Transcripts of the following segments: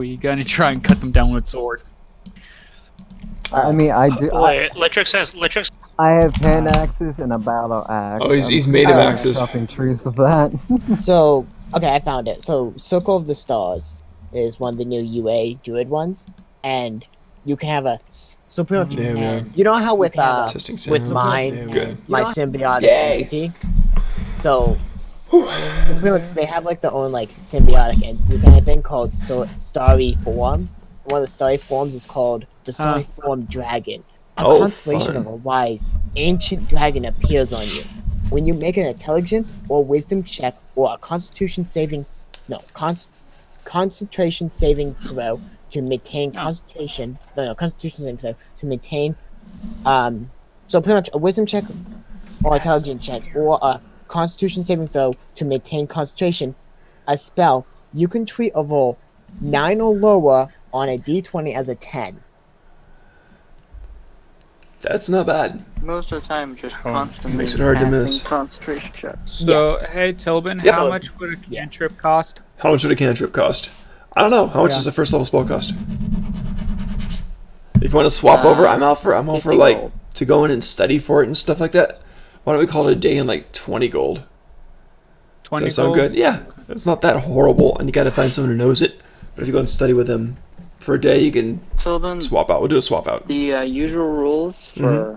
You gotta try and cut them down with swords. I mean, I do. Wait, Litrix. I have hand axes and a battle axe. Oh, he's made of axes. Chopping trees with that. So, okay, I found it. So, Circle of the Stars is one of the new UA Druid ones, and you can have a so pretty much. Damn, yeah. You know how with Testing with sound. mine, Damn, good. my symbiotic Yay. entity. So pretty much they have like their own like symbiotic entity kind of thing called Starry Form. One of the Starry Forms is called the Starry Form Dragon. A constellation of a wise, ancient dragon appears on you. When you make an intelligence or wisdom check or a concentration saving throw to maintain concentration saving throw to maintain so pretty much a wisdom check or intelligence check or a constitution saving throw to maintain concentration, a spell, you can treat a roll 9 or lower on a d20 as a 10. That's not bad. Most of the time, just constantly Makes it hard to miss. concentration checks. So, hey, Tilbin, Yep. how much would a cantrip cost? How much would a cantrip cost? I don't know. How much does a first level spell cost? If you want to swap over, I'm all for like gold. to go in and study for it and stuff like that. Why don't we call it a day in like 20 gold? 20 Does that sound gold? good? Yeah. It's not that horrible, and you gotta find someone who knows it. But if you go and study with them for a day, you can Tilden, swap out. We'll do a swap out. the usual rules for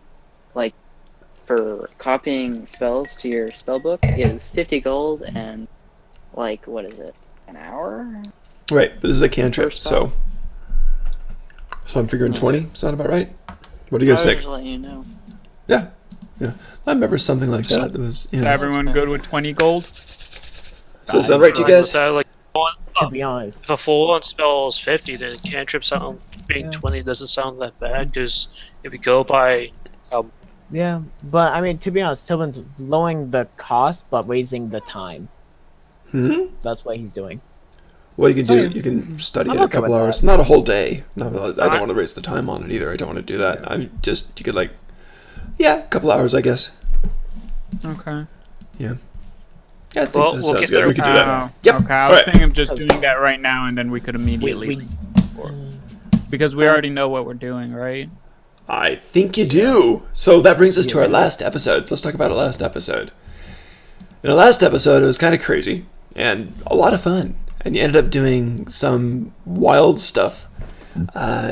for copying spells to your spell book is 50 gold and what is it, an hour? Right, but this is a cantrip, First spell. so I'm figuring 20. Sound about right? What do you guys I'll think? just let you know. Yeah. I remember something like that. That was, Is everyone good with 20 gold? Does that sound right to you guys? To be honest. If a full-on spell is 50, then cantrip sound being 20 doesn't sound that bad. Because if you go by Yeah, but I mean, to be honest, Tilbin's lowering the cost but raising the time. That's what he's doing. Well, you can do. You can study I'm it a okay couple with hours, that. not a whole day. No, I don't want to waste the time on it either. I don't want to do that. I'm just you could a couple hours, I guess. Okay. Yeah. Yeah, I think Well, that we'll sounds get good. there. We could do that. Yep. Okay, I was Alright. thinking of just doing that right now, and then we could immediately... Because we already know what we're doing, right? I think you do. So that brings us to our last episode. So let's talk about our last episode. In our last episode, it was kind of crazy and a lot of fun. And you ended up doing some wild stuff,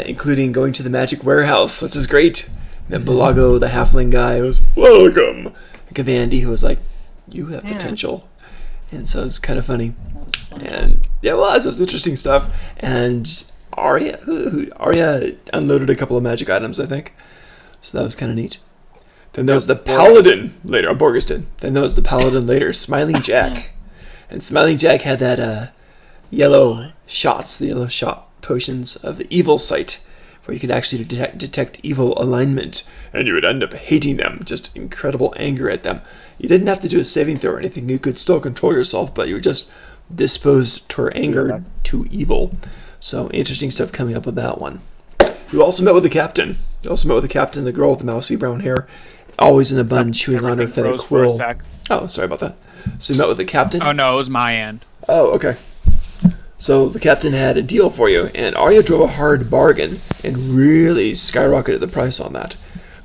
including going to the magic warehouse, which is great. And then Balago, the halfling guy, was welcome. And Gavandi, who was like, you have potential. And so it's kind of funny. And yeah, well, it was interesting stuff. And Arya unloaded a couple of magic items, I think. So that was kind of neat. Then there was the paladin later. Borgus did. Then there was the paladin later, Smiling Jack. And Smiling Jack had that yellow shots, the yellow shot potions of evil sight, where you could actually detect evil alignment, and you would end up hating them, just incredible anger at them. You didn't have to do a saving throw or anything. You could still control yourself, but you would just dispose to anger to evil. So interesting stuff coming up with that one. You also met with the captain. The girl with the mousy brown hair, always in a bun, chewing on her Everything feather froze for a quill. sec. Oh, sorry about that. So you met with the captain? Oh no, it was my end. Oh, okay. So the captain had a deal for you, and Arya drove a hard bargain and really skyrocketed the price on that.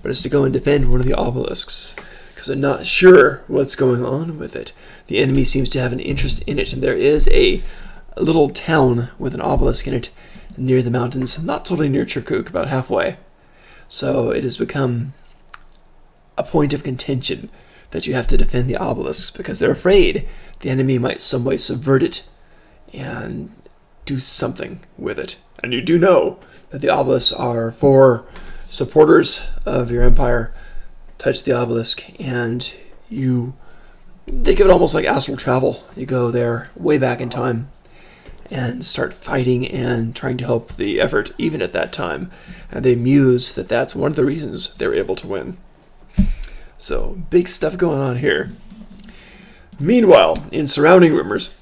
But it's to go and defend one of the obelisks, because I'm not sure what's going on with it. The enemy seems to have an interest in it, and there is a little town with an obelisk in it near the mountains, not totally near Kirkuk, about halfway. So it has become a point of contention that you have to defend the obelisk, because they're afraid the enemy might some way subvert it and do something with it. And you do know that the obelisks are for supporters of your empire. Touch the obelisk and think of it almost like astral travel. You go there way back in time and start fighting and trying to help the effort even at that time. And they muse that that's one of the reasons they were able to win. So big stuff going on here. Meanwhile, in surrounding rumors,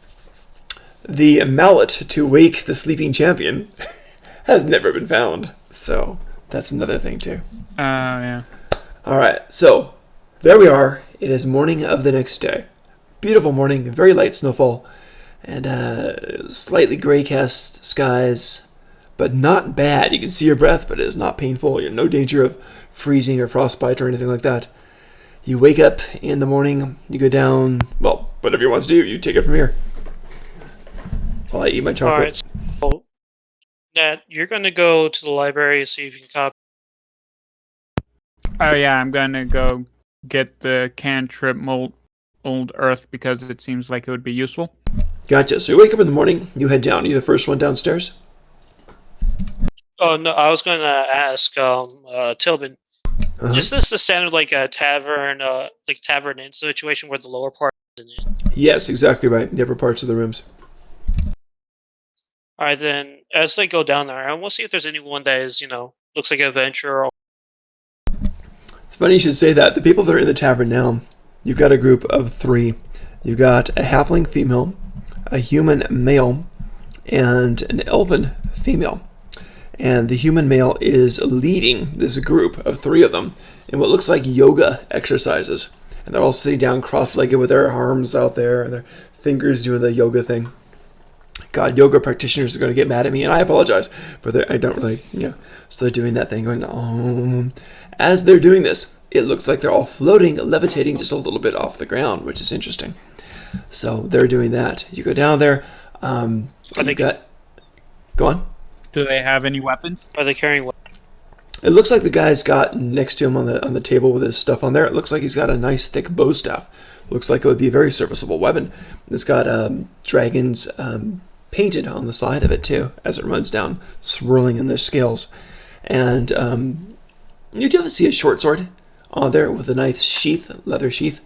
the mallet to wake the sleeping champion has never been found. So that's another thing too. Yeah. Alright, so there we are. It is morning of the next day. Beautiful morning, very light snowfall. and slightly gray cast skies, but not bad. You can see your breath, but it is not painful. You're in no danger of freezing or frostbite or anything like that. You wake up in the morning, you go down, well, whatever you want to do, you take it from here. While I eat my chocolate. Alright, so Nat, you're gonna go to the library and see if you can copy. Oh yeah, I'm gonna go get the cantrip old earth because it seems like it would be useful. Gotcha. So you wake up in the morning, you head down. You the first one downstairs? Oh no, I was gonna ask Tilbin. Just this the standard like a tavern, like tavern inn situation where the lower part is in it. Yes, exactly right. The upper parts of the rooms. Alright then, as they go down there, and we'll see if there's anyone that is, looks like an adventurer. It's funny you should say that. The people that are in the tavern now, you've got a group of 3. You've got a halfling female, a human male, and an elven female. And the human male is leading this group of 3 of them in what looks like yoga exercises. And they're all sitting down cross-legged with their arms out there and their fingers doing the yoga thing. God, yoga practitioners are going to get mad at me, and I apologize, but I don't really, So they're doing that thing, going, As they're doing this, it looks like they're all floating, levitating just a little bit off the ground, which is interesting. So they're doing that. You go down there. Go on. Do they have any weapons? Are they carrying what? It looks like the guy's got next to him on the table with his stuff on there. It looks like he's got a nice thick bow staff. Looks like it would be a very serviceable weapon. It's got dragons painted on the side of it too, as it runs down, swirling in their scales. And you do see a short sword on there with a nice sheath, leather sheath.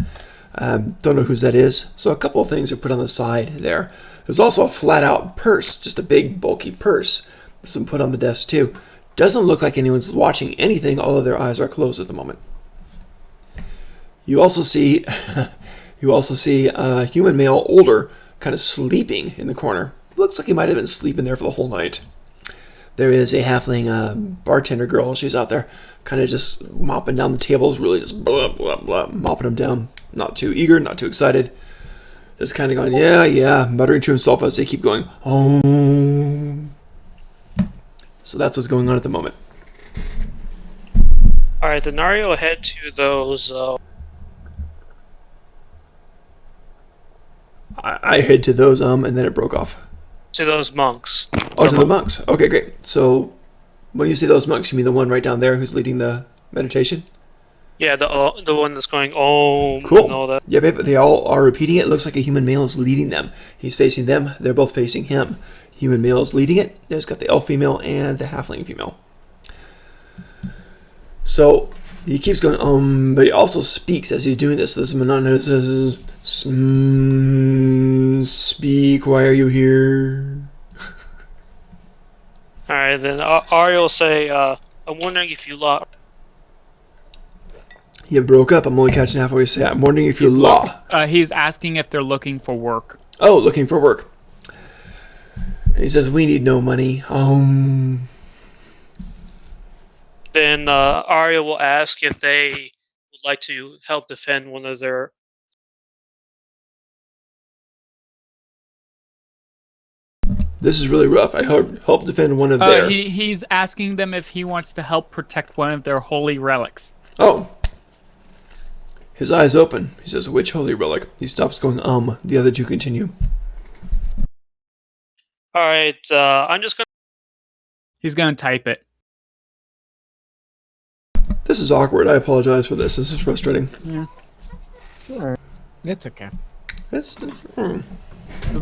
Don't know whose that is. So a couple of things are put on the side there. There's also a flat-out purse, just a big, bulky purse. There's some put on the desk too. Doesn't look like anyone's watching anything, although their eyes are closed at the moment. You also see, a human male, older, kind of sleeping in the corner. Looks like he might have been sleeping there for the whole night. There is a halfling bartender girl. She's out there kind of just mopping down the tables, really just blah, blah, blah, mopping them down. Not too eager, not too excited. Just kind of going, yeah, muttering to himself as they keep going, oh. So that's what's going on at the moment. Alright, then Nario head to those, I head to those, and then it broke off. to those monks. Oh, to the monks. Okay, great. So, when you say those monks, you mean the one right down there who's leading the meditation? Yeah, the one that's going, oh, Cool. and all that. Yeah, they all are repeating it. It looks like a human male is leading them. He's facing them. They're both facing him. Human male is leading it. There's got the elf female and the halfling female. So, he keeps going, but he also speaks as he's doing this. This monotonous, speak, why are you here? Alright, then Ari will say, I'm wondering if you lost. You broke up. I'm only catching halfway. Say, I'm wondering if you're law. He's asking if they're looking for work. Oh, looking for work. And he says, we need no money. Then Arya will ask if they would like to help defend one of their. This is really rough. I help defend one of their... He's asking them if he wants to help protect one of their holy relics. Oh. His eyes open. He says, which holy relic? He stops going, The other two continue. Alright, I'm just gonna. He's gonna type it. This is awkward. I apologize for this. This is frustrating. Yeah. Sure. It's okay. The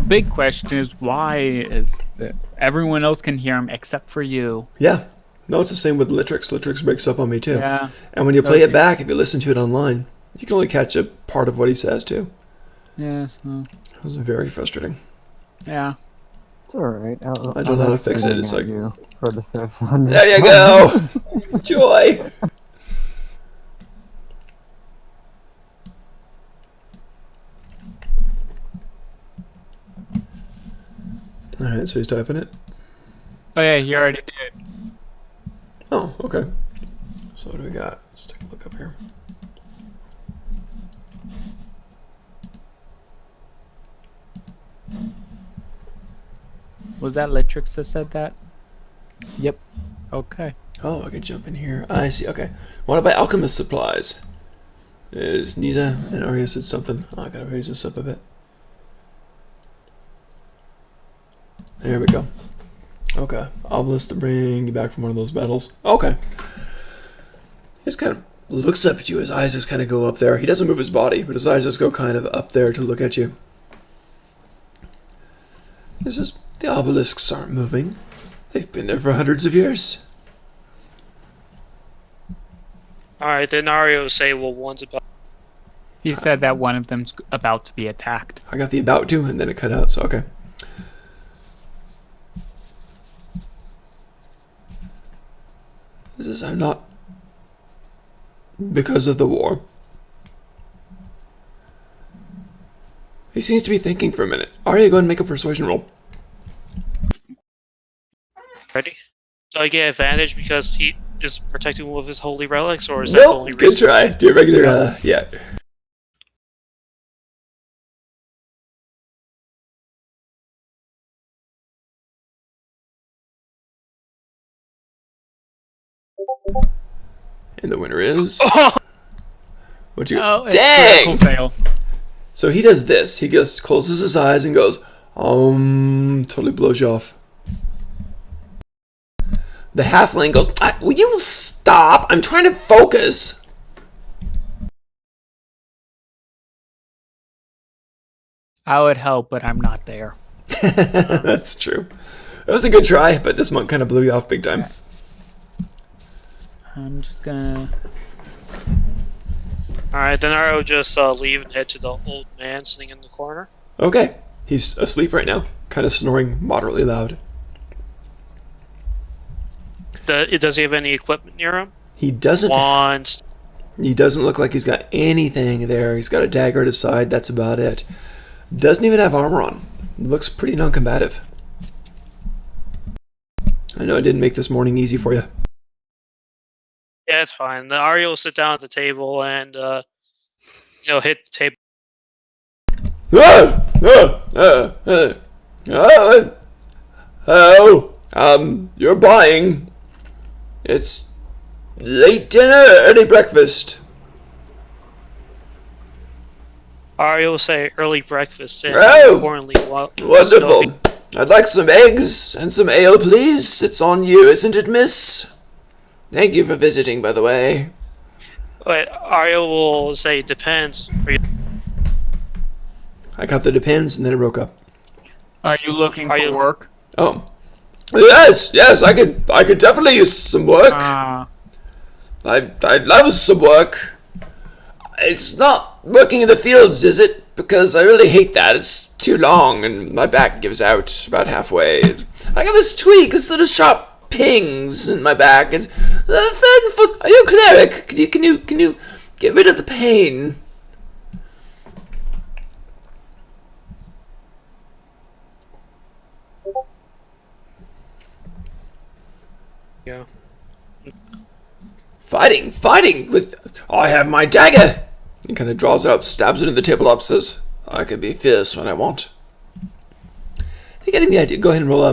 big question is why is that everyone else can hear him except for you? Yeah. No, it's the same with Litrix. Litrix breaks up on me, too. Yeah. And when you play it back, if you listen to it online, you can only catch a part of what he says, too. Yes. It was very frustrating. Yeah. It's alright. I don't know how to fix it. It's like... You for the fifth one. There you go! Joy! Alright, so he's typing it. Oh yeah, he already did. Oh, okay. So what do we got? Let's take a look up here. Was that Litrix that said that? Yep. Okay. Oh, I can jump in here. I see. Okay. Want to buy alchemist supplies? Is Nita and Arya said something? Oh, I gotta raise this up a bit. There we go. Okay. Obelisk to bring you back from one of those battles. Okay. He just kind of looks up at you. His eyes just kind of go up there. He doesn't move his body, but his eyes just go kind of up there to look at you. He says, the obelisks aren't moving. They've been there for hundreds of years. Alright, then Ario will say, well, one's about. He said that one of them's about to be attacked. I got the about to, and then it cut out, so okay. He says, I'm not... Because of the war. He seems to be thinking for a minute. Arya, go ahead and make a persuasion roll. Ready? Do I get advantage because he is protecting one of his holy relics, or is that Nope, only good try. resource? Do a regular, yeah. And the winner is... What'd you... Oh, it's Dang! critical fail. So he does this. He just closes his eyes and goes, totally blows you off. The halfling goes, will you stop? I'm trying to focus. I would help, but I'm not there. That's true. It was a good try, but this monk kind of blew you off big time. I'm just gonna... Alright, then Ario will just leave and head to the old man sitting in the corner. Okay. He's asleep right now, kind of snoring moderately loud. Does he have any equipment near him? He doesn't... Wands. He doesn't look like he's got anything there. He's got a dagger at his side. That's about it. Doesn't even have armor on. Looks pretty non-combative. I know I didn't make this morning easy for you. Yeah, it's fine. The Ario will sit down at the table and, hit the table. You're buying. It's late dinner, early breakfast. Ario will say early breakfast and Oh, importantly, Wonderful. I'd like some eggs and some ale, please. It's on you, isn't it, miss? Thank you for visiting, by the way. But Ario will say depends. I got the depends, and then it broke up. Are you looking Are for you- work? Oh, yes, I could definitely use some work. I'd love some work. It's not working in the fields, is it? Because I really hate that. It's too long, and my back gives out about halfway. I got this tweak, this little sharp pings in my back. It's the third and fourth. Are you a cleric? Can you get rid of the pain? Yeah. Fighting with... I have my dagger. He kind of draws it out, stabs it in the tabletop, says, I can be fierce when I want. You getting the idea? Go ahead and roll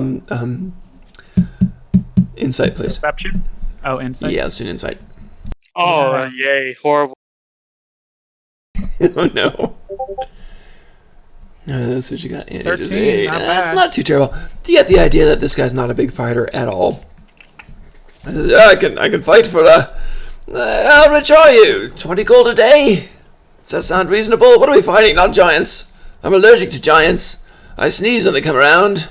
insight, please. Perception? Oh, insight? Yeah, let's do an insight. Oh, yay. Horrible. Oh no. That's what you got. And it is 13, eight. not That's bad. not too terrible. Do you get the idea that this guy's not a big fighter at all? I can fight for how rich are you? 20 gold a day? Does that sound reasonable? What are we fighting? Not giants. I'm allergic to giants. I sneeze when they come around.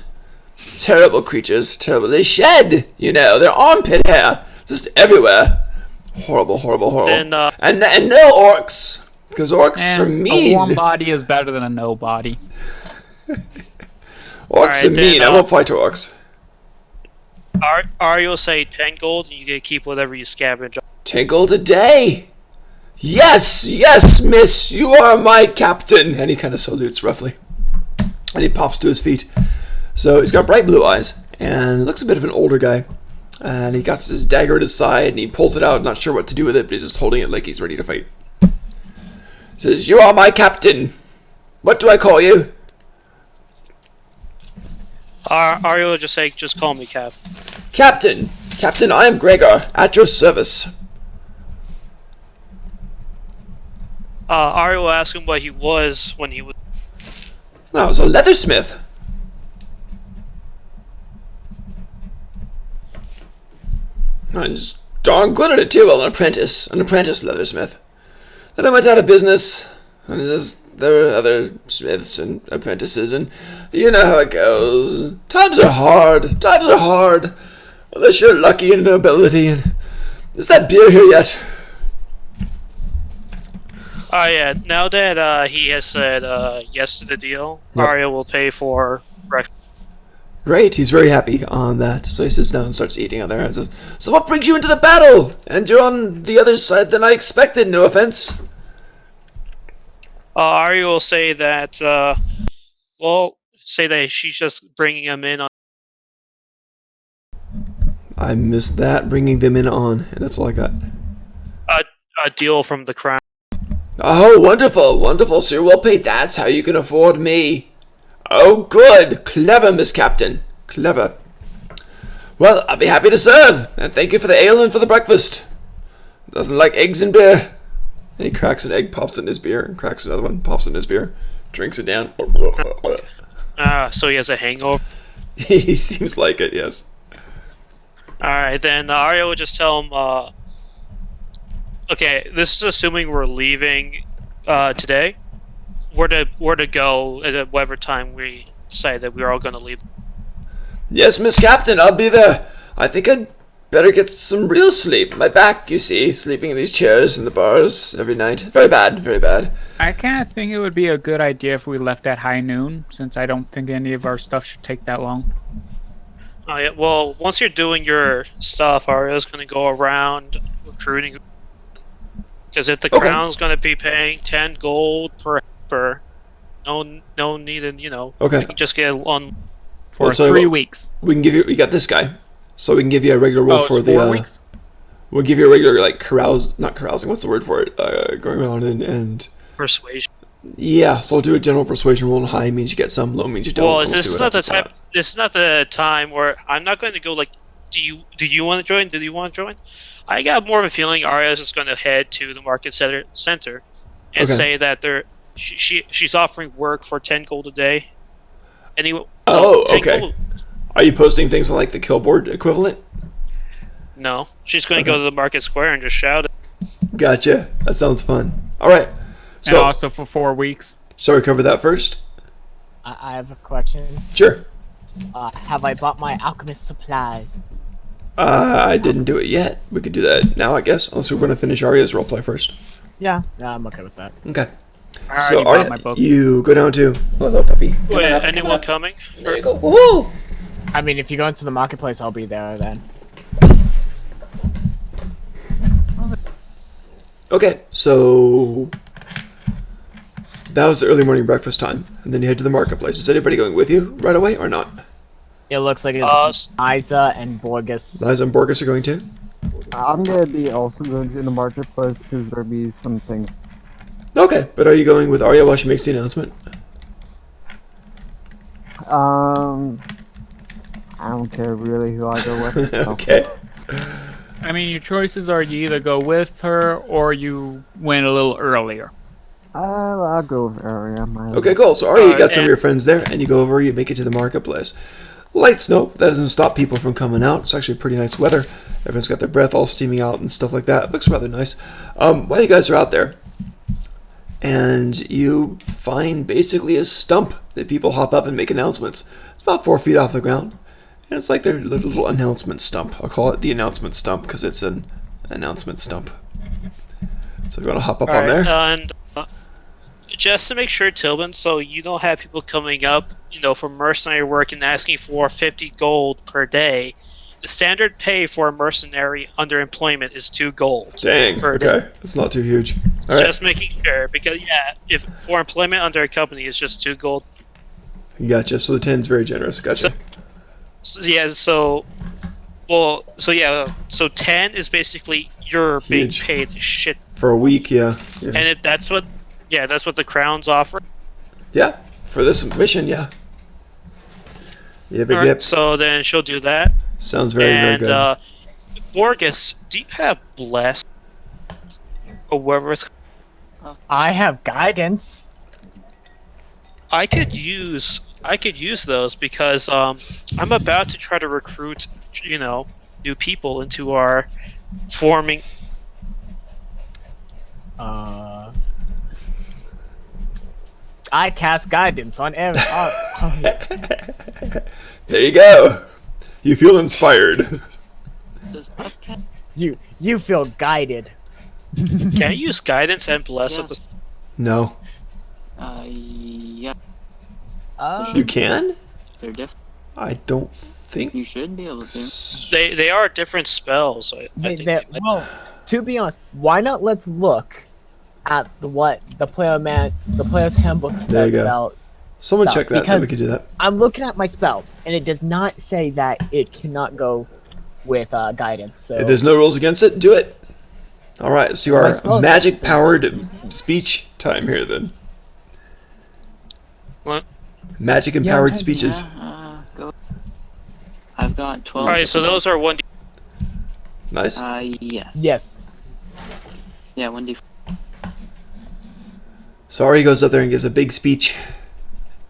Terrible creatures. Terrible. They shed, their armpit hair. Just everywhere. Horrible. Then, And no orcs. Because orcs are And mean. a warm body is better than a no body. Orcs Alright, are mean. then, I won't fight orcs. Ario will say 10 gold and you get to keep whatever you scavenge. 10 gold a day. Yes, miss. You are my captain. And he kind of salutes roughly. And he pops to his feet. So he's got bright blue eyes. And looks a bit of an older guy. And he got his dagger at his side. And he pulls it out. Not sure what to do with it. But he's just holding it like he's ready to fight. Says, you are my captain. What do I call you? Ario will just say, just call me Cap. Captain! Captain, I am Gregor, at your service. Ario will ask him what he was when he was. I was a leathersmith. I was darn good at it too, an apprentice leathersmith. Then I went out of business, and there were other smiths and apprentices, and you know how it goes. Times are hard, unless you're lucky in nobility, and is that beer here yet? Oh yeah, now that he has said yes to the deal, Yep. Ario will pay for breakfast. Great, he's very happy on that. So he sits down and starts eating on there and says, "So what brings you into the battle? And you're on the other side than I expected, no offense." Ario will say that, say that she's just bringing him in on. I missed that, bringing them in on, and that's all I got. A deal from the crown. Oh, wonderful, so you're well paid. That's how you can afford me. Oh, good. Clever, Miss Captain. Clever. Well, I'll be happy to serve, and thank you for the ale and for the breakfast. Doesn't like eggs and beer. And he cracks an egg, pops it in his beer, and cracks another one, pops it in his beer, drinks it down. So he has a hangover. He seems like it, yes. Alright, then Ario will just tell him, okay, this is assuming we're leaving today. Where to go at whatever time we decide that we're all going to leave. Yes, Miss Captain, I'll be there. I think I'd better get some real sleep. My back, you see, sleeping in these chairs in the bars every night. Very bad. I kind of think it would be a good idea if we left at high noon, since I don't think any of our stuff should take that long. Oh yeah, well, once you're doing your stuff, Ario's going to go around recruiting. Because if the crown's going to be paying 10 gold per no need, and Okay. you can just get on. For I'll tell you 3 what, weeks. We can give you. We got this guy, so we can give you a regular roll Oh, for it's the. 4 weeks? We'll give you a regular not carousing. What's the word for it? Going around and. Persuasion. Yeah, so I'll do a general persuasion roll. And high means you get some, low means you don't. Well, We'll this see is what not the happens time. with This is not the time where I'm not going to go like, do you want to join? Do you want to join? I got more of a feeling Aria's is going to head to the market center and Okay. say that she's offering work for 10 gold a day. Anyway. Oh, 10 okay. gold. Are you posting things on like the Killboard equivalent? No, she's going to go to the market square and just shout it. Gotcha. That sounds fun. All right. And So, also for 4 weeks. shall we cover that first? I have a question. Sure. Have I bought my alchemist supplies? I didn't do it yet. We could do that now, I guess. Unless we're going to finish Arya's roleplay first. Yeah, I'm okay with that. Okay. I So, already bought Arya, my book. you go down to. Hello, puppy. Wait, anyone coming? There you go. Whoa! I mean, if you go into the marketplace, I'll be there then. Okay, so that was the early morning breakfast time, and then you head to the marketplace. Is anybody going with you right away or not? It looks like it's Isa and Borgus. Liza and Borges are going too. I'm gonna be also going to the marketplace because there'll be some things. Okay, but are you going with Arya while she makes the announcement? I don't care really who I go with. So. Okay. I mean, your choices are you either go with her or you went a little earlier. I'll go with Arya. Okay, cool. So Arya, you got some of and- your friends there, and you go over, you make it to the marketplace. Light snow, that doesn't stop people from coming out. It's actually pretty nice weather. Everyone's got their breath all steaming out and stuff like that. It looks rather nice. While you guys are out there, and you find basically a stump that people hop up and make announcements. It's about 4 feet off the ground. And it's like their little announcement stump. I'll call it the announcement stump because it's an announcement stump. So if you want to hop up on there. And just to make sure, Tilbin, so you don't have people coming up, for mercenary work and asking for 50 gold per day. The standard pay for a mercenary under employment is 2 gold. Dang, per okay. day. That's not too huge. All right. Just making sure, because if for employment under a company, it's just 2 gold. Gotcha. So the 10's very generous. Gotcha. So 10 is basically you're being Huge. paid shit, For a week, yeah. and that's what the crown's offer. Yeah, for this mission, yeah. Yep, All right, yep. so then she'll do that. Sounds very, very And good. Borgus, do you have bless or whatever it's? I have guidance. I could use those because I'm about to try to recruit new people into our forming. I cast guidance on every. There you go. You feel inspired. Does Upcat? You feel guided. Can I use guidance and bless at the? No. Yeah, You can? they're different. I don't think. You should be able to. They are different spells. I think. Well, to be honest, why not let's look at what the player's handbook There you says go. about. Someone Stop, check that. Then because- we could do that. I'm looking at my spell, and it does not say that it cannot go with guidance. So If there's no rules against it, do it. All right. So you I are suppose magic-powered speech time here then. What? Magic-empowered speeches. Yeah, go. I've got 12. All right, so those are 1d. Nice. Yes. yes, Yeah, 1d. So Ari goes up there and gives a big speech.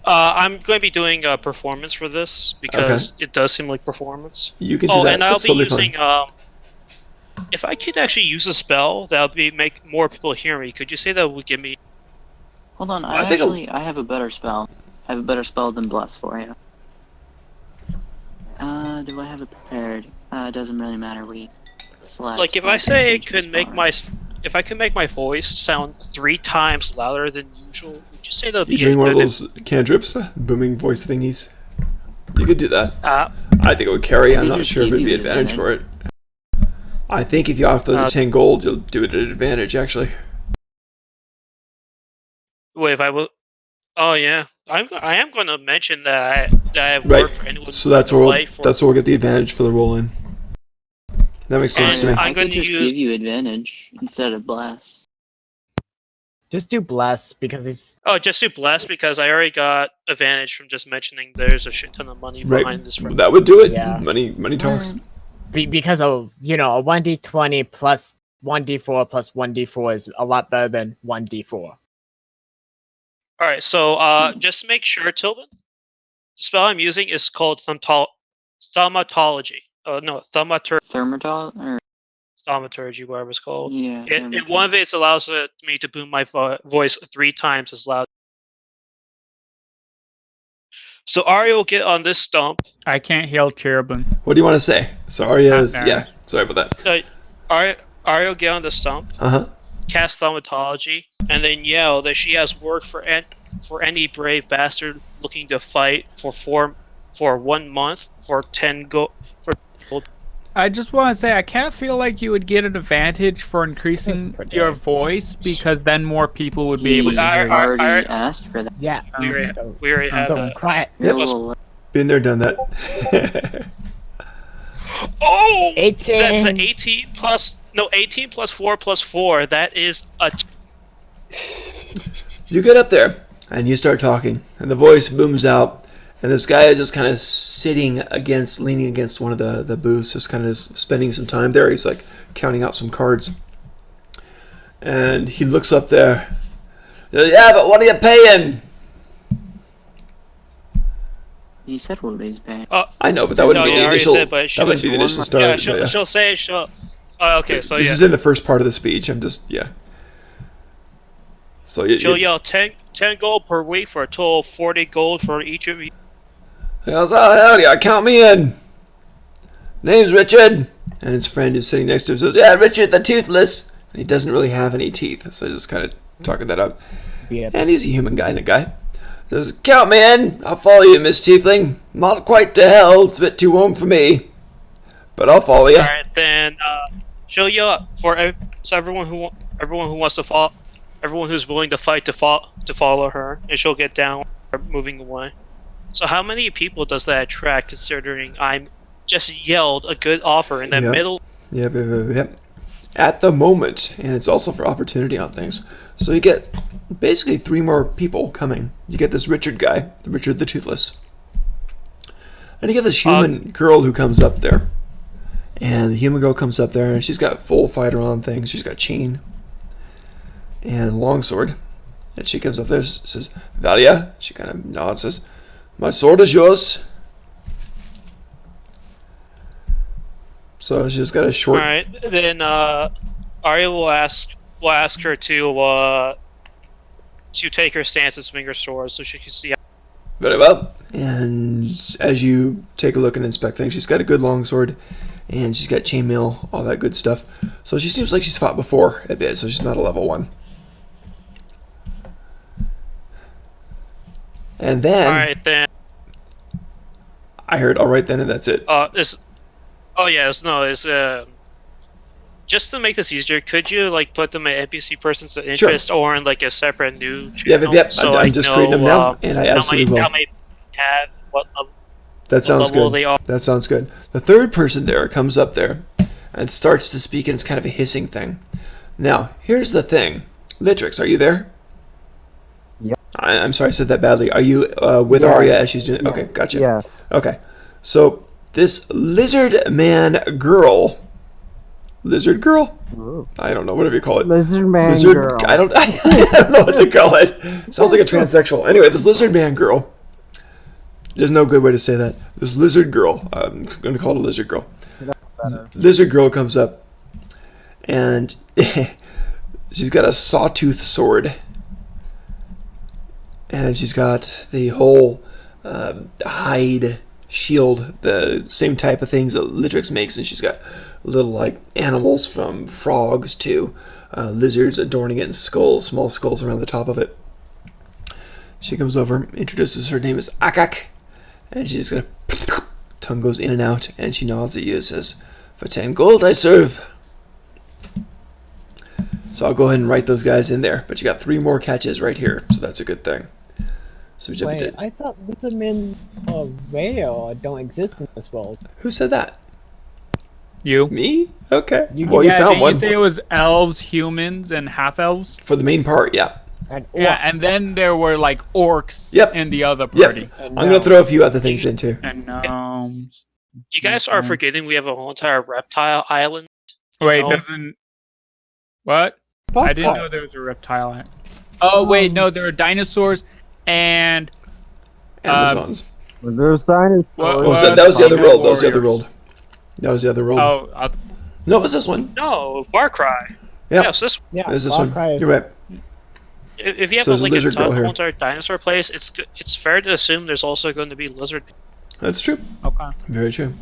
I'm going to be doing a performance for this because it does seem like performance. You can do Oh, that. and I'll That's be totally using fine. if I could actually use a spell that would make more people hear me. Could you say that would give me? Hold on, I think I have a better spell. I have a better spell than Bless for you. Do I have it prepared? It doesn't really matter. We select. Like if I say it could make if I could make my voice sound 3 times louder than usual, would you say that would You're be doing one of good? those cantrips, booming voice thingies. You could do that. Uh, I think it would carry. I'm They not just sure if give it'd be you advantage for it. I think if you offer the 10 gold, you'll do it at advantage, actually. wait, if I will. Oh yeah, I am going to mention that I have Right. worked for anyone. So that's where play for. we'll get the advantage for the roll in. That makes sense to me. I'm I gonna could just use- give you advantage instead of Bless. just do bless because he's. Oh, just do bless because I already got advantage from just mentioning there's a shit ton of money Right. behind this. That would do it. Yeah. Money talks. Because of a 1d20 plus 1d4 plus 1d4 is a lot better than 1d4. All right, so just to make sure, Tilbin, the spell I'm using is called thaumatology. No, Thermatol or thaumaturgy, whatever it's called. yeah. One of it allows me to boom my voice 3 times as loud. So Ari will get on this stump. I can't heal Cherubin. What do you want to say? Sorry, Not there. yeah. Sorry about that. Ari will get on the stump, Uh-huh. cast thaumatology, and then yell that she has work for any brave bastard looking to fight for 1 month for 10 gold. I just want to say I can't feel like you would get an advantage for increasing That's your pretty- voice because then more people would be able He to hear you. already asked for that. Yeah. We already have So that. quiet. You're a Yep. little Been there, done that. Oh, 18. that's an 18 plus 4 plus 4. That is a. You get up there and you start talking, and the voice booms out, and this guy is just kind of leaning against one of the booths, just kind of spending some time there. He's like counting out some cards, and he looks up there. Yeah, but what are you paying? He said what he's paying. I know, but that wouldn't No, be yeah, the I already initial. said, but she That wouldn't be the was- initial start. Yeah, but yeah. she'll say she'll. Oh, okay, so This yeah, is in the first part of the speech. I'm just So she'll yell 10 gold per week for a total of 40 gold for each of you. He goes, oh, hell yeah, count me in. Name's Richard. And his friend is sitting next to him says, yeah, Richard the Toothless. And he doesn't really have any teeth, so just kind of talking that up. Yeah. And he's a human guy and a guy. Says, count me in. I'll follow you, Miss Tiefling. Not quite to hell. It's a bit too warm for me. But I'll follow you. All right, then she'll yell so everyone who wants to follow, everyone who's willing to fight to follow her, and she'll get down, moving away. So how many people does that attract, considering I'm just yelled a good offer in the Yep. middle? Yep. At the moment, and it's also for opportunity on things. So you get basically 3 more people coming. You get this Richard guy, Richard the Toothless. And you get this human girl who comes up there. And the human girl comes up there, and she's got full fighter on things. She's got chain and longsword. And she comes up there and says, Valia. She kind of nods, says, my sword is yours. So she's got a short. All right, then Arya will ask her to take her stance and swing her sword so she can see. Very well. And as you take a look and inspect things, she's got a good longsword, and she's got chainmail, all that good stuff. So she seems like she's fought before a bit, so she's not a level 1. And then All right, then. I heard, all right then, and that's it. Just to make this easier, could you like put them at NPC persons of interest or in like a separate new channel? Yep. I'm just creating them now, and I absolutely will. How many have what level? That sounds level good. they are. That sounds good. The third person there comes up there and starts to speak, and it's kind of a hissing thing. Now, here's the thing. Litrix, are you there? Yep. I'm sorry I said that badly. Are you with Yeah. Arya as she's doing? Okay, gotcha. Yes. Okay, so this lizard man girl, lizard girl? Ooh. I don't know, whatever you call it. Lizard man Lizard, girl. I don't know what to call it. Sounds like a transsexual. Anyway, this lizard man girl. There's no good way to say that. This lizard girl. I'm going to call it a lizard girl. Lizard girl comes up, and she's got a sawtooth sword, and she's got the whole hide shield, the same type of things that Litrix makes, and she's got little like animals from frogs to lizards adorning it, and skulls, small skulls around the top of it. She comes over, introduces her name is Akak, and she's gonna tongue goes in and out, and she nods at you and says, "For 10 gold, I serve." So I'll go ahead and write those guys in there. But you got 3 more catches right here, so that's a good thing. So we jump Wait, into. I thought lizardmen are rare or don't exist in this world. Who said that? You? Me? Okay. You- Well, Yeah, you found didn't one you say it was elves, humans, and half elves? for the main part. Yeah. And Yeah, orcs. and then there were like orcs Yep. in the other Yep. party. And I'm gonna throw a few other things in too. And gnomes. You guys are Okay. forgetting we have a whole entire reptile island. Wait, No. doesn't. What? Fuck I didn't that. know there was a reptile. Oh, wait, no, there are dinosaurs and. Amazons. There's dinosaurs. What- Oh, what- that was the other Dino world. That was the other warriors. world. That was the other world. Oh, No, it was this one. No, Far Cry. Yeah. Yes, this. Yeah, It was this Far one. Cry is- You're right. If you have So there's a like a lizard girl here. whole entire dinosaur place, it's fair to assume there's also going to be lizard. That's true. okay. Very true.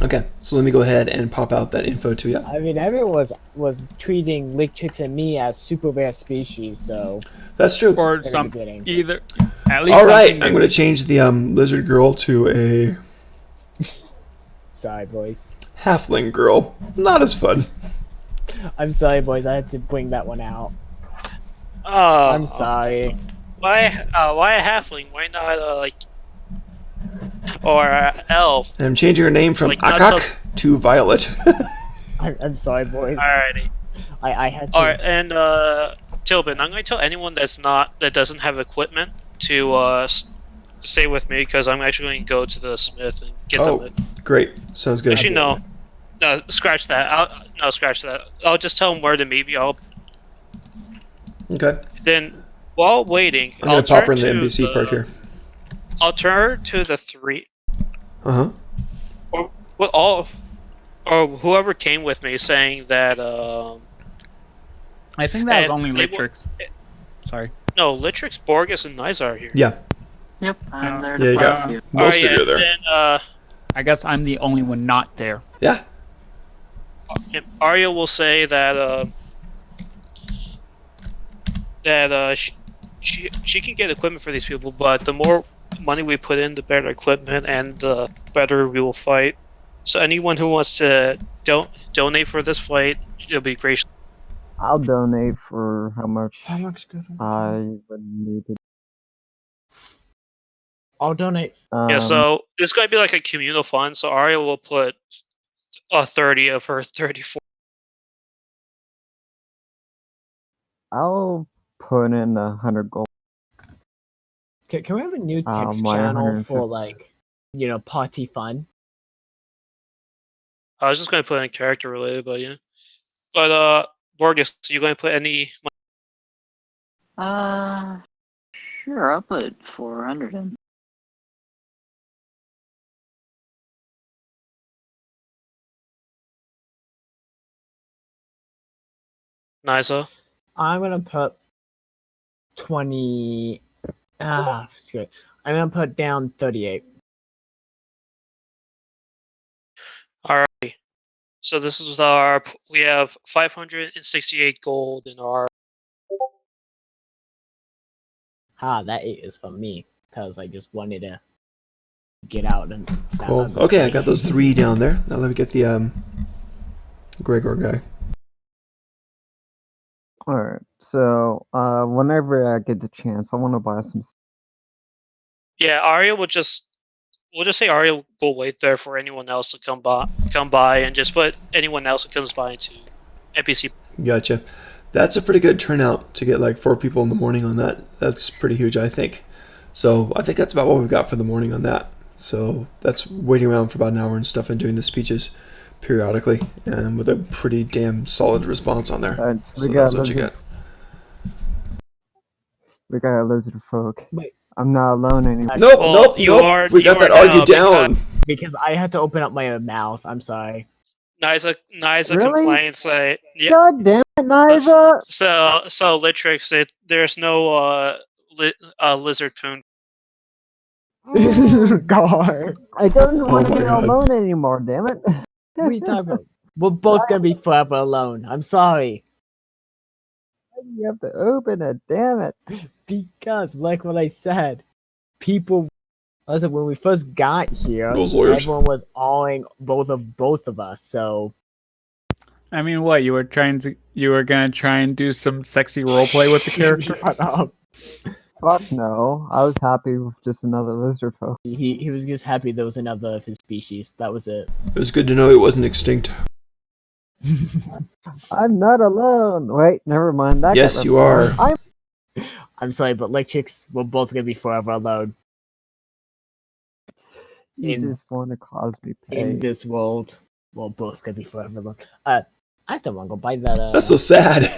Okay, so let me go ahead and pop out that info to you. I mean, everyone was treating Licktrix and me as super rare species, so That's true. Or they're some. gonna be getting. Either. At least All right, something I'm going to change the lizard girl to a Sorry, boys. halfling girl. Not as fun. I'm sorry, boys. I had to bring that one out. Oh, I'm sorry. Why a halfling? Why not like or elf? And I'm changing her name from Like, not Akak to Violet. I'm sorry, boys. Alrighty. I had to. All right, and Tilbin, I'm going to tell anyone that doesn't have equipment to stay with me because I'm actually going to go to the smith and get Oh, them. great. Sounds good. Actually, no, scratch that. Scratch that. I'll just tell them where to meet me. Okay. Then while waiting, I'm I'll going to pop her turn in the to NPC part here. I'll turn to the 3 Uh-huh. or whoever came with me, saying that I think that was And only they Litrix. Sorry. no, Litrix, Borgus, and Nizar are here. Yeah. Yep, I'm there Yeah, to you bless got- you. Most Alright, of you are there. Then I guess I'm the only one not there. Yeah. Arya will say that she can get equipment for these people, but the more money we put in, the better equipment and the better we will fight. So anyone who wants to donate for this fight, it'll be great. I'll donate for how much How much good? I would need to. I'll donate. Yeah, so this might be like a communal fund. So Arya will put 30 of her 34. I'll put in 100 gold. Can we have a new text my channel 150. for like party fun. I was just going to put in character related, but yeah. But Borges, you going to put any? Sure, I'll put 400 in. Nisa? I'm gonna put 20. Screw it. I'm gonna put down 38. Alright. So this is our. We have 568 gold in our. That 8 is for me because I just wanted to get out and. Cool. Okay, I got those 3 down there. Now let me get the Gregor guy. Alright, so whenever I get the chance, I want to buy some. Yeah, Arya will just. We'll just say Arya will wait there for anyone else to come by, and just put anyone else who comes by into NPC. Gotcha. That's a pretty good turnout to get like 4 people in the morning on that. That's pretty huge, I think. So I think that's about what we've got for the morning on that. So that's waiting around for about an hour and stuff and doing the speeches periodically, and with a pretty damn solid response on there. Alright, So that's what you get. We got a lizard folk. Wait. I'm not alone anymore. Nope, Well, nope, you nope. are- We you got are that now, argued down. Because I had to open up my mouth. I'm sorry. Nisa Really? complains that yeah. God damn it, Niza! So Litrix, there's no lizard poon. God. I don't want to my be God. alone anymore, damn it. What are you talking about? We're both gonna be forever alone. I'm sorry. You have to open it, damn it. Because, like what I said, people. Listen, when we first got here, Those lawyers. everyone was awing both of us. So I mean, what you were gonna try and do some sexy roleplay with the character? Shut up. Fuck no. I was happy with just another lizard folk. He was just happy there was another of his species. That was it. It was good to know it wasn't extinct. I'm not alone. Wait, never mind. That Yes, got you are. I'm I'm sorry, but like chicks, we're both gonna be forever alone You in- just want to cause me in pain. this world. We're both gonna be forever alone. I still want to go buy that. That's so sad.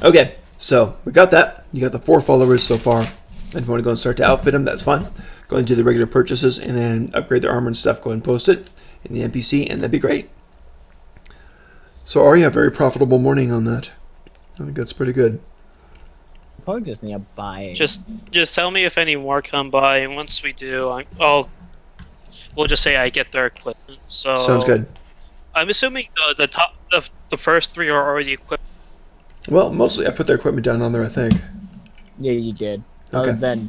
Okay, so we got that. You got the 4 followers so far. And if you want to go and start to outfit them, that's fine. Go and do the regular purchases and then upgrade their armor and stuff. Go and post it in the NPC, and that'd be great. So Arya, a very profitable morning on that. I think that's pretty good. Probably just need to buy. Just tell me if any more come by, and once we do, we'll just say I get their equipment. So Sounds good. I'm assuming the first 3 are already equipped. Well, mostly I put their equipment down on there, I think. Yeah, you did. Okay.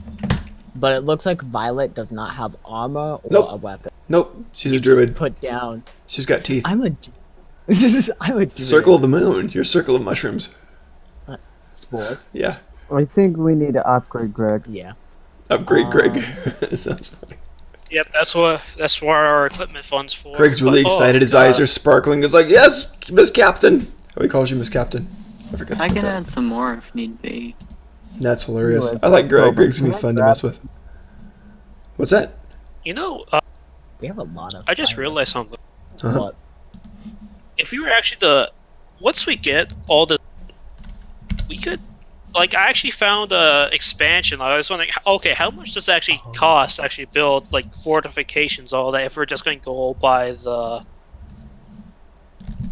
But it looks like Violet does not have armor or Nope. a weapon. Nope, she's a Just druid. put down. She's got teeth. I'm a druid. Circle of the moon. Your circle of mushrooms. Spores. Yeah. I think we need to upgrade Greg. Yeah. Upgrade Greg. Sounds funny. Yep, that's what our equipment fund's for. Greg's really But, excited. His eyes are sparkling. He's like, yes, Miss Captain. Oh, he calls you Miss Captain. I forgot to I put can that. add some more if need be. That's hilarious. Anyway, I like Greg. so Greg's gonna be fun to mess with. What's that? You know, We have a lot of. I just Violet. realized something. Uh-huh. What? If we were actually once we get all the, we could, like, I actually found a expansion. I was wondering, okay, how much does it actually cost to actually build like fortifications, all that? If we're just going to go by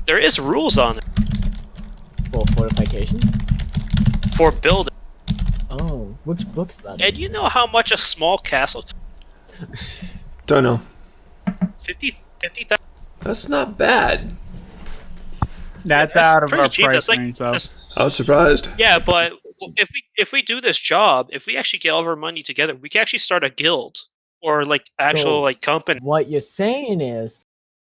there is rules on it For fortifications? for building. Oh, which book's that? And you know how much a small castle? Don't know. 50,000. That's not bad. That's That's out of pretty our cheap. price That's like- range, though. that's- I was surprised. Yeah, but if we do this job, if we actually get all of our money together, we can actually start a guild or like actual So- like company. What you're saying is,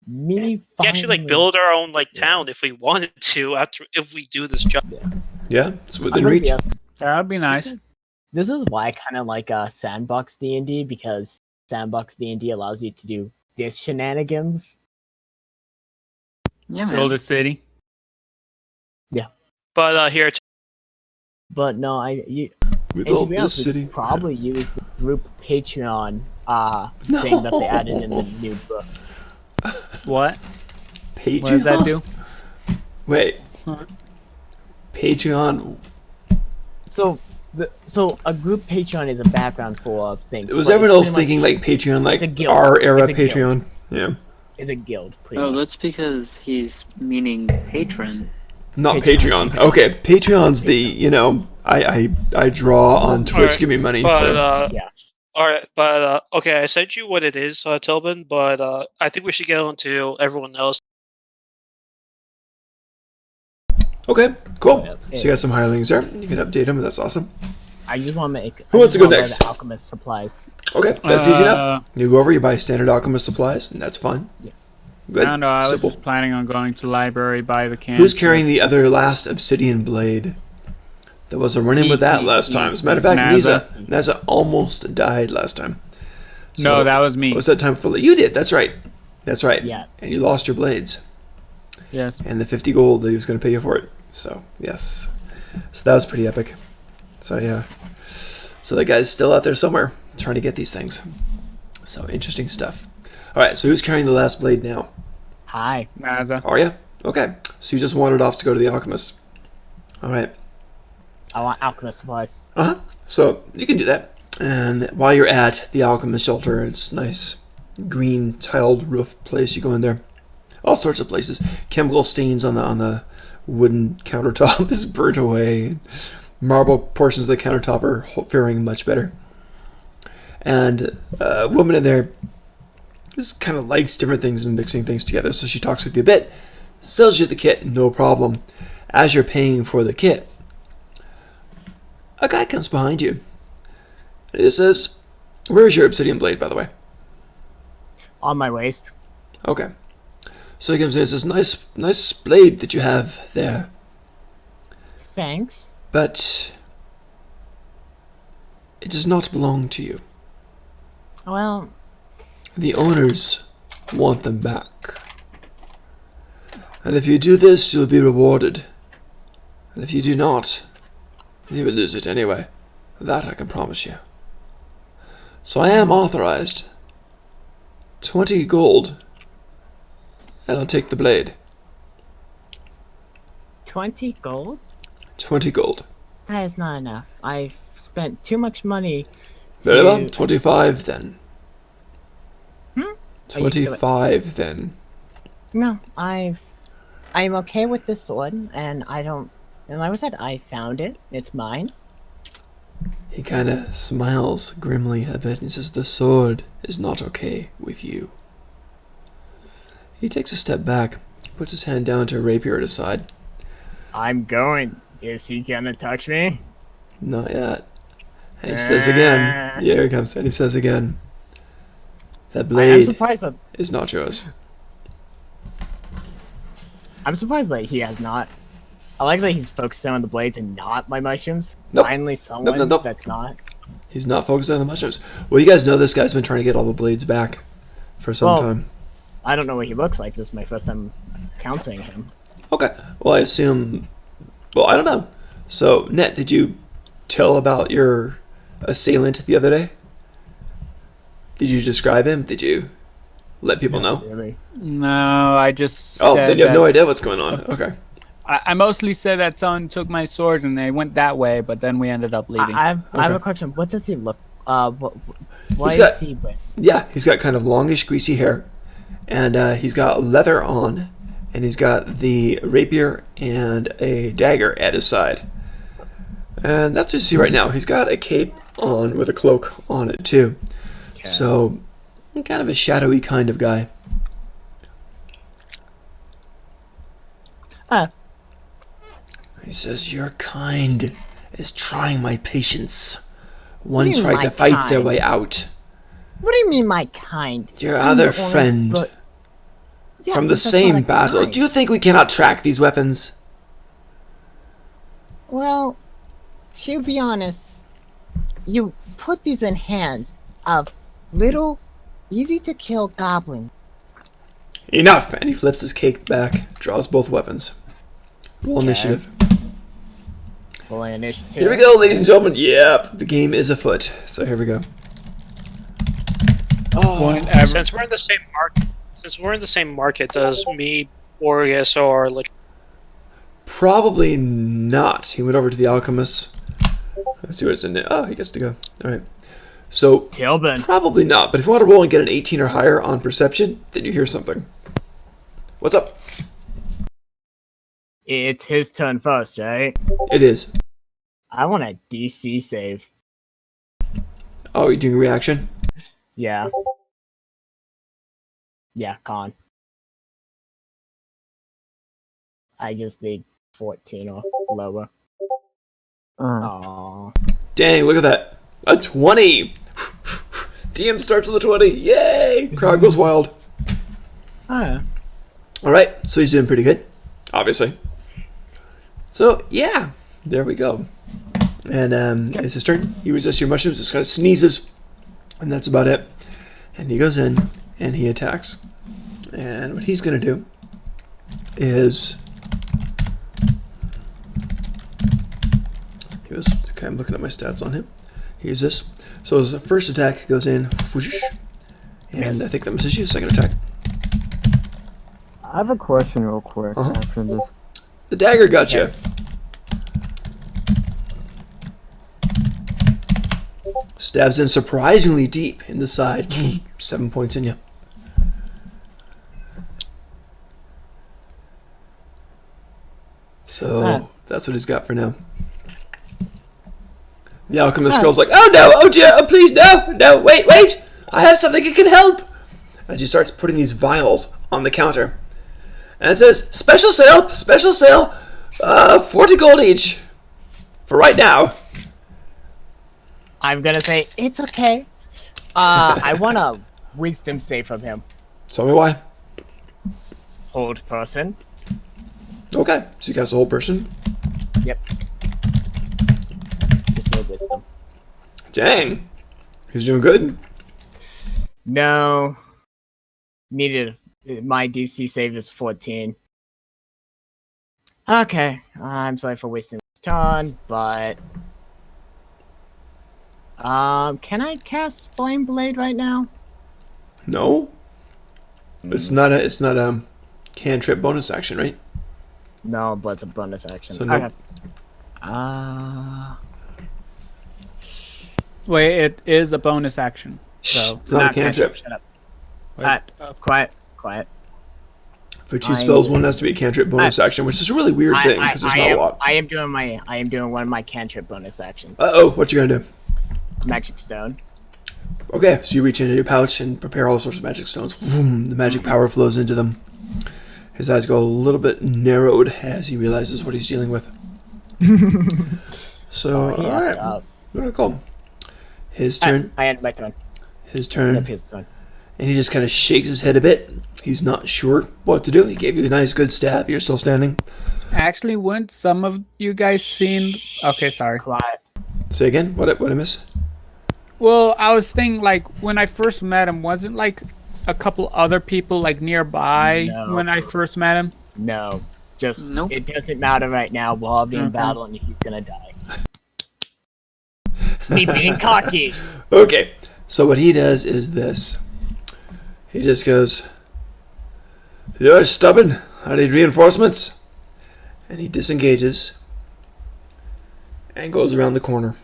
me We can actually like finally- build our own like town if we wanted to if we do this job. Yeah, it's I'm within gonna reach. be honest, That'd be nice. This is why I kind of like Sandbox D&D, because Sandbox D&D allows you to do this shenanigans. Yeah, man. Build a city. But here, But no, We and to built be this honest, we city. could probably use the group Patreon thing that they added in the new book. What? Patreon? What does that do? Wait. Huh? Patreon. So a group Patreon is a background for things. Was but everyone it's else pretty much- thinking like Patreon, like it's a guild. our era It's a guild. Patreon? Yeah. It's a guild, pretty Oh, much. that's because he's meaning patron. Not Patreon. Patreon. Okay, Patreon's the, you know, I draw on Twitch, Alright, give me money. But So. Yeah. all right, but okay, I sent you what it is, Tilbin. But I think we should get on to everyone else. Okay, cool. Yeah. So you got some hirelings there. You can update them, and that's awesome. I just want to make. Who wants to go buy next? The alchemist supplies. Okay, that's easy enough. Uh, You go over, you buy standard alchemist supplies, and that's fine. Yes. Good. I don't know. I was Simple. just planning on going to the library, buy the can. Who's carrying the other last obsidian blade? There was a run-in with that last time. As a matter of fact, Naza. Naza almost died last time. No, that was me. What was that time for? You did. That's right. That's right. Yeah. And you lost your blades Yes. and the 50 gold that he was going to pay you for it. So yes. So that was pretty epic. So yeah. So that guy's still out there somewhere trying to get these things. So interesting stuff. All right. So who's carrying the last blade now? Hi. Naza. Are you? Okay. So you just wandered off to go to the alchemist. All right. I want alchemist supplies. Uh-huh. So you can do that. And while you're at the alchemist shelter, it's nice green tiled roof place. You go in there. All sorts of places. Chemical stains on the wooden countertop is burnt away. Marble portions of the countertop are faring much better. And a woman in there just kind of likes different things and mixing things together. So she talks with you a bit, sells you the kit, no problem. As you're paying for the kit, a guy comes behind you. And he says, "Where's your obsidian blade, by the way?" On my waist. Okay. So he comes in and says, nice blade that you have there. Thanks. But it does not belong to you. Well, The owners want them back. And if you do this, you'll be rewarded. And if you do not, you will lose it anyway. That I can promise you. So I am authorized. 20 gold. And I'll take the blade. 20 gold? 20 gold. That is not enough. I've spent too much money. Very to- well, 25 then. Are you- 25 then. No, I'm okay with this sword, and I don't. And like I said, I found it. It's mine. He kind of smiles grimly a bit and says, "The sword is not okay with you." He takes a step back, puts his hand down to a rapier at his side. I'm going. Is he gonna touch me? Not yet. And he says again, yeah, here he comes, and he says again, "That I'm blade surprised that is not yours." he has not. I like that he's focusing on the blades and not my mushrooms. Nope. Finally, someone Nope. that's not. He's not focused on the mushrooms. Well, you guys know this guy's been trying to get all the blades back for some Well- time. I don't know what he looks like. This is my first time encountering him. Okay. Well, I assume. Well, I don't know. So, Net, did you tell about your assailant the other day? Did you describe him? Did you let people know? Really. No, I just. Oh, said then you have that- no idea what's going on. Okay. I mostly said that someone took my sword and they went that way, but then we ended up leaving. I have Okay. a question. What does he look? Why He's got- is he with? Yeah, he's got kind of longish, greasy hair, and he's got leather on, and he's got the rapier and a dagger at his side. And that's what you see right now. He's got a cape on with a cloak on it too. So, kind of a shadowy kind of guy. He says, "Your kind is trying my patience. One do you mean tried to my fight their kind? way out. What do you mean, my kind? Your I'm other the only friend bro- Yeah, from but the that's not same a battle. kind. Do you think we cannot track these weapons?" Well, to be honest, you put these in hands of little, easy-to-kill goblins. Enough! And he flips his cake back, draws both weapons. Roll initiative. Well, initiative. Here we go, ladies and gentlemen. Yep, the game is afoot. So here we go. Whenever. Since we're in the same market, does me, Boreas, or Probably not. He went over to the alchemist. Let's see what's in there. Oh, he gets to go. All right. So Tilbin. probably not. But if you want to roll and get an 18 or higher on perception, then you hear something. What's up? It's his turn first, right? It is. I want a DC save. Oh, you're doing a reaction? Yeah. Yeah, con. I just need 14 or lower. Aww. Dang, look at that. A 20! DM starts with a 20. Yay! Crowd goes wild. Ah. Alright, so he's doing pretty good. Obviously. So, yeah. There we go. And it's his turn. He resists your mushrooms, just kind of sneezes. And that's about it. And he goes in and he attacks. And what he's going to do is... Okay, I'm looking at my stats on him. Here's this. So his first attack goes in, whoosh, and Miss. I think that misses you. Second attack. I have a question real quick Uh-huh. after this. The dagger got you. Yes. Stabs in surprisingly deep in the side. 7 points in you. So that's what he's got for now. The alchemist girl's like, oh no, oh dear, oh please, no, wait, I have something that can help. And she starts putting these vials on the counter. And it says, special sale, 40 gold each. For right now. I'm gonna say, it's okay. I want a wisdom save from him. Tell me why. Hold person. Okay, so you cast the whole person. Yep. Just no wisdom. Dang. He's doing good. No. Needed. My DC save is 14. Okay. I'm sorry for wasting this turn, but... can I cast Flame Blade right now? No. It's not a cantrip bonus action, right? No, but it's a bonus action. So no. Okay. Wait, it is a bonus action. So It's not a cantrip. Shut up. Wait, Quiet. For 2 spells, one has to be a cantrip bonus action, which is a really weird thing because there's not a lot. I am doing one of my cantrip bonus actions. Uh-oh, what you gonna do? Magic Stone. Okay, so you reach into your pouch and prepare all sorts of magic stones. Vroom, the magic power flows into them. His eyes go a little bit narrowed as he realizes what he's dealing with. So, alright. Very cool. His turn. I end my turn. His turn. Yep, his turn. And he just kind of shakes his head a bit. He's not sure what to do. He gave you a nice good stab. You're still standing. actually, wouldn't some of you guys seen? Okay, sorry. Quiet. Say again? What I miss? Well, I was thinking like when I first met him, wasn't like a couple other people like nearby No. when I first met him? No. Just, Nope. it doesn't matter right now. We'll all be in Mhm. battle and he's gonna die. Me being cocky. Okay. So what he does is this. He just goes, "You're stubborn. I need reinforcements." And he disengages and goes around the corner.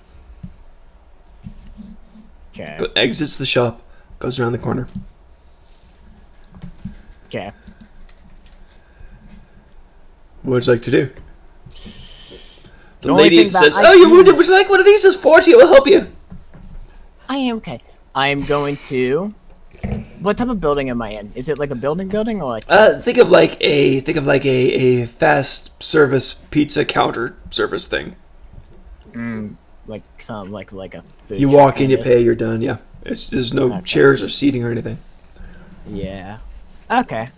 Okay. Exits the shop, goes around the corner. Okay. What would you like to do? The only lady thing that says, I "Oh, you're do- wounded. Would you like one of these? It's 40. It will help you." I am okay. I am going to. What type of building am I in? Is it like a building or like? Think of like a fast service pizza counter service thing. Like some like a food. You truck walk in, you kind of- pay, you're done. Yeah, there's no Okay. chairs or seating or anything. Yeah. Okay.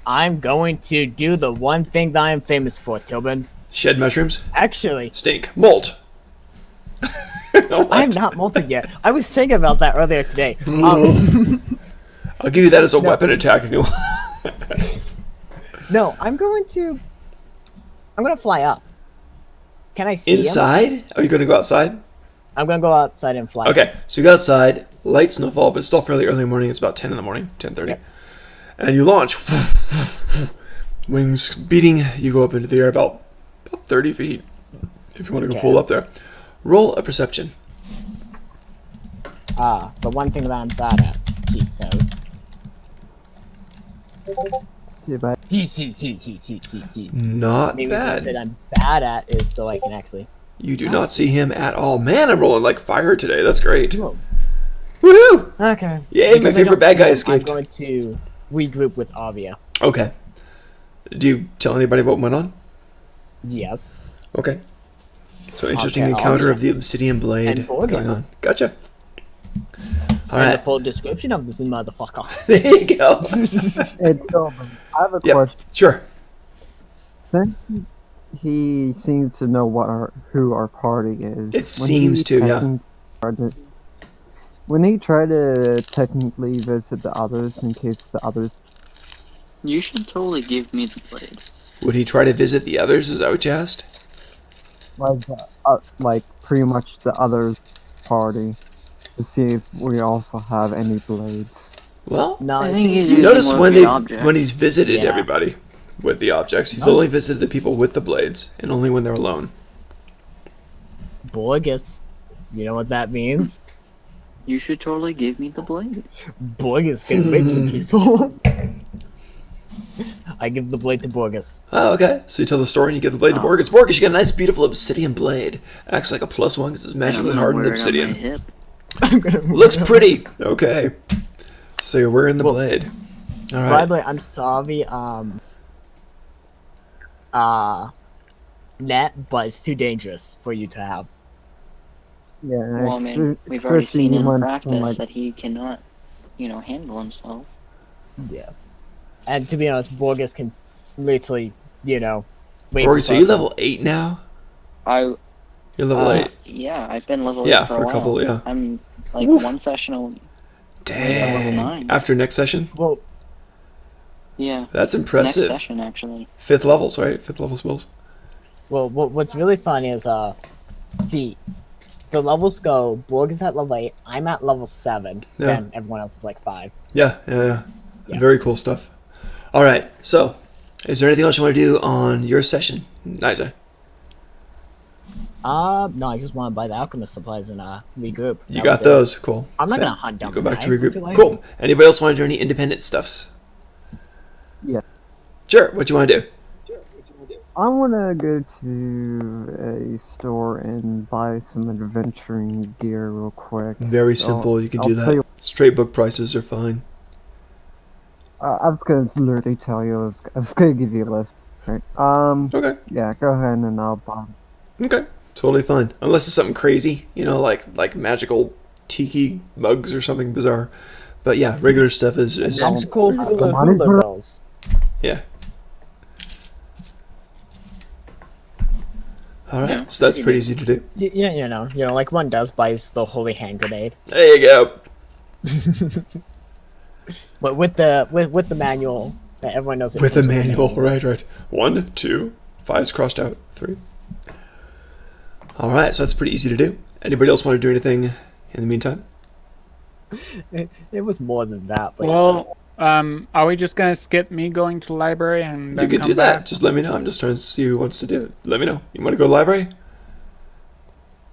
I'm going to do the one thing that I'm famous for, Tilbin. Shed mushrooms, Actually, stink, molt. What? I'm not molted yet. I was thinking about that earlier today. I'll give you that as a weapon attack if you want. No, I'm going to fly up. Can I see him? Inside? Are you going to go outside? I'm gonna go outside and fly. Okay, so you go outside, light snowfall, but it's still fairly early in the morning. It's about 10 in the morning, 10:30. Yep. And you launch. Wings beating, you go up into the air about 30 feet, if you want to go Okay. full up there. Roll a perception. The one thing that I'm bad at, he says. Too bad. Not The reason I bad. said I'm bad at is so I can actually. You do not see him at all. Man, I'm rolling like fire today. That's great. Whoa. Woohoo! Okay. Yay, my Because I favorite don't bad see guy him, escaped. I'm going to regroup with Avia. Okay. Do you tell anybody what went on? Yes. Okay. So interesting Okay, encounter I'll- of the obsidian blade and going Borges. on. Gotcha. All And the right. full description of this motherfucker. There you go. Hey, Tobin, I have a Yep. question. Sure. Since he seems to know who our party is. It seems to, yeah. When he tried to technically visit the others in case the others, You should totally give me the blade. Would he try to visit the others? Is that what you asked? like pretty much the others party, to see if we also have any blades. Well, No, I I think think he's you using notice more when of the they object. when he's visited Yeah. everybody with the objects, he's only visited the people with the blades, and only when they're alone. Borges. You know what that means? You should totally give me the blade. Borges can rape some people. I give the blade to Borges. Oh, okay. So you tell the story and you give the blade to Borges. Borges, you get a nice, beautiful obsidian blade. Acts like a +1 because it's And magically I'm gonna hardened wear it on my obsidian. hip. I'm gonna Looks pretty. Okay. So you're wearing the blade. All By right. the way, I'm sorry, net, but it's too dangerous for you to have. Yeah. Well, I mean, we've already especially seen in when, practice like, that he cannot, handle himself. Yeah. And to be honest, Borges can literally, rape Borges, a so you person. level 8 now? I You're level 8. Yeah, I've been level Yeah, 8 for for a while. couple, yeah. I'm like Woof. one session. level Dang. 9. After next session? Well, Yeah, That's next impressive. session actually. 5th levels, right? 5th level spells. what's really fun is, see, the levels go, Borg is at level 8, I'm at level 7, Yeah. and everyone else is like 5. Yeah. Yeah. Very cool stuff. All right. So, is there anything else you want to do on your session, Nigel? No, I just want to buy the alchemist supplies and, regroup. You That got was it. those. Cool. I'm not So, gonna hunt down you go the back to guy. regroup. Would you like- Cool. Anybody else want to do any independent stuffs? Yeah. Sure. What you want to do? I want to go to a store and buy some adventuring gear real quick. Very So, simple. You can I'll do tell that. you- Straight book prices are fine. I was gonna literally tell you. I was gonna give you a list. Right. Okay. Yeah. Go ahead and I'll buy. Okay. Totally fine. Unless it's something crazy, like magical tiki mugs or something bizarre. But yeah, regular stuff is Magical hula money hula for- girls. yeah. All right. Yeah, So that's pretty pretty easy to do. Yeah, like one does buys the holy hand grenade. There you go. But with the manual that everyone knows it With the comes manual, right. 1, 2, 5's crossed out. 3. All right, so that's pretty easy to do. Anybody else want to do anything in the meantime? It was more than that, but Well, are we just gonna skip me going to the library and You then could come do that. back? Just let me know. I'm just trying to see who wants to do it. Let me know. You want to go to the library?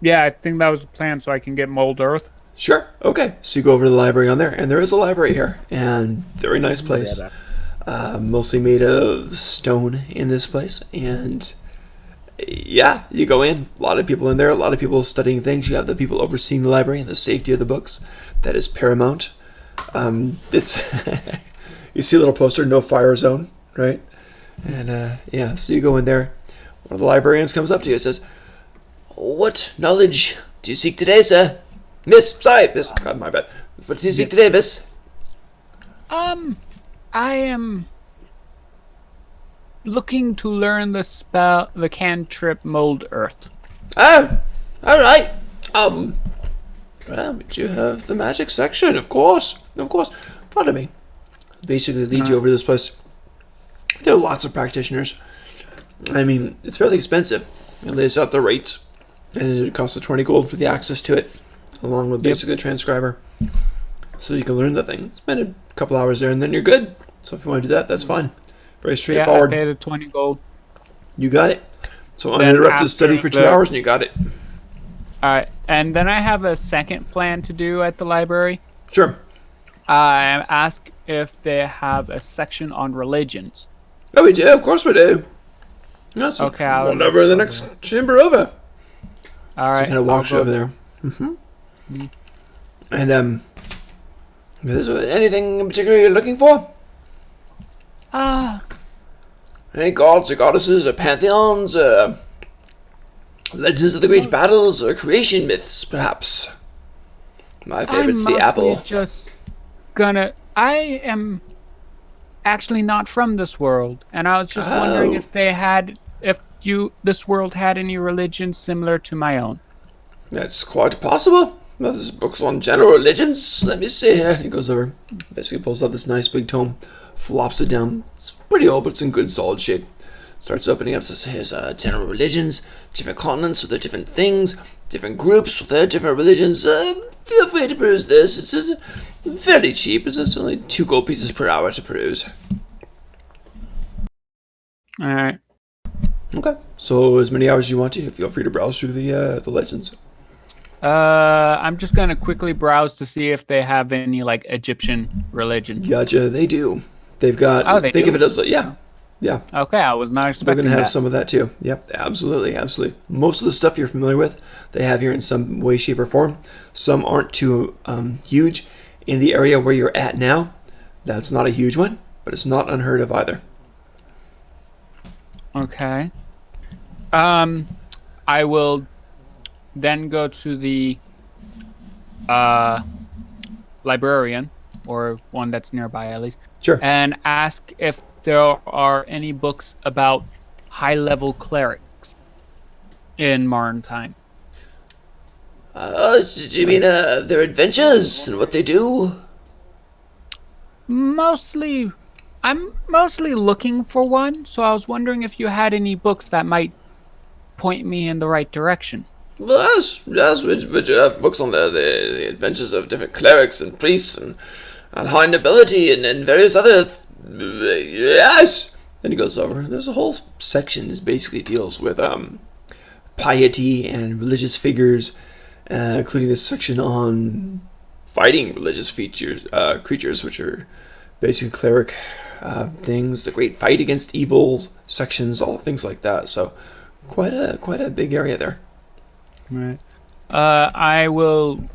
Yeah, I think that was the plan, so I can get mold earth. Sure. Okay. So you go over to the library on there, and there is a library here, and very nice place. Mostly made of stone in this place, and yeah, you go in. A lot of people in there. A lot of people studying things. You have the people overseeing the library and the safety of the books. That is paramount. It's you see a little poster, no fire zone, right? And yeah, so you go in there. One of the librarians comes up to you and says, "What knowledge do you seek today, sir?" Miss, God, my bad. What do you seek today, miss? I am looking to learn the cantrip mold earth. Oh, all right. Well, but you have the magic section, of course. Pardon me. Basically, lead you over to this place. There are lots of practitioners. I mean, it's fairly expensive. It lays out the rates. And it costs 20 gold for the access to it, along with Yep. basically a transcriber. So you can learn the thing. Spend a couple hours there and then you're good. So if you want to do that, that's fine. Very Yeah, I straightforward. paid the 20 gold. You got it. So Then uninterrupted study after for 2 the- hours and you got it. All right, and then I have a second plan to do at the library. Sure. I ask if they have a section on religions. Oh, we do. Of course we do. Yes. Okay, I'll- One over in the next chamber over. All So right, kind of walks I'll go over there. And is there anything in particular you're looking for? Any gods or goddesses or pantheons, legends of the great battles or creation myths, perhaps? My favorite's the apple. Just gonna. I am actually not from this world, and I was just wondering Oh. if they had, this world had any religion similar to my own. That's quite possible. Well, there's books on general religions. Let me see here. He goes over, basically pulls out this nice big tome, flops it down. It's pretty old, but it's in good solid shape. Starts opening up, says, here's general religions, different continents with their different things, different groups with their different religions. Feel free to peruse this. It's fairly cheap. It's only 2 gold pieces per hour to peruse. All right. Okay. So as many hours as you want to, feel free to browse through the legends. I'm just gonna quickly browse to see if they have any like Egyptian religion. Gotcha. They do. They've got. Oh, they think do? of it as yeah. Okay, I was not They're expecting going to have that. some of that too. Yep, absolutely. Most of the stuff you're familiar with, they have here in some way, shape, or form. Some aren't too huge. In the area where you're at now, that's not a huge one, but it's not unheard of either. Okay. I will then go to the librarian, or one that's nearby at least, Sure. and ask if there are any books about high-level clerics in modern time. Do you mean their adventures and what they do? I'm mostly looking for one, so I was wondering if you had any books that might point me in the right direction. Well, yes, but you have books on the adventures of different clerics and priests and high nobility and various other. Yes. Then he goes over. There's a whole section that basically deals with piety and religious figures, including this section on fighting religious creatures, which are basically cleric things, the great fight against evil sections, all things like that. So quite a big area there. Right. I will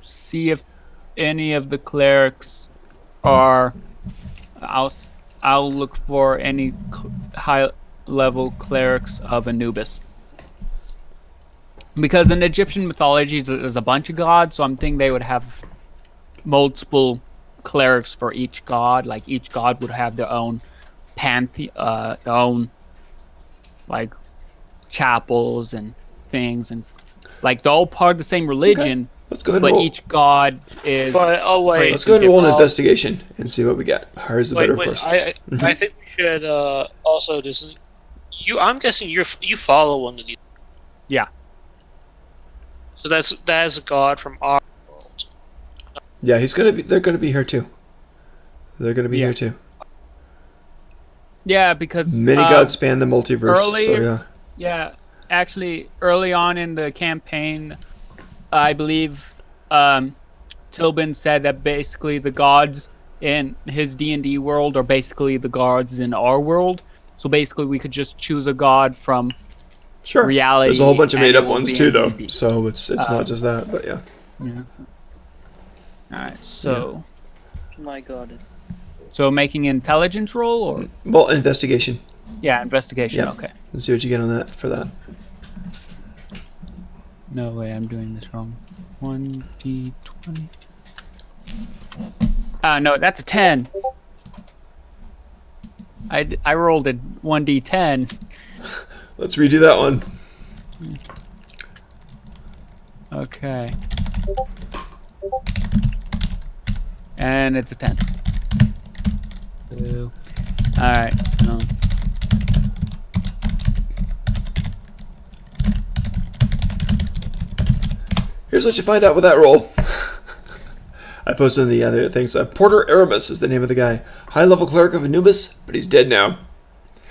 see if any of the clerics are. I'll look for any high-level clerics of Anubis. Because in Egyptian mythology, there's a bunch of gods, so I'm thinking they would have multiple clerics for each god. Like each god would have their own their own like chapels and things, and like they're all part of the same religion, Let's go ahead and but roll. each god is. But oh wait, Let's go ahead and roll an Uh, investigation and see what we get. Higher the better, of course. I think we should also just. I'm guessing you follow one of these. Yeah. So that is a god from our world. Yeah, they're gonna be here too. They're gonna be Yeah. here too. Yeah, because Many gods span the multiverse. earlier- So yeah. Yeah, actually, early on in the campaign, I believe Tilbin said that basically the gods in his D&D world are basically the gods in our world. So basically, we could just choose a god from Sure. reality. There's a whole bunch of and made it up will ones be too, in though. D&D. So it's not just that, but yeah. Yeah. All right, so My god. so making an intelligence roll or Well, investigation. yeah, investigation. Yeah. Okay. Let's see what you get on that for that. No way, I'm doing this wrong. 1d20. No, that's a 10. I rolled a 1d10. Let's redo that one. Okay. And it's a 10. So, alright. Here's what you find out with that roll. I posted in the other things. Porter Aramis is the name of the guy. High-level cleric of Anubis, but he's dead now.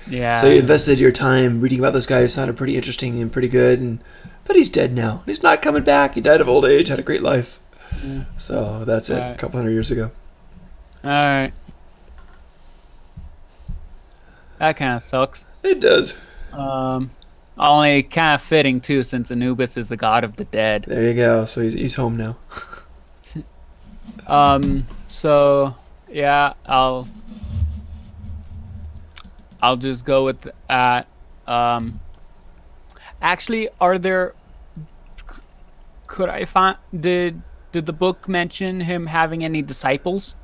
Yeah. So you invested your time reading about this guy who sounded pretty interesting and pretty good, but he's dead now. He's not coming back. He died of old age, had a great life. So that's it, a couple hundred years ago. Alright. That kind of sucks. It does. Only kind of fitting too, since Anubis is the god of the dead. There you go. So he's home now. So yeah, I'll just go with that. Actually, are there? Could I find? Did the book mention him having any disciples?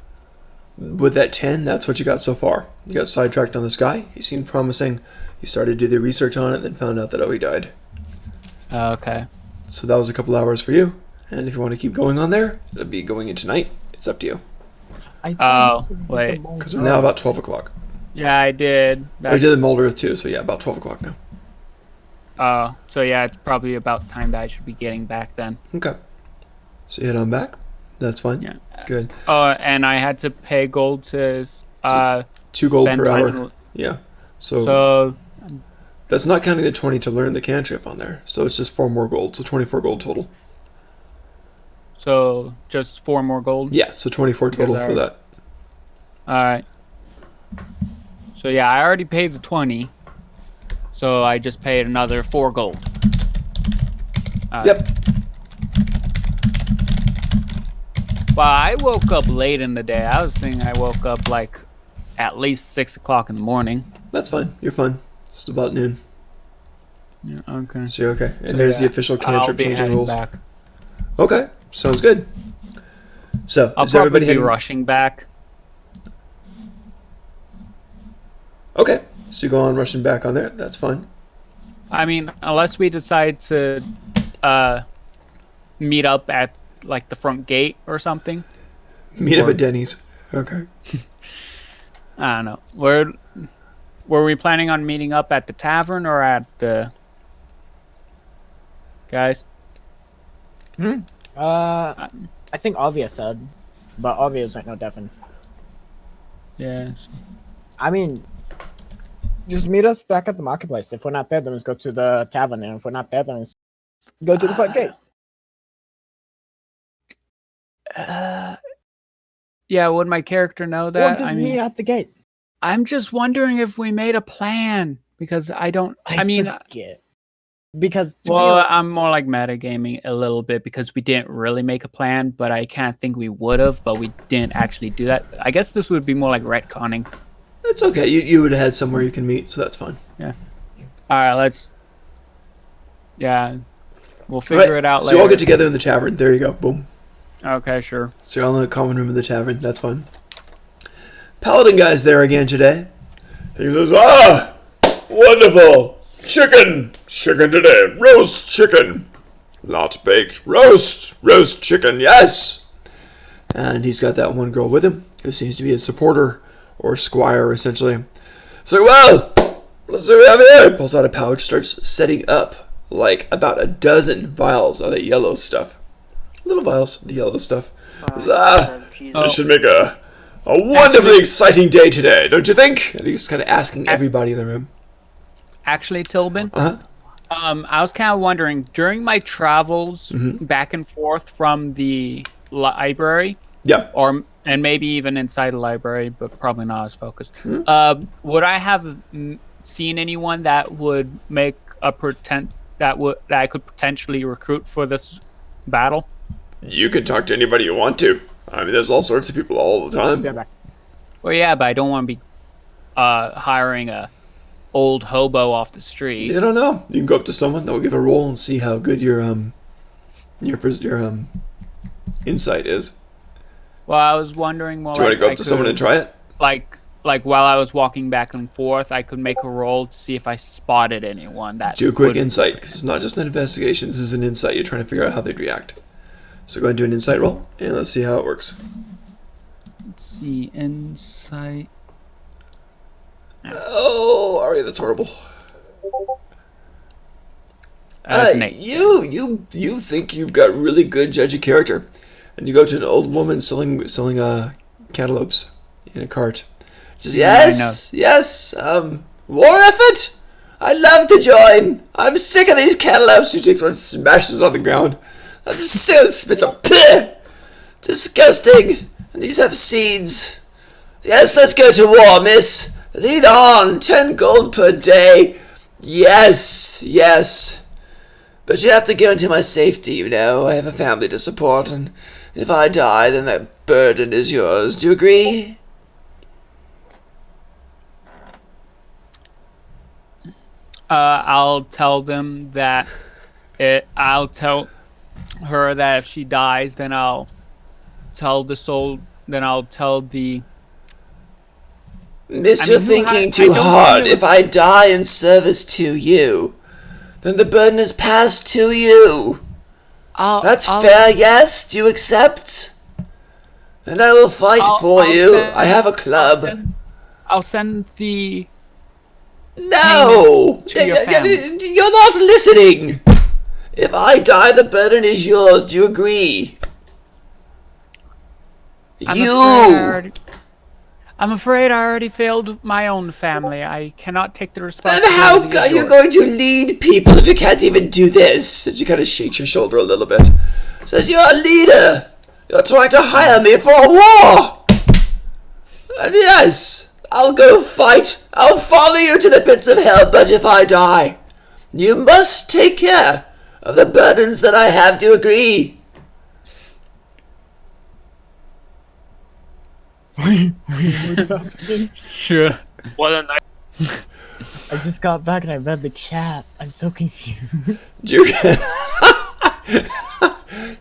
With that 10, that's what you got so far. You got sidetracked on this guy. He seemed promising. You started to do the research on it, then found out that, oh, he died. Okay. So that was a couple hours for you. And if you want to keep going on there, it'll be going in tonight. It's up to you. Oh, wait. Because we're now about 12 o'clock. Yeah, I did. I did the Mold Earth too, so yeah, about 12 o'clock now. So yeah, it's probably about time that I should be getting back then. Okay. So you head on back? That's fine. Yeah. Good. And I had to pay gold to 2 gold spend per time hour. Yeah. So So that's not counting the 20 to learn the cantrip on there. So it's just 4 more gold, so 24 gold total. So just 4 more gold. Yeah, so 24 total for that. All right. So yeah, I already paid the 20. So I just paid another 4 gold. Yep. Well, I woke up late in the day. I was thinking I woke up like at least 6 o'clock in the morning. That's fine. You're fine. It's about noon. Yeah, okay. So you're okay. And So, there's the yeah, official I'll cantrip be changing heading rules. back. Okay. Sounds good. So I'll is probably everybody be heading? rushing back. Okay. So you go on rushing back on there. That's fine. I mean, unless we decide to meet up at like the front gate or something. Meet up at Denny's. Okay. I don't know. Were we planning on meeting up at the tavern or at the guys? I think Avia said, but Avia's like no Devin. Yeah. I mean, just meet us back at the marketplace. If we're not there, then let's go to the tavern, and if we're not there, then let's go to the front gate. Yeah, would my character know We'll that? just meet at the gate. I'm just wondering if we made a plan because I don't. I mean, forget. Because to be well, honest, I'm more like metagaming a little bit because we didn't really make a plan, but I can't think we would have, but we didn't actually do that. I guess this would be more like retconning. It's okay. You would have had somewhere you can meet, so that's fine. Yeah. All right, let's. Yeah, we'll figure it out so later. you all get together in the tavern. There you go. Boom. Okay, sure. So you're all in the common room of the tavern. That's fine. Paladin guy's there again today. He says, wonderful. Chicken today. Roast chicken. Not baked. Roast chicken, yes. And he's got that one girl with him who seems to be a supporter or squire, essentially. So, well, let's see what we have here. Pulls out a pouch, starts setting up like about a dozen vials of the yellow stuff. Little vials, the yellow stuff. This should make a wonderfully exciting day today, don't you think? And he's kind of asking everybody in the room. Actually, Tilbin, Uh-huh. I was kind of wondering during my travels Mm-hmm. back and forth from the library, Yeah. and maybe even inside the library, but probably not as focused. Mm-hmm. Would I have seen anyone that would make a pretend that I could potentially recruit for this battle? You can talk to anybody you want to. I mean, there's all sorts of people all the time. Be back. Well, yeah, but I don't want to be hiring a old hobo off the street. You don't know. You can go up to someone that will give a roll and see how good your insight is. Well, I was wondering more. Do you want to go up to someone and try it? Like while I was walking back and forth, I could make a roll to see if I spotted anyone that. Do a quick would- insight, because it's not just an investigation. This is an insight. You're trying to figure out how they'd react. So go ahead and do an insight roll, and let's see how it works. Let's see, insight. Oh, Ari, that's horrible. That's an 8. You think you've got really good judge of character, and you go to an old woman selling cantaloupes in a cart. She says, yes, war effort. I'd love to join. I'm sick of these cantaloupes. She takes one and smashes it on the ground. I'm sick of spits up. Disgusting. And these have seeds. Yes, let's go to war, miss. Lead on. 10 gold per day. Yes, yes. But you have to go into my safety, you know. I have a family to support, and if I die, then that burden is yours. Do you agree? I'll tell them that I'll tell her that if she dies, then I'll tell the soul. Then I'll tell the. Miss, I you're mean, thinking I too don't hard. feel- If I die in service to you, then the burden is passed to you. That's fair, yes? Do you accept? And I will fight for you. I have a club. I'll send the. No! to your family. You're not listening! If I die, the burden is yours. Do you agree? I'm afraid I already failed my own family. I cannot take the Then responsibility. how of are you yours. going to lead people if you can't even do this? And she kind of shakes your shoulder a little bit. Says, you're a leader. You're trying to hire me for a war. And yes, I'll go fight. I'll follow you to the pits of hell, but if I die, you must take care of the burdens that I have. Do you agree? Sure. What a night. I just got back and I read the chat. I'm so confused. Did you,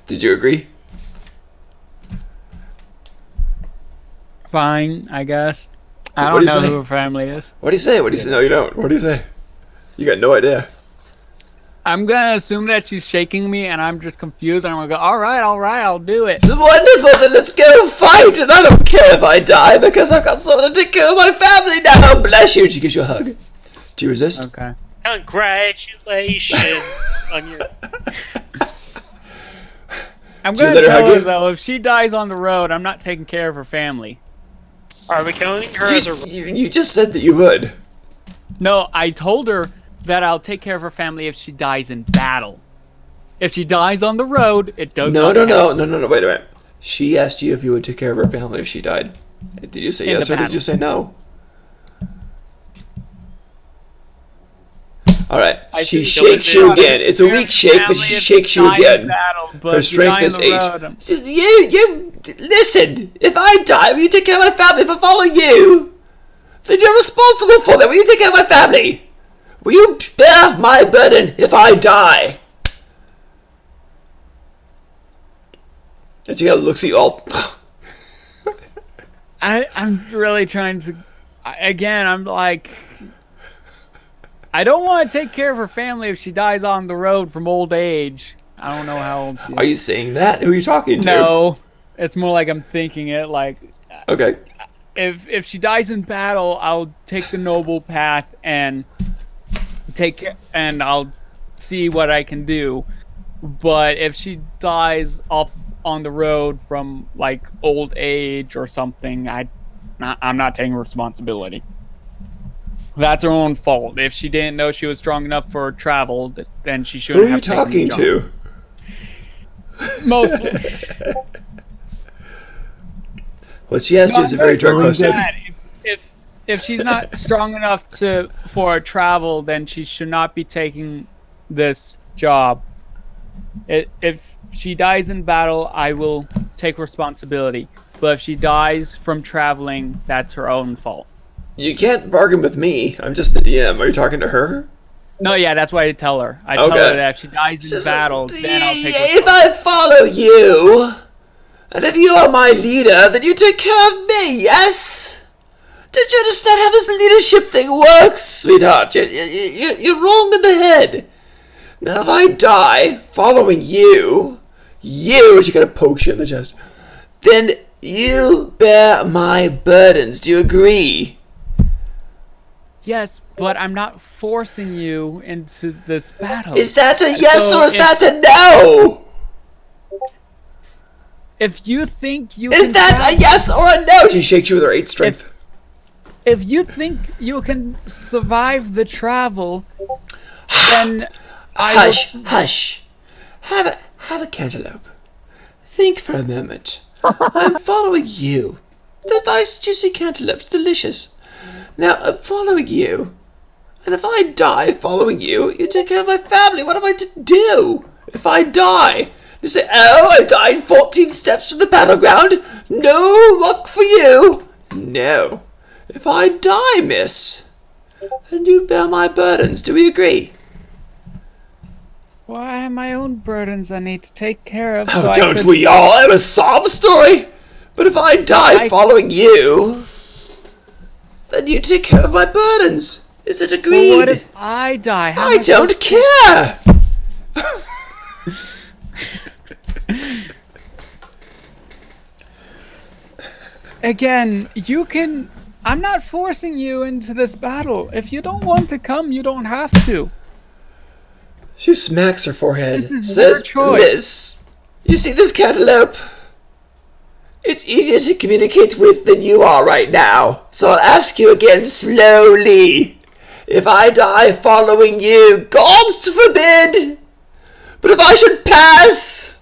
Did you agree? Fine, I guess. I What don't do you know say? who her family is. What do you say? What do you say? No, you don't. What do you say? You got no idea. I'm gonna assume that she's shaking me, and I'm just confused. And I'm gonna go, all right, I'll do it. Wonderful, then let's go fight, and I don't care if I die, because I've got someone to take care of my family now. Bless you. She gives you a hug. Do you resist? Okay. Congratulations on your. I'm Did you gonna let her tell hug her you? though, if she dies on the road, I'm not taking care of her family. Are we counting her as a? You just said that you would. No, I told her that I'll take care of her family if she dies in battle. If she dies on the road, it does No, not no, count. no, wait a minute. She asked you if you would take care of her family if she died. Did you say In yes the or did battle. you say no? Alright, I she think it shakes was you it. again. It's a weak shake, but she shakes you again. Her strength is 8. You, listen, if I die, will you take care of my family if I follow you? Then you're responsible for that. Will you take care of my family? Will you bear my burden if I die? And she kind of looks at you all. I'm really trying to. Again, I'm like. I don't want to take care of her family if she dies on the road from old age. I don't know how old she is. Are you saying that? Who are you talking to? No, it's more like I'm thinking it. Like, Okay. if she dies in battle, I'll take the noble path and I'll see what I can do. But if she dies off on the road from like old age or something, I'm not taking responsibility. That's her own fault. If she didn't know she was strong enough for travel, then she Who shouldn't are you have taken the talking job. to? Mostly. What she asked you is a very direct question. That if she's not strong enough for travel, then she should not be taking this job. If she dies in battle, I will take responsibility. But if she dies from traveling, that's her own fault. You can't bargain with me. I'm just the DM. Are you talking to her? No, yeah, that's why I tell her. I tell Okay. her that if she dies in Just battle, like, then I'll take if responsibility. I follow you, and if you are my leader, then you take care of me, yes? Don't you understand how this leadership thing works, sweetheart? You're wrong in the head. Now, if I die following you, she kind of pokes you in the chest, then you bear my burdens. Do you agree? Yes, but I'm not forcing you into this battle. Is that a yes So or is if- that a no? If you think you Is can that a travel- yes or a no? She shakes you with her 8 strength. if you think you can survive the travel, then I will- Hush, hush. Have a cantaloupe. Think for a moment. I'm following you. The nice juicy cantaloupe's delicious. Now I'm following you. And if I die following you, you take care of my family. What am I to do? If I die, you say, oh, I died 14 steps from the battleground. No luck for you. No. If I die, miss, and you bear my burdens, do we agree? Well, I have my own burdens I need to take care of. Oh, so I don't could- we all? I'm a sob story. But if I die I- following you, then you take care of my burdens. Is it agreed? Well, what if I die? How I am don't supposed care. Again, you can. I'm not forcing you into this battle. If you don't want to come, you don't have to. She smacks her forehead. This is Says, your choice. Miss, you see this cantaloupe? It's easier to communicate with than you are right now. So I'll ask you again slowly. If I die following you, God's forbid! But if I should pass,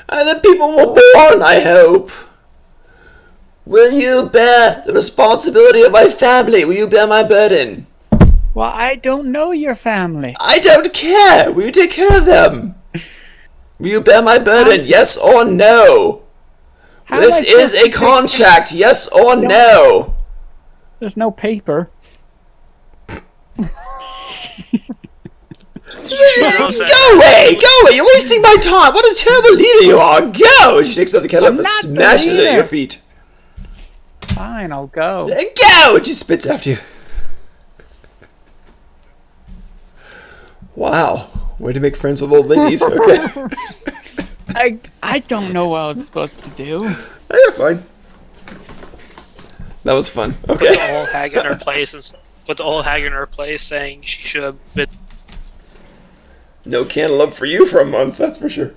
and the people were born, I hope, will you bear the responsibility of my family? Will you bear my burden? Well, I don't know your family. I don't care. Will you take care of them? Will you bear my burden? Yes or no? How am This I is supposed to a take- contract. Yes or no? There's no paper. Go away! Go away! You're wasting my time! What a terrible leader you are! Go! She takes out the kettle I'm and not the smashes it at leader. your feet. Fine, I'll go. Go! And she spits after you. Wow. Way to make friends with old ladies. Okay. I don't know what I was supposed to do. Oh, you're fine. That was fun. Put Okay. the old hag in her place and put the old hag in her place, saying she should have been. No cantaloupe for you for a month, that's for sure.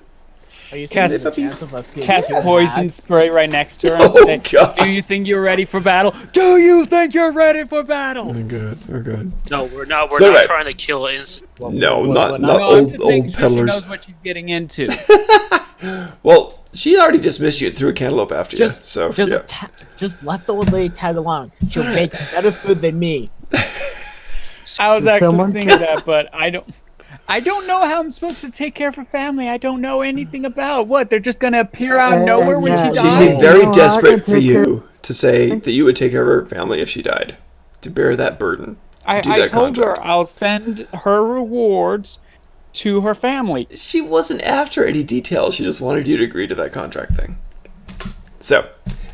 Are you saying Cast- there's a chance of us getting Cast two poison hags? spray right next to her. Oh, and say, God. Do you think you're ready for battle? Do you think you're ready for battle? We're good. We're good. No, we're not. We're So not right. trying to kill innocent. No, What- not what- not No, I'm old just making old sure peddlers. She knows what she's getting into. Well, she already dismissed you and threw a cantaloupe after you. So yeah. Just let the old lady tag along. She'll make better food than me. I was actually someone- thinking that, but I don't know how I'm supposed to take care of her family. I don't know anything about what they're just gonna appear out of nowhere when yeah, she yeah. She dies. seemed No, very I can desperate for take you to say that you would take care of her family if she died, to bear that burden, to do I that told contract. her I'll send her rewards to her family. She wasn't after any details. She just wanted you to agree to that contract thing. So,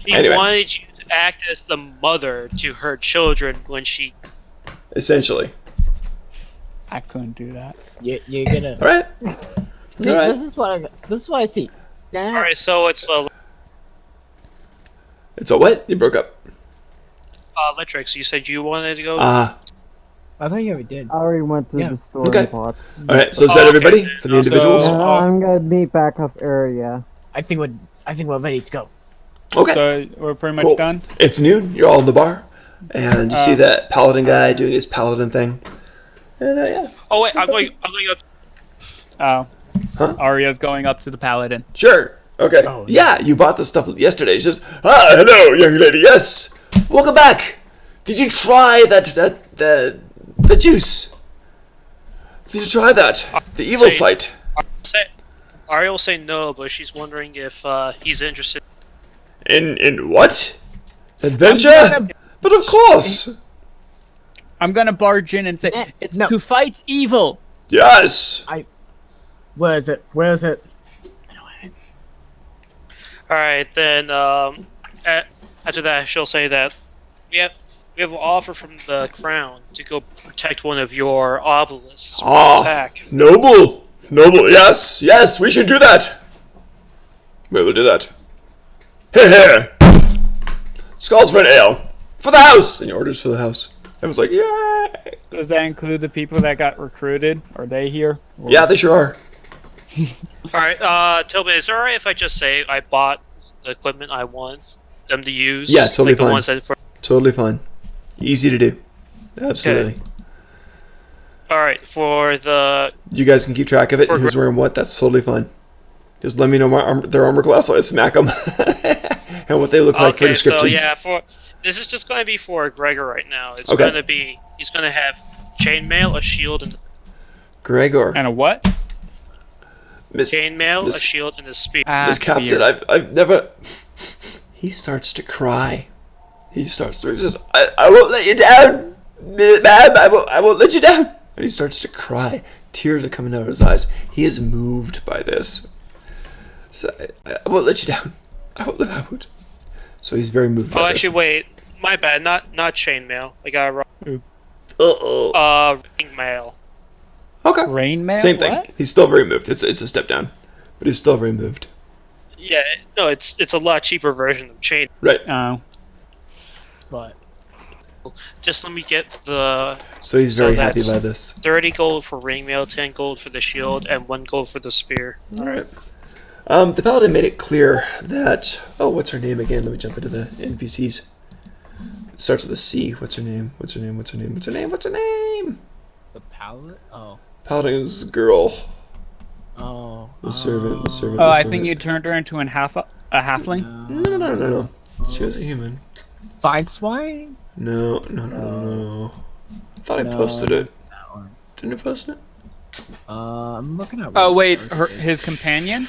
She anyway, wanted you to act as the mother to her children when she. essentially. I couldn't do that. You're gonna. All right. See, All right. this is what I see. Nah, All right, so it's It's a what? You broke up. Electrics. You said you wanted to go. Ah. I thought you already did. I already went to Yeah. the store Okay. and bought. All right. So is that Oh, okay. everybody for the individuals? So- I'm gonna meet back up area. I think we're ready to go. Okay. So we're pretty much Cool. done. It's noon. You're all in the bar, and you see that paladin guy doing his paladin thing. And yeah, Oh wait, I'm going. Up. Oh, Huh? Arya's going up to the paladin. sure. Okay. Oh, yeah, you bought the stuff yesterday. She says, hello, young lady. Yes, welcome back. Did you try the juice? Did you try that? The evil Say- sight. Ariel will say no, but she's wondering if he's interested. In what? I'm Adventure? gonna, But of course. I'm gonna barge in and say Eh, it's no. to fight evil. Yes. Where is it? Where is it? All right, then. After that, she'll say that we have an offer from the crown to go protect one of your obelisks from Ah. attack. Noble. Noble. Yes. Yes. We should do that. We will do that. Here, here. Skulls for an ale. For the house. And he orders for the house. I was like, yay! Does that include the people that got recruited? Are they here? Or- Yeah, they sure are. Alright, Tobin, is it alright if I just say I bought the equipment I want them to use? Yeah, totally like the fine. ones that Totally fine. Easy to do. Absolutely. Alright, for the You guys can keep track of it. For And who's wearing what? That's totally fine. Just let me know their armor class so I smack them. And what they look like for okay, so descriptions. yeah, for this is just going to be for Gregor right now. It's Okay. going to be he's going to have chainmail, a shield, and Gregor. And a what? Miss, chainmail, Miss- a shield, and a spear. Miss Captain, Spear. I've never... He starts to cry. He says, I won't let you down, ma'am. I won't let you down. And he starts to cry. Tears are coming out of his eyes. He is moved by this. So, I won't let you down. I won't. So he's very moved Oh, by actually, this. wait, my bad. Not chainmail. I got it wrong. Uh-oh. Ring mail. Okay. Rain mail? Same thing. What? He's still very moved. It's a step down. But he's still very moved. Yeah, no, it's a lot cheaper version of chain. Right. Oh. But Just let me get the So he's So very happy that's- by this. 30 gold for ring mail, 10 gold for the shield, and 1 gold for the spear. Alright. The paladin made it clear that... Oh, what's her name again? Let me jump into the NPCs. It starts with a C. What's her name? the palette? Oh. Paladin's girl. Oh. The servant. Oh, the I servant. think you turned her into a halfling? No. She was a human. Fine swine? No. I thought I posted it. Didn't I post it? I'm looking at. Oh, wait, his companion?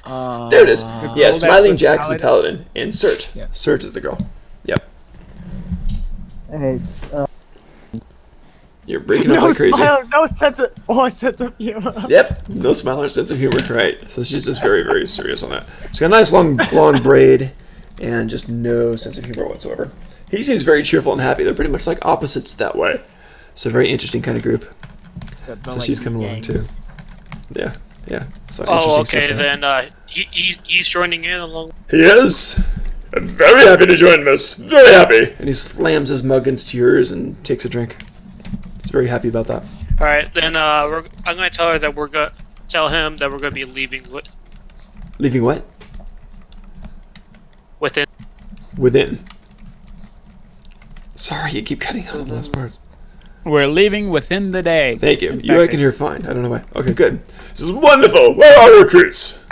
There it is. girl Yeah, that Smiling was Jack's the paladin? paladin. And Cert. Yeah. Cert is the girl. Yep. Hey, You're breaking up like crazy. no sense of humor. Yep, no smile or sense of humor, right? So she's just very, very serious on that. She's got a nice long blonde braid and just no sense of humor whatsoever. He seems very cheerful and happy. They're pretty much like opposites that way. So a very interesting kind of group. So she's coming along too. Yeah. So Oh, interesting okay, stuff there. then he's joining in along. He is. I'm very happy to join, miss. Very happy. And he slams his mug against yours and takes a drink. He's very happy about that. All right, then I'm gonna tell her that tell him that we're gonna be leaving Leaving what? within. Within. Sorry, you keep cutting out on the last parts. We're leaving within the day. Thank you. In You I fact, can hear fine. I don't know why. Okay, good. This is wonderful. Where are our recruits?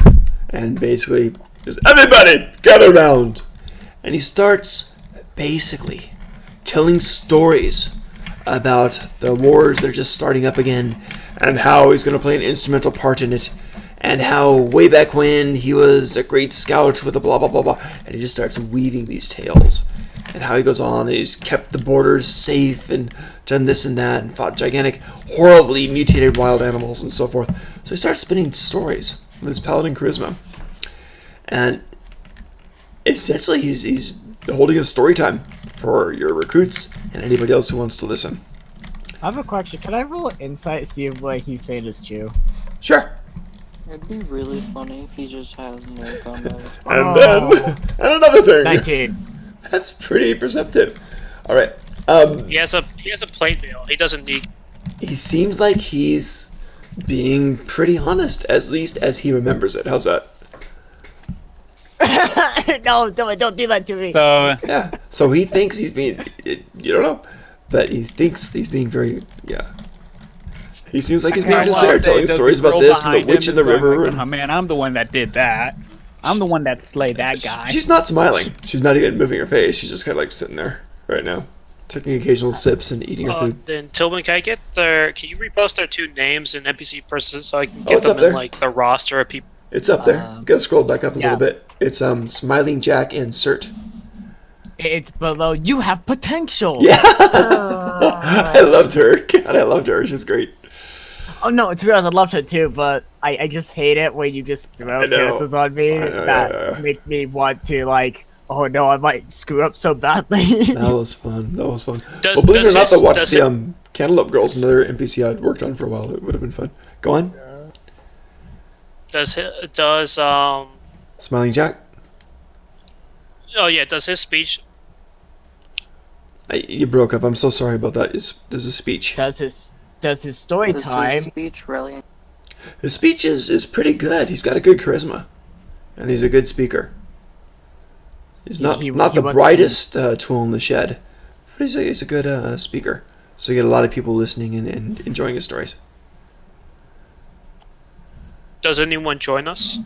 And basically, just everybody gather round. And he starts basically telling stories about the wars that are just starting up again, and how he's going to play an instrumental part in it, and how way back when he was a great scout with a blah blah blah blah. And he just starts weaving these tales, and how he goes on and he's kept the borders safe and done this and that and fought gigantic, horribly mutated wild animals and so forth. So he starts spinning stories with his paladin charisma, and essentially he's holding a story time for your recruits and anybody else who wants to listen. I have a question. Can I roll an insight, see if what he's saying is true? Sure. It'd be really funny if he just has no combat. And then and another thing. 19. That's pretty perceptive. All right. He has a plate mail. He doesn't need. He seems like he's being pretty honest, at least as he remembers it. How's that? No, don't do that to me. So, Yeah. So he thinks he's being. You don't know, but he thinks he's being very. Yeah. He seems like he's being sincere, telling stories about this and the witch in the river. Oh man, I'm the one that did that. I'm the one that slayed that guy. She's not smiling. She's not even moving her face. She's just kind of like sitting there right now, taking occasional sips and eating her food. Then Tillman, can you repost their 2 names in NPC person so I can Oh, get it's up them in there. like the roster of people? It's up there. Gotta scroll back up a yeah. little bit. It's Smiling Jack and Cert. It's below. You have potential. Yeah. I loved her. God, I loved her. She was great. Oh no, to be honest, I loved it too, but I just hate it when you just I throw know. characters on me I know, that yeah. make me want to like, oh no, I might screw up so badly. That was fun. That was fun. Does- Well, believe it or not, does the his- does Cantaloupe Girl's another NPC I'd worked on for a while. It would have been fun. Go on. Does Smiling Jack. oh yeah, does his speech You broke up. I'm so sorry about that. There's a speech. Does his story This is time? speech really. His speech is pretty good. He's got a good charisma, and he's a good speaker. He's not he the wants to- brightest tool in the shed, but he's a good speaker. So you get a lot of people listening and enjoying his stories. Does anyone join us?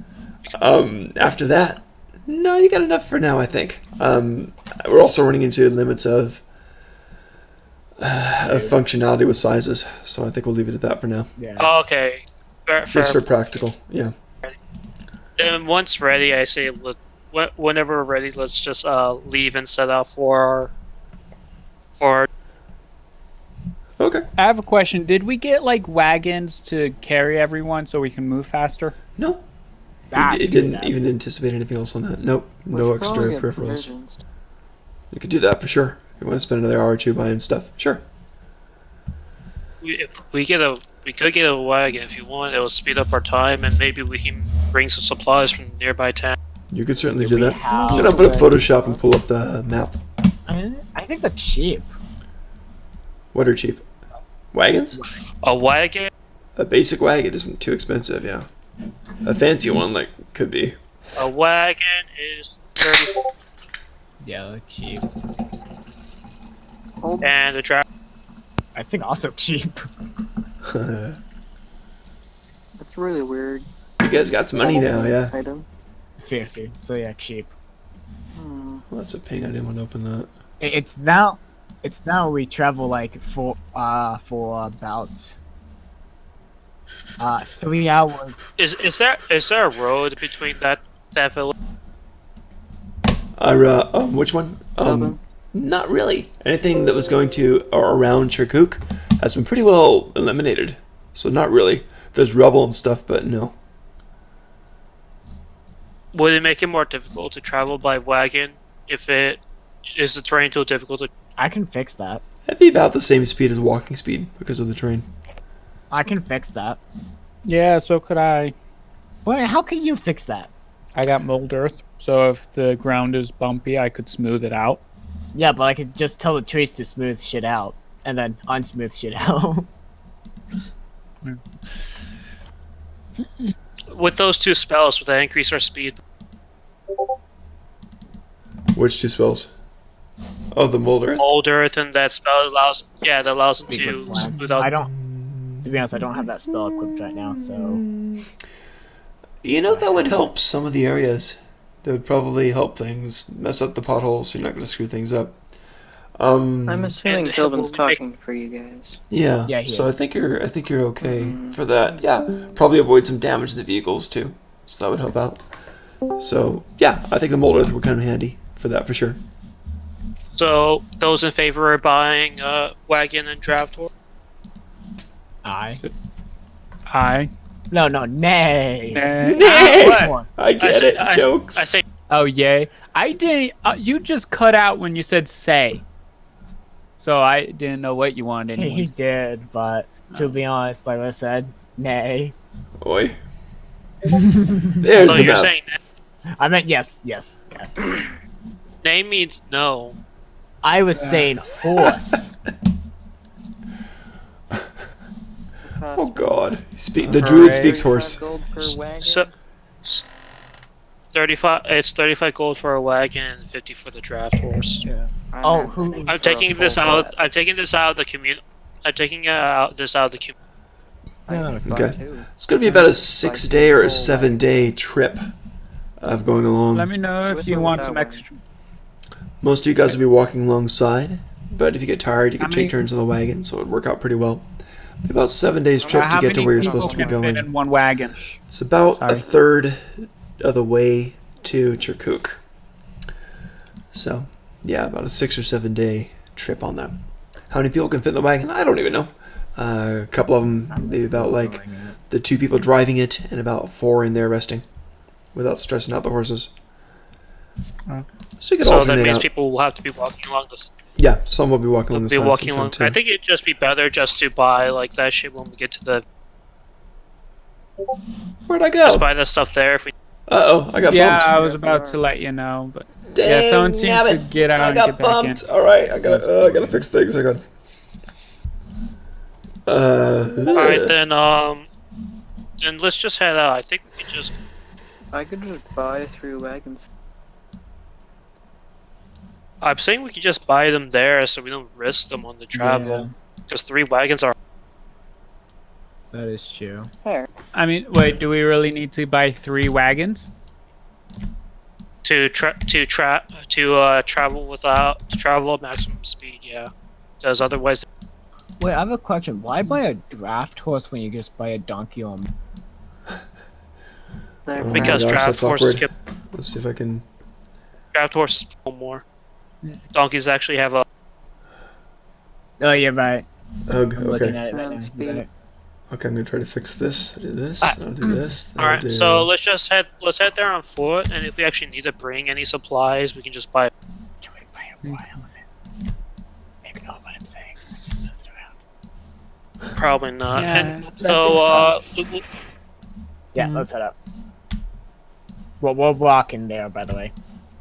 After that, no, you got enough for now, I think. We're also running into limits of functionality with sizes, so I think we'll leave it at that for now. Yeah. Oh, okay. Fair. Just for practical, yeah. And once ready, I say whenever we're ready, let's just leave and set out for Okay. I have a question. Did we get like wagons to carry everyone so we can move faster? No. Ah, It screw didn't that. even anticipate anything else on that. Nope. We No should extra probably get peripherals. provisions. You could do that for sure. You want to spend another hour or two buying stuff? Sure. if we could get a wagon if you want. It will speed up our time, and maybe we can bring some supplies from nearby town. You could certainly Do do we that. have- I'm gonna put up Photoshop and pull up the map. I think they're cheap. What are cheap? Wagons? A wagon? A basic wagon isn't too expensive, yeah. A fancy one, like, could be. A wagon is 30, Yeah, they're cheap. and the driver. I think also cheap. You That's really weird. guys got some money now, yeah. Item. 50. So yeah, cheap. Hmm. Well, that's a ping. I didn't want to open that. It's now we travel like for about 3 hours. Is there a road between that village? Which one? Dublin. Not really. Anything that was going to or around Kirkuk has been pretty well eliminated. So not really. There's rubble and stuff, but no. Would it make it more difficult to travel by wagon if it is the terrain too difficult to? I can fix that. It'd be about the same speed as walking speed because of the terrain. I can fix that. Yeah, so could I. Wait, how can you fix that? I got mold earth, so if the ground is bumpy, I could smooth it out. Yeah, but I could just tell the trees to smooth shit out and then unsmooth shit out. With those two spells, would that increase our speed? Which two spells? Oh, the mold earth? Old Earth and that spell allows them Speak with to plants. smooth out. I don't. To be honest, I don't have that spell equipped right now, so You know, that would help some of the areas. That would probably help things, mess up the potholes so you're not going to screw things up. I'm assuming and Philbin's will we make- talking for you guys. Yeah, Yeah, he so is. I think you're okay for that. Yeah, probably avoid some damage to the vehicles too, so that would help out. So yeah, I think the mold earth would come in handy for that for sure. So those in favor of buying wagon and draft horse? I. No, Nay. Nay! What? I get it. Jokes. I say Oh, yay. I didn't. You just cut out when you said say. So I didn't know what you wanted He anymore. did, but to be honest, like I said, nay. Oi. There's so the you're map. saying I meant yes. name means no. I was saying horse. Oh God, the druid speaks horse. Gold per wagon. So 35. It's 35 gold for a wagon and 50 for the draft horse. Yeah. I'm Oh, not who- paying I'm for a taking this full out. set. I'm taking this out of the community. I'm taking this out of the community. I No, can it's buy okay. two. It's gonna be about a 6-day or a 7-day trip of going along. Let me know if With you or want without some wagon? extra. Most of you guys will be walking alongside, but if you get tired, you can How take many- turns on the wagon, so it'd work out pretty well. Be about 7 days trip How to get to many where you're people supposed to be can fit going. in one wagon? It's about a Sorry. third of the way to Kirkuk. So, yeah, about a 6 or 7 day trip on that. How many people can fit in the wagon? I don't even know. A couple of them, maybe about like the 2 people driving it, and about 4 in there resting, without stressing out the horses. So you can So that alternate means out. people will have to be walking along this. Yeah, some will be walking along the Be side. walking sometime along. too. I think it'd just be better just to buy like that shit when we get to the. Where'd I Just go? buy that stuff there. If we. Uh oh, I got Yeah, bumped. I was about to let you know, but Dang, Yeah, someone seemed to nabbit. get out I and got get back in. bumped. All right, I gotta fix things. Hang on. All right, then let's just head out. I think we could just. I could just buy 3 wagons. I'm saying we could just buy them there, so we don't risk them on the travel. Because 3 wagons are. That is true. Fair. I mean, wait, do we really need to buy 3 wagons? To travel at maximum speed, yeah. Because otherwise, Wait, I have a question. Why buy a draft horse when you just buy a donkey or They're Oh my because gosh, draft that's horses awkward. get Let's see if I can. draft horses pull more. Donkeys actually have a. Oh, you're right. Ugh, I'm looking okay. at it right now. Speed. You're right. Okay, I'm gonna try to fix this. I'll do this. Ah. I'll do this. then All I'll right, do- so let's head there on foot, and if we actually need to bring any supplies, we can just buy. Can we buy a wild elephant? Ignore what I'm saying. I just messed around. Probably not. Yeah, And that's so, Yeah, Mhm. let's head up. Well, we're walking there, by the way.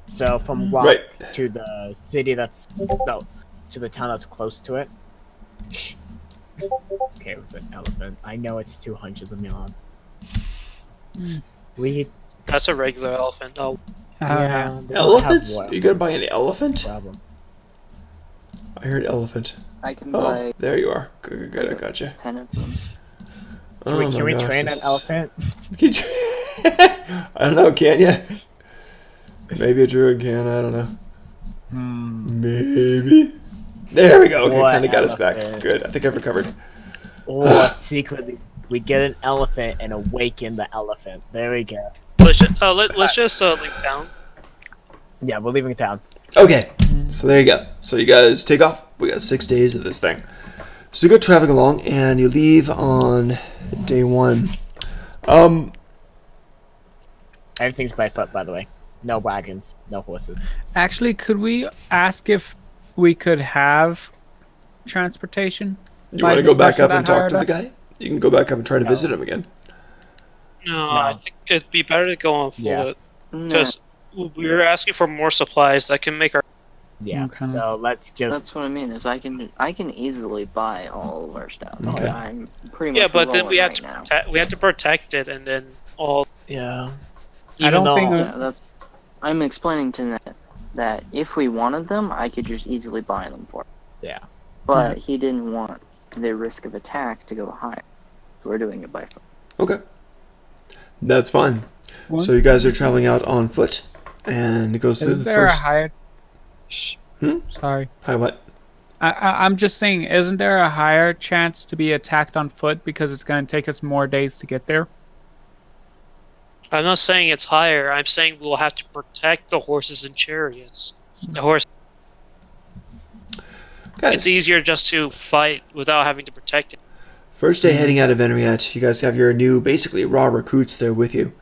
So from Rock Right. to the city that's to the town that's close to it. Okay, it was an elephant. I know it's 200 of million. We that's a regular elephant. Oh, they don't have Elephants? wild You gotta buy an elephant? problem. I heard elephant. I can Oh, buy there you are. Good, good, I gotcha. 10 of them. Can we, Oh can my we gosh, train this an is- elephant? I don't know, can ya? Maybe a druid can, I don't know. Maybe. There we go. Okay, What kind of got us back. elephant? Good. I think I've recovered. Or secretly, we get an elephant and awaken the elephant. There we go. let's just leave town. Yeah, we're leaving town. Okay, so there you go. So you guys take off. We got 6 days of this thing. So you go traveling along, and you leave on day 1. Everything's by foot, by the way. No wagons, no horses. Actually, could we ask if we could have transportation? You want to go back Person up and that talk hired to the us? guy? You can go back up and try to No. visit him again. No, I think it'd be better to go on Yeah. foot No, because we were asking for more supplies that can make our. Yeah. Okay. So let's just. that's what I mean. Is I can easily buy all of our stuff. Okay. I'm pretty much. Yeah, but then rolling we have right to now. we have to protect it, and then all. Yeah. I don't think Yeah, that's. I'm explaining to Ned that if we wanted them, I could just easily buy them for him. Yeah. But he didn't want the risk of attack to go higher. So we're doing it by foot. Okay. That's fine. What? So you guys are traveling out on foot, and it goes through Is the there first. a higher? Shh. Hmm? Sorry. Hi, what? I'm just saying, isn't there a higher chance to be attacked on foot because it's going to take us more days to get there? I'm not saying it's higher. I'm saying we'll have to protect the horses and chariots. The horse. Okay. It's easier just to fight without having to protect it. First day heading out of Enriette, you guys have your new, basically, raw recruits there with you.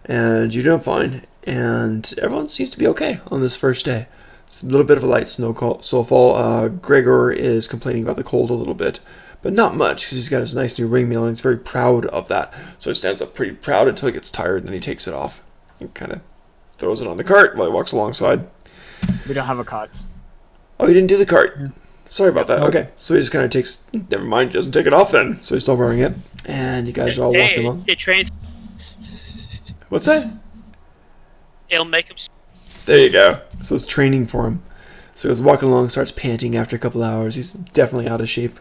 And you're doing fine. And everyone seems to be okay on this first day. It's a little bit of a light snowfall. Gregor is complaining about the cold a little bit. But not much, because he's got his nice new ring mail, and he's very proud of that. So he stands up pretty proud until he gets tired, and then he takes it off. And kind of throws it on the cart while he walks alongside. We don't have a cart. Oh, he didn't do the cart. Sorry about that. Okay, so he just kind of takes... Never mind, he doesn't take it off then. So he's still wearing it. And you guys are all walking Hey, along. it trains. What's that? It'll make him. There you go. So it's training for him. So he's walking along, starts panting after a couple hours. He's definitely out of shape.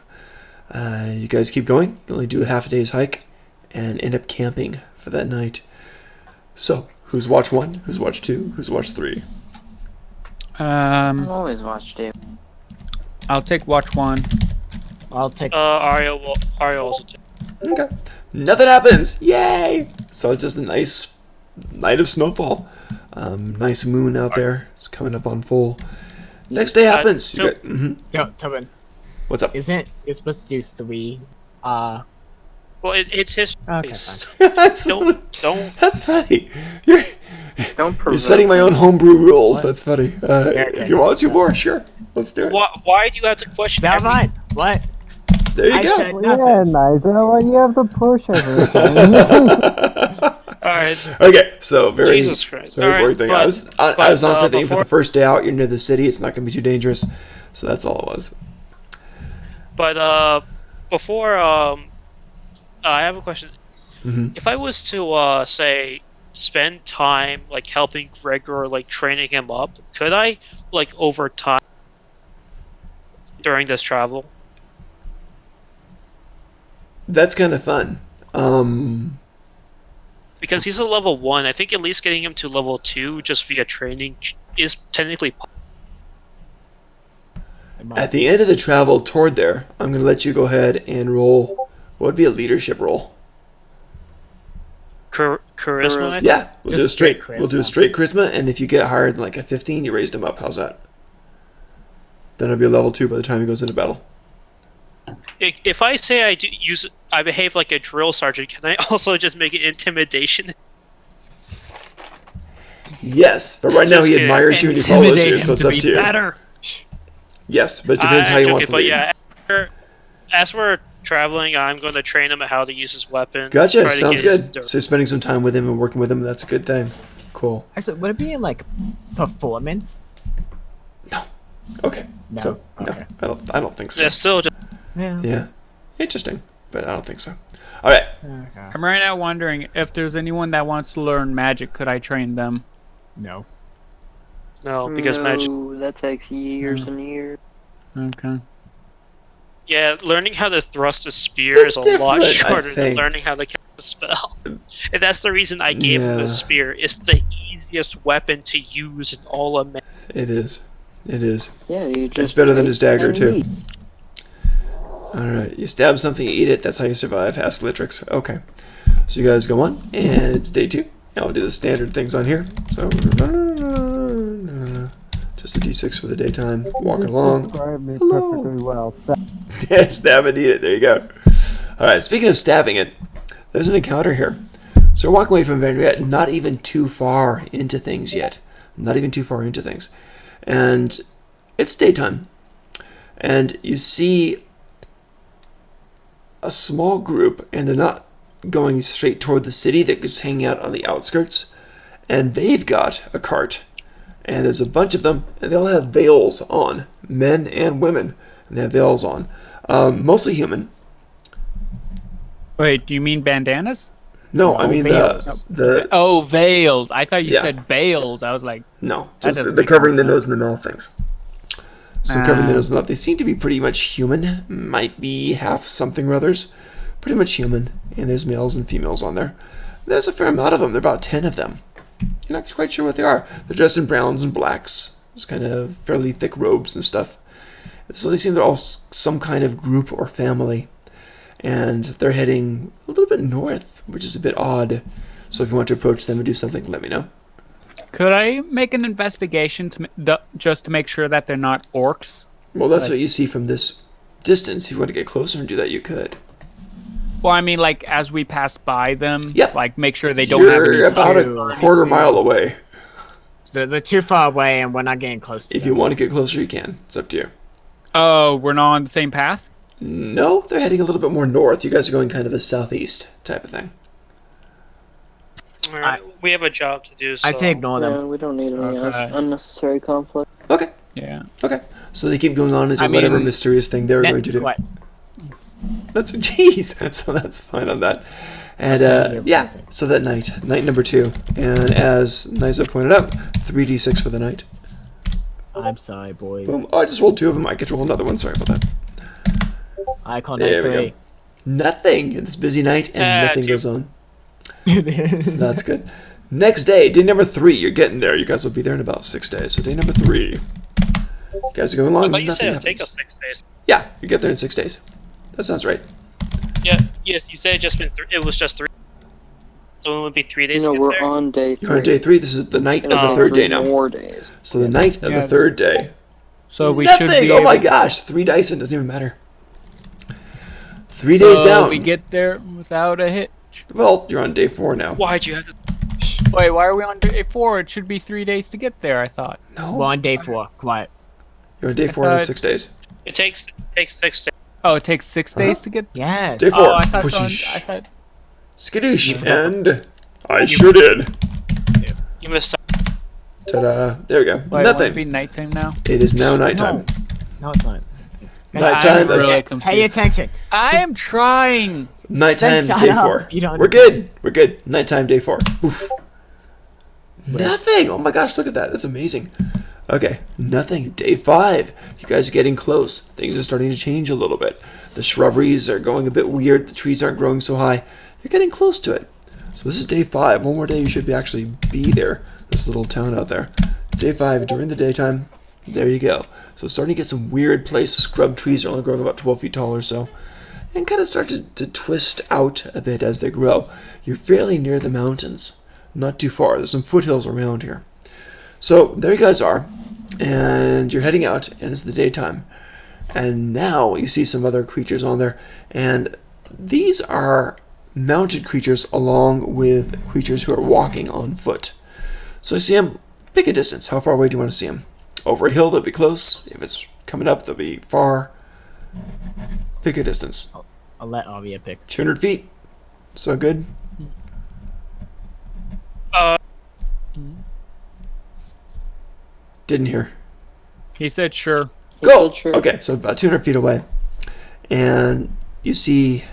You guys keep going. You only do a half a day's hike and end up camping for that night. So, who's watch 1? Who's watch 2? Who's watch 3? I've always watched it. I'll take watch 1. I'll take. Ario also. Okay. Nothing happens. Yay! So it's just a nice night of snowfall. Nice moon out there. It's coming up on full. Next day happens. so- Tobin, What's up? isn't you're supposed to do 3? Well, it's his Okay, face. that's, Don't. that's funny. You're Don't provoke setting my me. own homebrew rules. What? That's funny. okay. If you want to more, sure. Let's do it. Why do you have to question? Never every- mind. What? There you I go. said Well, nothing. yeah, Niza, why you have to push everything? All right, right. Okay, so very, Jesus Christ. very All boring right, thing. but- I was honestly thinking for before- the first day out, you're near the city. It's not going to be too dangerous. So that's all it was. But before I have a question. hmm If I was to say spend time like helping Gregor, like training him up, could I like over time during this travel? That's kind of fun. Because he's a level 1, I think at least getting him to level 2 just via training is technically. At the end of the travel toward there, I'm going to let you go ahead and roll. What would be a leadership roll? Charisma, I think? Yeah, we'll Just do a straight. straight We'll do a charisma. straight charisma, and if you get higher than like a 15, you raised him up. How's that? Then it'll be a level 2 by the time he goes into battle. If I say I behave like a drill sergeant, can I also just make it intimidation? Yes, but right now Just he kidding. admires you and he follows Intimidate you, him so it's to up be to you. better. Yes, but it depends how you want to but lead. yeah, as we're traveling, I'm going to train him how to use his weapon. Gotcha. try to Sounds get his good. dirt. So you're spending some time with him and working with him. That's a good thing. Cool. Actually, would it be in like performance? Okay. No. So no, Okay. I don't think so. Yeah, still just Yeah. Yeah. Interesting, but I don't think so. All right. Okay. I'm right now wondering if there's anyone that wants to learn magic. Could I train them? No. no because magic. No, that takes years and years. Okay. Yeah, learning how to thrust a spear Bit is a lot different, I shorter than think. learning how to cast a spell. And that's the reason I gave him Yeah. a spear. It's the easiest weapon to use in all of magic. It is. It is. Yeah, you just. It's better than his dagger and too. eat. All right. You stab something, you eat it. That's how you survive. Ask Litrix. Okay. So you guys go on, and it's day 2. And I'll do the standard things on here. So just a d6 for the daytime. Walking along. Describe me Hello. perfectly well. Stop. Yeah, stab it, eat it. There you go. All right. Speaking of stabbing it, there's an encounter here. So we're walking away from Vendriette, not even too far into things yet. Not even too far into things. And it's daytime. And you see a small group, and they're not going straight toward the city, they're just hanging out on the outskirts. And they've got a cart. And there's a bunch of them, and they all have veils on. Men and women. And they have veils on. Mostly human. Wait, do you mean bandanas? No, I mean veils. the Oh, veils. I thought you Yeah. said bales. I was like, no, That just doesn't they're make covering the sense. nose and the mouth things. So covering the Ah. nose and the mouth. They seem to be pretty much human. Might be half something or others. Pretty much human. And there's males and females on there. There's a fair amount of them. There are about 10 of them. You're not quite sure what they are. They're dressed in browns and blacks. It's kind of fairly thick robes and stuff. So they seem they're all some kind of group or family. And they're heading a little bit north, which is a bit odd. So if you want to approach them and do something, let me know. could I make an investigation just to make sure that they're not orcs? Well, that's what you see from this distance. If you want to get closer and do that, you could. Well, I mean, like as we pass by them, Yep. like make sure they don't have any. You're about too- a quarter mile away. So they're too far away, and we're not getting close to If them. you want to get closer, you can. It's up to you. Oh, we're not on the same path. No, they're heading a little bit more north. You guys are going kind of a southeast type of thing. Alright, we have a job to do. So. I say ignore Yeah, them. we don't need any Okay. unnecessary conflict. Okay, Yeah. okay. So they keep going on into I whatever mean, mysterious thing they were going to do. What? That's jeez. So that's fine on that. And Sorry, yeah, you're so that night number 2, and as Nisa pointed out, 3d6 for the night. I'm sorry, boys. Boom. Oh, I just rolled 2 of them. I get to roll another one. Sorry about that. I call There night we go. 3. Nothing. It's a busy night, and nothing 2. goes on. So that's good. Next day, day number 3. You're getting there. You guys will be there in about 6 days. So day number 3. You guys are going I along. thought you Nothing said it'd take happens. us 6 days. Yeah, you get there in 6 days. That sounds right. Yeah, yes, you said it was just 3. So it would be 3 days. No, to get we're there? on day 3. You're on day 3. This is the night of It'll the be third day 3 now. more days. So the night of the third day. So we Nothing. should be. Oh my able- gosh, 3 dice and it doesn't even matter. 3 days So down. we get there without a hitch. Well, you're on day 4 now. Why'd you have to? Wait, why are we on day 4? It should be 3 days to get there. I thought. No, We're on day 4. Quiet. you're on day 4 and it's thought- 6 days. It takes 6 days. Oh, it takes 6 days to get. Yes. Day 4. Oh, I thought. Whoosh. I thought. Skadoosh. And I sure did. You missed. Ta-da! There we go. Wait, won't it be Nothing. nighttime now? It is now nighttime. No, it's not. Nighttime. I'm really Pay confused. attention. I am trying. Nighttime Then shut day up 4. if you don't We're understand. good. We're good. Nighttime day 4. Oof. Nothing. Oh my gosh, look at that. That's amazing. Okay, nothing. Day 5. You guys are getting close. Things are starting to change a little bit. The shrubberies are going a bit weird. The trees aren't growing so high. You're getting close to it. So this is day 5. One more day you should actually be there. This little town out there. Day 5 during the daytime. There you go. So it's starting to get some weird place. Scrub trees are only growing about 12 feet tall or so. And kind of start to twist out a bit as they grow. You're fairly near the mountains. Not too far. There's some foothills around here. So there you guys are. And you're heading out, and it's the daytime. And now you see some other creatures on there. And these are mounted creatures along with creatures who are walking on foot. So I see them. Pick a distance. How far away do you want to see them? Over a hill, they'll be close. If it's coming up, they'll be far. Pick a distance. I'll let Arya pick. 200 feet. So good? Didn't hear. He said sure. He Go! said sure. Okay, so about 200 feet away. And you see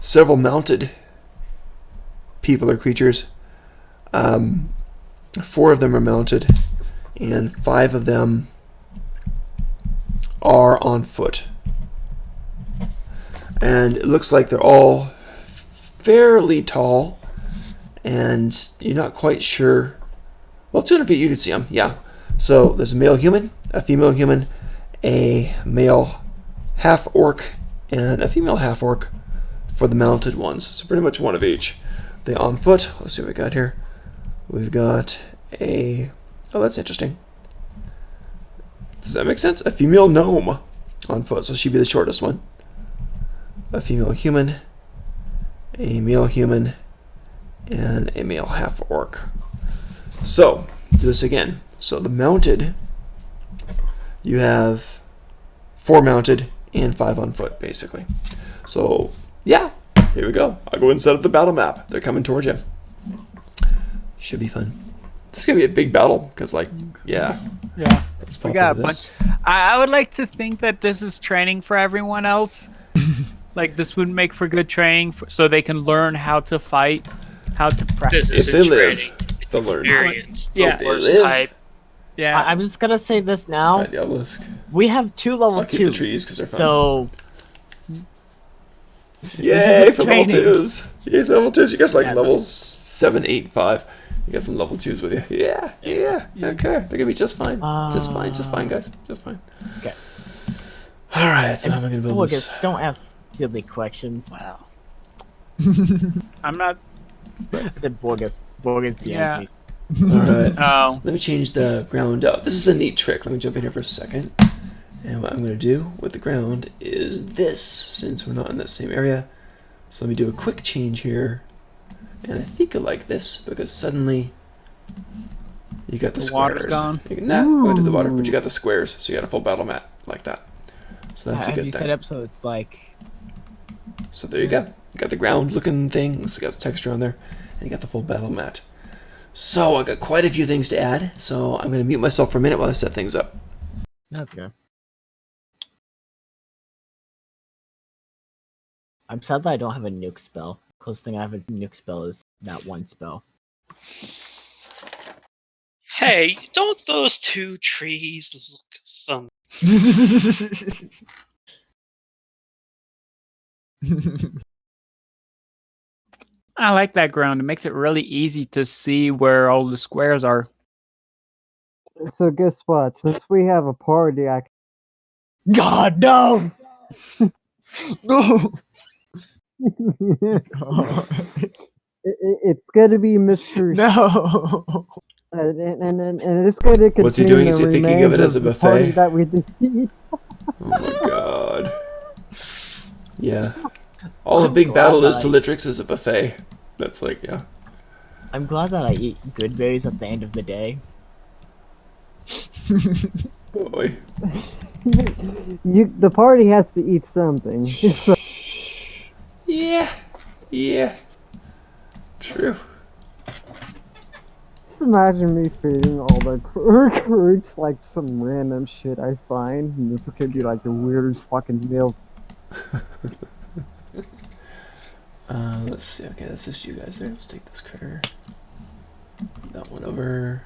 several mounted people or creatures. 4 of them are mounted, and 5 of them are on foot. And it looks like they're all fairly tall, and you're not quite sure. Well, 200 feet you can see them, yeah. So there's a male human, a female human, a male half-orc, and a female half-orc for the mounted ones. So pretty much one of each. They on foot. Let's see what we got here. We've got a... Oh, that's interesting. Does that make sense? A female gnome on foot, so she'd be the shortest one. A female human, a male human, and a male half-orc. So, do this again. So the mounted, you have 4 mounted and 5 on foot, basically. So, yeah, here we go. I'll go and set up the battle map. They're coming towards you. Should be fun. This is going to be a big battle, because, like, yeah. Yeah. Let's We pop got a into bunch. this. I would like to think that this is training for everyone else. Like this would make for good training, so they can learn how to fight, how to practice. This If isn't they live, training. they'll learn. Experience. Yeah. The worst They live. type. Yeah. I'm just gonna say this now. Side the obelisk. We have 2 level I'll keep the 2s. trees because they're fun. So Yay isn't for level training. 2s. Yay for level 2s. You guys like Yeah, levels 7, 8, 5. You got some level 2s with you. Yeah. Okay. They're going to be just fine. Just fine, guys. Just fine. Okay. Alright, so how am I going to build this? Borgus, don't ask silly questions. Wow. I'm not. I said Borgus. Borgus DM'd Yeah. me. Alright. Oh. Let me change the ground up. This is a neat trick. Let me jump in here for a second. And what I'm going to do with the ground is this, since we're not in that same area. So let me do a quick change here. And I think I like this, because suddenly you got the The squares. water's gone? Nah, go into the water, but you got the squares, so you got a full battle mat like that. So that's a Have good you thing. set up so it's like So there you go. You got the ground looking things, you got the texture on there, and you got the full battle mat. So I got quite a few things to add, so I'm going to mute myself for a minute while I set things up. that's good. I'm sad that I don't have a nuke spell. Closest thing I have a nuke spell is that one spell. Hey, don't those 2 trees look fun? I like that ground. It makes it really easy to see where all the squares are. So guess what? Since we have a party, I God no! No! it's gonna be Mr. No! And it's gonna contain What's he doing? Is the he thinking of it remains as a the party buffet? that we defeated. Oh my god. Yeah. All the big glad battle that is to Litrix is a buffet. That's like, yeah. I'm glad that I eat good berries at the end of the day. boy. The party has to eat something. So, Yeah. Yeah. True. just imagine me feeding all the recruits like some random shit I find, and this could be like the weirdest fucking meals. Let's see. Okay, that's just you guys there. Let's take this critter. That one over.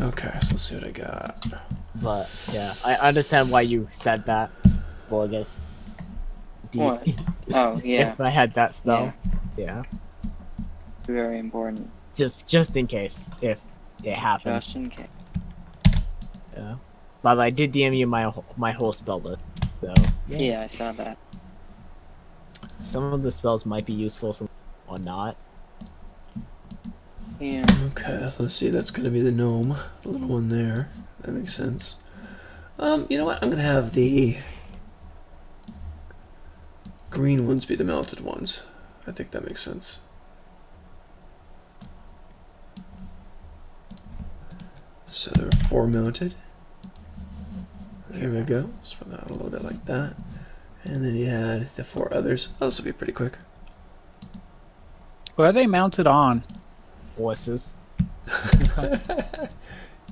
Okay, so let's see what I got. But yeah, I understand why you said that, Borges. What? Oh, yeah. If I had that spell, yeah. Very important. Just in case if it happens. Just in case. Yeah. But I did DM you my whole spell list, so Yeah, I saw that. some of the spells might be useful, some or not. Yeah. Okay, so let's see. That's gonna be the gnome, the little one there. That makes sense. You know what? I'm gonna have the green ones be the mounted ones. I think that makes sense. So there are 4 mounted. There we go. Spread that out a little bit like that. And then you had the 4 others. Oh, this will be pretty quick. What are they mounted on? Horses.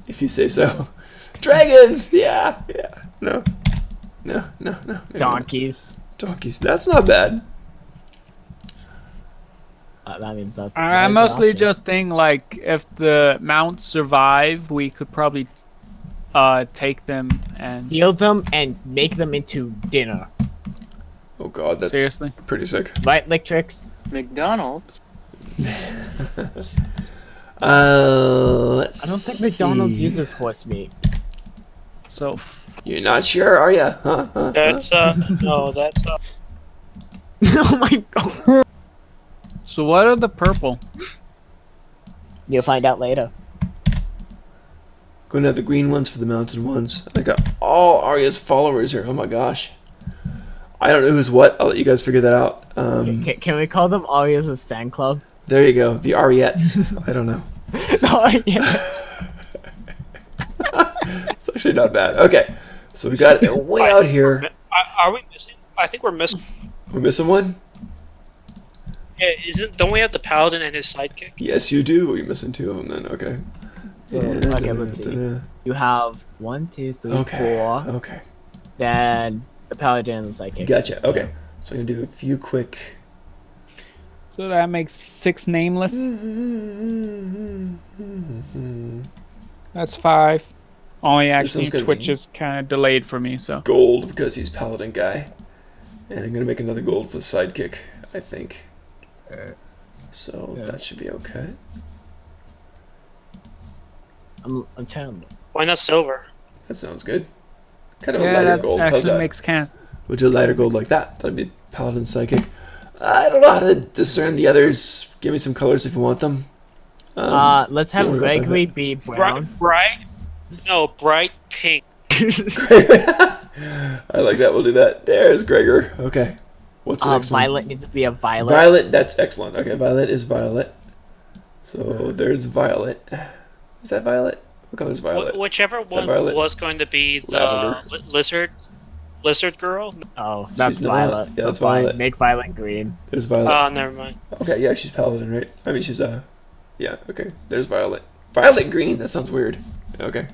If you say so. Dragons! Yeah, yeah. No. No, no, no. maybe not. Donkeys. Donkeys. That's not bad. I mean, that's. I that is an mostly option. just think like if the mounts survive, we could probably take them and steal them and make them into dinner. Oh god, that's seriously. pretty sick. Right, Lictrix? McDonald's? Let's I don't think McDonald's see. uses horse meat. So You're not sure, are you? Huh? That's no, that's Oh my god. so what are the purple? You'll find out later. Going to have the green ones for the mounted ones. I got all Arya's followers here. Oh my gosh. I don't know who's what. I'll let you guys figure that out. Can we call them Arya's fan club? There you go. The Ariettes. I don't know. Oh, yeah. It's actually not bad. Okay. So we got it way out here. Are we missing? I think we're missing. We're missing one? Yeah, don't we have the paladin and his sidekick? Yes, you do. You're missing 2 of them then. Okay. So, okay, let's see. You have 1, 2, 3, Okay. 4. Okay. Then the paladin and the psychic. Gotcha. Okay. So I'm going to do a few quick. So that makes 6 nameless. That's 5. Only actually one's gonna Twitch be- is kind of delayed for me, so. Gold because he's paladin guy. And I'm going to make another gold for the sidekick, I think. So Yeah. that should be okay. I'm trying to. Why not silver? That sounds good. Kind of a Yeah, lighter that gold. How's actually that? makes kind Would you lighter gold like that? That'd be paladin psychic. I don't know how to discern the others. Give me some colors if you want them. Let's have don't worry about Gregory be brown. Bright pink. I like that. We'll do that. There's Gregor. Okay. What's the next one? Violet needs to be a violet. Violet. That's excellent. Okay, Violet is Violet. So there's Violet. Is that Violet? What color is Violet? Whichever that one violet? was going to be the Lavender. lizard girl. Oh, that's She's not. violet. Yeah, so that's fine. violet. Make violet green. There's Violet. Oh, never mind. Okay, yeah, she's paladin, right? I mean, she's yeah. Okay, there's Violet. Violet green. That sounds weird. Okay.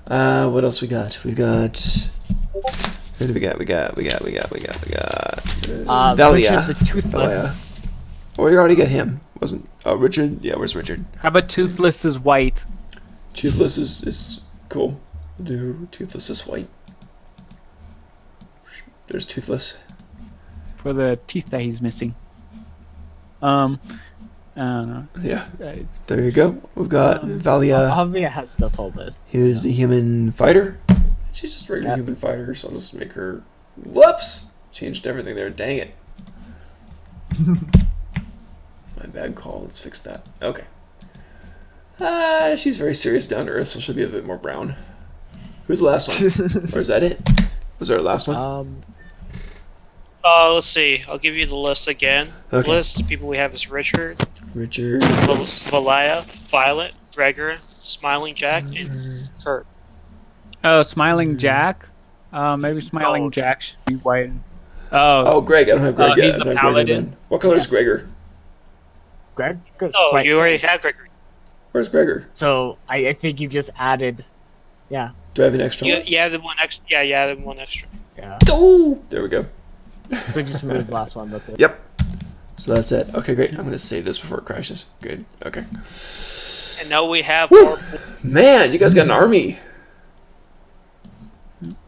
What else we got? We got. Who do we got? We got. Valia. Richard the Toothless. Valia. Oh, you already got him. Wasn't? Oh, Richard. Yeah, where's Richard? How about Toothless is white? Toothless is cool. We'll do Toothless is white. There's Toothless. For the teeth that he's missing. I don't know. Yeah, Uh, there you go. We've got Valia. Javier has the full list. Here's the human fighter. She's just a regular human fighter, so I'll just make her. Whoops! Changed everything there. Dang it. My bad call. Let's fix that. Okay. She's very serious down to earth, so she'll be a bit more brown. Who's the last one? Or is that it? Was our last one? Let's see. I'll give you the list again. The Okay. list of people we have is Richard, Richard. Valia, Violet, Gregor, Smiling Jack, and Kurt. Oh, Smiling Jack. Maybe Smiling Gold. Jack should be white. Oh, Oh, Greg. I don't have Greg yet. he's I the don't have Gregor paladin. then. What color is Gregor? Greg goes Oh, bright you already red. have Gregory. Where's Gregor? So I think you just added. Yeah. Do I have an extra You, one? you added one extra. Yeah, you added one extra. Yeah. Oh, there we go. So just remove the last one. That's it. Yep. So that's it. Okay, great. I'm going to save this before it crashes. Good. Okay. And now we have more. Man, you guys got an army.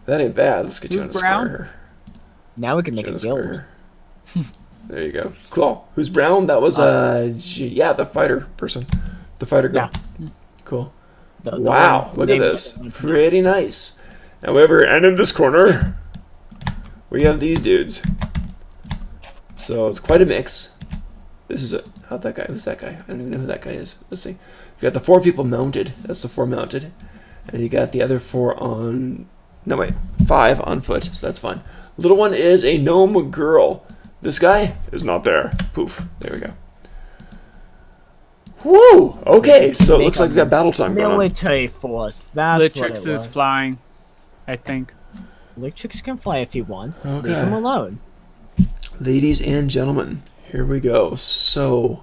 That ain't bad. Let's get you on a Who's brown? square. Now we can Get make you a on guild. square. There you go. Cool. Who's brown? That was yeah, the fighter person. The fighter girl. Cool. The Wow, one look at named- this. Pretty nice. However, and in this corner, we have these dudes. So it's quite a mix. This is how'd that guy? Who's that guy? I don't even know who that guy is. Let's see. You got the 4 people mounted. That's the 4 mounted, and you got the other 4 on. No wait, 5 on foot. So that's fine. Little one is a gnome girl. This guy is not there. Poof. There we go. Woo! Okay, so it looks like we got battle time going on. Military force. That's what Litrix it is was. flying, I think. Litrix can fly if he wants. Okay. Leave him alone. Ladies and gentlemen, here we go. So,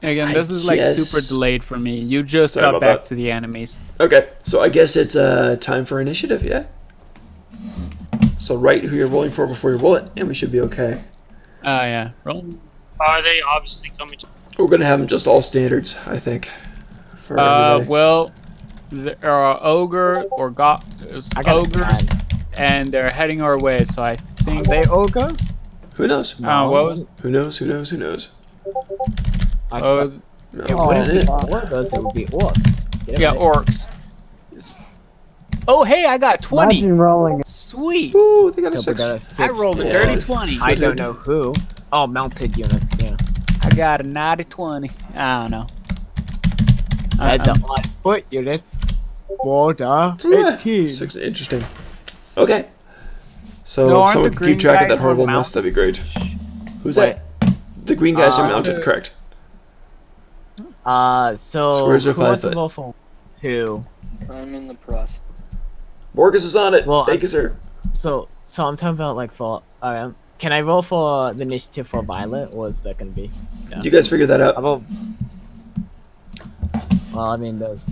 Again, I this is like guess- super delayed for me. You just Sorry got about back that. to the enemies. okay, so I guess it's time for initiative, yeah? So write who you're rolling for before you roll it, and we should be okay. Yeah. Roll. Are they obviously coming to? We're gonna have them just all standards, I think. For everybody. Well, there are ogre or I got ogres, a and they're heading our way. So I Are think. they ogres? Who knows? What was? Who knows? Who knows? Who knows? I Oh, thought No, it wouldn't be it. ogres, it would be orcs. Get it yeah, right. orcs. Oh, hey, I got 20. Imagine rolling Sweet. Ooh, they got a So we 6. got a I 6. rolled a Yeah. dirty 20. I don't know who. Oh, mounted units, yeah. I got a naughty 20. I don't know. And the on foot units. Border Yeah, 18. 6, interesting. Okay. So No, if aren't someone the could keep green track of that guys horrible on mess, that'd be great. Who's What? that? The green guys are Uh, mounted, correct. So Squares are who wants 5 to foot. roll for who? I'm in the process. Borges is on it. Well, Thank you, sir. So I'm talking about like for can I roll for the initiative for Violet, or is that gonna be? Yeah. You guys figure that I out. roll. Well, I mean those.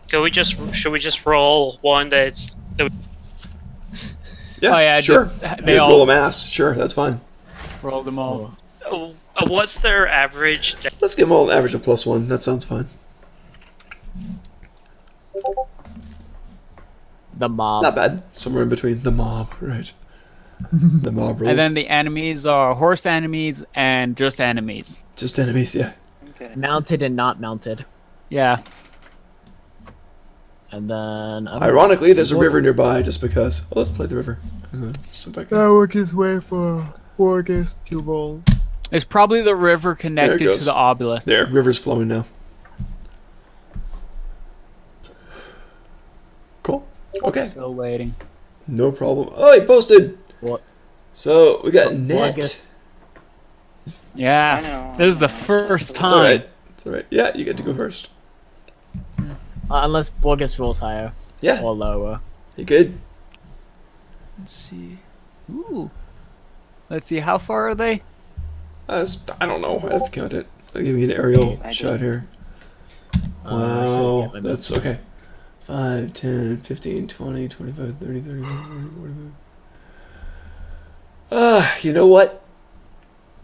Can we just? Should we just roll one that's? Yeah, Oh, yeah, sure. just- they Yeah, all- roll a mass. Sure, that's fine. Roll them all. What's their average? Let's give them all an average of +1. That sounds fine. The mob. Not bad. Somewhere in between. The mob, right. The mob rolls. And then the enemies are horse enemies and just enemies. Just enemies, yeah. Okay. Mounted and not mounted. Yeah. And then Ironically, there's a river nearby just because. Well, let's play the river. And then jump back in. will just wait for Borges to roll. It's probably the river connected to goes. the obelisk. There, river's flowing now. Cool. Okay, Still waiting. no problem. Oh, he posted! What? So, we got net. Borges. Yeah. I know. This is the I know. first It's time. alright. It's alright. Yeah, you get to go first. Unless Borges rolls higher Yeah, or lower. you good? Let's see. Ooh. Let's see. How far are they? I don't know. I have to count it. I'll give you an aerial I shot did. here. I should Wow, get my that's okay. 5, 10, 15, 20, 25, 30, 40, 45. You know what?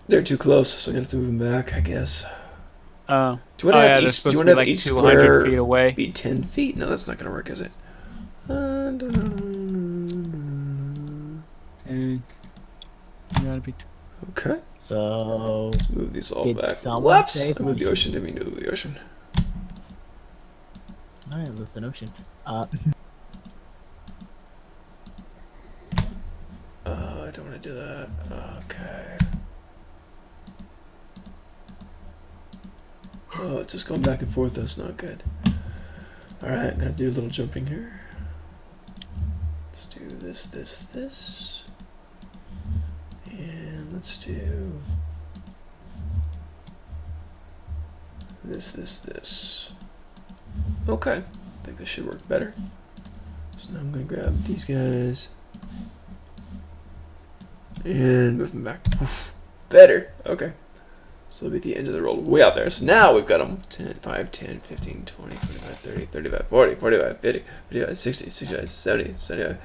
They're too close, so I'm gonna have to move them back, I guess. Oh. Do you Oh want to yeah, have they're each? Do supposed you to want be to have like each 200 square feet away. be 10 feet? No, that's not gonna work, is it? You gotta be. Okay, So let's move these all Did back. someone Whoops! say I moved the something? ocean. Didn't mean to move the ocean. alright, that's an ocean. I don't want to do that. Okay. Oh, it's just going back and forth. That's not good. Alright, I'm gonna do a little jumping here. Let's do this. And let's do This. Okay. I think this should work better. So now I'm going to grab these guys. And move them back. Better. Okay. So it'll be at the end of the roll, way out there. So now we've got them 10, 5, 10, 15, 20, 25, 30, 35, 40, 45, 50, 55, 60, 65, 70, 75.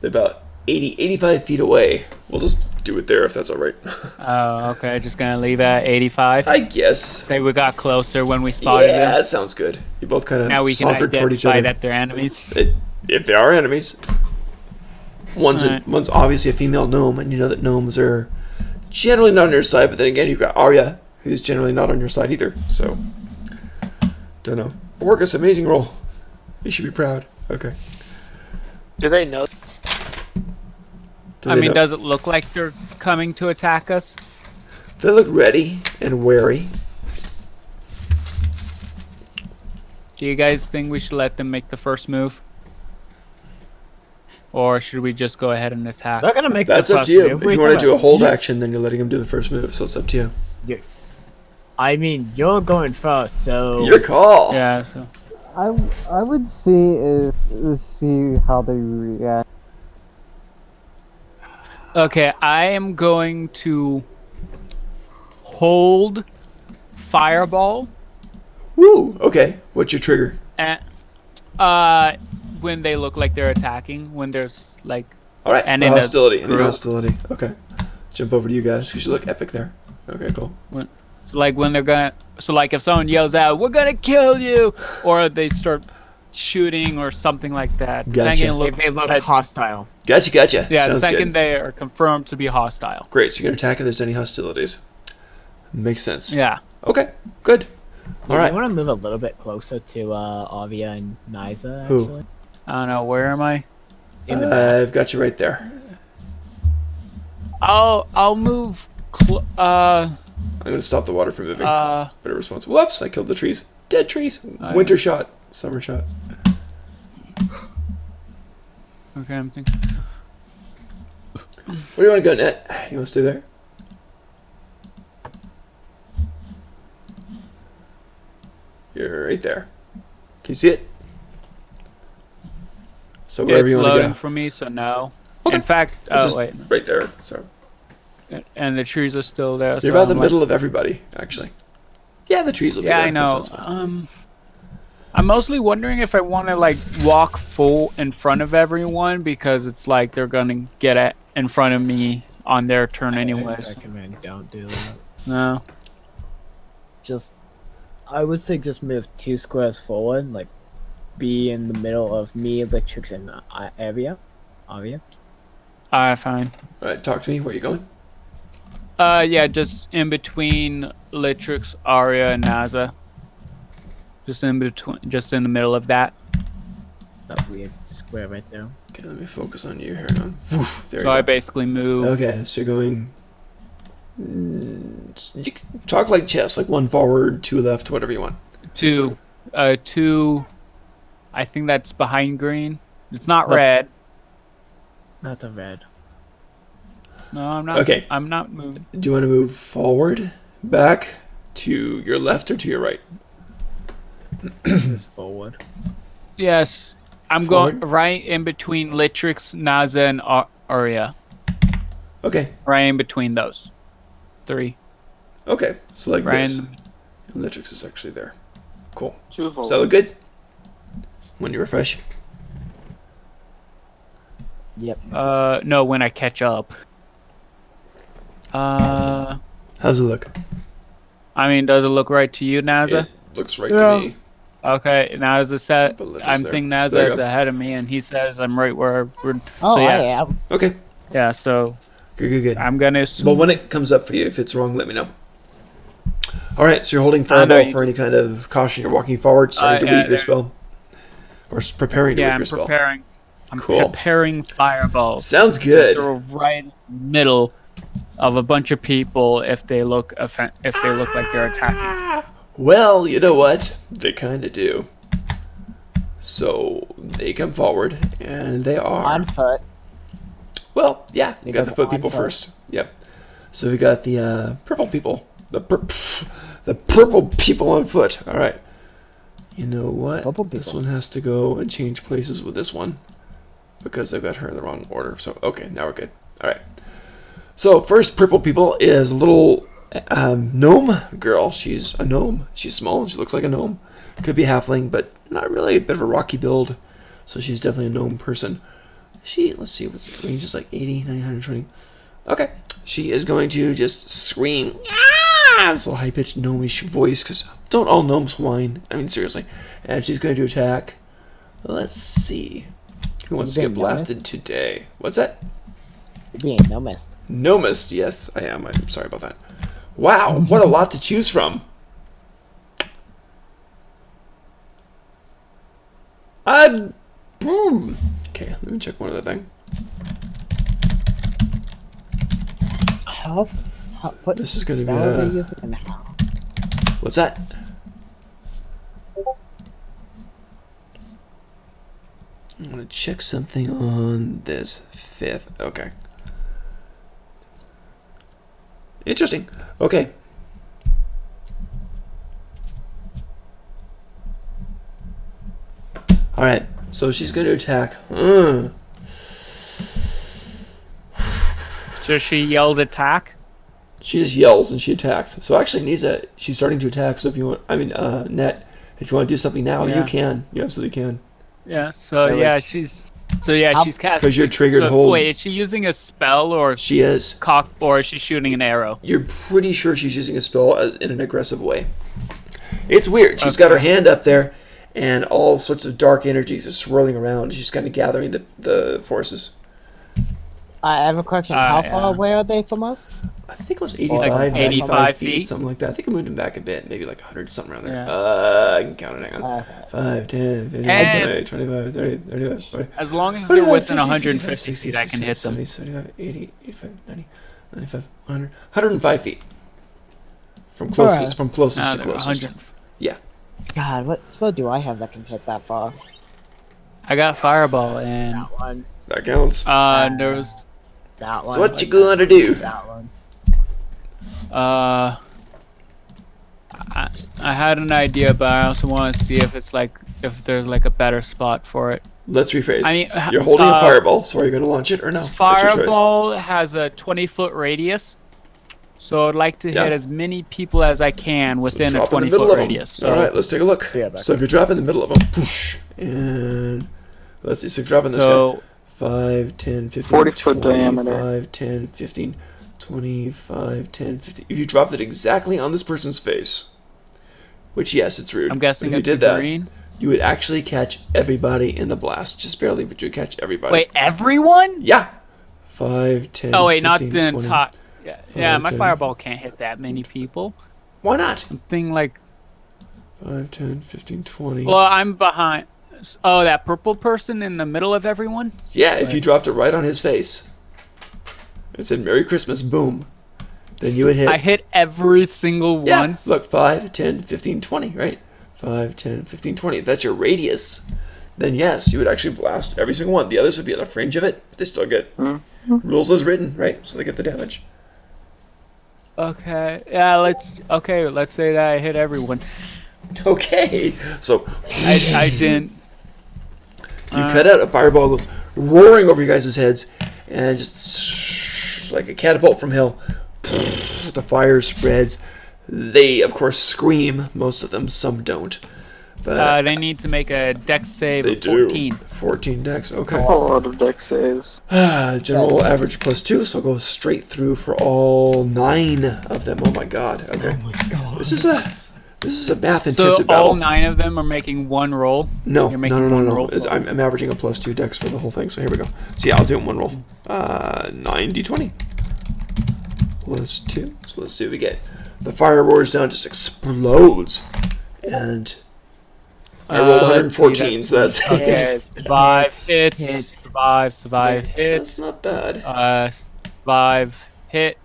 They're about 80, 85 feet away. We'll just do it there if that's all right. Oh, okay. Just gonna leave at 85. I guess. Say we got closer when we spotted Yeah, them. that sounds good. You both kind Now of we can sauntered toward each identify other. that they're enemies. If they are enemies. One's Alright. one's obviously a female gnome, and you know that gnomes are generally not on your side, but then again, you've got Arya, who's generally not on your side either, so... Don't know. Orcus, amazing roll. You should be proud. Okay. Do they know? Do I they mean, know? does it look like they're coming to attack us? They look ready and wary. Do you guys think we should let them make the first move? Or should we just go ahead and attack? They're gonna make That's the up first to you. move. If you want to do a hold action, then you're letting him do the first move, so it's up to you. I mean, you're going first, so Your call. Yeah, so I would see how they react. okay, I am going to hold fireball Woo! Okay. What's your trigger? and when they look like they're attacking, when there's like Alright, And for in a hostility. Any group. hostility. Okay. Jump over to you guys, because you look epic there. Okay, cool. when they're gonna like if someone yells out, "We're gonna kill you," or they start shooting or something like that. Gotcha. Second if they look at- hostile. Gotcha. yeah, the Sounds second good. they are confirmed to be hostile. Great, so you're going to attack if there's any hostilities. Makes sense. Yeah. Okay, good. All I right. want to move a little bit closer to Avia and Nyza, Who? actually. I don't know, where am I? In the back. I've got you right there. I'll move I'm going to stop the water from moving. Better response. Whoops, I killed the trees. Dead trees. Winter shot. Summer shot. okay, I'm thinking. Where do you want to go, Net? You want to stay there? You're right there. Can you see it? So Yeah, wherever it's you want to loading go. for me, so no. Okay. In fact, It's oh just wait, right there. So and the trees are still there. you're so about the I'm middle of everybody, actually. Yeah, the trees will be Yeah, there. I That know. sounds fine. I'm mostly wondering if I want to like walk full in front of everyone because it's like they're gonna get in front of me on their turn I anyways. recommend don't do that. No. I would say just move 2 squares forward, like be in the middle of me, Electrix, and Avia. Alright, fine. All right, talk to me. Where you going? Yeah, just in between Litrix, Arya, and Naza. Just in between, just in the middle of that. That weird square right there. Okay, let me focus on you here. Now. Woof, there So you I go. basically move. Okay, so you're going. You can talk like chess, like 1 forward, 2 left, whatever you want. Two. I think that's behind green. It's not No. red. That's a red. No, I'm not. Okay. I'm not moving. Do you want to move forward, back, to your left, or to your right? Just forward. Yes, I'm Forward? going right in between Litrix, Naza, and Arya. Okay, Right in between those 3. okay. So like Right. this. Litrix is actually there. Cool. 2 Does that look good? When you refresh? Yep. No, when I catch up. How's it look? I mean, does it look right to you, Naza? It looks right Yeah. to me. Okay, Naza said But Litrix I'm there. thinking There you Naza is go. ahead of me, and he says I'm right where we're. Oh, So, yeah. I am. Okay, Yeah, so good. I'm gonna assume. Well, when it comes up for you, if it's wrong, let me know. All right, so you're holding know fireball you- for any kind of caution. You're walking forward, starting to yeah, weave your there- spell, or preparing to yeah, weave I'm your spell. preparing. I'm Cool. preparing fireballs. Sounds good. They're right in the middle of a bunch of people if they look like they're attacking. Well, you know what? They kind of do. So they come forward, and they are. On foot. Well, yeah, you It got the goes foot on people foot. first. Yep. So we got the purple people. The purple people on foot. All right. You know what? Purple This people. one has to go and change places with this one because they've got her in the wrong order. So, okay, now we're good. All right. So, first purple people is a little gnome girl. She's a gnome. She's small and she looks like a gnome. Could be halfling, but not really. A bit of a rocky build. So, she's definitely a gnome person. Let's see, what the range is like 80, 90, 120. Okay. She is going to just scream. This little high-pitched gnomish voice, because don't all gnomes whine? I mean, seriously. And she's going to attack. Let's see. Who wants to You get being blasted nomist? today? What's that? You're being nomist. Nomist. Yes, I am. I'm sorry about that. Wow, what a lot to choose from. Okay, let me check one other thing. What This is going to be spell are they using and how? What's that? I'm going to check something on this 5th. Okay. Interesting. Okay. Alright, so she's going to attack. So she yelled attack. She just yells and she attacks. So actually she's starting to attack. So if you want, Net, if you want to do something now, Yeah. you can. You absolutely can. Yeah. So There yeah, was- she's How- casting. 'Cause you're triggered so, hold. Wait, is she using a spell or She is. cock, or is she shooting an arrow? You're pretty sure she's using a spell in an aggressive way. It's weird. She's got her hand up there, and all sorts of dark energies are swirling around. She's kind of gathering the forces. I have a question. How yeah. far away are they from us? I think it was 85, Like 85 feet, feet? something like that. I think I moved him back a bit, maybe like 100, something around there. Yeah. I can count it. Hang on. Okay. 5, 10, 15, And- 20, 25, 30, 35, 40. As long as they're 45, within 50, 150 60, feet, I can hit them. 70, 75, 80, 85, 90, 95, 100, 105 feet. From closest, Alright. from closest No, to they're closest. 100. God, what spell do I have that can hit that far? I got fireball and That one. That counts. there was That one. So what you gonna do? That one. I had an idea, but I also want to see if there's like a better spot for it. Let's rephrase. I mean, You're holding a fireball, so are you going to launch it or no? What's your choice? Fireball has a 20-foot radius, so I'd like to Yeah. hit as many people as I can So within a drop in the middle 20-foot of 'em. radius. So All right, let's take a look. Yeah, back So if you drop in the middle of them, poosh, and let's see. So drop in this guy. so 5, 10, 15, 40-foot 20, diameter. 5, 10, 15, 25, 10, 15. If you dropped it exactly on this person's face, which, yes, it's rude. I'm guessing but if it's you did that, green. you would actually catch everybody in the blast. Just barely, but you'd catch everybody. Wait, everyone? Yeah. 5, 10, Oh wait, 15, not the 20. entire. Yeah, my 10. fireball can't hit that many people. Why not? Something like, 5, 10, 15, 20. well, I'm behind. Oh, that purple person in the middle of everyone. Yeah, if you dropped it right on his face and said Merry Christmas, boom, then you would hit. I hit every single yeah, one. look, 5, 10, 15, 20, right? 5, 10, 15, 20. If that's your radius, then yes, you would actually blast every single one. The others would be on the fringe of it, but they still get rules as written, right? So they get the damage. Okay. Yeah. Let's say that I hit everyone. Okay, so I didn't. you cut out, a fireball goes roaring over you guys' heads, and just like a catapult from hell, the fire spreads. They, of course, scream. Most of them, some don't. But They need to make a dex save they of do. 14. 14 decks, okay. A lot of deck saves. General average +2, so I'll go straight through for all 9 of them. Oh my god. Okay. This is a math So intensive all battle. 9 of them are making one roll. No, You're no, making no, no, one no. roll? I'm averaging a +2 decks for the whole thing. So here we go. So yeah, I'll do it in one roll. 9d20 +2. So let's see what we get. The fire roars down, just explodes, and I rolled Let's see, 114. So that's Okay, survive, hit, survive, hit, that's not bad. survive, hit,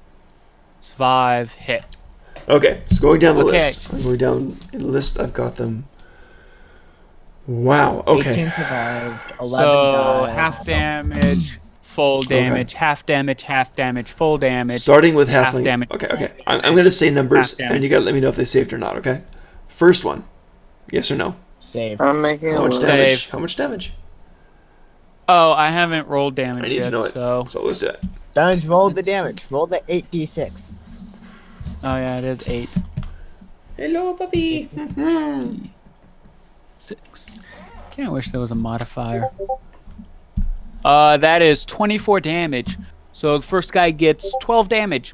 survive, hit. Okay, so going down the Okay. list. I'm going down in the list. I've got them. Wow. Okay. 18 survived. 11 So died. half damage, full damage, half damage, half damage, full damage. Starting with half halfling. damage. Okay. I'm gonna say numbers, Half damage. and you gotta let me know if they saved or not. Okay. First one. Yes or no? Save. I'm making How a much list. damage? Save. How much damage? Oh, I haven't rolled damage I need yet, to know it. so... So let's do it. Dunge, roll the damage. Roll the 8d6. Oh yeah, it is 8. Hello, puppy. 6. Can't wish there was a modifier. That is 24 damage. So the first guy gets 12 damage.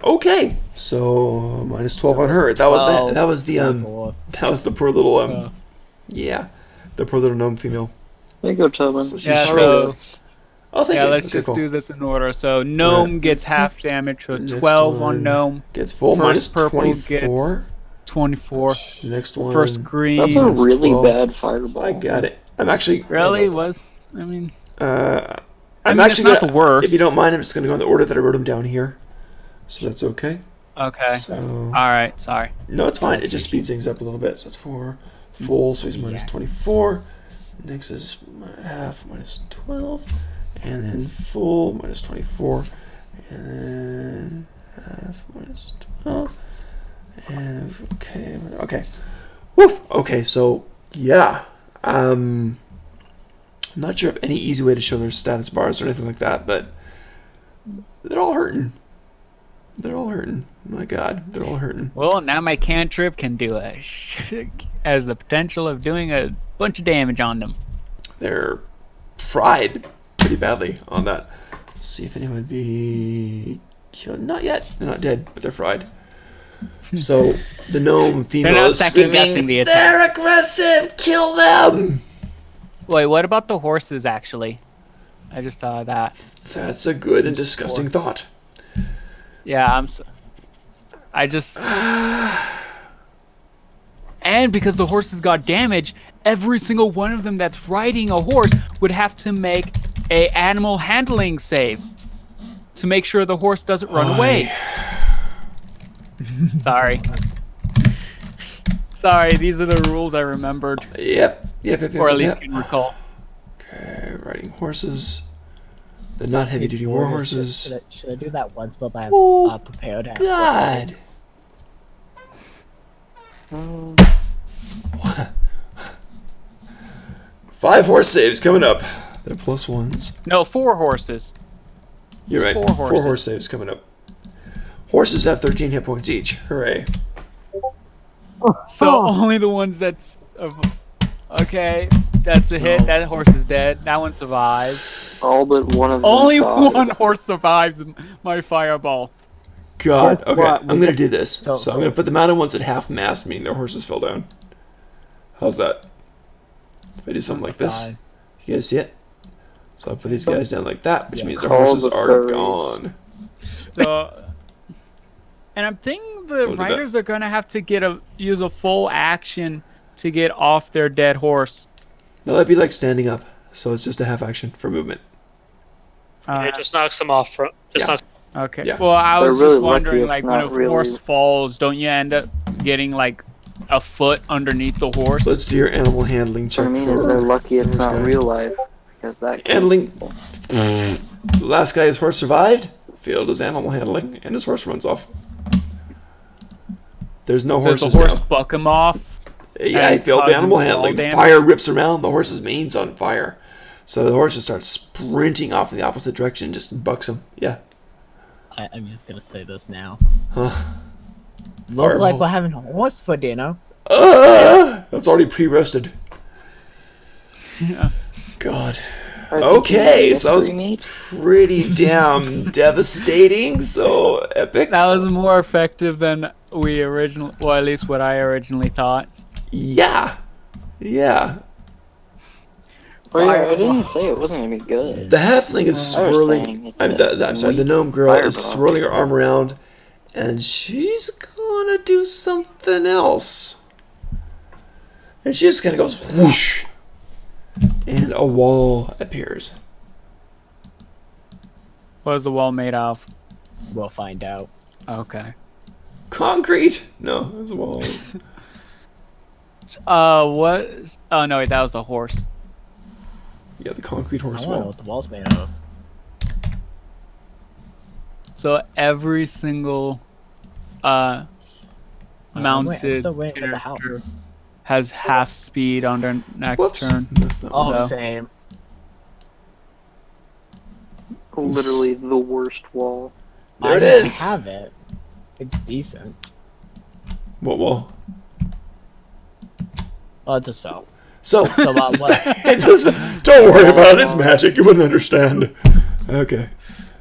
Okay. So minus 12 So on her. it's That was 12, that was the 24. that was the poor little Uh, yeah, the poor little gnome female. There you go, Tobin. So she's Yeah, shriveled. so- Oh, thank yeah, you. let's Okay, just cool. do this in order. So gnome gets half damage, so Next 12 one on gnome, Gets full First minus purple 24. 24. Next one. First green. That's a Minus really 12. bad fireball. I got it. I'm actually. Really was? I mean, I'm mean, actually it's not gonna, the worst. If you don't mind, I'm just gonna go in the order that I wrote them down here. So that's okay. okay. So All right. Sorry. no, it's fine. It just speeds things up a little bit. So it's 4 full. So he's minus 24. Next is half minus 12, and then full minus 24, and then half minus 12. And okay. Woof. Okay, so yeah. I'm not sure of any easy way to show their status bars or anything like that, but they're all hurting. My God, they're all hurting. Well, now my cantrip can do has the potential of doing a bunch of damage on them. They're fried pretty badly on that. Let's see if anyone would be killed. Not yet. They're not dead, but they're fried. So the gnome female not is second-guessing screaming, the attack. "They're aggressive! Kill them!" Wait, what about the horses? Actually, I just thought of that. That's a good and disgusting thought. Yeah, I just. And because the horses got damaged, every single one of them that's riding a horse would have to make a animal handling save to make sure the horse doesn't run away. Sorry. Sorry, these are the rules I remembered, Yep. or at least can recall. Okay, riding horses. They're not heavy-duty war horses. Should I do that one spell that I have Oh, prepared? God. Um, 5 horse saves coming up. They're plus ones. No, 4 horses. You're right. Four 4 horses. horse saves coming up. Horses have 13 hit points each. Hooray. So Oh. only the ones that's okay. That's a hit. That horse is dead. That one survives. all but one of them. Only died. one horse survives my fireball. God. Guess Okay, what? I'm going to do this. So, So- I'm going to put the mounted ones at half mast, meaning their horses fell down. How's that? If I do something like this. Fine. You guys see it? So I'll put these guys down like that, which Yeah. means their Call horses the are furries. gone. So, and I'm thinking the So did that. riders are gonna have to use a full action to get off their dead horse. No, that'd be like standing up. So it's just a half action for movement. It just knocks them off. Yeah. Knocks Okay. Yeah. Well, I They're was really just wondering, lucky like, it's when a not really- horse falls, don't you end up getting like a foot underneath the horse? Let's do your animal handling check What I mean for is they're lucky it's those not guys. real life because that. Handling. The last guy his horse survived, failed his animal handling, and his horse runs off. There's no Does the horses horse now. buck him off? Yeah, he and failed cause the him animal fall handling. damage? Fire rips around, the horse's mane's on fire. So the horse just starts sprinting off in the opposite direction, just bucks him. Yeah. I'm just gonna say this now. Huh. Looks like Fireballs. we're having horse for dinner. That's already pre-roasted. Yeah. God. Are they Okay, doing so that was mystery meat? pretty damn devastating. So epic. That was more effective than we originally, well, at least what I originally thought. Yeah. Yeah. Oh yeah, I Fireball. didn't say it wasn't gonna be good. The halfling is I was swirling. saying it's I'm sorry, the weak gnome girl is fireball. swirling her arm around, and she's gonna do something else. And she just kind of goes whoosh, and a wall appears. What was the wall made of? We'll find out. Okay. Concrete? No, it's a wall. What? Oh no, wait, that was the horse. Yeah, the concrete I horse don't know wall. what the wall's made of. So every single I'm mounted still waiting for the house. character has half speed on their next Whoops. turn. Missed that one. Oh, No. same. Literally the worst wall. There it I is. have it. It's decent. What wall? Oh, it's a spell. So, So about what? it's just, don't worry about it. It's magic. You wouldn't understand. Okay.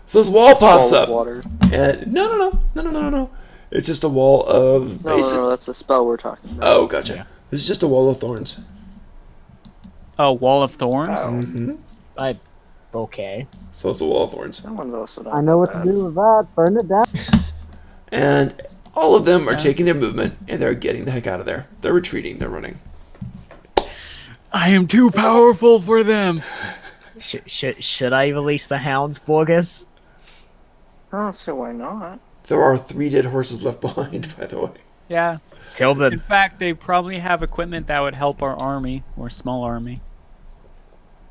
So this wall pops Wall of up. water. And no. It's just a wall of No, basic. that's a spell we're talking about. Oh, gotcha. Yeah. This is just a wall of thorns. Oh, Wall of Thorns. Oh. Mm-hmm. Okay. So it's a wall of thorns. That one's also not I know what bad. to do with that. Burn it down. And all of them are taking their movement and they're getting the heck out of there. They're retreating. They're running. I am too powerful for them. Should I release the hounds, Borgus? I don't see why not. There are 3 dead horses left behind, by the way. Yeah. Kill In them. fact, they probably have equipment that would help our army or small army.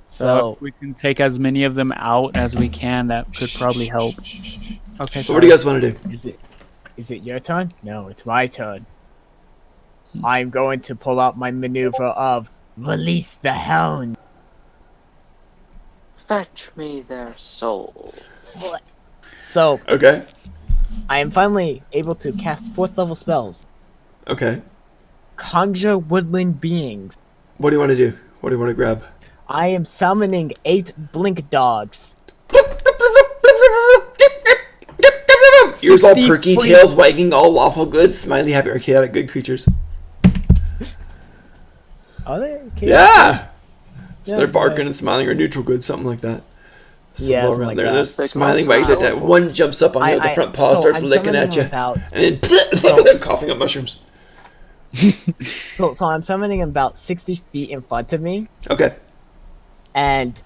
So So, if we can take as many of them out as we can, that could probably help. Okay. So what do you guys want to do? is it your turn? No, it's my turn. I'm going to pull out my maneuver of release the hound. Fetch me their soul. So, Okay. I am finally able to cast 4th level spells. Okay. Conjure woodland beings. What do you want to do? What do you want to grab? I am summoning 8 blink dogs. Ears all 60 perky, free- tails wagging, all lawful good, smiley, happy, or chaotic good creatures. Are they? Okay. Yeah! So Yeah, they're barking yeah. and smiling or neutral good, something like that. Yeah, Somewhere something around like there. that. There's Like smiling, most wagging their tail. powerful. One jumps up on you with the front paw, starts I'm licking summoning at you, about- and then coughing up mushrooms. So I'm summoning them about 60 feet in front of me, Okay. and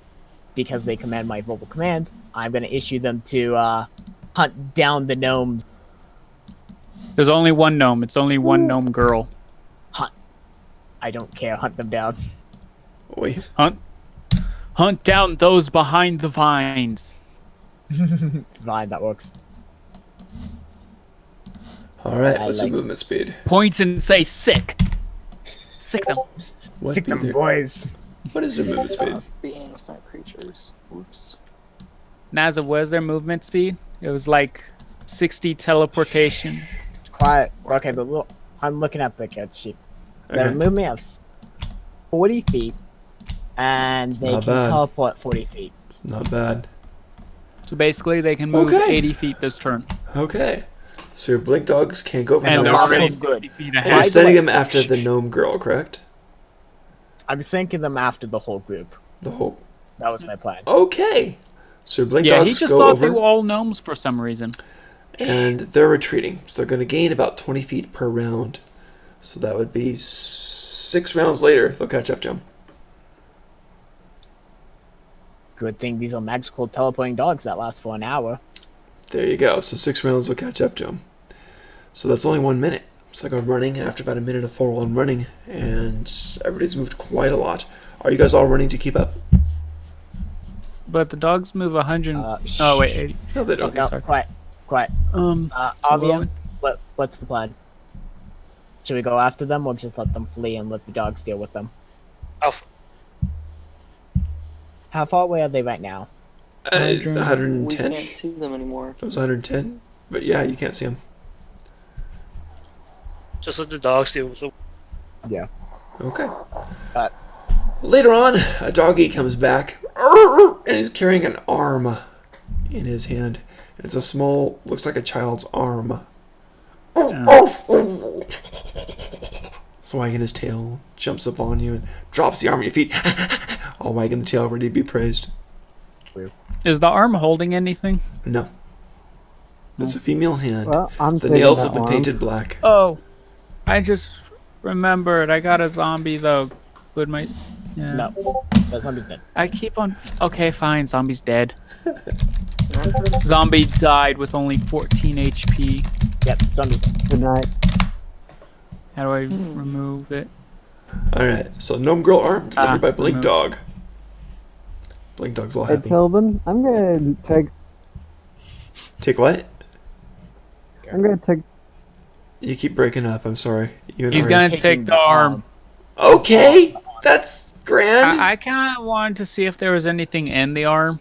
because they command my verbal commands, I'm going to issue them to hunt down the gnomes. There's only one gnome. It's only one gnome girl. I don't care. Hunt them down. Oi. Hunt down those behind the vines. Fine, that works. Alright, I what's your like- movement speed? Point and say sick. Sick them. What, Sick them, either- boys. what is your movement speed? Beings, not creatures. Oops. Naza, where's their movement speed? It was like 60 teleportation. Quiet. Okay, I'm looking at the cat sheet. Their Okay. movement of 40 feet, and they not can bad. teleport 40 feet. It's not bad. So basically, they can move Okay. 80 feet this turn. Okay. So your blink dogs can't go And behind they're us. already still good. 50 feet And you're By ahead. the sending way- them after the gnome girl, correct? I'm sinking them after the whole group. The whole. That was my plan. Okay. So your blink Yeah, he dogs just go thought over, they were all gnomes for some reason. and they're retreating. So they're going to gain about 20 feet per round. So that would be 6 rounds later. They'll catch up to him. Good thing these are magical teleporting dogs that last for an hour. There you go. So 6 rounds will catch up to him. So that's only 1 minute. It's like I'm running after about a minute of full on running, and everybody's moved quite a lot. Are you guys all running to keep up? But the dogs move 100. Sh- Oh, wait. 80. No, they don't. Okay, No, sorry. quiet. Avia, Rowan? what's the plan? Should we go after them or just let them flee and let the dogs deal with them? Oh, How far away are they right now? We 110. can't see them anymore. That was 110. But yeah, you can't see them. just let the dogs deal with it. Yeah. Okay. Uh, Later on, a doggy comes back, and he's carrying an arm in his hand. It's a small, looks like a child's arm. Wagging his tail, jumps up on you, and drops the arm at your feet, all wagging the tail, ready to be praised. Is the arm holding anything? No. It's a female hand. Well, I'm The saving nails that have been arm. painted black. Oh, I just remembered. I got a zombie though. With my. Yeah. No. That zombie's dead. I keep on. Okay, fine. Zombie's dead. Zombie died with only 14 HP. Yep, zombie's dead. Good night. How do I remove it? Alright, so Gnome Girl arm delivered by Blink remove. Dog. Blink Dog's all Hey, happy. Tilden, I'm gonna take. Take what? I'm gonna take. You keep breaking up. I'm sorry. You and He's Ari- gonna Taking take the arm. Okay, that's grand. I kind of wanted to see if there was anything in the arm.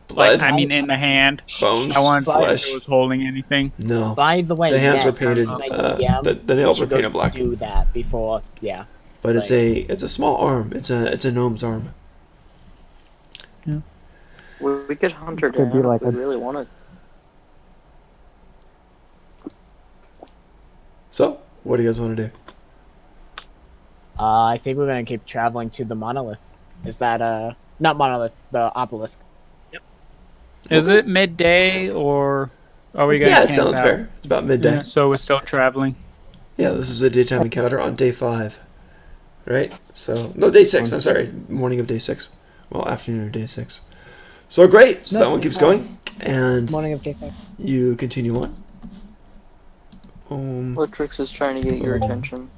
Blood, Like, I mean, in the hand. bones, I wanted to see if flesh. it was holding anything. No, By the way, the hands Ned, were painted. like, yeah, The nails you were should go painted black. Do that before, yeah. But it's a small arm. It's a gnome's arm. We could hunt her Could down be like if we a- really wanted. So, what do you guys want to do? I think we're gonna keep traveling to the monolith. Is that not monolith, the obelisk? Is it midday or are we gonna Yeah, it camp sounds out? fair. It's about midday. Yeah, so we're still traveling. Yeah, this is a daytime encounter on day 5. Right? So, no, day 6. I'm sorry. Morning of day 6. Well, afternoon of day 6. So, great. So, that one keeps going. And Morning of day 5. you continue on. Latrix is trying to get your attention.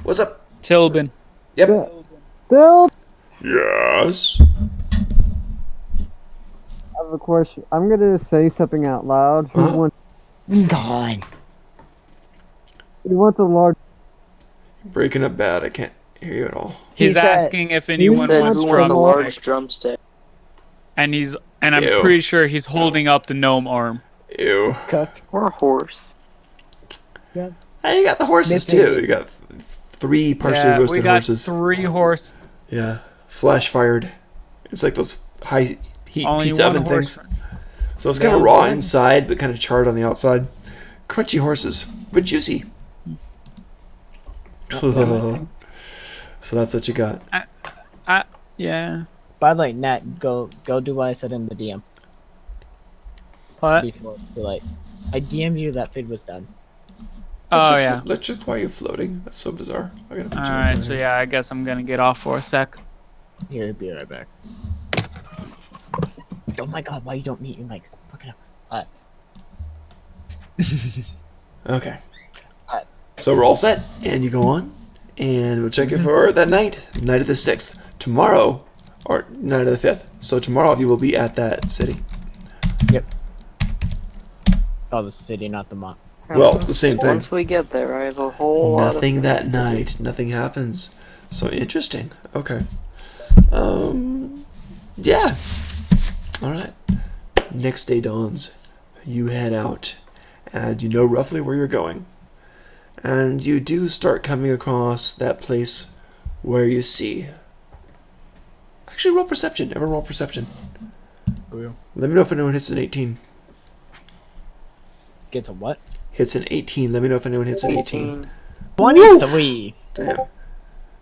What's up? Tilbin. Yep. Still, Yes. I have a question. I'm gonna say something out loud. Who Huh? wants? Gone. Who wants a large? Breaking up bad. I can't hear you at all. He He's said- asking if He anyone said, wants "Who wants a large drumsticks, drumstick?" and I'm Ew. pretty sure he's holding up the gnome arm. Ew. Cooked. Or a horse? And you got the horses Missing. too. You got 3 partially Yeah, we roasted got horses. 3 horse. Yeah. Flash fired. It's like those high heat Only pizza one oven horse. things. So it's kind of raw inside, but kind of charred on the outside. Crunchy horses, but juicy. So that's what you got. Yeah. By the way, Nat, go do what I said in the DM What? before it's too late. I DM'd you that Fid was done. Oh yeah. Let's just why are you floating? That's so bizarre. I gotta put All you right. in So there. yeah, I guess I'm gonna get off for a sec. Here, be right back. Oh my god, why you don't mute your mic? Fucking hell. Okay. Alright. So we're all set, and you go on, and we'll check it for that night of the 6th. Tomorrow, or night of the 5th. So tomorrow you will be at that city. Oh, the city, not the mon. Well, the same thing. Once we get there, I have a whole lot of Nothing things that to do. night. Nothing happens. So interesting. Okay. Yeah. All right. Next day dawns. You head out, and you know roughly where you're going. And you do start coming across that place where you see. Actually, roll perception. Everyone roll perception. Let me know if anyone hits an 18. Get some what? Hits an 18. Let me know if anyone hits an 18. 23. Damn.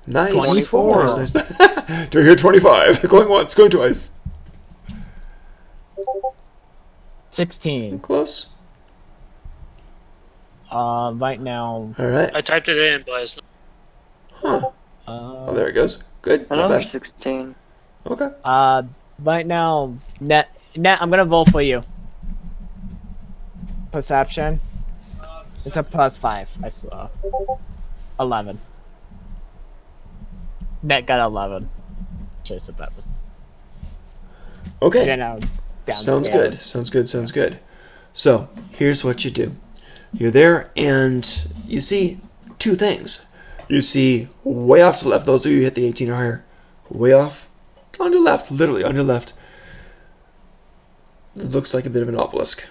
Nice. 24. Nice. Do I hear 25? Going once, going twice. 16. Close. Right now, All right. I typed it in, but it's Huh. Oh, there it goes. Good. Not Another bad. 16. Okay. right now, Net, I'm gonna vote for you. Perception. It's a +5. I saw. 11. Net got 11. Just said that was. Okay. You know, Sounds good. Sounds good. Sounds good. So, here's what you do. You're there, and you see 2 things. You see way off to the left, those of you who hit the 18 or higher, way off, on your left, literally on your left, it looks like a bit of an obelisk.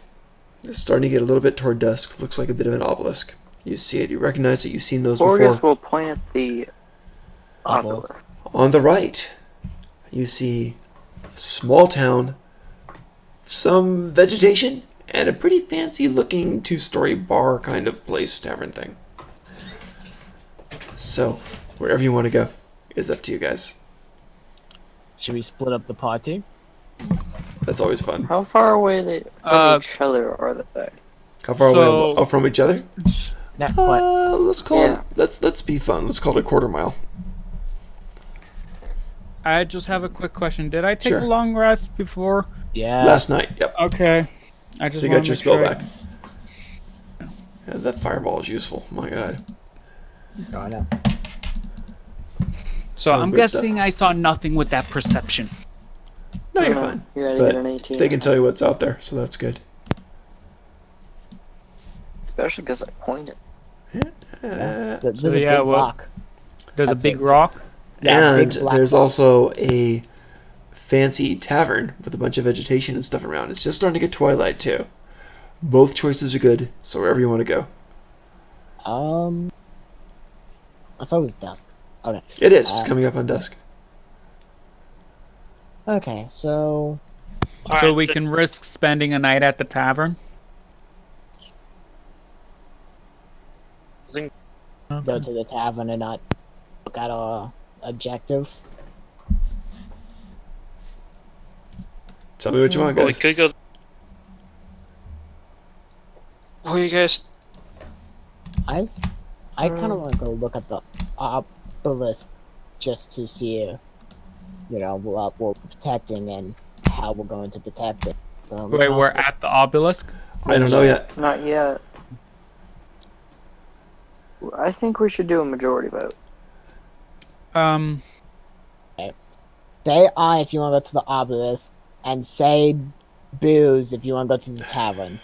It's starting to get a little bit toward dusk. Looks like a bit of an obelisk. You see it. You recognize it. You've seen those Borgus before. will plant the obelisk. On the right, you see small town, some vegetation, and a pretty fancy looking 2-story bar kind of place, tavern thing. So, wherever you want to go is up to you guys. Should we split up the party? That's always fun. How far away they from each other are they? How far So- away from each other? Net, what? Let's call Yeah. it. Let's be fun. Let's call it a quarter mile. I just have a quick question. Did I take Sure. a long rest before? Yeah. Last night. Yep. Okay. I just So you wanna got your make spell sure back. Yeah, that fireball is useful. My God. Oh, I know. So I'm good stuff. guessing I saw nothing with that perception. No, you're No, fine. You gotta But get an 18. they can tell you what's out there, so that's good. Especially because I pointed. There's So, a yeah, big well, rock. There's That's a big it, just- rock. Yeah, And big black there's rock. also a fancy tavern with a bunch of vegetation and stuff around. It's just starting to get twilight too. Both choices are good, so wherever you want to go. I thought it was dusk. Okay. It is. It's coming up on dusk. Okay, so All So right, we can risk spending a night at the tavern. go to the tavern and not look at our objective. Tell me what you want, Well, we guys. could go. Who are you guys? I kind of want to go look at the obelisk just to see, what we're protecting and how we're going to protect it. We Wait, can we're also- at the obelisk. I don't know yet. Not yet. I think we should do a majority vote. Say I if you want to go to the obelisk, and say booze if you want to go to the tavern.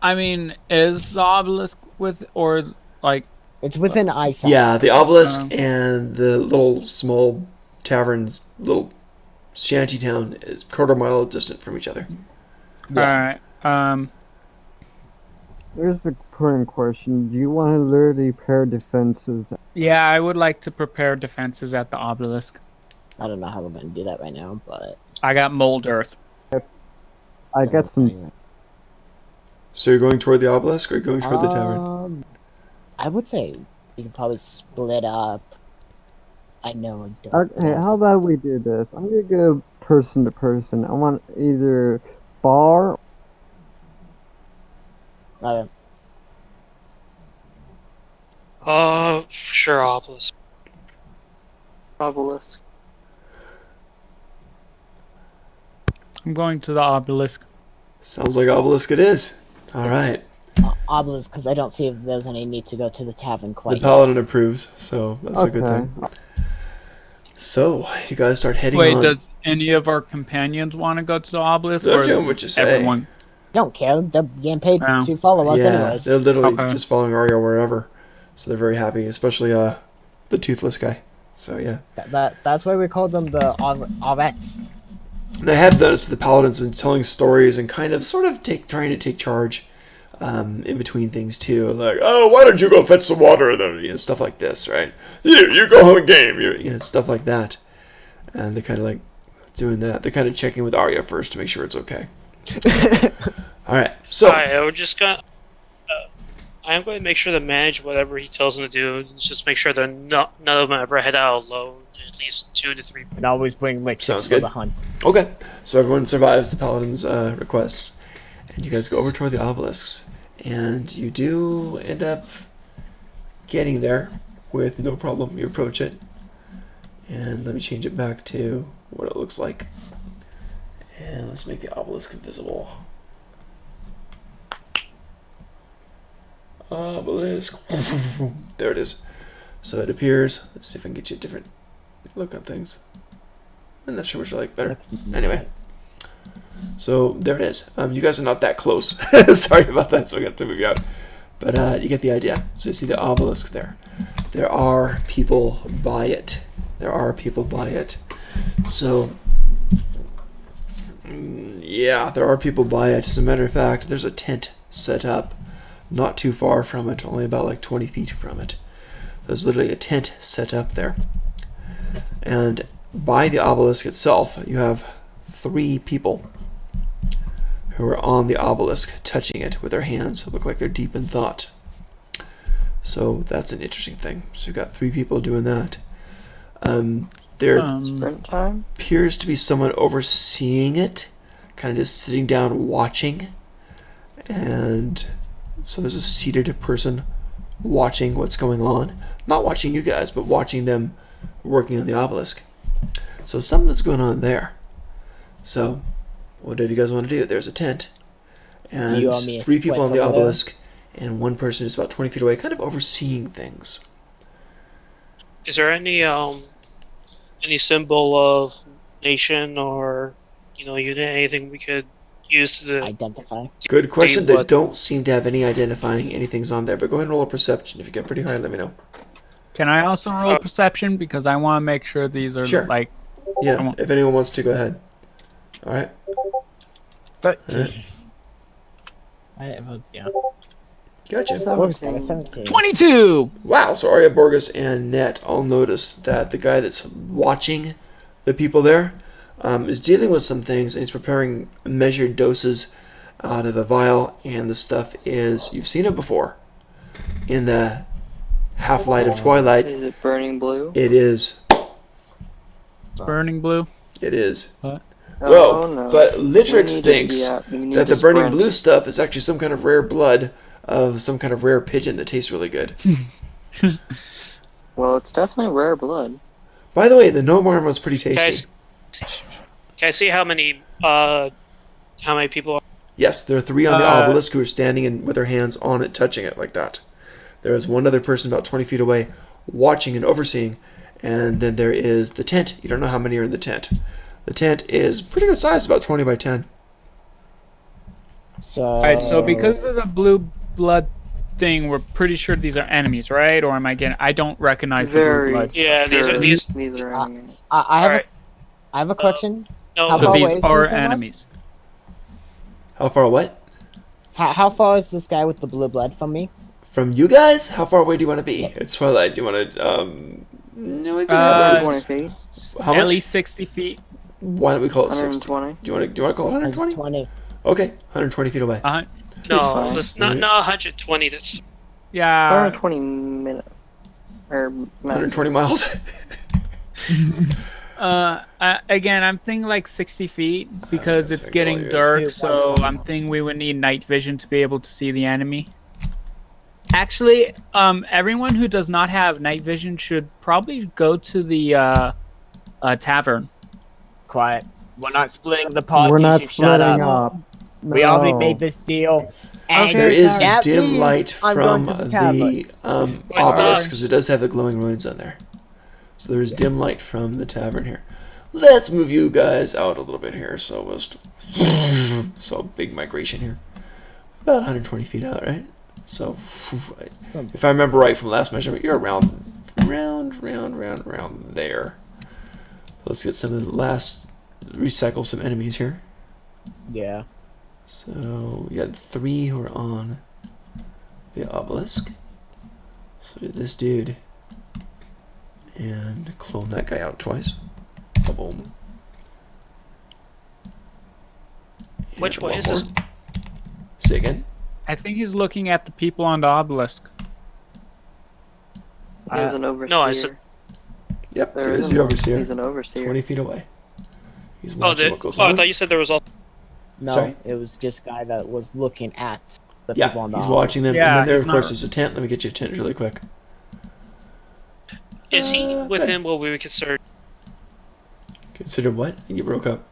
I mean, is the obelisk with, or is, like, It's within eyesight. Yeah, the obelisk Um, and the little small tavern's little shanty town is quarter mile distant from each other. Yeah. alright, Here's a important question. Do you want to literally pair defenses? yeah, I would like to prepare defenses at the obelisk. I don't know how we're going to do that right now, but I got mold earth. I got some. So you're going toward the obelisk or going toward the tavern? I would say we could probably split up. I know. I don't Okay, how about we do this? I'm gonna go person to person. I want either bar. Sure, obelisk. Obelisk. I'm going to the obelisk. Sounds like obelisk it is. All right. obelisk because I don't see if there's any need to go to the tavern The quite yet. paladin approves, so that's a good Okay. thing. So you guys start heading Wait, on. does any of our companions want to go to the obelisk? They're or is doing what you say. Everyone. I don't care. They're getting paid Yeah. to follow us Yeah, anyways. they're literally Okay. just following Arya wherever, so they're very happy. Especially the toothless guy. So yeah, That's why we call them the Arets. and I have noticed the paladin's been telling stories and kind of sort of trying to take charge in between things too. Like, oh, why don't you go fetch some water and then stuff like this, right? You go home and game, stuff like that. And they're kind of like doing that. They're kind of checking with Arya first to make sure it's okay. All right, so Alright, we're just gonna. I'm going to make sure to manage whatever he tells them to do. Just make sure that none of them ever head out alone. At least 2 to 3. And always bring like Sounds chips for good. the hunt. okay, so everyone survives the paladin's requests, and you guys go over toward the obelisks, and you do end up getting there with no problem. You approach it, and let me change it back to what it looks like, and let's make the obelisk invisible. Obelisk. There it is. So it appears. Let's see if I can get you a different look on things. I'm not sure which I like better. Anyway. Nice. So there it is. You guys are not that close. Sorry about that. So I got to move you out. But you get the idea. So you see the obelisk there. There are people by it. So yeah, there are people by it. As a matter of fact, there's a tent set up not too far from it, only about like 20 feet from it. There's literally a tent set up there. And by the obelisk itself, you have 3 people who are on the obelisk touching it with their hands. It look like they're deep in thought. So that's an interesting thing. So you've got 3 people doing that. There Sprint time? appears to be someone overseeing it, kind of just sitting down watching. And so there's a seated person watching what's going on. Not watching you guys, but watching them working on the obelisk. So something that's going on there. So whatever you guys want to do, there's a tent. And Do you want me to 3 people sprint on the over there? obelisk and one person is about 20 feet away, kind of overseeing things. Is there any symbol of nation or unit, anything we could use to Identify. Good question. Do They what? don't seem to have any identifying anything's on there, but go ahead and roll a perception. If you get pretty high, let me know. Can I also roll perception because I want to make sure these are Sure. like Yeah, Come on. if anyone wants to, go ahead. All right. 13. Yeah. Gotcha. Borgus got a 17. 22. Wow, so Arya, Borges, and Net all notice that the guy that's watching the people there is dealing with some things, and he's preparing measured doses out of a vial, and the stuff is, you've seen it before. In the half-light of twilight, Is it burning blue? it is. It's burning blue. It is. Oh, Whoa, no. but We Litrix need to- thinks yeah, we need that to the burning sprint. blue stuff is actually some kind of rare blood of some kind of rare pigeon that tastes really good. Well, it's definitely rare blood. By the way, the gnome armor was pretty tasty. Guys, can I see how many people are? Yes, there are 3 on the Uh, obelisk who are standing and with their hands on it, touching it like that. There is one other person about 20 feet away, watching and overseeing, and then there is the tent. You don't know how many are in the tent. The tent is pretty good size, about 20 by 10. So. Alright, so because of the blue blood thing, we're pretty sure these are enemies, right? Or am I getting? I don't recognize the Very. blue blood. Yeah, these are Sure, these. These are enemies. I have Alright. I have a question. No, How So far away these is he are from us? enemies. How far away? How far is this guy with the blue blood from me? From you guys? How far away do you want to be? It's twilight. Do you want to, no, we can have it. 20 feet? How At much? least 60 feet. Why don't we call it 60? 120? Do you want to call it 120? 20. Okay, 120 feet away. Uh-huh. no, fine. that's not 120. That's Yeah. 120 minutes. Or minutes. 120 miles. Again, I'm thinking like 60 feet because it's That's getting all yours. dark, so I'm thinking we would need night vision to be able to see the enemy. Actually, everyone who does not have night vision should probably go to the tavern. Quiet. We're not splitting the party. We're not so shut splitting up. up. We already No. made this deal. And There is that dim means light I'm from going to the tavern. obelisk because it does have the glowing ruins on there. So there is dim light from the tavern here. Let's move you guys out a little bit here. So big migration here. About 120 feet out, right? So if I remember right from last measurement, you're around there. Let's get some of the last recycle some enemies here. Yeah. So we had 3 who are on the obelisk. So did this dude and clone that guy out twice. Boom. which And way one is this? more. Say again. I think he's looking at the people on the obelisk. There's an overseer. no, I said- Yep, There there's is the an- overseer. He's an overseer. 20 feet away. He's Oh, watching what goes I on. thought you said there was all. No, Sorry? it was just a guy that was looking at the Yeah, people on the he's island. watching them. Yeah, and then there, he's of course, not- is a tent. Let me get you a tent really quick. Is he good. within what we would consider? Consider what? You broke up.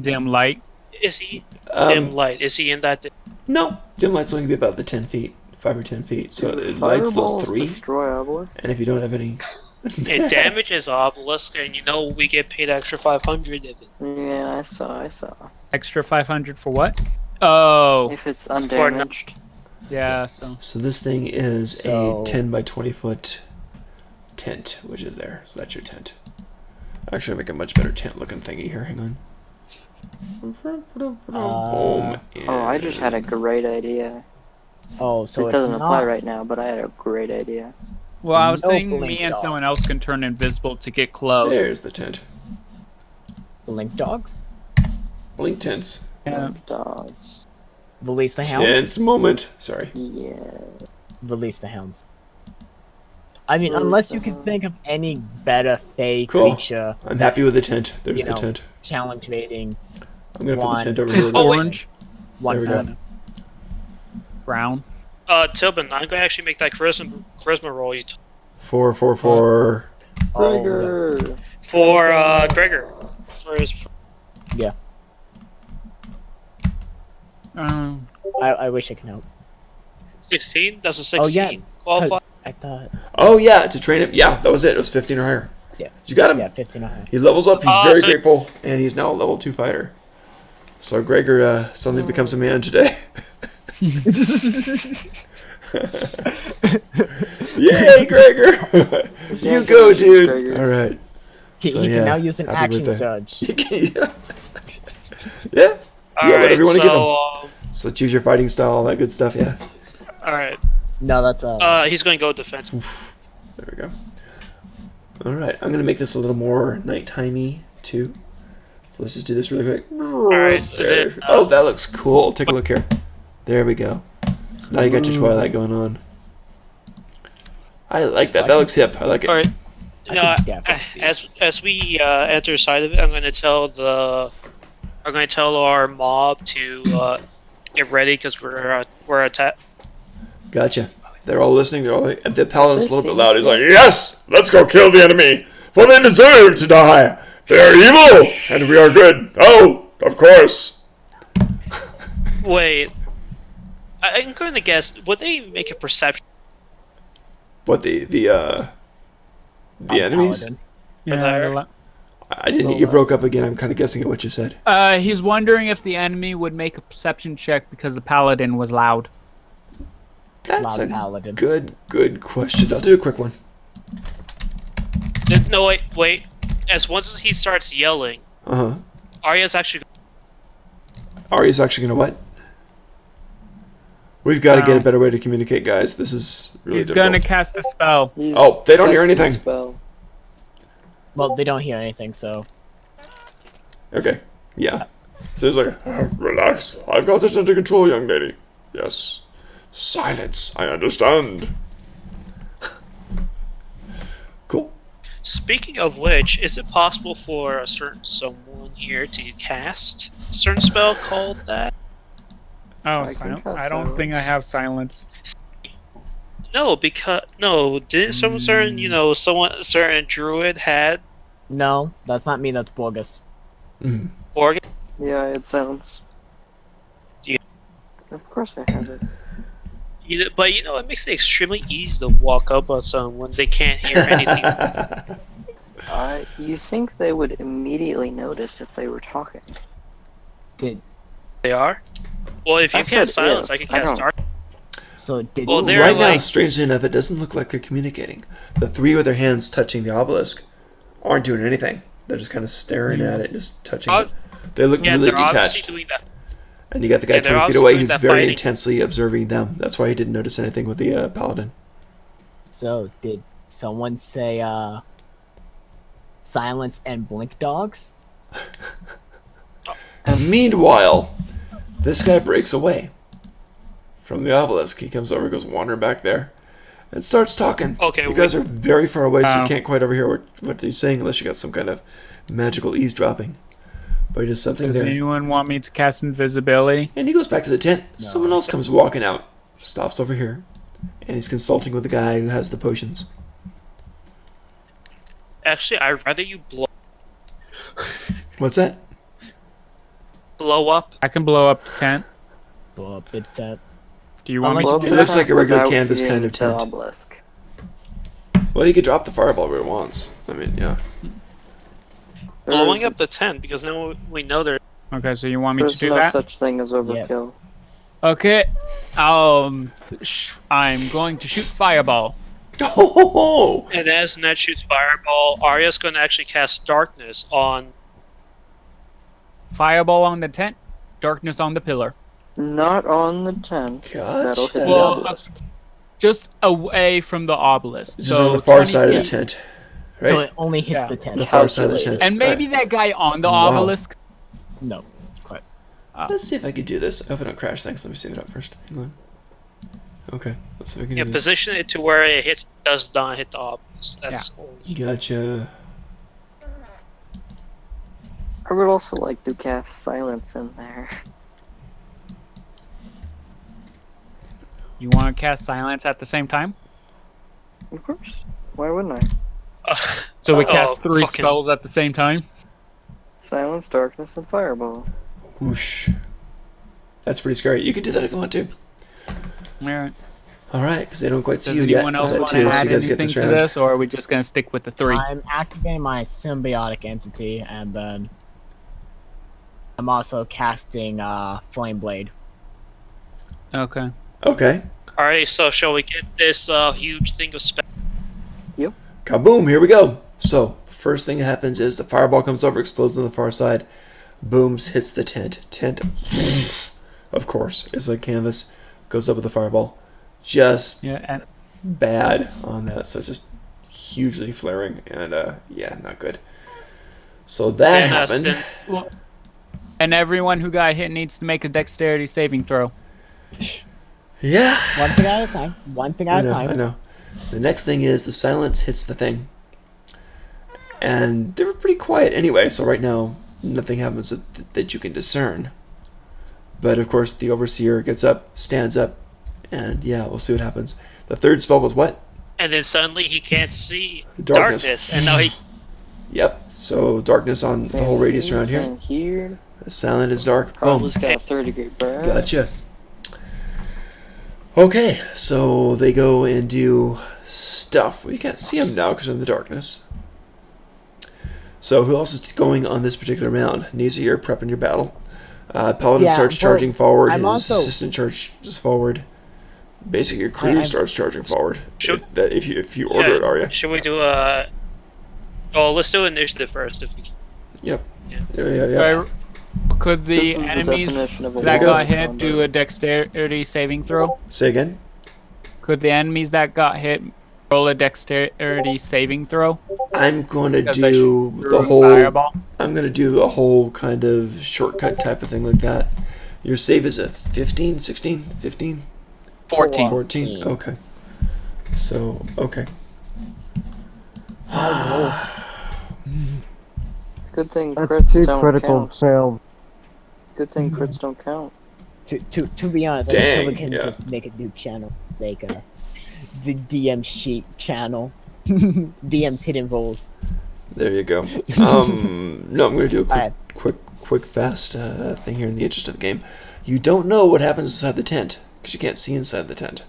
Dim light. Is he dim light? Is he in that? No, dim light's only gonna be about the 10 feet, 5 or 10 feet. So Do it lights those fireballs 3. destroy obelisks? And if you don't have any, It damages obelisk, and we get paid extra 500 if it. Yeah, I saw. Extra 500 for what? Oh, If it's undamaged. yeah. So so this thing is So- a 10 by 20 foot tent, which is there. So that's your tent. Actually, I'll make a much better tent looking thingy here. Hang on. Boom. Oh, I just had a great idea. Oh, so it it's doesn't not apply right now, but I had a great idea. well, I was No thinking blink me and dogs. someone else can turn invisible to get close. There's the tent. blink dogs. Blink tents. Yeah. Dogs. Release the hounds. Tense moment. Sorry. Yeah. Release the hounds. I mean, Release unless the you can hounds. think of any better fey Cool. creature I'm happy with the tent. There's You the know. tent. challenge rating I'm gonna put One. the tent over here. Oh, wait. Orange, one There we go. for brown. Tobin, I'm gonna actually make that charisma roll you 4. Oh, Trigger! for Gregor. For his. Um, I wish I could help. 16? Does a Oh 16 yeah, qualify? 'cause I thought Oh yeah, to train him. Yeah, that was it. It was 15 or higher. Yeah. You got him. yeah, 15 or higher. He levels up. He's Oh, very so- grateful, and he's now a level 2 fighter. So Gregor suddenly becomes a man today. Yay, Gregor! You go, dude. Gregor. All right. He, So, he yeah, can now use an happy action birthday. surge. yeah. Yeah. Alright, whatever you wanna give him. so, So choose your fighting style, all that good stuff. Yeah. alright. No, that's He's going to go defense. There we go. All right. I'm gonna make this a little more nightimey too. So let's just do this really quick. Alright, There. then, Oh, that looks cool. Take a look here. There we go. So now you got your Twilight going on. I like that. That looks hip. I like it. Alright. I No, could definitely see as we enter side of it, I'm going to tell our mob to get ready because we're attack. Gotcha. They're all listening. They're all. The paladin's a little bit This loud. He's like, "Yes, let's go kill the enemy, for they deserve to die. They are evil, and we are good. Oh, of course." Wait, I'm going to guess. Would they make a perception? What the enemies? Paladin. Yeah, there. the I didn't. You broke up again. I'm kind of guessing at what you said. he's wondering if the enemy would make a perception check because the paladin was loud. That's Loud a paladin. good question. I'll do a quick one. No, wait. Once he starts yelling, Uh huh. Arya's actually. Arya's actually gonna what? We've got to get a Um, better way to communicate, guys. This is really He's difficult. gonna cast a spell. He's Oh, they don't hear casting a anything. Spell. Well, they don't hear anything, so Okay. Yeah. So he's like, relax. I've got this under control, young lady. Yes. Silence. I understand. Cool. Speaking of which, is it possible for a certain someone here to cast a certain spell called that? Oh, I can cast I don't think I have silence. No, didn't some certain certain druid had no, that's not me. That's Borgus. Mhm. organ? Yeah, it sounds. Yeah. Of course I have it. But it makes it extremely easy to walk up on someone they can't hear anything. You think they would immediately notice if they were talking? Did They are. Well, if you I cast said silence, if. I can I cast don't- dark. so? Did Well, you- they're Right now, like- strangely enough, it doesn't look like they're communicating. The three with their hands touching the obelisk aren't doing anything. They're just kind of staring at it, just touching it. They look Yeah, really they're obviously detached. doing that. And you got the guy Yeah, they're 20 feet obviously away doing who's that very fighting. intensely observing them. That's why he didn't notice anything with the paladin. So did someone say silence and blink dogs? Meanwhile, this guy breaks away from the obelisk. He comes over, goes wandering back there, and starts talking. Okay, you guys are very far away, so you Oh. can't quite overhear what he's saying unless you got some kind of magical eavesdropping. But he does something Does there. anyone want me to cast invisibility? And he goes back to the tent. Someone else comes walking out, stops over here, and he's consulting with the guy who has the potions. Actually, I'd rather you What's that? blow up. I can blow up the tent. Blow up the tent. Do you want me Blow to up do It looks that? like a regular without canvas hitting kind of the tent. obelisk. Well, he could drop the fireball where he wants. I mean, yeah. Blowing There's- up the tent because now we know they're. Okay, so you want me to There's do no that? such thing as overkill. Okay. I'm going to shoot fireball. Oh, And as Ned shoots fireball, Arya's going to actually cast darkness on. Fireball on the tent, darkness on the pillar. Not on the tent. That'll hit gotcha. the Well, obelisk. Just away from the obelisk. Just so on the far 20 side of the feet. tent. Right? So it only hits Yeah. the tent. the far side of the calculated. tent. And maybe Right. that guy on the Wow. obelisk. No, quite. Let's see if I could do this. I hope I don't crash things. Let me save it up first. Hang on. Okay, let's see if I can Yeah, do this. position it to where it does not hit the obelisk. That's only. Gotcha. I would also like to cast silence in there. You want to cast silence at the same time? Of course. Why wouldn't I? So we Oh, cast three fucking- spells at the same time? Silence, darkness, and fireball. Whoosh. That's pretty scary. You can do that if you want to. Alright. All right, because they don't quite see Does you yet. anyone else That want too, to so add you guys get anything this to round. this, or are we just gonna stick with the 3? I'm activating my symbiotic entity, and then I'm also casting Flame Blade. Okay. Okay. All right, so shall we get this huge thing of spell? Kaboom! Here we go. So first thing that happens is the fireball comes over, explodes on the far side, booms, hits the tent. Tent, of course, is like canvas, goes up with the fireball. Just Yeah, and bad on that, so just hugely flaring and yeah, not good. So that And, happened. then- and everyone who got hit needs to make a dexterity saving throw. Yeah. One thing at a time. One thing at a time. I know. The next thing is the silence hits the thing. And they were pretty quiet anyway, so right now nothing happens that you can discern. But of course the overseer gets up, stands up, and yeah, we'll see what happens. The third spell was what? and then suddenly he can't see Darkness. darkness, and now he Yep, so darkness on the whole radius around here. And here, Silent is dark. Boom. probably's got a 3rd-degree burn. Gotcha. Okay, so they go and do stuff. Well, you can't see them now because they're in the darkness. So who else is going on this particular round? Nisa, you're prepping your battle. Paladin Yeah, starts but charging forward. I'm His also- assistant charges forward. Basically, your crew I'm- starts charging forward. Should- If you order it, Arya. Should we do a? Oh, let's do initiative first. If we can. Yep. Yeah. Yeah. Could This the is the enemies definition of a that Go. got hit do a dexterity saving throw? Say again. Could the enemies that got hit roll a dexterity saving throw? I'm going to Because they do threw the a whole. fireball? I'm going to do a whole kind of shortcut type of thing like that. Your save is a 15, 16, 15? 14. 14? Okay. So, okay. It's a good thing That's crits 2 don't critical count. fails. It's a good thing crits don't count. To be honest, I think Dang, we can yeah. just make a new channel, like the DM sheet channel, DM's hidden roles. There you go. No, I'm going to do a Alright. quick, fast thing here in the interest of the game. You don't know what happens inside the tent because you can't see inside the tent.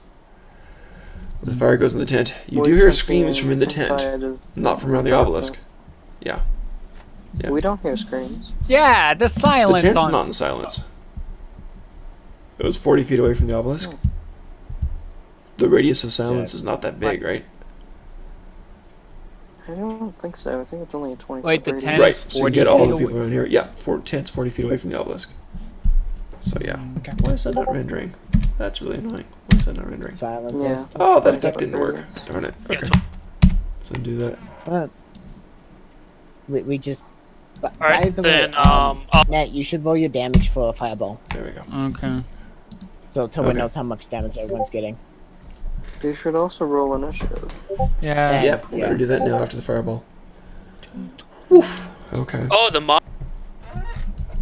When the fire goes in the tent, you do hear screams from in the tent, Inside of not from around the obelisk. Yeah. Yeah. We don't hear screams. Yeah, the The silence tent's on. not in silence. It was 40 feet away from the obelisk. The radius of silence is not that big, right? I don't think so. I think it's only a 20. Wait, the radius. tent- Right, is so you 40 get all feet the people away. around here. Yeah, tent's 40 feet away from the obelisk. So yeah. Okay. Why is that not rendering? That's really annoying. Why is that not rendering? Silence Yeah. is. Oh, that effect didn't work. Darn it. Yeah, Okay. So undo that. But we just. But All right, by the then way, Nat, you should roll your damage for a fireball, There we go. Okay. so Toba Okay. knows how much damage everyone's getting. You should also roll initiative. Yeah. Yep, we yeah. better do that now after the fireball. Woof. Okay. oh, the mob.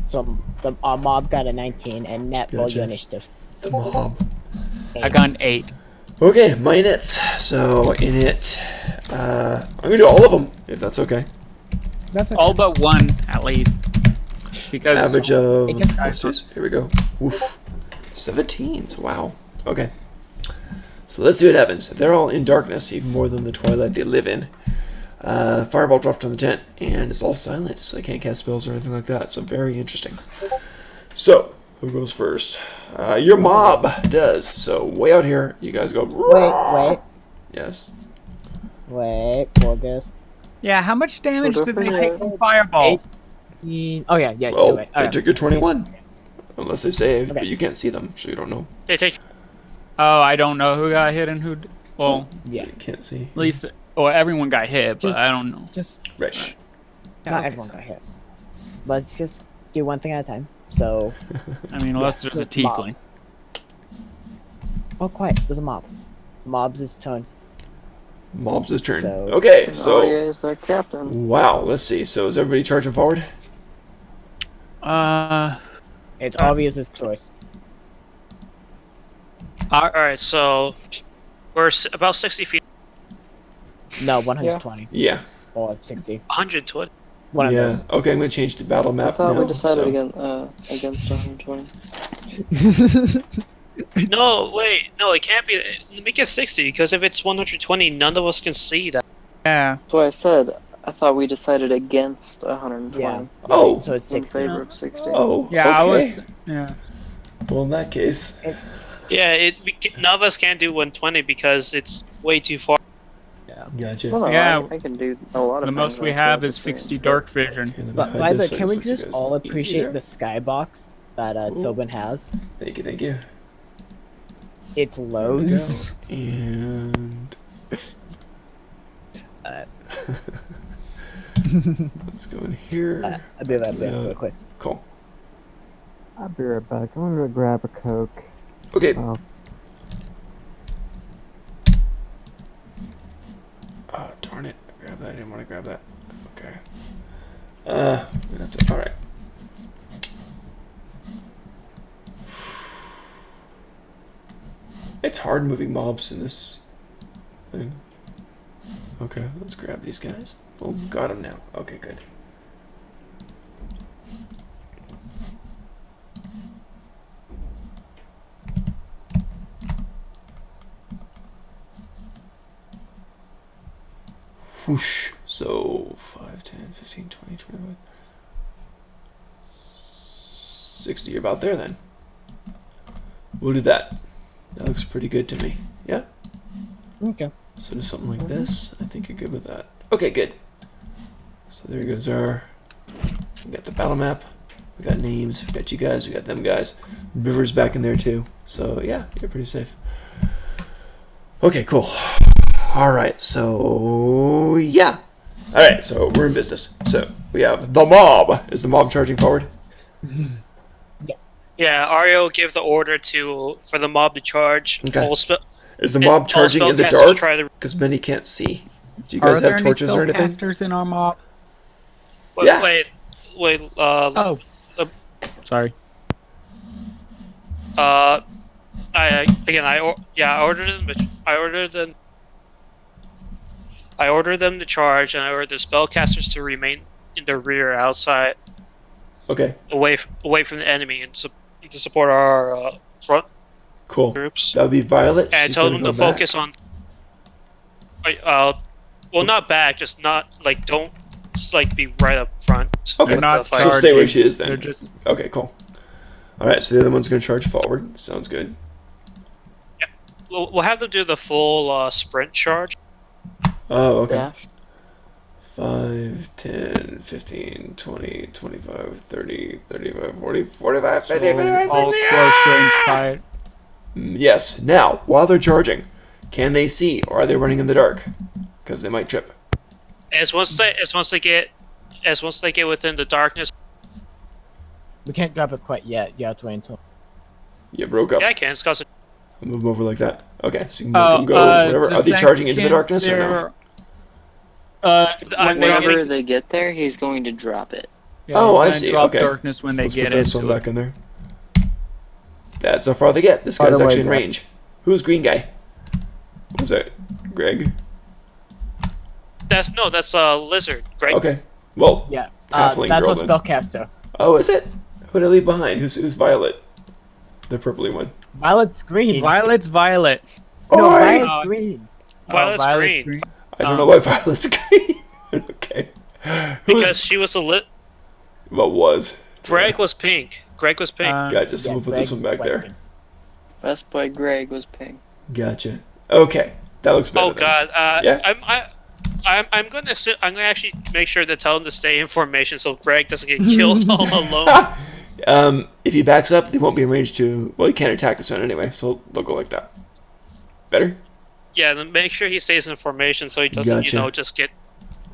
So our mob got a 19, and Nat rolled Gotcha. your initiative. The mob. I got an 8. Okay, my inits. So in it, I'm gonna do all of them if that's okay. That's okay. All but one, at least. Because Average of It just- +2s. Here we go. Woof. 17s. Wow. Okay. So let's see what happens. They're all in darkness, even more than the twilight they live in. Fireball dropped on the tent, and it's all silent, so they can't cast spells or anything like that. So very interesting. So who goes first? Your mob does. So way out here, you guys go. Wait, Yes. August. yeah, how much damage Well, did they don't take forget- from fireball? Oh yeah, yeah. Well, you're right. they Okay. took your 21, unless they saved, Okay. but you can't see them, so you don't know. They take. Oh, I don't know who got hit and who. Well, Yeah, You can't see. at least, or everyone got hit, but Just- I don't know. just Right. not okay, everyone got hit. Let's just do one thing at a time. So, I mean, unless there's a it's mob. tiefling. oh, quiet. There's a mob. Mob's turn. Mob's turn. So- Okay, And so Arya is their captain. wow. Let's see. So is everybody charging forward? It's obvious choice. All right, so we're about 60 feet. No, 120 Yeah. or 60. 120. One yeah. of those. Okay, I'm gonna change the battle I map thought now. we decided so- against 120. No, wait, no, it can't be. Make it 60 because if it's 120, none of us can see that. Yeah. That's why I said I thought we decided against 120. Yeah. Oh. So it's In 60. favor of 60. Oh, Yeah, okay. I was. Yeah. Well, in that case, Yeah, none of us can do 120 because it's way too far. gotcha. Well, no, Yeah. I can do a lot of The most things we outside have the is stream. 60 dark vision. Okay, let me But hide by the this way, so can we this lets you just guys all easier. appreciate the skybox that Tobin has? Thank you, thank you. It's There we Lowe's. go. And Uh, let's go in here. I'll be right back Yeah. real quick. Cool. I'll be right back. I'm gonna grab a Coke. Okay. Oh, Oh, darn it. Grab that. I didn't want to grab that. Okay. I'm gonna have to. Alright. It's hard moving mobs in this thing. Okay, let's grab these guys. Boom, got them now. Okay, good. Whoosh. So 5, 10, 15, 20, 25, 60. You're about there then. We'll do that. That looks pretty good to me. Yeah? Okay. So do something like this. I think you're good with that. Okay, good. So there goes our. We got the battle map. We got names. We got you guys. We got them guys. River's back in there too. So yeah, you're pretty safe. Okay, cool. All right. So yeah. All right. So we're in business. So we have the mob. Is the mob charging forward? Yeah, Ario gave the order for the mob to charge. Okay. All Is the mob all charging in the spellcasters dark? Try to, Because many can't see. Do you Are guys there have any torches or anything? spellcasters in our mob? wait, Yeah. wait. Oh. Sorry. I ordered them. I ordered them to charge, and I ordered the spellcasters to remain in the rear, outside, Okay. away from the enemy, and to support our front Cool. groups. That would be Violet. And I She's told gonna them to go back. focus on. Well, not back, just not don't be right up front. Okay. They're not The fight. She'll stay where she charging. is then. They're just Okay, cool. All right, so the other one's going to charge forward. Sounds good. We'll have them do the full sprint charge. Oh, okay. Dash. 5, 10, 15, 20, 25, 30, 35, 40, 45, 50, so 55, all 60. close range fight. Yes. Now, while they're charging, can they see or are they running in the dark? Because they might trip. As once they get within the darkness. We can't drop it quite yet. You have to wait until. You broke up. Yeah, I can. It's cause I'll move them over like that. Okay, so you can make them go whatever. Are they charging into the darkness or no? Whenever they get there, he's going to drop it. Yeah, Oh, they're I gonna see, Drop okay. darkness when they Let's get put this one into it. back in there. That's how far they get. This By guy's the way, actually in Greg. range. Who's green guy? What was that? Greg? that's lizard. Greg. Okay. Well, Yeah. Halfling That's girl what then. spellcaster. oh, is it? Who did I leave behind? Who's Violet? The purpley one. Violet's green. Violet's violet. No, Oi! Violet's green. Violet's Violet's green. I don't know why Violet's green. Okay. Because she was What was? Greg was pink. Greg was pink. Gotcha. So Yeah, we'll put this one back Greg's there. white. Best Boy Greg was pink. Gotcha. Okay. That looks better. Oh God. Yeah. I'm gonna actually make sure to tell him to stay in formation so Greg doesn't get killed all alone. If he backs up, they won't be in range to. Well, he can't attack this one anyway, so they'll go like that. Better? Yeah, then make sure he stays in formation so he doesn't, Gotcha. just get.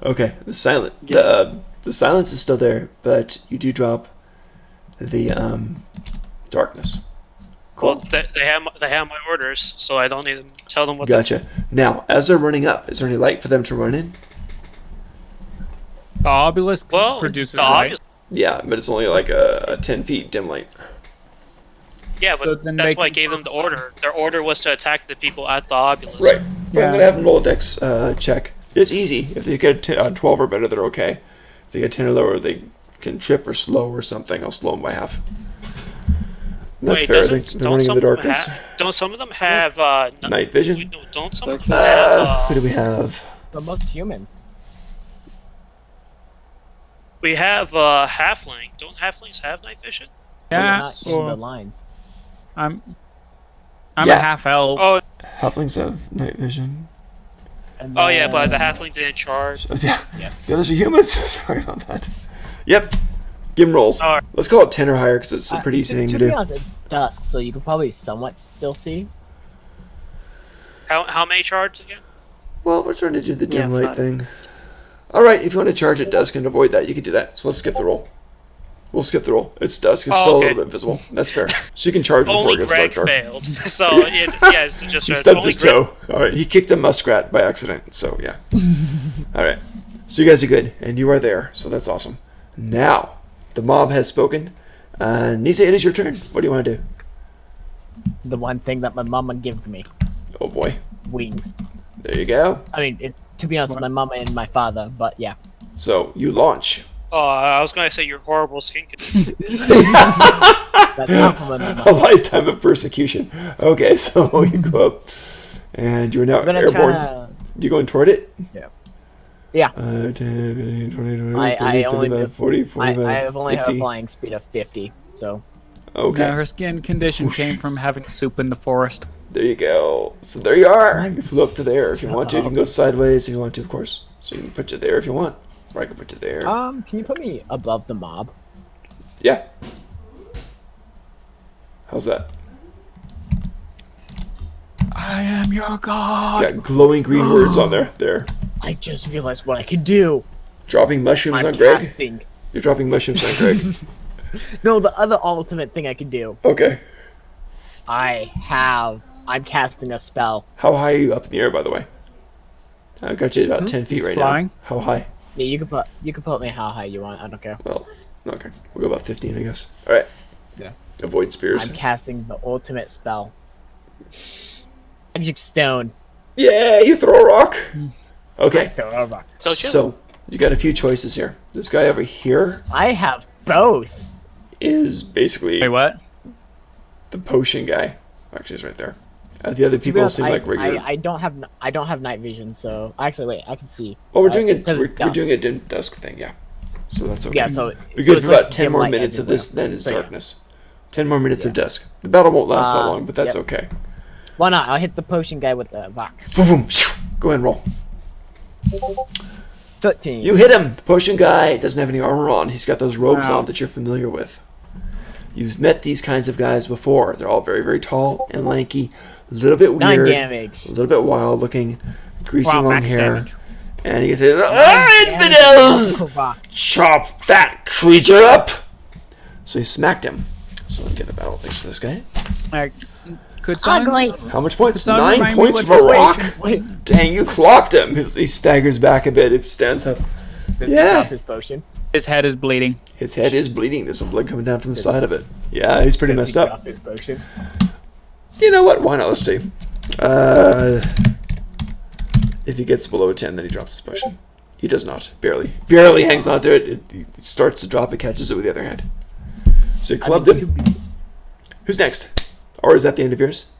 Okay. The silence. Yeah. The silence is still there, but you do drop the darkness. Cool. Well, they have my orders, so I don't need to tell them what. Gotcha. Now, as they're running up, is there any light for them to run in? The obelisk Well, produces the light. obvious- Yeah, but it's only like a 10 feet dim light. Yeah, So but then that's they why I can gave them the order. Their order was to attack the people at the obelisk. Right. But I'm Yeah. going to have them roll a dex check. It's easy. If they get 12 or better, they're okay. If they get 10 or lower, they can trip or slow or something. I'll slow them by half. That's Wait, fair. I doesn't think they're running in the darkness. don't some of them have Night vision. wait, no, don't some of them have Who do we have? But most humans. we have halfling. Don't halflings have night vision? They're Yeah, not in or the lines. I'm Yeah. a half elf. Oh, Halflings have night vision. And oh yeah, but the then- halfling didn't charge. Yeah. Yeah. The others are humans. Sorry about that. Yep. Give them rolls. Alright. Let's call it 10 or higher because it's a pretty easy thing to be do. honest, it's dusk, so you can probably somewhat still see. How many charges again? Well, we're trying to do the dim Yeah, light 5. thing. Alright, if you want to charge at dusk and avoid that, you can do that. So let's skip the roll. We'll skip the roll. It's dusk. It's Oh, still a okay. little bit visible. That's fair. So you can charge before Only it gets Greg dark. failed. So yeah, it's just He stubbed his Greg- toe. Alright, he kicked a muskrat by accident. So yeah. Alright. So you guys are good. And you are there. So that's awesome. Now, the mob has spoken. Nisa, it is your turn. What do you want to do? The one thing that my mama gave me, Oh boy. wings. There you go. I mean, to be honest, my mama and my father, but yeah. So you launch. Oh, I was gonna say your horrible skin condition. That's not from my mama. A lifetime of persecution. Okay, so you go up. And you're now I'm gonna airborne. try to... You going toward it? Yeah. 10, 15, 20, 20, I 30, only 35, 40, 45, I have only have a 50. flying speed of 50, so... Okay, Yeah, her skin condition came from having soup in the forest. there you go. So there you are. You flew up to there. If you want to, you can go sideways if you want to, of course. So you can put you there if you want. Or I can put you there. Can you put me above the mob? Yeah. How's that? I am your god. Got glowing green words on there. There. I just realized what I can do. Dropping mushrooms I'm on Greg. casting. You're dropping mushrooms on Greg. No, the other ultimate thing I can do. Okay. I'm casting a spell. How high are you up in the air, by the way? I got you at about 10 feet He's right flying. now. How high? Yeah, you can put me how high you want. I don't care. Well, okay. We'll go about 15, I guess. All right. Yeah. Avoid spears. I'm casting the ultimate spell. Magic stone. Yeah, you throw a rock. Okay. Throw it over. Don't you? So, you got a few choices here. This guy over here I have both. is basically Wait, what? the potion guy. Actually, he's right there. The other To be people honest, seem like regular. I don't have night vision, so actually wait, I can see. Well, we're doing it. because We're, it's we're dusk. doing a dim dusk thing, yeah. So that's okay. Yeah, so We're so good it's for about like 10 dim more light minutes of everywhere. this. Then it's So, yeah. darkness. 10 more minutes of dusk. The battle won't last that long, but that's yep. okay. Why not? I'll hit the potion guy with the Vok. Boom, boom, shoo. Go ahead and roll. 13. You hit him. The potion guy doesn't have any armor on. He's got those robes Wow. on that you're familiar with. You've met these kinds of guys before. They're all very, very tall and lanky, a little bit 9 weird, damage. a little bit wild looking, greasy Wow, long max hair. damage. And he can say, "Ah, infidels! Vok. Chop that creature up!" So he smacked him. So let me get the battle thanks for this guy. Could someone, Ugly. How much points? Someone 9 remind me points what for a this rock? potion- Wait, Dang, you clocked him. He staggers back a bit. It stands up. does Yeah. he drop his potion? his head is bleeding. His head is bleeding. There's some blood coming down from the side of it. Yeah, he's pretty Does messed he up. drop his potion? You know what? Why not? Let's see. If he gets below a 10, then he drops his potion. He does not. Barely. Barely hangs on to it. It starts to drop. It catches it with the other hand. So you clubbed him. Who's next? Or is that the end of yours?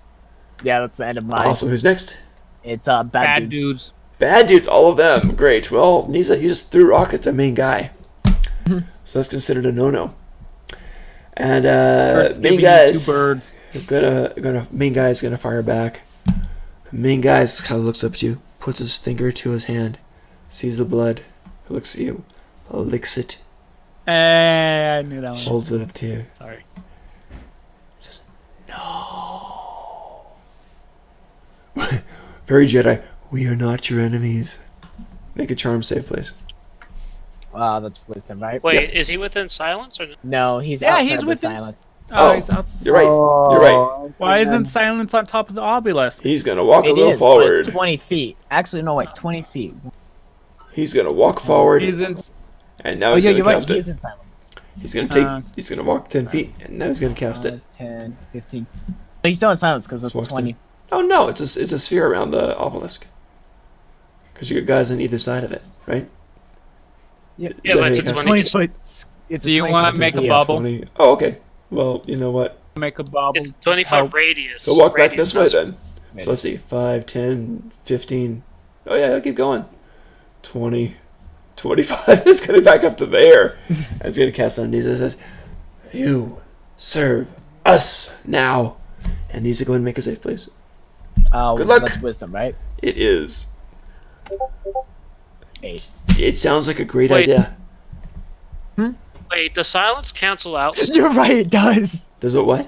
Yeah, that's the end of mine. Also, who's next? It's Bad bad dudes. dudes. Bad dudes, all of them. Great. Well, Nisa, you just threw a rock at the main guy. So that's considered a no-no. And Earth's main giving you guys, 2 birds. main guy's gonna fire back. Main guy kind of looks up at you, puts his finger to his hand, sees the blood, looks at you, licks it, I knew that one. holds it up to you. Sorry. Says, "No." Very Jedi. We are not your enemies. Make a charm save, please. Wow, that's wisdom, right? Wait, is he within silence or? No, he's Yeah, outside he's of the within- silence. Oh. He's up. You're right. You're right. Why isn't silence on top of the obelisk? He's gonna walk a It little is, but forward. it's 20 feet. Actually, no, wait, 20 feet. He's gonna walk forward, He's in. and now Oh, he's yeah, gonna you're right. cast He it. is in silence. He's gonna take. Uh, He's gonna walk 10 feet, and now he's gonna cast it. 10, 15. But he's still in silence because it's Just walks 20. Oh no! It's a sphere around the obelisk. Because you got guys on either side of it, right? Yeah, Is Yeah, that but how it's you a cast it? 20 foot. It's Do you want wanna to make a bubble? 20. Oh, okay. Well, you know what? Make a bubble. It's 20 help. foot radius. So walk back Radius, this way not- then. So let's see. 5, 10, 15. Oh yeah, I'll keep going. 20, 25. It's going to back up to there. It's going to cast on knees. It says, "You serve us now." And needs to go ahead and make a save, please. Good luck. That's wisdom, right? It is. 8. It sounds like a great Wait. idea. Wait, does silence cancel out? You're right, it does. Does it what?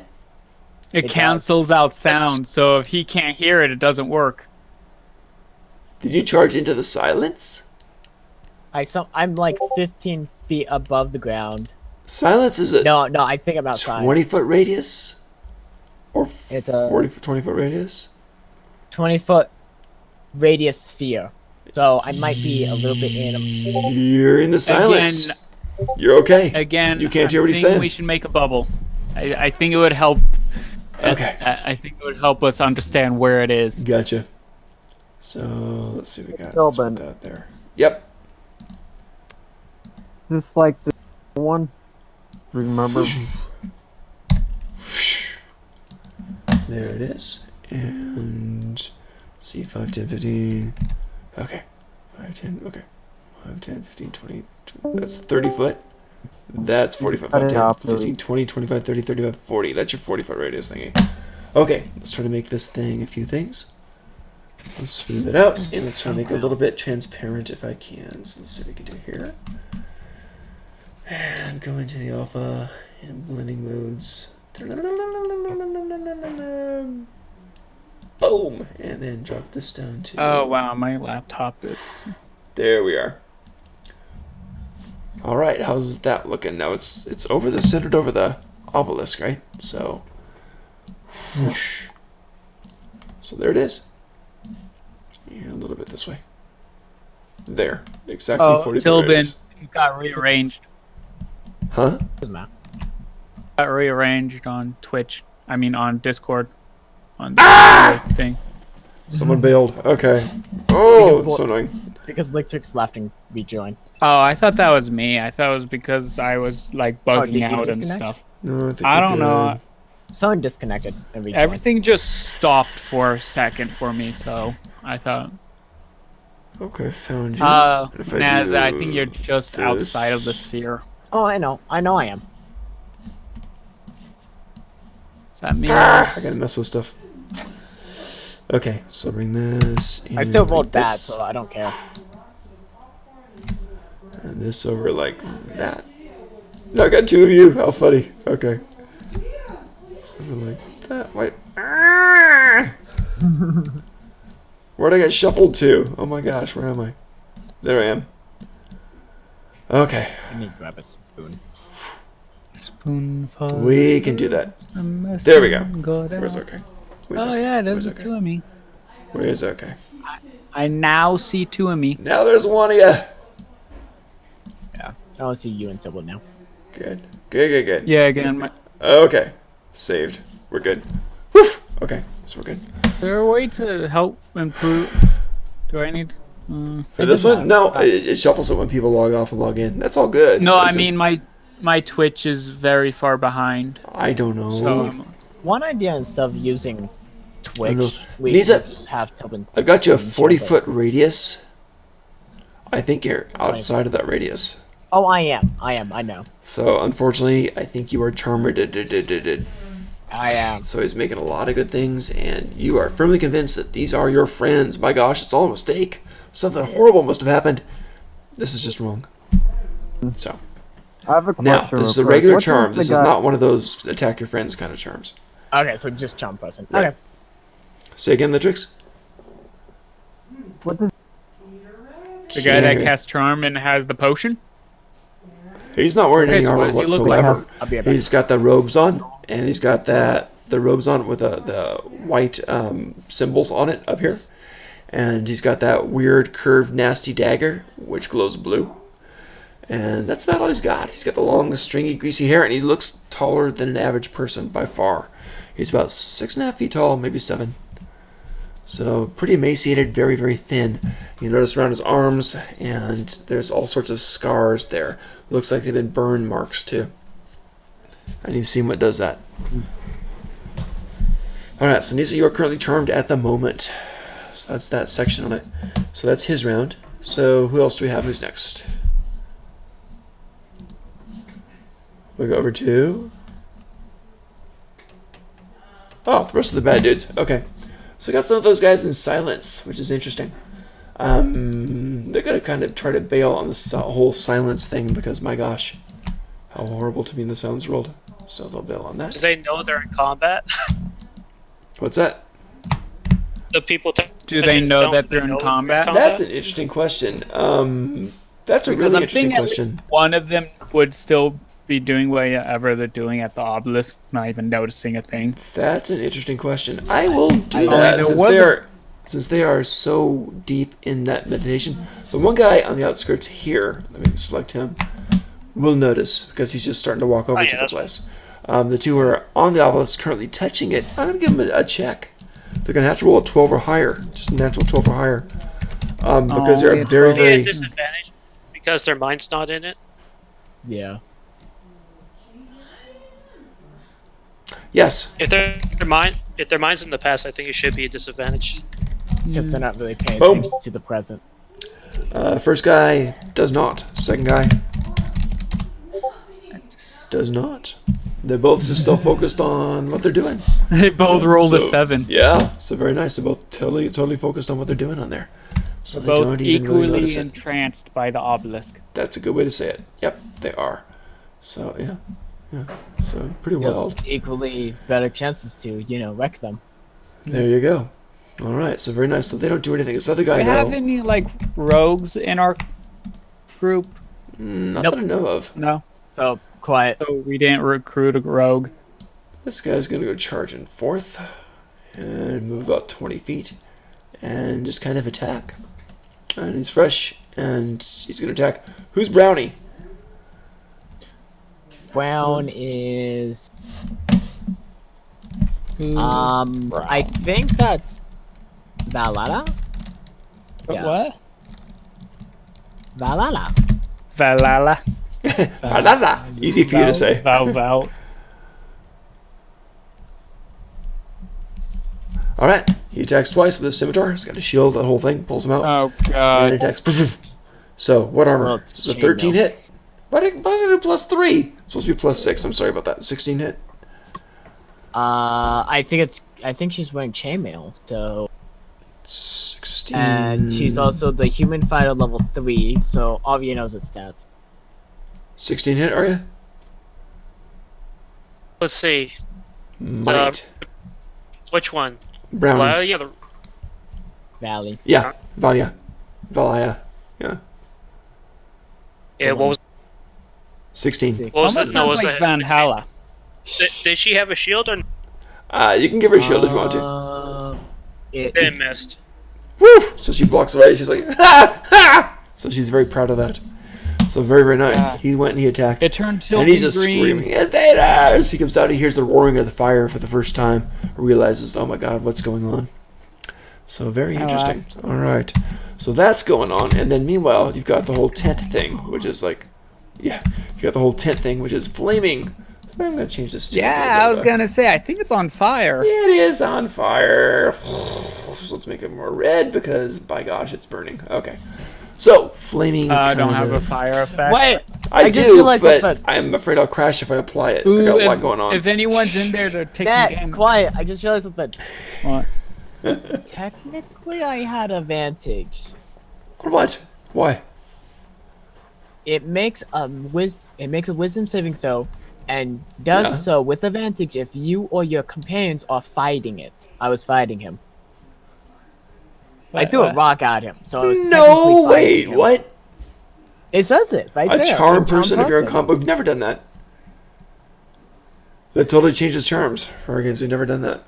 It It cancels out sound, so if he can't hear it, it doesn't work. Did you charge into the silence? I'm like 15 feet above the ground. Silence is a No, I think I'm outside. 20-foot radius? Or It's a 20-foot radius? 20-foot radius sphere. So I might be a little bit in. You're in the silence. You're okay. Again, You can't hear what I he's think saying. we should make a bubble. I think it would help. Okay. I think it would help us understand where it is. Gotcha. So let's see what we got. Still Let's put been- that there. Yep. Is this like the one? Remember? There it is. And see 5, 10, 15. Okay. 5, 10, okay. 5, 10, 15, 20. That's 30 foot. That's 40 foot. 5, 10, 15, 20, 25, 30, 35, 40. That's your 40-foot radius thingy. Okay, let's try to make this thing a few things. Let's smooth it out, and let's try to make it a little bit transparent if I can. So let's see what we can do here. And go into the alpha and blending modes. Boom! And then drop this down to... Oh wow, my laptop is. There we are. All right, how's that looking? Now it's over the centered over the obelisk, right? So, whoosh. So there it is. And a little bit this way. There, exactly Oh, 40 foot Tilbin, radius. it got rearranged. Huh? Doesn't matter. Got rearranged on Twitch. I mean, on Discord. On the thing. Someone bailed. Okay. Oh, Because- so annoying. Because Lictrix left and rejoined. Oh, I thought that was me. I thought it was because I was like did bugging you out and disconnect? stuff. No, I think I we're don't know. Someone disconnected and rejoined. Everything just stopped for a second for me, so I thought. good. Okay, found you. If I Naz, do I think you're just outside of the this- sphere. Oh, I know I am. Does that mean? I gotta mess with stuff. Okay, so bring this. I still in vote like bad, this, so I don't care. And this over like that. No, I got two of you. How funny. Okay. This over like that. Wait. Where'd I get shuffled to? Oh my gosh, where am I? There I am. Okay, I need to grab a spoon. Spoonful. we can do that. There There we go. Where's okay? Where's Oh okay? yeah, Where's there's okay? two of me. Where's okay? I now see two of me. Now there's one of you. Yeah. I want to see you and Tilbin now. Good. Good. Yeah, again. Okay. Saved. We're good. Woof. Okay, so we're good. Is there a way to help improve? Do I need? For this one, no, it shuffles it when people log off and log in. That's all good. No, I It's just- mean my Twitch is very far behind. I don't know. So One idea instead of using know. Twitch, we Lisa, could just have Tilbin. I've got you a screen share, 40-foot radius. I think you're outside of that radius. but- Oh, I am. I know. So, unfortunately, I think you are charmed. I am. So he's making a lot of good things, and you are firmly convinced that these are your friends. My gosh, it's all a mistake. Something horrible must have happened. This is just wrong. So, I have a question. now, this is a real quick. regular What does charm. the This is guy- not one of those attack your friends kind of charms. Okay, so just charm person. Right. Okay. Say again, the tricks. What does the guy that Okay. casts charm and has the potion. He's not wearing Okay, any so what armor does he look like? whatsoever. I'll be right back. He's got the robes on, and he's got the robes on with the white symbols on it up here, and he's got that weird curved nasty dagger which glows blue, and that's about all he's got. He's got the long stringy greasy hair, and he looks taller than an average person by far. He's about 6.5 feet tall, maybe 7. So pretty emaciated, very, very thin. You notice around his arms, and there's all sorts of scars there. Looks like they've been burn marks too. And you've seen what does that. Alright, so Nisa, you are currently charmed at the moment. So that's that section on it. So that's his round. So who else do we have? Who's next? We go over to... Oh, the rest of the bad dudes. Okay. So we got some of those guys in silence, which is interesting. They're going to kind of try to bail on the whole silence thing because, my gosh, how horrible to be in the silence world. So they'll bail on that. Do they know they're in combat? What's that? The people. Do they know that they're in combat? That's an interesting question. That's a Because really I'm interesting thinking at least question. one of them would still be doing whatever they're doing at the obelisk, not even noticing a thing. That's an interesting question. I will do I- that there since was they a- are they are so deep in that meditation. The one guy on the outskirts here, let me select him, will notice because he's just starting to walk over Oh, yeah, to the that's place. The two who are on the obelisk currently touching it. I'm going to give them a check. They're going to have to roll a 12 or higher, just a natural 12 or higher, because they're yeah, very, 12. They at very. disadvantage because their mind's not in it. Yeah. Yes. If their mind's in the past, I think it should be a disadvantage. Because they're not really paying Boom. attention to the present. First guy does not. Second guy does not. They're both just still focused on what they're doing. They both rolled a So, 7. Yeah, so very nice. They're both totally focused on what they're doing on there. So they Both don't even really equally notice it. entranced by the obelisk. That's a good way to say it. Yep, they are. So yeah. So pretty wild. Just equally better chances to, wreck them. There you go. All right, so very nice. So they don't do anything. This other Do guy, we have no, any like rogues in our group? not Nope. that I know of. No. So, quiet. So we didn't recruit a rogue. This guy's gonna go charge in fourth and move about 20 feet and just kind of attack. And he's fresh and he's gonna attack. Who's Brownie? Brown is... Who- I think that's... Valhalla? yeah. What? Valhalla. Valhalla. Valhalla. Easy for you to say. Val. All right, he attacks twice with his scimitar. He's got a shield, that whole thing, pulls him out, Oh and god. attacks. So, what armor? Well, it's It's a chainmail. 13 hit. Why did it do plus 3? It's supposed to be plus 6. I'm sorry about that. 16 hit. I think she's wearing chainmail, so... 16. And she's also the human fighter level 3, so Arya knows its stats. 16 hit, are you? Let's see. Might. Which one? Brown. Well, yeah, Valley. Yeah. Valia. Yeah. yeah. What was? 16. 6. What was Almost it? No, sounds was like it Van Halla. Did she have a shield or You can give her a shield if you want to. it missed? Woo! So she blocks away. She's like, ha! Ha! So she's very proud of that. So very, very nice. Yeah. He went and he attacked. It turned tilting And he's just green. screaming, invaders! He comes out, he hears the roaring of the fire for the first time, realizes, oh my god, what's going on? So very interesting. Alright. So that's going on, and then meanwhile, you've got the whole tent thing, which is like, you got the whole tent thing, which is flaming. So I'm going to change this to Yeah, I was gonna say, I think it's on fire. It is on fire. So let's make it more red, because by gosh, it's burning. Okay. So, flaming I don't have kinda- a fire effect. Wait! I just do, realized but something. I'm afraid I'll crash if I apply it. Ooh, I got a lot if, going on. if anyone's in there, they're taking Matt, damage. quiet! I just realized something. What? Technically, I had advantage. What? Why? It makes a wisdom saving throw, and does Yeah. so with advantage if you or your companions are fighting it. I was fighting him. I threw a rock at him, so I was No, technically wait, fighting him. what? It says it right A there. charm in person if you're a person. comp. We've never done that. That totally changes charms for our games. We've never done that.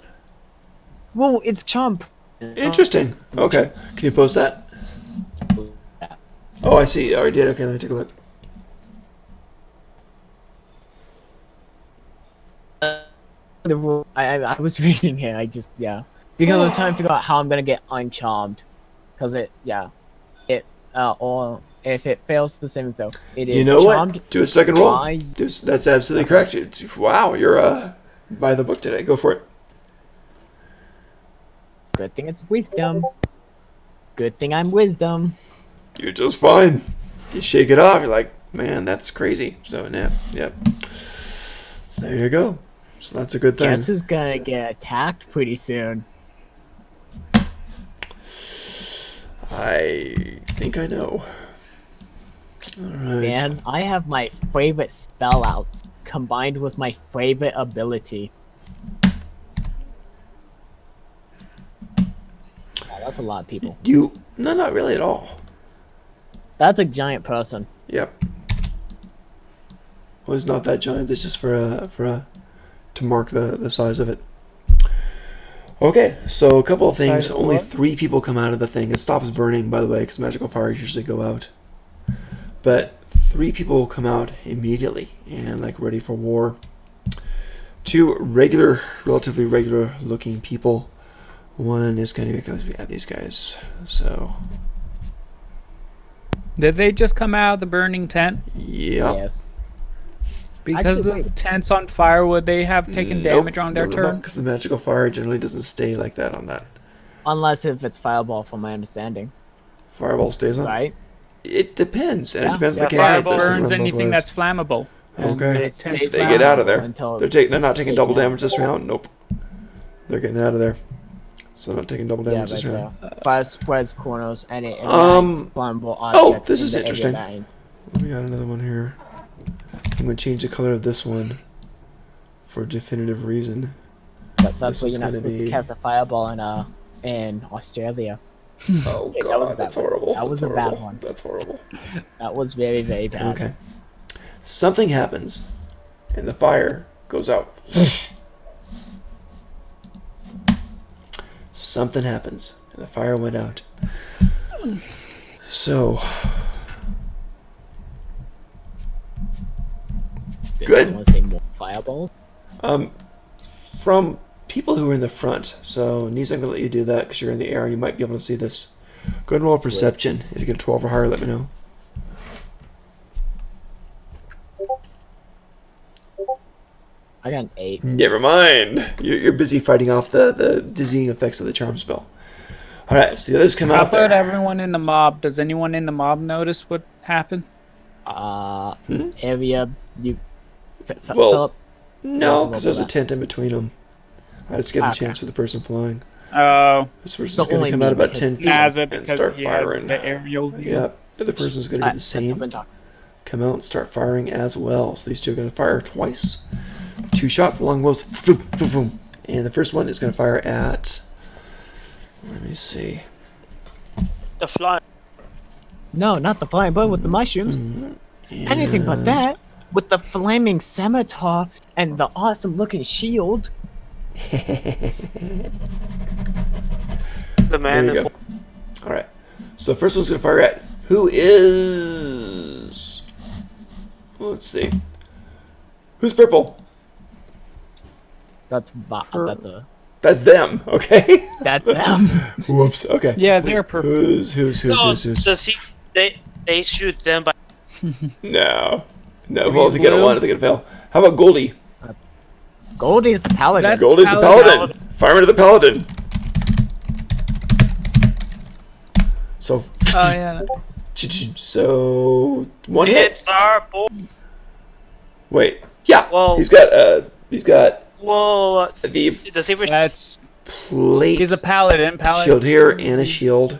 Well, it's charm. Interesting. Okay. Can you post that? Oh, I see. I already did. Okay, let me take a look. The rule. I was reading it. Because I was trying to figure out how I'm gonna get uncharmed, because or if it fails the same as though it is You know charmed. what? Do a second roll. by- That's absolutely correct. Wow, you're by the book today. Go for it. Good thing it's wisdom. Good thing I'm wisdom. You're just fine. You shake it off. You're like, man, that's crazy. So, yep. There you go. So that's a good thing. Guess who's gonna get attacked pretty soon? I think I know. All right. Man, I have my favorite spell out combined with my favorite ability. Wow, that's a lot of people. No, not really at all. That's a giant person. Yep. Well, it's not that giant. It's just to mark the size of it. Okay, so a couple of things. Size of Only what? 3 people come out of the thing. It stops burning, by the way, because magical fires usually go out. But 3 people come out immediately and like ready for war. 2 relatively regular-looking people. One is going to be at these guys. So, Did they just come out of the burning tent? yep. Yes. Because Actually, the tent's on fire, would they have taken damage on their turn? Because the magical fire generally doesn't stay like that on that. Unless if it's fireball, from my understanding. Fireball stays on. Right? It depends, and it Yeah. depends on the Fire campaign. So burns anything that's flammable. And Okay. it tends stays They to- get out of there. Until They're not taking double taken out. damage this round. Nope. They're getting out of there. So they're not taking double Yeah, damage this round. but fire spreads corners and it Um, ignites flammable objects. this is in the area interesting. that aims. We got another one here. I'm gonna change the color of this one for a definitive reason. But that's This why is you're not gonna supposed be- to cast a fireball in Australia. Oh Okay, god, that was a bad that's one. horrible. That was That's a bad horrible. one. That's horrible. That was very, very bad. Okay. Something happens, and the fire goes out. Something happens, and the fire went out. So, Did Good. someone say more fireballs? from people who are in the front. So, Nisa, I'm gonna let you do that because you're in the air and you might be able to see this. Go ahead and roll a perception. If you get a 12 or higher, let me know. I got an 8. Never mind. You're busy fighting off the dizzying effects of the charm spell. All right, so the others come How out about there. everyone in the mob? Does anyone in the mob notice what happened? Area, you. Well, Philip, No, because there's a that. tent in between them. I just give the Okay. chance for the person flying. Oh, This person's So going to only come me, out about because 10 he feet has it and because start he firing. has the aerial view. Yeah, the other person's going to be the same. Come out and start firing as well. So these two are going to fire twice. 2 shots, longbows, boom. And the first one is going to fire at. Let me see. The fly. No, not the flying bird with the mushrooms. Anything but And- that. With the flaming scimitar and the awesome looking shield. The man. There you go. All right. So the first one's going to fire at who is. Let's see. Who's purple? That's a. That's them. Okay. That's them. Whoops. Okay. Yeah, they're purple. Who's? No, does he? They shoot them by. No. No. Green, Well, if they get a blue? one, if they get a fail. How about Goldie? Goldie's the paladin. That's- Goldie's the paladin. Fireman of the paladin. So. Oh yeah. So 1 hit. It's our boy. Wait. Yeah. Whoa. He's got Well, the does he? That's plate. he's a paladin. Shield here and a shield.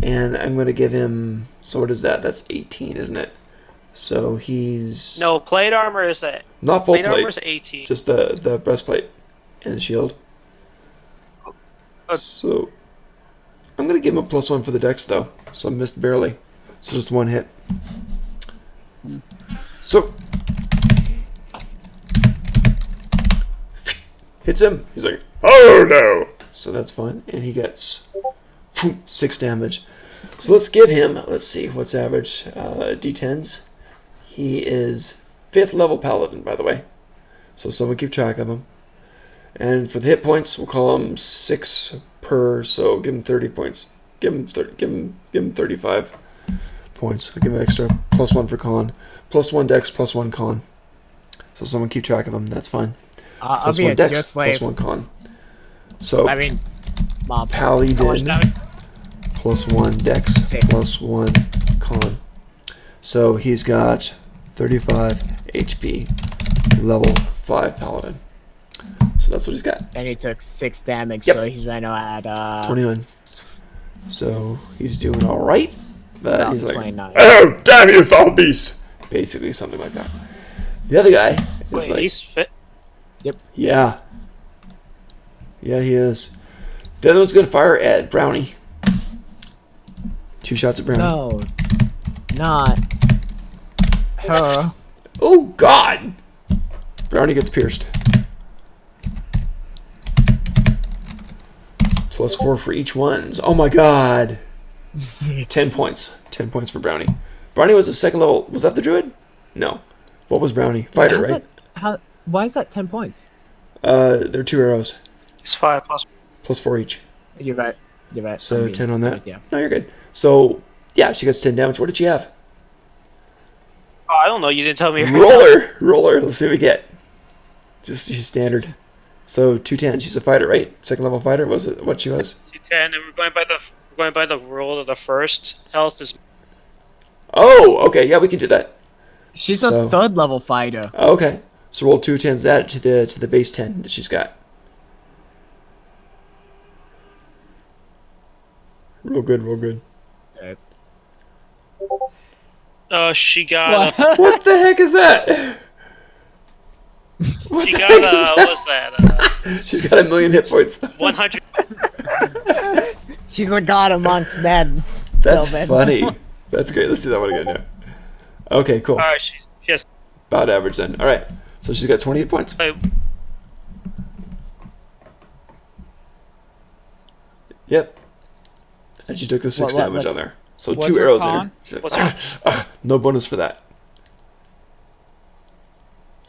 And I'm going to give him. So what is that? That's 18, isn't it? So he's No, plate armor is a. not full Plate plate, armor is 18. just the breastplate and the shield. Uh, So I'm going to give him a +1 for the dex though. So I missed barely. So just 1 hit. So hits him. He's like, oh no. So that's fun, and he gets 6 damage. So let's give him, let's see, what's average? D10s. He is 5th level paladin, by the way. So someone keep track of him. And for the hit points, we'll call him 6 per, so give him 30 points. Give him 35 points. I'll give him extra, +1 for con. +1 dex, +1 con. So someone keep track of him, that's fine. I'll be +1 a dex, just slave. +1 con. So I mean, Mob. Paladin Now, +1 Dex Six. +1 Con. So he's got 35 HP, level 5 Paladin. So that's what he's got. And he took 6 damage, Yep. so he's right now at 29. So he's doing all right, but no, he's like, 29. "Oh, damn you, foul beast!" Basically, something like that. The other guy is wait, like, he's fit. "Yeah, yeah, he is." The other one's gonna fire at Brownie. 2 shots at Brownie. No, not her. Oh God! Brownie gets pierced. +4 for each one. Oh my God! 10 points. 10 points for Brownie. Brownie was a second level. Was that the druid? No. What was Brownie? Fighter, How's right? that, why is that 10 points? They're 2 arrows. He's 5 plus. +4 each. You're right. You're right. So I'm being 10 on that. stupid, Yeah. No, you're good. So, yeah, she gets 10 damage. What did she have? Oh, I don't know. You didn't tell me. Roller. Let's see what we get. Just she's standard. So 210. She's a fighter, right? Second level fighter. Was it what she was? 10, and we're going by the rule of the first. Health is. Oh, okay. Yeah, we can do that. She's So- a 3rd level fighter. Okay. So roll 2 10s. Add it to the base 10 that she's got. Real good. Real good. She got. What the heck is that? What She the got. heck is What was that? She's got 1,000,000 hit points. 100. She's a god amongst men. That's Delvin. funny. That's great. Let's do that one again now. Okay, cool. Alright, she has. About average then. All right. So she's got 28 points. Yep. And she took the 6 What- damage on what's- there. So what's 2 her arrows in her. con? She's like, What's no bonus for that.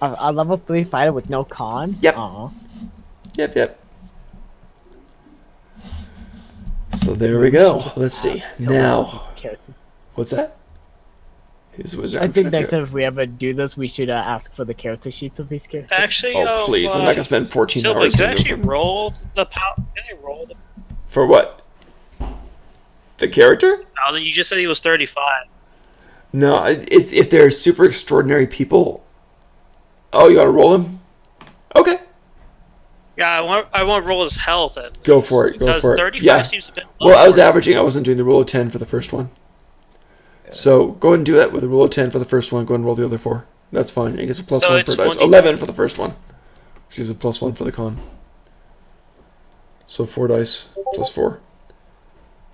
A level 3 fighter with no con? Yep. Aw. Yep. So there we go. Let's see. Now, Character. what's that? His wizard. I think next time if we ever do this, we should ask for the character sheets of these characters. Actually, Oh, please. I'm not going to spend 14 Silver, hours can I doing this. actually roll the power? Can I roll the For what? The character? paladin? You just said he was 35. No, it's, if they're super extraordinary people. Oh, you gotta roll him? Okay. Yeah, I want to roll his health. Go for it, go Because for it. 35 Yeah. seems a bit low. Well, I was for him. averaging. I wasn't doing the rule of 10 for the first one. So go ahead and do that with a rule of 10 for the first one. Go ahead and roll the other 4. That's fine. It gets a +1 So per it's dice. 1d8. 11 for the first one. She's a +1 for the con. So 4 dice +4.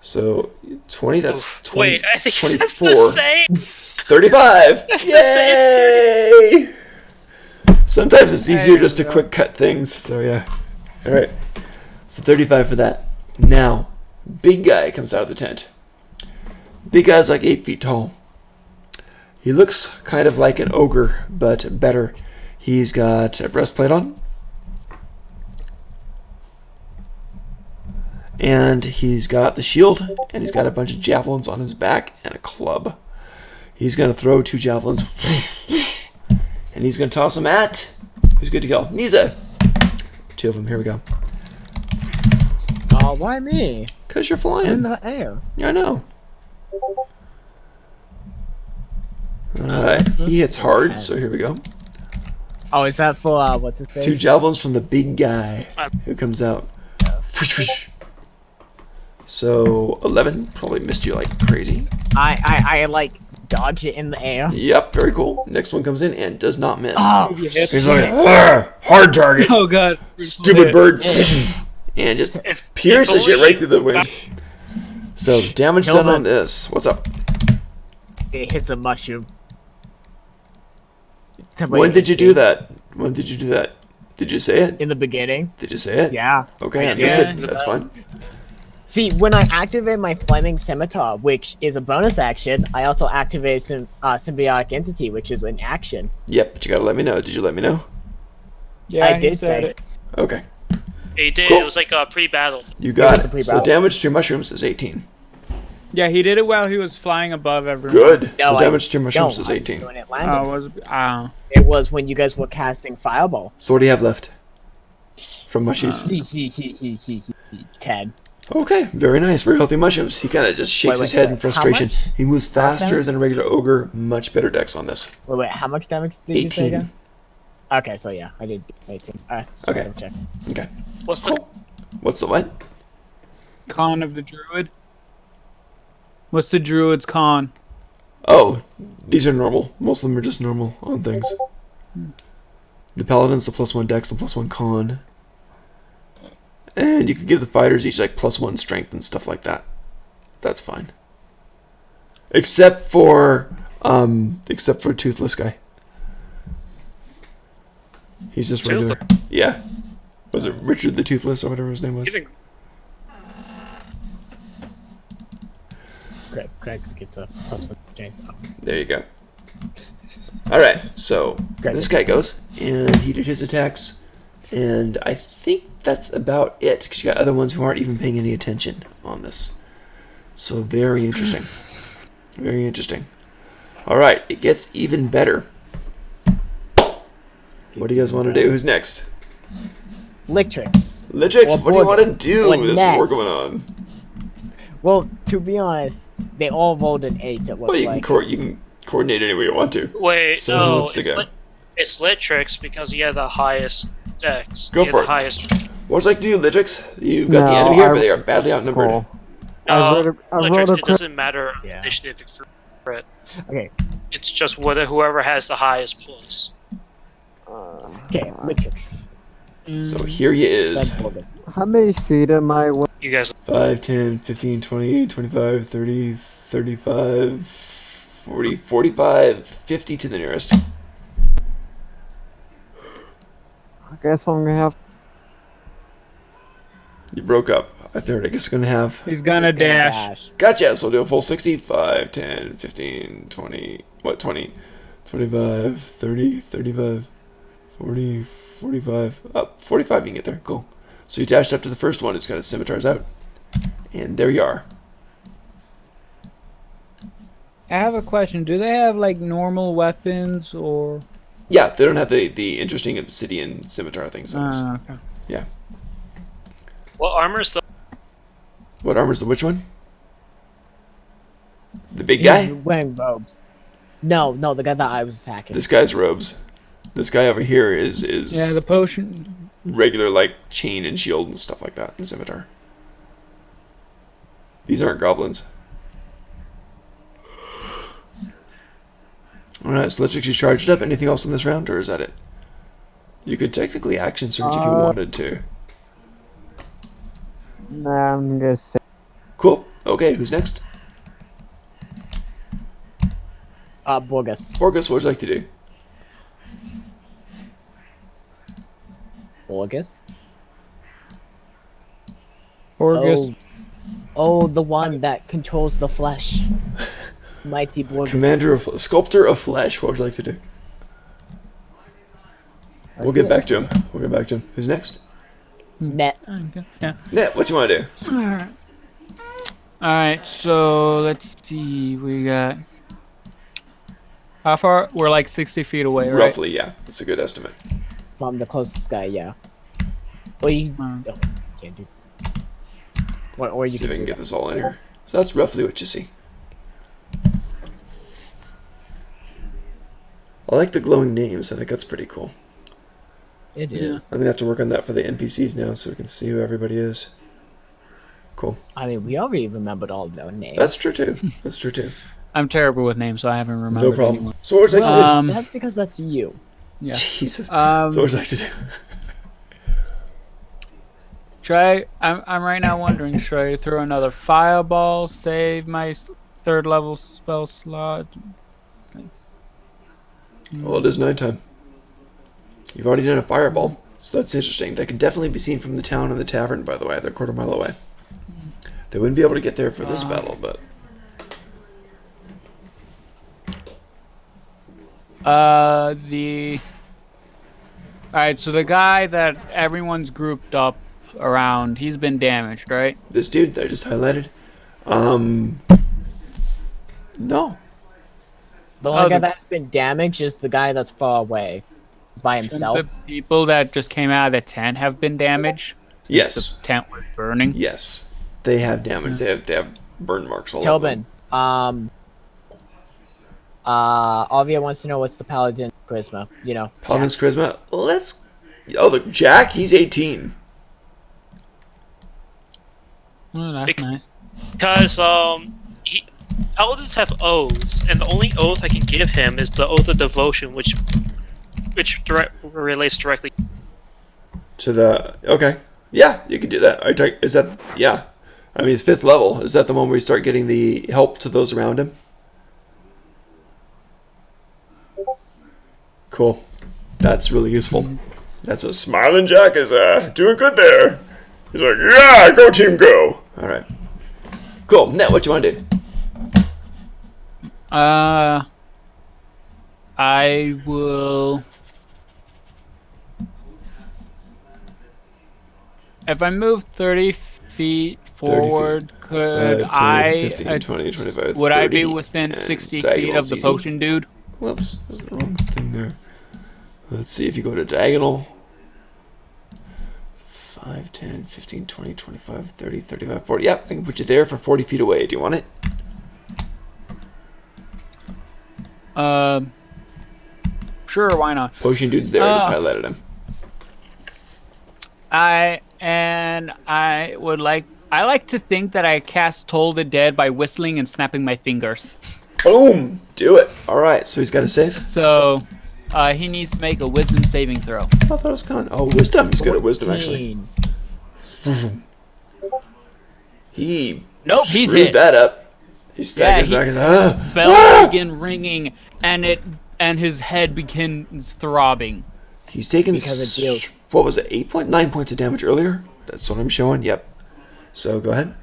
So 20. That's 20. Wait, I think 24. that's the same. 35. That's the Yay! Sometimes it's easier just to quick cut things. So yeah. All right. So 35 for that. Now, big guy comes out of the tent. Big guy's like 8 feet tall. He looks kind of like an ogre, but better. He's got a breastplate on. And he's got the shield, and he's got a bunch of javelins on his back and a club. He's going to throw 2 javelins. And he's going to toss them at... Who's good to go? Niza! 2 of them. Here we go. Oh, why me? Because you're In flying. the air. Yeah, I know. Alright, he hits hard, so here we go. Oh, is that for, what's his face? 2 javelins from the big guy who comes out. So, 11 probably missed you like crazy. I like, dodge it in the air. Yep, very cool. Next one comes in and does not miss. Oh, He's like, "Arr, hard target, Oh god. stupid bird. And just If pierces only it right through the wing. So, damage Kill done them. on this. What's up? It hits a mushroom. When did you do that? When did you do that? Did you say it? In the beginning. Did you say it? Yeah. Okay, I Yeah. missed Yeah. it. That's fine. See, when I activate my Flaming Scimitar, which is a bonus action, I also activate Symbiotic Entity, which is an action. Yep, but you gotta let me know. Did you let me know? Yeah, I he did said say it. Okay. He did. Cool. It was like a pre-battle. You got it's a it. So pre-battle. damage to your mushrooms is 18. Yeah, he did it while he was flying above everyone. Good. No, So I damage to your mushrooms No, is I 18. was doing it Oh, landed. was It was when you guys were casting Fireball. So what do you have left? From mushies? 10. Okay, very nice. Very healthy mushrooms. He kind of just shakes his head in How frustration. much? He moves faster damage? than a regular ogre. Much better dex on this. Wait, how much damage did you say 18. again? Okay, so yeah, I did 18. Alright, so Okay. check. Okay. What's the What's the what? Con of the druid. What's the druid's con? Oh, these are normal. Most of them are just normal on things. The paladin's the +1 dex, the +1 con. And you could give the fighters each like +1 strength and stuff like that. That's fine. Except for Toothless guy. He's just regular. Yeah. Was it Richard the Toothless or whatever his name was? he's in, Craig gets a +1 chain. Oh. There you go. Alright, so Great. this guy goes, and he did his attacks, and I think that's about it, because you got other ones who aren't even paying any attention on this. So very interesting. Very interesting. Alright, it gets even better. What do you guys want to do? Who's next? Lictrix. Litrix, Or what do you want to Borgus. do? Or There's Ned. war going on. Well, to be honest, they all rolled an 8, it looks Well, you like. can coordinate any way you want to. wait, So who no, wants to go? it's Litrix because he had the highest dex. Go He had for the it. highest. What would you like to do, Litrix? You've got the No, enemy here, I- but they are badly outnumbered. Cool. No, I wrote a Litrix, it quick- doesn't matter Yeah. initiative for it. Okay, It's just whoever has the highest plus. okay, Lictrix. So here he is. Then Borgus. How many feet am I? You guys, 5, 10, 15, 20, 25, 30, 35, 40, 45, 50 to the nearest. I guess I'm gonna have. You broke up. I thought I guess I'm going to have... He's gonna He's gonna dash. Gotcha, so I'll do a full 60. 5, 10, 15, 20... What, 20? 25, 30, 35, 40, 45... Up, 45 you can get there. Cool. So you dashed up to the first one. It's got its scimitars out. And there you are. I have a question. Do they have like normal weapons or? Yeah, they don't have the interesting obsidian scimitar things on this. Okay. Yeah. what armor is the? What armor's the which one? The big He's guy? wearing robes. No, the guy that I was attacking. This guy's robes. This guy over here is Yeah, the potion. regular like chain and shield and stuff like that and scimitar. These aren't goblins. Alright, so let's actually charge it up. Anything else in this round, or is that it? You could technically action surge if you wanted to. Nah, I'm gonna say. Cool. Okay, who's next? Borgus. Borgus, what would you like to do? Borgus? Borgus. Oh, the one that controls the flesh. Mighty Borgus. Commander of Sculptor of Flesh, what would you like to do? We'll get back to him. We'll get back to him. Who's next? Net. Okay. Yeah. Net, what you want to do? Alright. Alright, so let's see. We got. How far? We're like 60 feet away, right? Roughly, yeah. That's a good estimate. From the closest guy, yeah. Or you... Hmm. Oh, can't do... Or you See if I can can do get that. this all in here. So that's roughly what you see. I like the glowing names. I think that's pretty cool. It Yeah. is. I'm gonna have to work on that for the NPCs now, so we can see who everybody is. Cool. I mean, we already remembered all of their names. That's true too. That's true too. I'm terrible with names, so I haven't remembered No problem. anyone. So what would you like to Um, That's because that's you. yeah. do? Jesus. So what would you like to do? I'm right now wondering, should I throw another fireball, save my third level spell slot? Well, it is nighttime. You've already done a fireball, so that's interesting. That can definitely be seen from the town and the tavern, by the way. They're a quarter mile away. They wouldn't be able to get there for this battle, but... Alright, so the guy that everyone's grouped up around, he's been damaged, right? This dude that I just highlighted? No. The only guy the- that's been damaged is the guy that's far away. By Shouldn't himself. the people that just came out of the tent have been damaged? Yes. The tent was burning. Yes. They have damage. They have burn marks all over them. Tobin, Avia wants to know what's the paladin charisma. You know, Paladin's charisma. Let's. Oh, look, Jack. He's 18. Oh, that's Bec- nice. Because paladins have oaths, and the only oath I can give him is the oath of devotion, which relates directly. To the okay, yeah, you can do that. Is that yeah? I mean, it's 5th level. Is that the one where you start getting the help to those around him? Cool. That's really useful. That's what Smiling Jack is doing good there. He's like, yeah, go team, go. All right. Cool. Net, what you want to do? I will. If I move 30 feet forward, could 10, I? 15, 20, 25, would I be 30, within and 60 feet diagonal's of the easy. potion dude? Whoops, there's the wrong thing there. Let's see if you go to diagonal. 5, 10, 15, 20, 25, 30, 35, 40. Yep, I can put you there for 40 feet away. Do you want it? Sure, why not? Potion dude's there. I just highlighted him. I like to think that I cast Toll the Dead by whistling and snapping my fingers. Boom! Do it. All right, so he's got a save. So, he needs to make a wisdom saving throw. I thought it was con. Oh, wisdom. He's good at wisdom, actually. 14. He Nope, he's screwed hit. that up. He staggers he back and says, Bells begin ringing, and his head begins throbbing. He's taken Because it deals. what was it? 9 points of damage earlier. That's what I'm showing. Yep. So go ahead.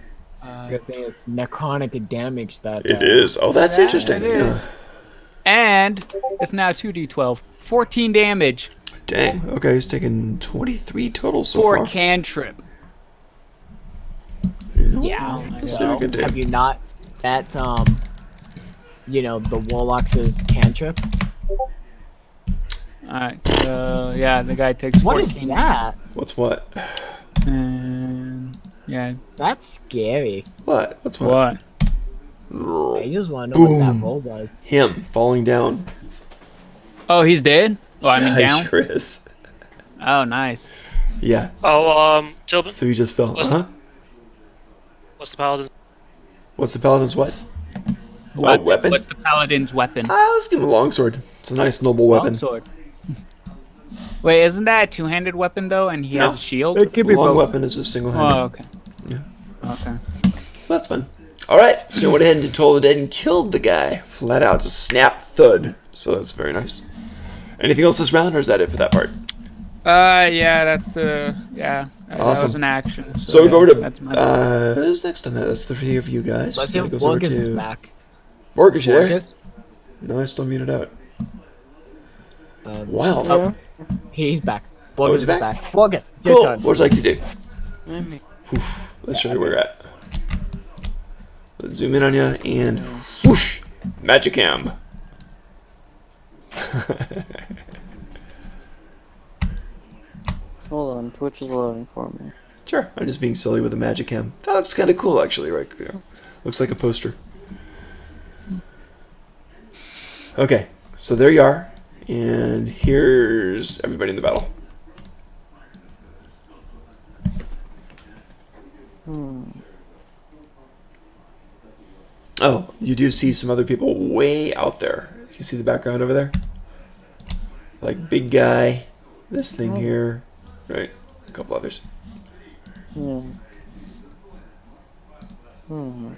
Because it's necrotic damage that. It is. Oh, that's Yeah, interesting. it is. Yeah. And it's now 2d12. 14 damage Dang. Okay, he's taken 23 total so for far. a cantrip. Yeah. That's So, very good, Dave. have you not that the warlock's cantrip? Alright, so yeah, the guy takes 14. What is that? What's what? And yeah, That's scary. What? What's what? what? I just want to know what that Boom. roll was. Him falling down. Oh, he's dead? Oh, I mean Yeah, he down? sure is. Oh, nice. Yeah. Oh, Tobin, So he just fell. What's- Huh? what's the paladin? What's the paladin's what? What, weapon? What's the paladin's weapon? Let's give him a longsword. It's a nice noble weapon. Longsword. Wait, isn't that a two-handed weapon though? And he No. has a shield? It could be Long both. weapon is a single-handed. Oh, okay. Yeah. Okay. That's fun. All right, so I went ahead and told the dead and killed the guy flat out. It's a snap thud. So that's very nice. Anything else this round, or is that it for that part? Yeah, that's the that Awesome. was an action. So we yeah, go over to that's my who's next on that? That's the three of you guys. Let's see Then if it goes over Borges is to back. Borges, you there? Borges? No, I still muted out. Um, Wow. oh, he's back. Borges he's is back? back. Borges, your Cool. turn. What would you like to do? Oof. Let's show you where you're at. Let's zoom in on you and whoosh, Magicam. Hold on, Twitch is loading for me. Sure, I'm just being silly with the Magicam. That looks kind of cool, actually, right there. Looks like a poster. Okay, so there you are, and here's everybody in the battle. Oh, you do see some other people way out there. You can see the background over there? Like big guy, this thing here, right? A couple others. Yeah. Hmm.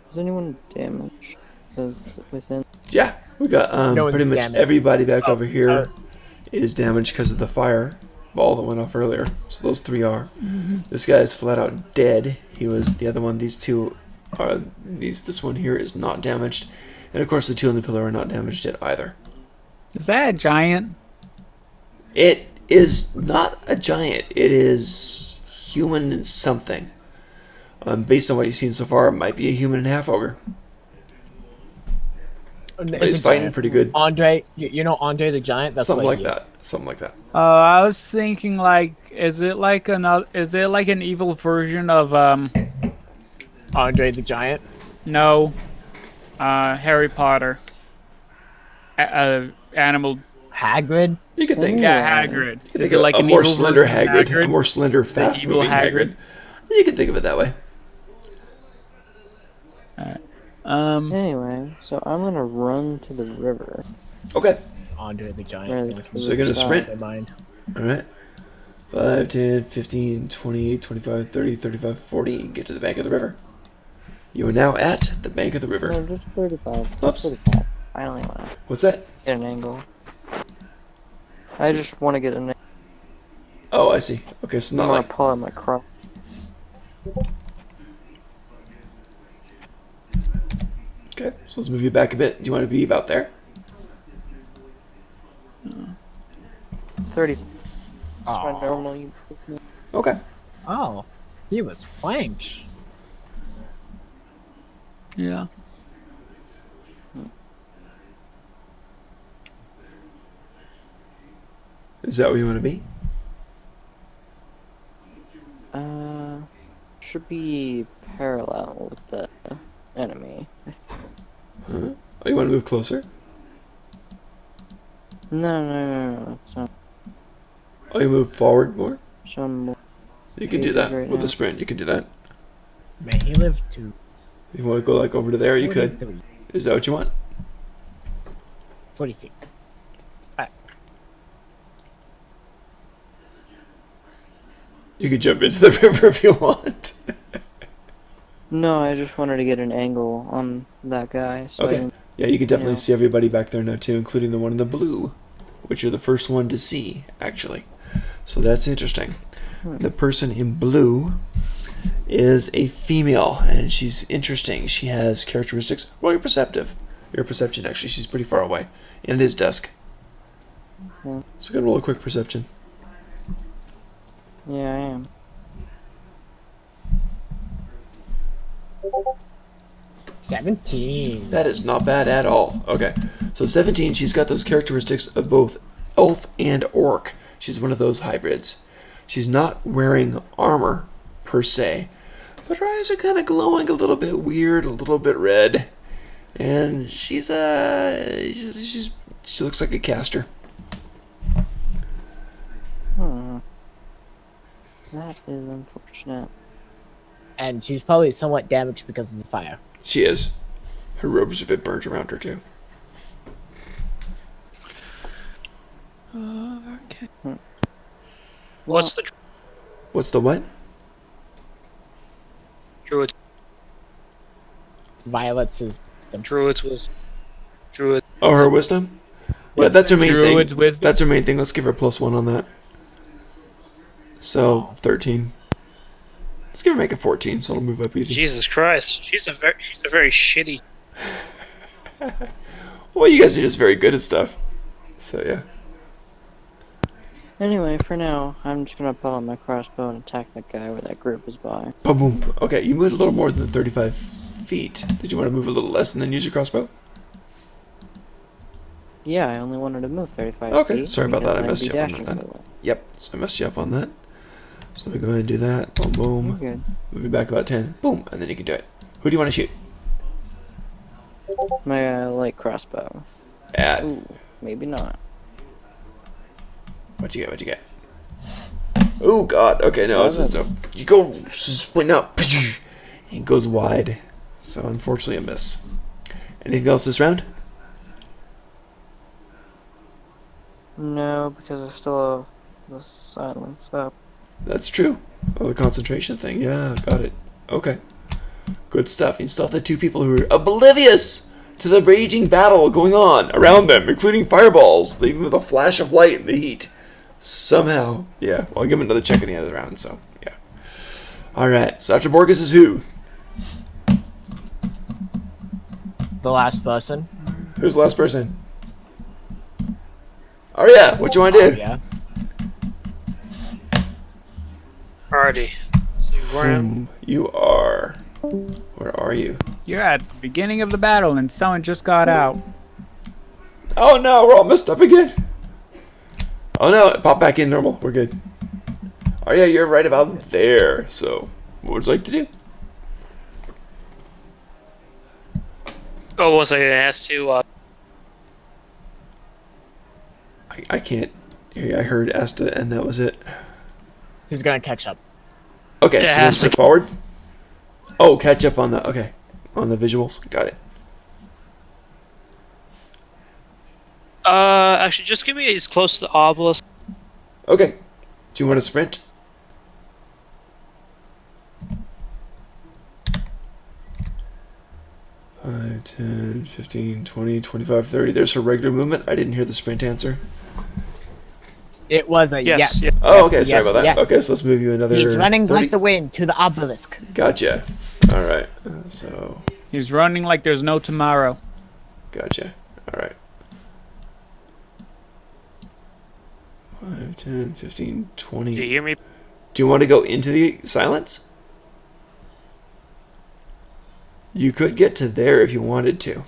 Is anyone damaged that's within? Yeah, we got No one's pretty much damaged. everybody back over here is damaged because of the fireball that went off earlier. So those three are. This guy is flat out dead. He was the other one. These two are. This one here is not damaged, and of course the two on the pillar are not damaged yet either. Is that a giant? It is not a giant. It is human and something. Based on what you've seen so far, it might be a human and half ogre. But he's fighting pretty good. Andre, you know Andre the Giant? That's Something what like he is. that. Something like that. I was thinking like, is it like an evil version of Andre the Giant? no, Harry Potter. Animal. Hagrid? You could think. Yeah, Hagrid. You could Is think it of like a an more evil slender version of Hagrid, a more slender, fast-moving evil Hagrid. Hagrid? You can think of it that way. Anyway, so I'm gonna run to the river. Okay. Andre the Giant. Right. Looking So you're gonna Stop. sprint? my mind. All right. 5, 10, 15, 20, 25, 30, 35, 40. Get to the bank of the river. You are now at the bank of the river. No, just 35. Oops. 35. I only wanna What's that? get an angle. I just wanna get an angle. Oh, I see. Okay, so I'm not gonna like... pull out my cross. Okay, so let's move you back a bit. Do you want to be about there? 30. That's my Aw. normal use. Okay. Oh, he was flanked. Yeah. Is that where you want to be? Should be parallel with the enemy. Huh? Oh, you want to move closer? No, it's not. Oh, you move forward more? Some You can do that Right with now. the sprint. You can do that. Man, he lived to If you want to go like over to there, you could. 43. Is that what you want? 46. You can jump into the river if you want. No, I just wanted to get an angle on that guy. So I Okay. didn't- Yeah, you can definitely Yeah. see everybody back there now too, including the one in the blue, which you're the first one to see, actually. So that's interesting. The person in blue is a female, and she's interesting. She has characteristics. Well, you're perceptive. Your perception, actually. She's pretty far away. And it is dusk. Yeah. So go roll a quick perception. Yeah, I am. 17. That is not bad at all. Okay. So 17, she's got those characteristics of both elf and orc. She's one of those hybrids. She's not wearing armor, per se, but her eyes are kind of glowing a little bit weird, a little bit red. And she looks like a caster. That is unfortunate. And she's probably somewhat damaged because of the fire. She is. Her robe's a bit burnt around her, too. Okay. What's the What's the what? druid? Violet's is Druids was druid. Oh, her wisdom? Yeah, that's her main Druid's thing. wisdom? That's her main thing. Let's give her +1 on that. So, 13. Let's give her make it 14, so it'll move up easy. Jesus Christ, she's a very shitty. Well, you guys are just very good at stuff. So, yeah. Anyway, for now, I'm just gonna pull out my crossbow and attack that guy where that group is by. Boom, boom. Okay, you moved a little more than 35 feet. Did you want to move a little less and then use your crossbow? Yeah, I only wanted to move 35 Okay, feet. sorry about that, I because messed I'd you be up on dashing that then. really well. Yep, so I messed you up on that. So let me go ahead and do that. Boom, You're boom. good. Move it back about 10. Boom, and then you can do it. Who do you want to shoot? My light crossbow. At. Ooh, maybe not. What'd you get? What'd you get? Oh God. Okay, no, it's a, you go sprint up. It goes wide. So unfortunately a miss. Anything else this round? No, because I still have the silence up. That's true. Oh, the concentration thing. Yeah, got it. Okay. Good stuff. You still have the two people who are oblivious to the raging battle going on around them, including fireballs, leaving with a flash of light in the heat. Somehow. Yeah, well, I'll give him another check at the end of the round, so, yeah. Alright, so after Borges is who? the last person. Who's the last person? Arya, what you want to do? Yeah. Alrighty. So where am You are. Where are you? You're at the beginning of the battle, and someone just got out. Oh no, we're all messed up again. Oh no, it popped back in normal. We're good. Oh yeah, you're right about there. So, what would you like to do? Oh, was I asked to? I can't hear you. I heard Asta, and that was it. Who's gonna catch up? Okay, Yeah, so let's Asta. step forward. Oh, catch up on the on the visuals. Got it. Actually, just give me as close to the obelisk. Okay. Do you want to sprint? Five, 10, 15, 20, 25, 30. There's her regular movement. I didn't hear the sprint answer. It was a Yes, yes. yes. Oh, okay. Yes, Sorry about that. yes. Okay, so let's move you another. He's running 30. like the wind to the obelisk. Gotcha. All right. So, He's running like there's no tomorrow. gotcha. All right. 5, 10, 15, 20. Do you hear me? Do you want to go into the silence? You could get to there if you wanted to.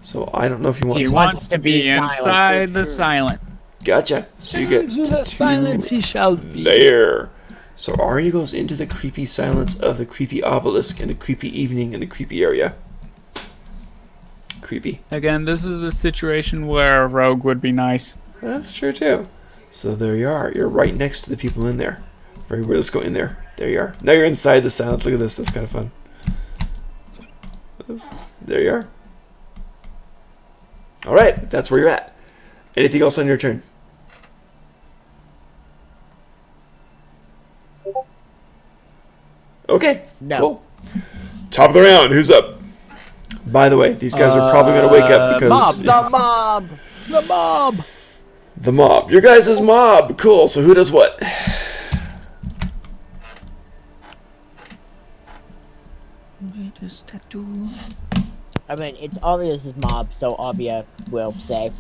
So I don't know if you want He to. wants to be silent. inside the silent. Gotcha. So you get Into the to silence he shall be. there. So Arya goes into the creepy silence of the creepy obelisk and the creepy evening in the creepy area. Creepy. Again, this is a situation where a rogue would be nice. That's true too. So there you are. You're right next to the people in there. Very weird. Let's go in there. There you are. Now you're inside the silence. Look at this. That's kind of fun. Oops. There you are. All right. That's where you're at. Anything else on your turn? Okay. No. Cool. Top of the round. Who's up? By the way, these guys are probably going to wake up because The mob. The mob! the mob. Your guys' mob. Cool. So who does what? I mean, it's Arya's mob, so Arya will say.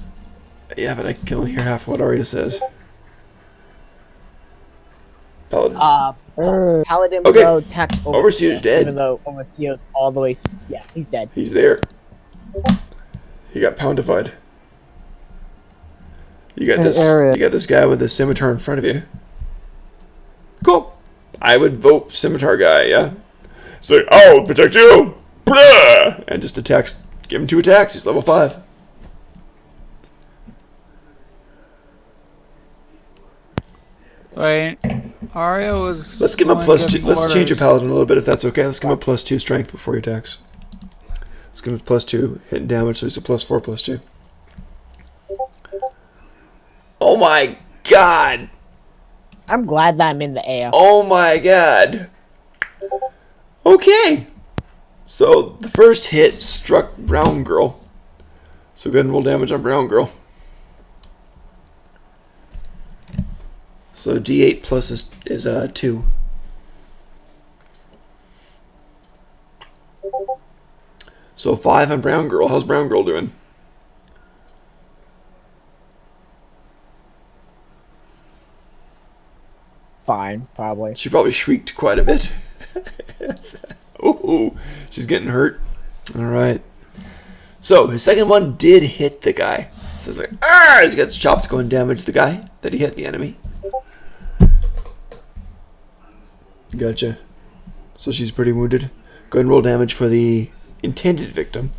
Yeah, but I can only hear half what Arya says. Paladin. Paladin Okay. will attack Overseer's dead. Even though Overseer's all the way. Yeah, he's dead. He's there. He got poundified. You got Hey, this. Arya. You got this guy with a scimitar in front of you. Cool. I would vote scimitar guy. Yeah. Say, I'll protect you. Blah! And just attacks. Give him 2 attacks. He's level 5. Wait, Arya was. Let's give him a going plus good 2. Let's change your quarters. paladin a little bit if that's okay. Let's give him a plus 2 strength before he attacks. Let's give him a plus 2 hit and damage, so he's a plus 4 plus 2. Oh my god! I'm glad that I'm in the air. Oh my god! Okay! So, the first hit struck Brown Girl. So go ahead and roll damage on Brown Girl. So D8 plus is 2. So 5 on Brown Girl. How's Brown Girl doing? Fine, probably. She probably shrieked quite a bit. Ooh, she's getting hurt. All right. So his second one did hit the guy. So it's like, he gets chopped, going to damage the guy that he hit, the enemy. Gotcha. So she's pretty wounded. Go ahead and roll damage for the intended victim.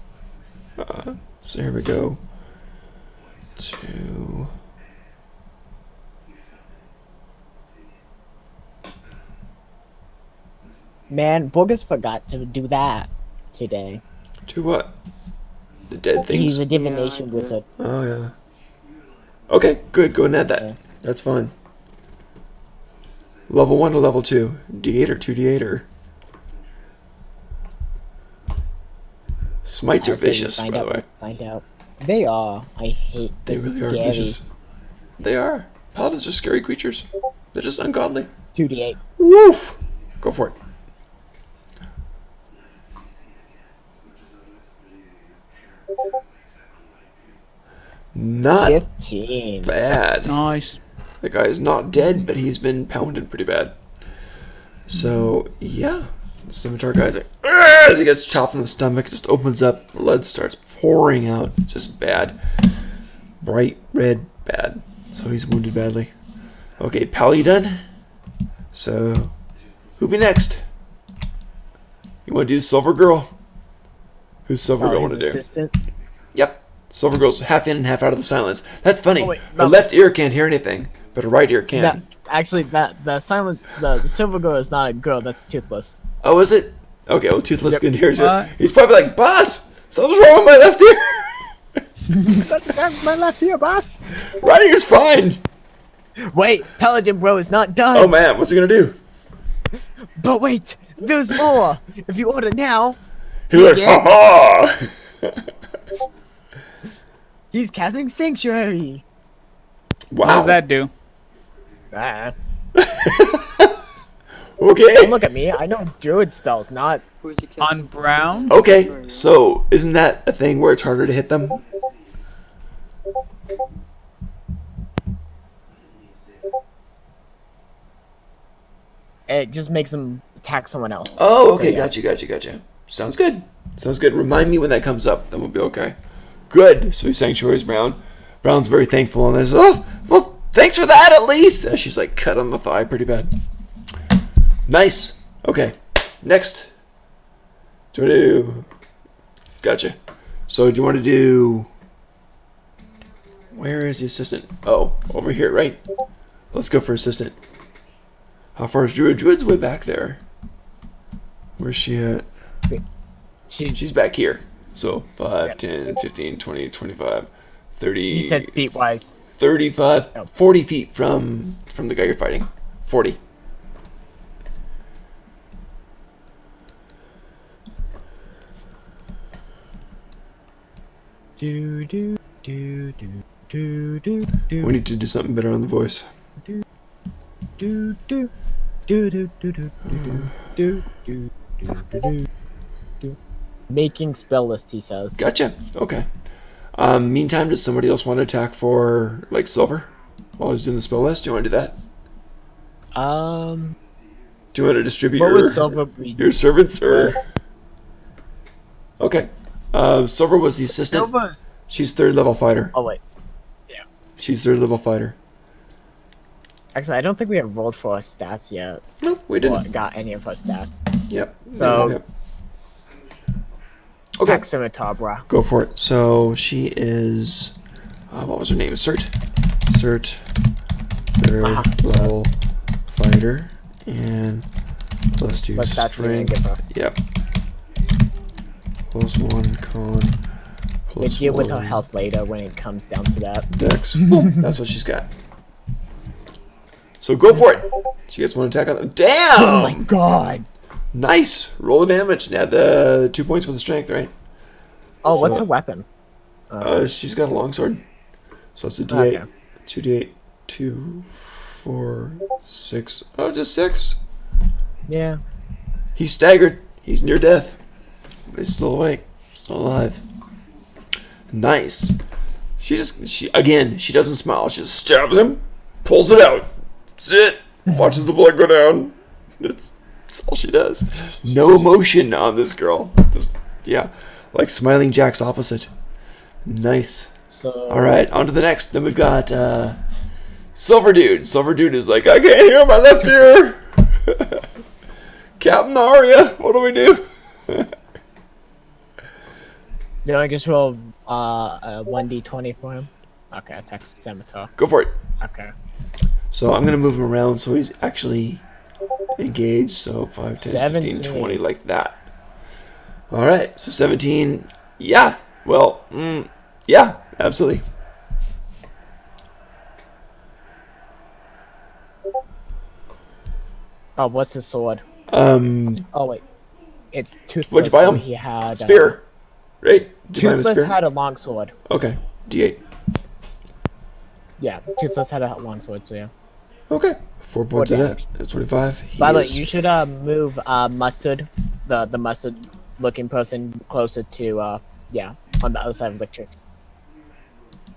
So here we go. 2. Man, Bogus forgot to do that today. 2 what? The dead things? He's a divination wizard. Oh, yeah. Okay, good. Go and add that. Yeah. That's fine. Level 1 or level 2? D8 or 2D8 or... Smites are I say we vicious, by find the out, way. Find out. They are. I hate They this. really are vicious. They are. Paladins are scary creatures. They're just ungodly. 2d8. Woof! Go for it. Not 15. bad. Nice. The guy is not dead, but he's been pounded pretty bad. So, yeah. The scimitar guy's like, "Argh!" as he gets chopped in the stomach, just opens up, blood starts pouring out. Just bad. Bright red, bad. So he's wounded badly. Okay, pal, you done? So, who be next? You want to do Silver Girl? Who's Silver Girl his want to do? assistant. Yep. Silver Girl's half in and half out of the silence. That's funny. Oh, wait, Her no. left ear can't hear anything, but her right ear can. That, actually, the silver girl is not a girl. That's Toothless. Oh, is it? Okay, well, Toothless Yep. can hear you. What? He's probably like, "Boss, something's wrong with my left ear." My left ear, boss. Right ear's fine. Wait, Paladin Bro is not done. Oh man, what's he gonna do? But wait, there's more. If you order now, He's like, Yeah. "Ha ha!" he's casting Sanctuary. What Wow. does that do? Ah, Okay. don't look at me. I know druid spells, not. Who's you casting? On brown? Okay. So, isn't that a thing where it's harder to hit them? It just makes them attack someone else. Oh, So, okay. yeah. Gotcha. Sounds good. Sounds good. Remind me when that comes up. Then we'll be okay. Good. So, Sanctuary's brown. Brown's very thankful and says, "Oh, well, thanks for that at least." And she's like cut on the thigh pretty bad. Nice. Okay. Next. Do you want to do... Gotcha. So, do you want to do... Where is the assistant? Oh, over here, right? Let's go for assistant. How far is Druid? Druid's way back there. Where's she at? She's back here. So 5, Yep. 10, 15, 20, 25, 30... He said feet wise. 35, Oh. 40 feet from the guy you're fighting. 40. Do do do do do do do. We need to do something better on the voice. Do do do do do do do do do do do. Making spell list, he says. Gotcha. Okay. Meantime, does somebody else want to attack for, like, silver? While he's doing the spell list? Do you want to do that? Do you want to distribute What your, would silver be? your servants, or... Okay. Silver was the assistant. Silver's. She's 3rd level fighter. Oh wait. She's 3rd level fighter. Actually, I don't think we have rolled for our stats yet. Nope, we Or didn't. got any of our stats. Yep. So- Yep. Okay. Attack scimitar, brah. Go for it. So she is, what was her name? Cert, 3rd Uh-huh. level fighter, and +2 What stats are you gonna strength. give her? Yep. +1 con. We'll deal with her +1 health later when it comes down to that. Dex. Boom. That's what she's got. So go for it. She gets 1 attack on the. Damn! Oh my god! Nice. Roll the damage and add the 2 points for the strength, right? Oh, what's So- her weapon? She's got a longsword. So it's a D8. Okay. 2d8, 2, 4, 6. Oh, just 6. Yeah. He's staggered. He's near death. But he's still awake. Still alive. Nice. She doesn't smile. She just stabs him, pulls it out. That's it. Watches the blood go down. That's all she does. No emotion on this girl. Just, yeah. Like Smiling Jack's opposite. Nice. So. Alright, on to the next. Then we've got Silver Dude. Silver Dude is like, "I can't hear my left ear." Captain Arya, what do we do? Do I just roll a 1d20 for him? Okay, attack scimitar. Go for it. Okay. So I'm going to move him around so he's actually engaged. So 5, 10, 15, 17. 20, like that. Alright, so 17. Yeah. Well, yeah, absolutely. Oh, what's his sword? Um, Oh wait, it's Toothless. What'd you buy so him? He had spear. Right? Did you buy him a Toothless spear? had a long sword. Okay, D8. Yeah, Toothless had a long sword. So yeah. Okay, 4 points of damage. that. That's 25. He By the way, is- you should move Mustard, the mustard-looking person, closer to yeah, on the other side of Lictrix.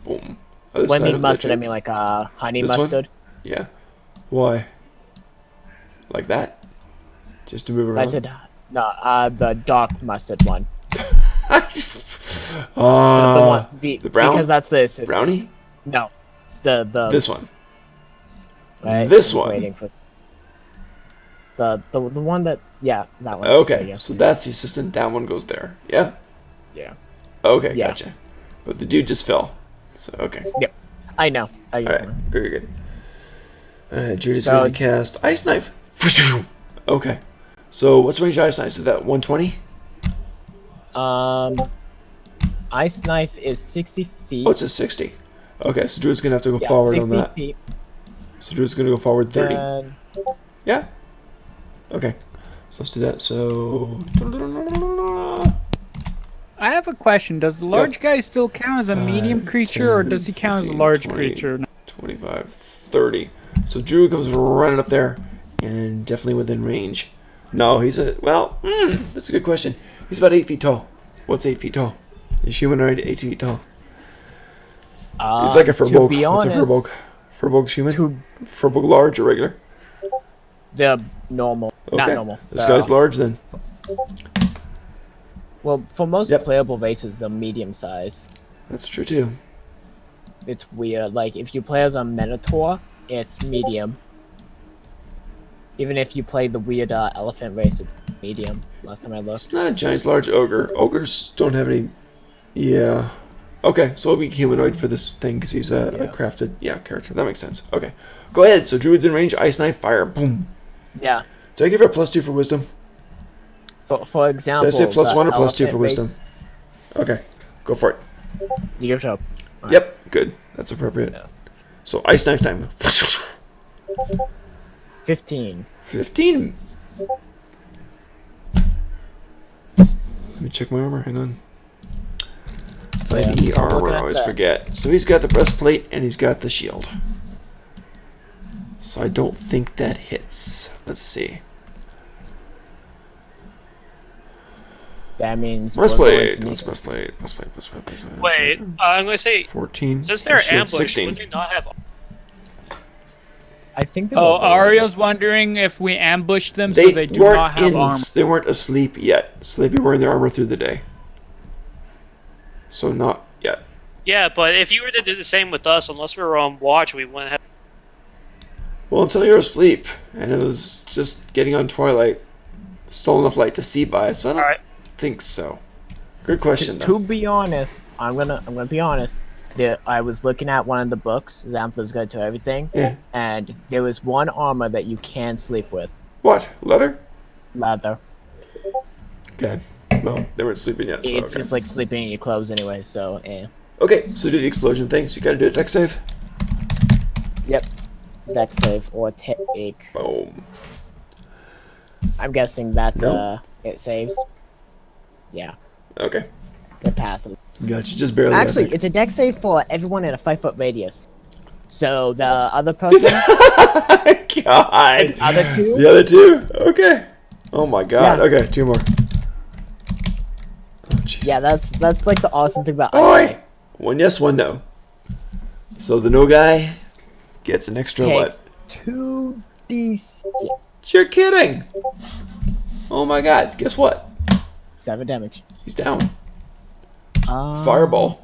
Boom. Other When I side mean of mustard, I Matrix. mean like honey This one? mustard. Yeah. Why? Like that? Just to move around? I said no. The dark mustard one. The one the brown? because that's the assistant. Brownie? No, the This one. right? This I'm one. Waiting for the one that that one. There Okay, you go. so that's the assistant. That one goes there. Yeah? Yeah. Okay, Yeah. gotcha. But the dude just fell. So, okay. Yep. I know. I guess. Alright, good. Judy's So- going to cast Ice Knife. Okay. So, what's range Ice Knife? Is that 120? Ice knife is 60 feet. Oh, it's a 60. Okay, so Druid's going to have to go yeah, forward 60 on that. feet. So, Druid's going to go forward 30. Then Yeah? Okay. So, let's do that. So. I have a question. Does the large guy still count as a medium 5, creature, or 10, does he count as a 15, large 20. creature? 25, 30. So Drew comes running up there and definitely within range. No, he's that's a good question. He's about 8 feet tall. What's 8 feet tall? Is humanoid 8 feet tall? He's like a to Furbolg. be What's a honest, Furbolg? Furbolg's human? to Furbolg large or regular? the normal, not Okay. normal. This guy's large then. Well, for most Yep. playable races, the medium size. That's true too. It's weird. Like if you play as a Minotaur, it's medium. Even if you play the weird elephant race, it's medium. Last time I looked. It's not a giant large ogre. Ogres don't have any. Yeah. Okay, so he'll be humanoid for this thing because he's a crafted character. That makes sense. Okay. Go ahead. So Druid's in range. Ice Knife, fire. Boom. Yeah. Did I give her a +2 for wisdom? For example, Did I say +1 the or +2 for elephant wisdom? race- Okay. Go for it. You give it up. Yep. Good. That's appropriate. Yeah. So Ice Knife time. 15. 15. Let me check my armor. Hang on. 5e so I'm looking armor. I at always that. forget. So he's got the breastplate and he's got the shield. So I don't think that hits. Let's see. That means Breastplate. we're What's going to need- breastplate? Wait, I'm gonna say 14. since they're Shield, ambushed, 16. would they not have? I think they Oh, will be. Ario's wondering if we ambush them They so they do weren't not have armor. They weren't asleep yet. So they'd be wearing their armor through the day. So not yet. Yeah, but if you were to do the same with us, unless we were on watch, we wouldn't have. Well, until you're asleep, and it was just getting on twilight, still enough light to see by. So I don't Alright. think so. Good question. To Though. be honest, I'm gonna be honest. I was looking at one of the books, Xanthus Guide to Everything, Yeah. and there was one armor that you can sleep with. What? Leather? Leather. Okay. Well, they weren't sleeping yet. So It's okay. just like sleeping in your clothes anyway, so Okay. So do the explosion thing. So you got to do a deck save. Yep. Deck save or take. Boom. I'm guessing that's No. it saves. Yeah, Okay. it passes. Gotcha. Just barely. Actually, I think. it's a deck save for everyone in a 5-foot radius. So the other person, God. other two, The other two? Okay. Oh my god. Yeah. Okay, 2 more. Oh, jeez. yeah, that's like the awesome thing about Oi. Ice Knife. 1 yes, 1 no. So the no guy gets an extra Takes what? 2d6. You're kidding. Oh my god. Guess what? 7 damage. He's down. Fireball.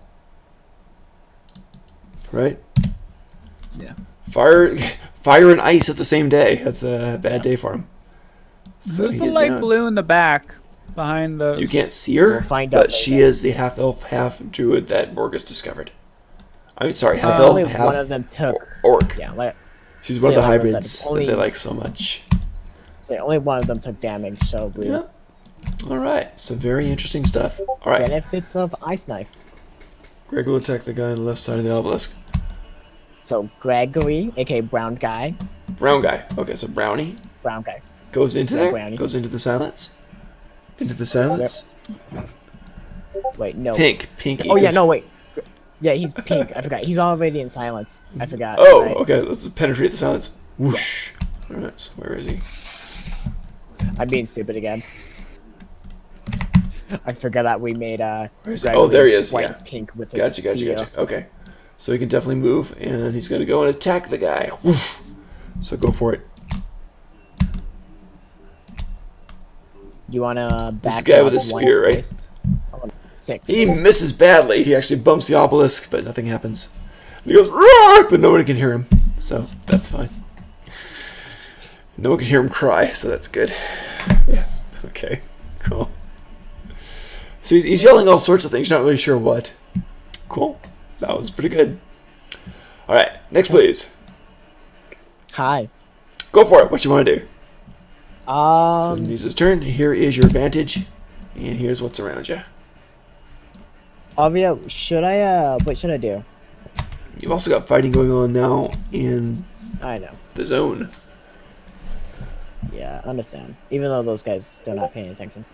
Right? Yeah. Fire and ice at the same day. That's a bad day for him. So Who's he the is light down. blue in the back behind the? You can't see her, We'll find out but she later. is the half elf, half druid that Morgus discovered. I mean, sorry, half Only elf, half one of them took. orc. Yeah, like She's one of the like I said, hybrids only- that they like so much. so only one of them took damage. So we Yeah. All right. So very interesting stuff. All right. benefits of Ice Knife. Greg will attack the guy on the left side of the obelisk. So Gregory, aka Brown Guy, Brown guy. Okay, so Brownie Brown Guy. goes into Yeah, there. Brownie. Goes into the silence. Into the silence. Wait, no. Pink. Oh yeah, equals- no wait. Yeah, he's pink. I forgot. He's already in silence. I forgot. Oh, right? okay. Let's just penetrate the silence. Whoosh. All right. So where is he? I'm being stupid again. I forgot that we made Where is he? Gregory Oh, there he is. white Yeah. pink with Gotcha. the, Okay. So he can definitely move, and he's gonna go and attack the guy. Woof. So go for it. You wanna This back guy up with a one spear, right? space? Oh, 6. He misses badly. He actually bumps the obelisk, but nothing happens. And he goes, roar, but nobody can hear him. So that's fine. No one can hear him cry, so that's good. Yes. Okay. Cool. So he's yelling all sorts of things. Not really sure what. Cool. That was pretty good. All right. Next, please. Hi. Go for it. What you want to do? So Um, Nisa's turn. Here is your advantage, and here's what's around you. Avia, should I, what should I do? You've also got fighting going on now in I know. the zone. Yeah, understand. Even though those guys still not paying attention.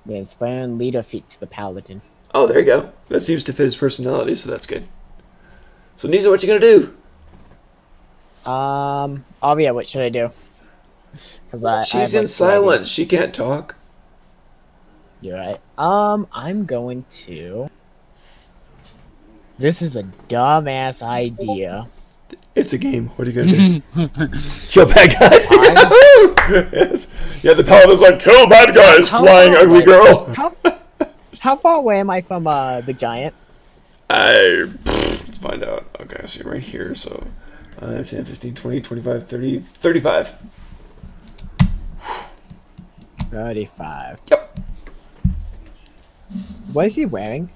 The inspiring leader feat to the paladin. Oh, there you go. That seems to fit his personality, so that's good. So Nisa, what you gonna do? Avia, what should I do? Because She's in silence. She can't talk. You're right. I'm going to. This is a dumbass idea. It's a game. What are you gonna do? Kill bad guys. Yes. Yeah, the paladin's like, kill bad guys, How flying far ugly away- girl. How far away am I from the giant? Let's find out. Okay, so you're right here. So 10, 15, 20, 25, 30, 35. 35. Yep. What is he wearing?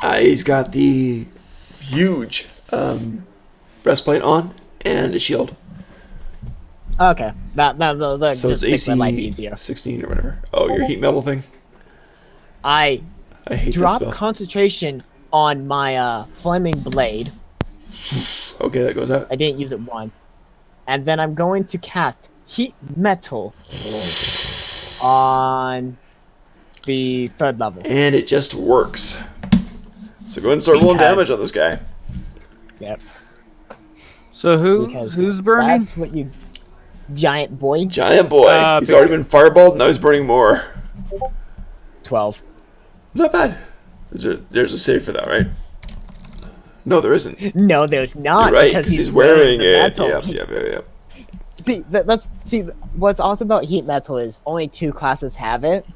He's got the huge breastplate on and a shield. Okay, that So just it's makes my life AC easier. 16 or whatever. Oh, your heat metal thing? I I hate that drop spell. concentration on my flaming blade. Okay, that goes out. I didn't use it once, and then I'm going to cast heat metal on the 3rd level. And it just works. So go ahead and start rolling Because- damage on this guy. Yep. So Because who's burning? That's what you, giant boy. Giant boy. He's already been fireballed, now he's burning more. 12. Not bad. There's a save for that, right? No, there isn't. No, there's not. You're right, because he's wearing the it. metal. Yep. See, what's awesome about heat metal is only 2 classes have it,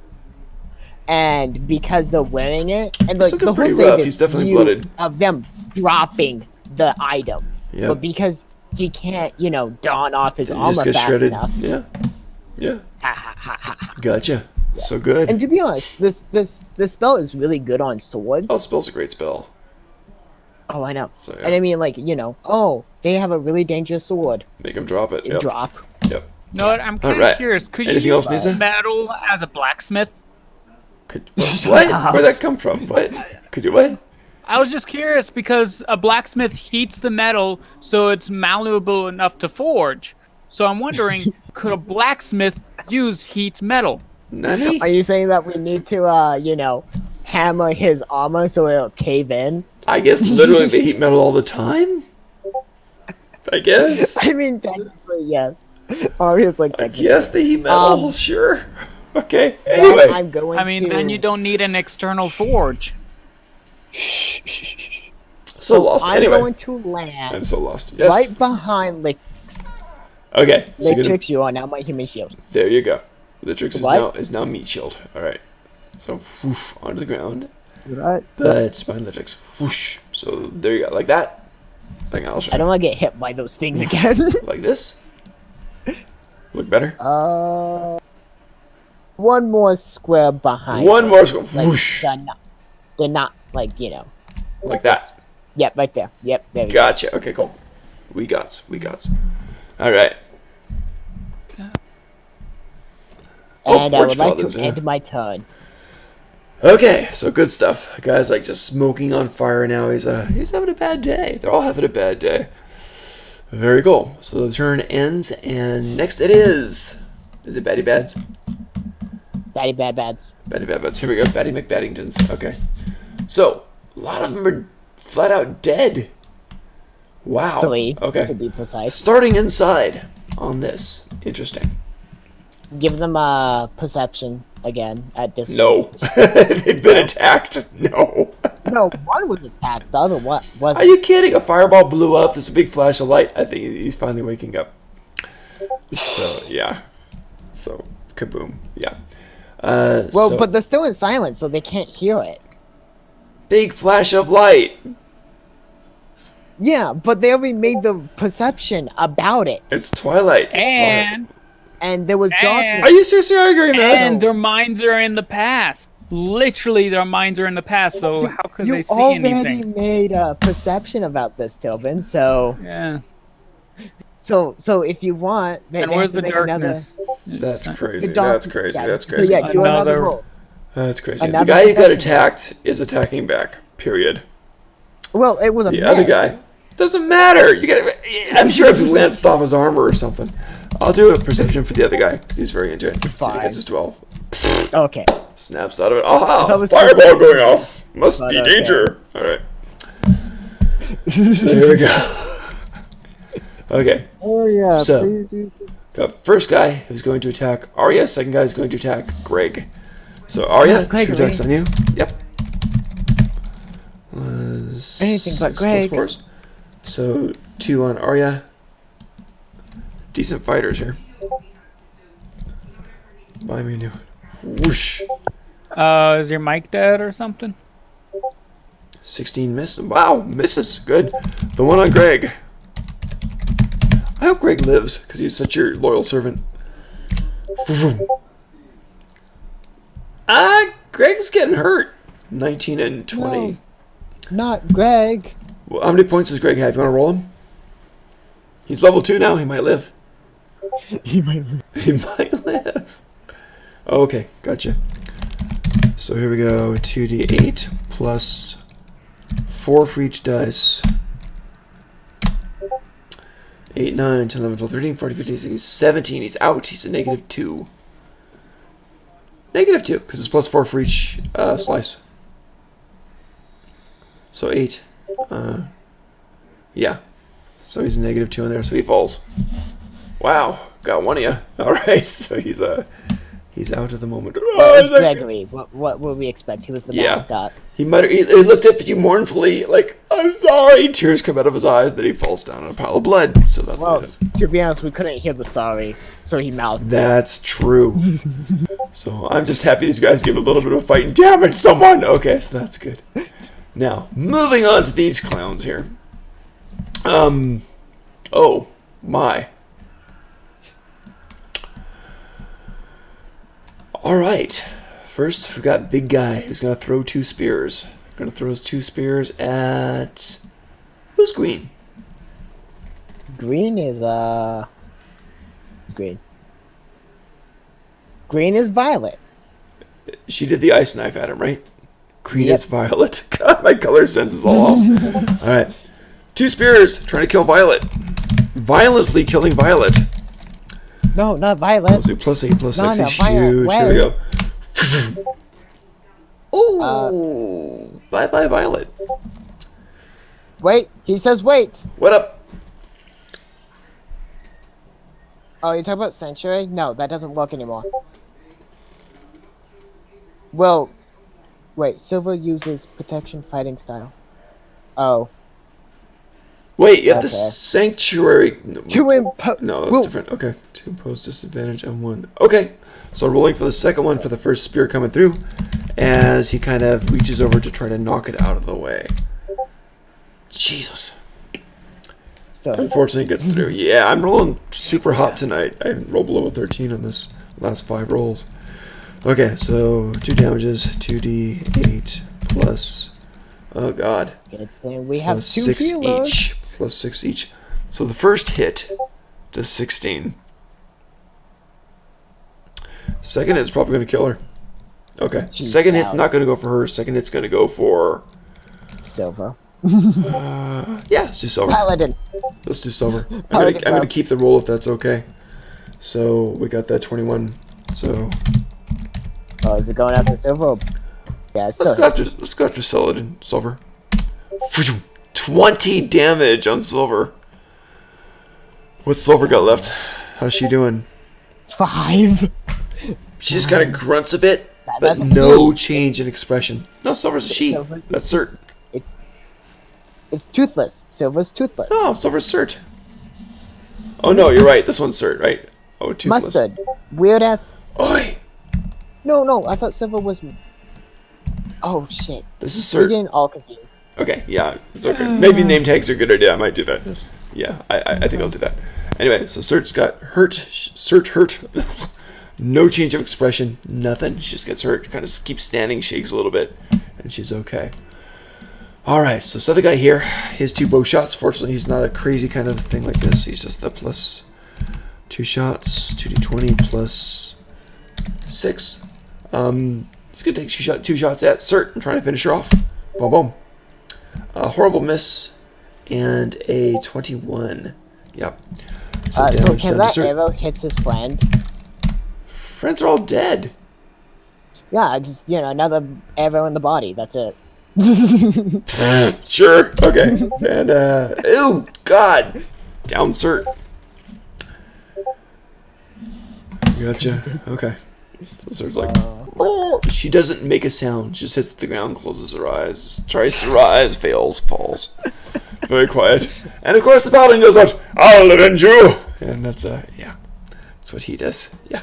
and because they're wearing it, and It's like looking the whole pretty save rough. is He's definitely you blooded. of them dropping the item, Yeah. but because he can't, don off his You armor just get fast shredded. enough. Yeah. Yeah. Ha, ha, ha, ha, ha. Gotcha. So good. And to be honest, this spell is really good on swords. Oh, spell's a great spell. Oh, I know. So, yeah. And I mean, like, oh, they have a really dangerous sword. Make him drop it. Yep. Drop. Yep. No, I'm kind of Alright. curious. Could you Anything use else, Nisa? metal as a blacksmith? What? Where'd that come from? What? Could you what? I was just curious because a blacksmith heats the metal so it's malleable enough to forge. So I'm wondering, could a blacksmith use heat metal? Nani? Are you saying that we need to, hammer his armor so it'll cave in? I guess literally they heat metal all the time? I guess. I mean, technically, yes. Obviously, I technically. guess they heat metal, Um, sure. Okay, Then anyway. I'm going I mean, to... then you don't need an external forge. So lost. I'm Anyway. going to land I'm so lost. Yes. right behind Lix. Okay. So you're gonna- Litrix, you are now my human shield. there you go. The trick What? is now meat shield. Alright. So whoosh, onto the ground. Right. But behind the tricks. Whoosh. So there you go. Like that. Like I'll show I don't want to get hit by those things again. Like this. Look better. One more square behind. One them. more. So Like, whoosh. they're not, like, Like that. Yep, right there. Yep, there we go. Gotcha. Okay, cool. We got. Alright. Oh, And I forge would like paladins, to huh? end my turn. Okay, so good stuff. The guy's like just smoking on fire now. He's having a bad day. They're all having a bad day. Very cool. So the turn ends, and next it is. Is it Batty Bads? Batty bad bads. Batty Bad Bads. Here we go. Batty McBaddingtons. Okay. So a lot of them are flat out dead. Wow. 3, Okay. to be precise. Starting inside on this. Interesting. Give them a perception again at this No. They've been attacked. No. No, one was attacked. The other one Are wasn't. you kidding? A fireball blew up. There's a big flash of light. I think he's finally waking up. So, yeah. So, kaboom. Yeah. Well, so, but they're still in silence, so they can't hear it. big flash of light. Yeah, but they already made the perception about it. It's twilight. And there was darkness. Are you seriously arguing that? And their minds are in the past. Literally, their minds are in the past. So how could You they see already anything? made a perception about this, Tobin. So Yeah. if you want, they And have where's to the make darkness? That's crazy. The dark- That's crazy. yeah, That's So crazy. yeah, do another Another- roll. That's crazy. Another The guy who got perception. attacked is attacking back. Period. Well, it was a The miss. other guy doesn't matter. You got. I'm sure if he lanced off his armor or something. I'll do a perception for the other guy because he's very into it. See if he Fine. gets his 12. Okay. Snaps out of it. Ah, That was fireball good. going off. Must But be okay. danger. All right. There we go. Okay. Oh yeah, So- please use The first guy who's going to attack Arya. Second guy is going to attack Greg. So Arya, Oh, Greg, 2 attacks on you. Yep. Anything but 6 plus Greg. 4s. So 2 on Arya. Decent fighters here. Buy me a new one. Whoosh. Is your mic dead or something? 16 miss. Wow, misses. Good. The one on Greg. I hope Greg lives because he's such your loyal servant. Greg's getting hurt. 19 and 20. No. Not Greg. Well, how many points does Greg have? You want to roll him? He's level 2 now. He might live. He might. He might live. Okay, gotcha. So here we go. 2d8 plus 4 for each dice. 8, 9, 10, 11, 12, 13, 14, 15, 16, 17. He's out. He's a -2. -2, because it's plus 4 for each slice. So 8. Yeah. So he's a -2 in there, so he falls. Wow, got one of you. Alright, so he's out at the moment. Well, it's Gregory. What would we expect? He was the Yeah. mascot. He looked up at you mournfully, like, I'm sorry. Tears come out of his eyes, then he falls down in a pile of blood. So that's Well, what it is. to be honest, we couldn't hear the sorry, so he mouthed. That's true. So I'm just happy these guys give a little bit of fight and damage someone. Okay, so that's good. Now, moving on to these clowns here. Oh, my. Alright. First, we've got big guy who's going to throw 2 spears. Going to throw his 2 spears at... Who's green? Green is It's green. Green is violet. She did the ice knife at him, right? Green Yep. is violet. God, my color sense is all off. Alright. 2 spears trying to kill Violet. Violently killing Violet. No, not violet. Let's do +8, +6 No, is no, Violet. huge. Here we go. Uh, Ooh, bye-bye Violet. Wait, he says wait. What up? Oh, you're talking about Sanctuary? No, that doesn't work anymore. Well, wait, Silver uses protection fighting style. Oh. Wait, you have the Okay. sanctuary. To impose. No, that's different. Okay. To impose disadvantage on one. Okay. So rolling for the second one for the first spear coming through as he kind of reaches over to try to knock it out of the way. Jesus. Still, Unfortunately, it gets through. Yeah, I'm rolling super hot tonight. I rolled below 13 on this last 5 rolls. Okay, so 2 damages, 2d8 plus. Oh god. good thing we have Plus 2 6 healers. each. Plus 6 each. So the first hit does 16. Second hit's probably going to kill her. Okay. She's Second hit's out. not going to go for her. Second hit's going to go for. Silver. Yeah, let's do silver. Paladin. Let's do silver. I'm Paladin gonna club. keep the roll if that's okay. So we got that 21. So Oh, is it going after Silver? Or... Yeah, it's still. let's go after Saladin silver. 20 damage on silver. What's silver got left? How's she doing? 5. She just kind of grunts a bit. but that's no change in expression. No, Silver's a she. Silver's- That's Cert. It's toothless. Silver's toothless. No, Silver's Cert. Oh no, you're right. This one's Cert, right? Oh, toothless. Mustard. Weird ass. Oi! No, I thought Silver was. Oh shit. This is We're Cert. getting all confused. Okay, yeah, it's okay. Maybe name tags are a good idea. I might do that. Yeah, I think I'll do that. Anyway, so Cert's got hurt. Cert hurt. No change of expression. Nothing. She just gets hurt. Kind of keeps standing, shakes a little bit, and she's okay. All right, so this other guy here, his 2 bow shots. Fortunately, he's not a crazy kind of thing like this. He's just the plus 2 shots, 2d20 plus 6. He's gonna take 2 shots at Cert and trying to finish her off. Boom, boom. A horrible miss and a 21. Yep. So damage can done that to Cert. arrow hits his friend? Friends are all dead. Yeah, just another arrow in the body. That's it. Sure. Okay. And ew, God, down Cert. Gotcha. Okay. So Cert's like, "Oh." She doesn't make a sound. She just hits the ground, closes her eyes, tries to rise, fails, falls. Very quiet. And of course the paladin goes out, "I'll avenge you!" And that's yeah. That's what he does. Yeah.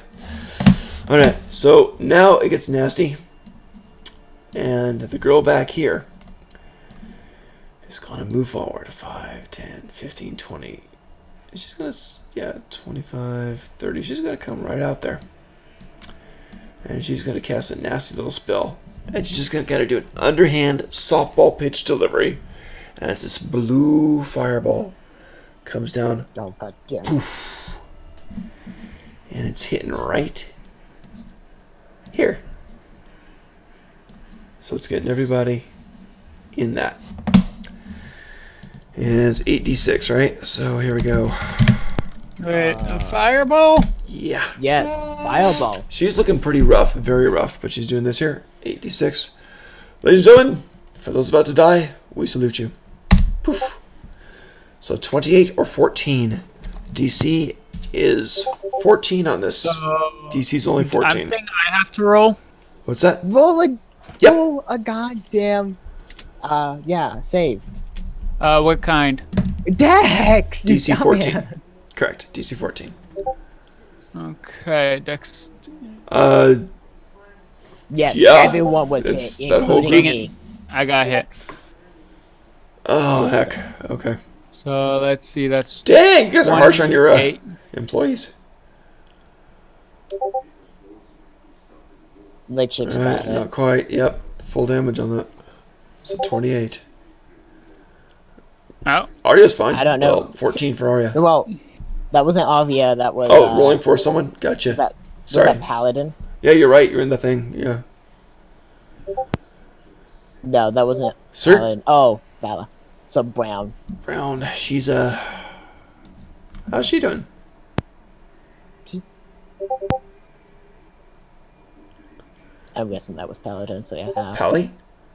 Alright, so now it gets nasty. And the girl back here is gonna move forward. 5, 10, 15, 20. And she's gonna, 25, 30. She's gonna come right out there. And she's gonna cast a nasty little spell. And she's just gonna kind of do an underhand softball pitch delivery. And it's this blue fireball comes down, Oh god damn. and it's hitting right here. So it's getting everybody in that. And it's 8d6, right? So here we go. Wait, a fireball? Yeah. Yes, fireball. She's looking pretty rough, very rough, but she's doing this here. 8d6. Ladies and gentlemen, for those about to die, we salute you. Poof. So 28 or 14. DC is 14 on this. DC's only I 14. think I have to roll. What's that? Yep. Roll a goddamn. Yeah, save. What kind? Dex. you DC 14. dumbass. Correct. DC 14. Okay, Dex. Yes, Yeah, everyone was it's hit, that whole including group. me. I got hit. Oh, heck. Okay. So let's see, that's Dang, you guys are harsh on your 8. employees. Lake Chicks got Alright, hit. not quite. Yep. Full damage on that. So 28. Oh, Arya's fine. I don't know. Well, 14 for Arya. Well, that wasn't Avia. That was. Oh, rolling for someone? Gotcha. Was that Sorry. Paladin? Yeah, you're right. You're in the thing. Yeah. No, that wasn't Sir? Paladin. Oh, Vala. So Brown. Brown. She's how's she doing? I'm guessing that was Paladin. So yeah. Pally?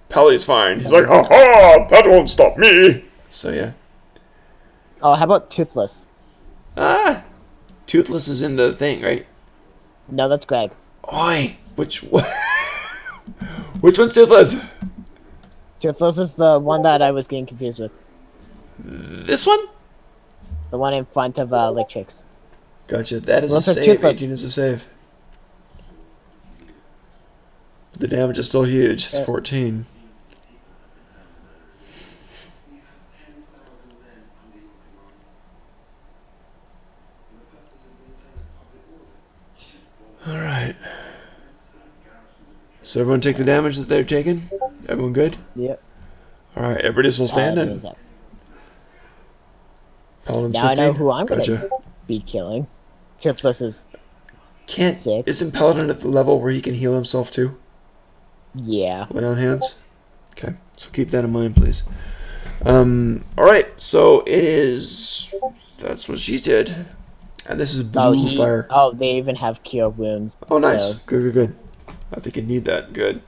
Pally's fine. He's like, ha ha! That won't stop me! So yeah. Oh, how about Toothless? Ah! Toothless is in the thing, right? No, that's Greg. Oi! Which one? Which one's Toothless? Toothless is the one that I was getting confused with. This one? The one in front of Lake Chicks. Gotcha. That is What's a a save. Toothless? 18 is a save. The damage is still huge. It's 14. Alright. So everyone take the damage that they're taking? Everyone good? Yep. Alright, everybody still standing? Is that- Paladin's Now I know 15? who I'm Gotcha. gonna be killing. Toothless is Can't. 6. Isn't Paladin at the level where he can heal himself too? Yeah. Lay on hands? Okay, so keep that in mind, please. Alright, so it is. That's what she did. And this is blue fire. Oh, they even have cure wounds. Oh, nice. So, Good, good, good. I think you need that. Good.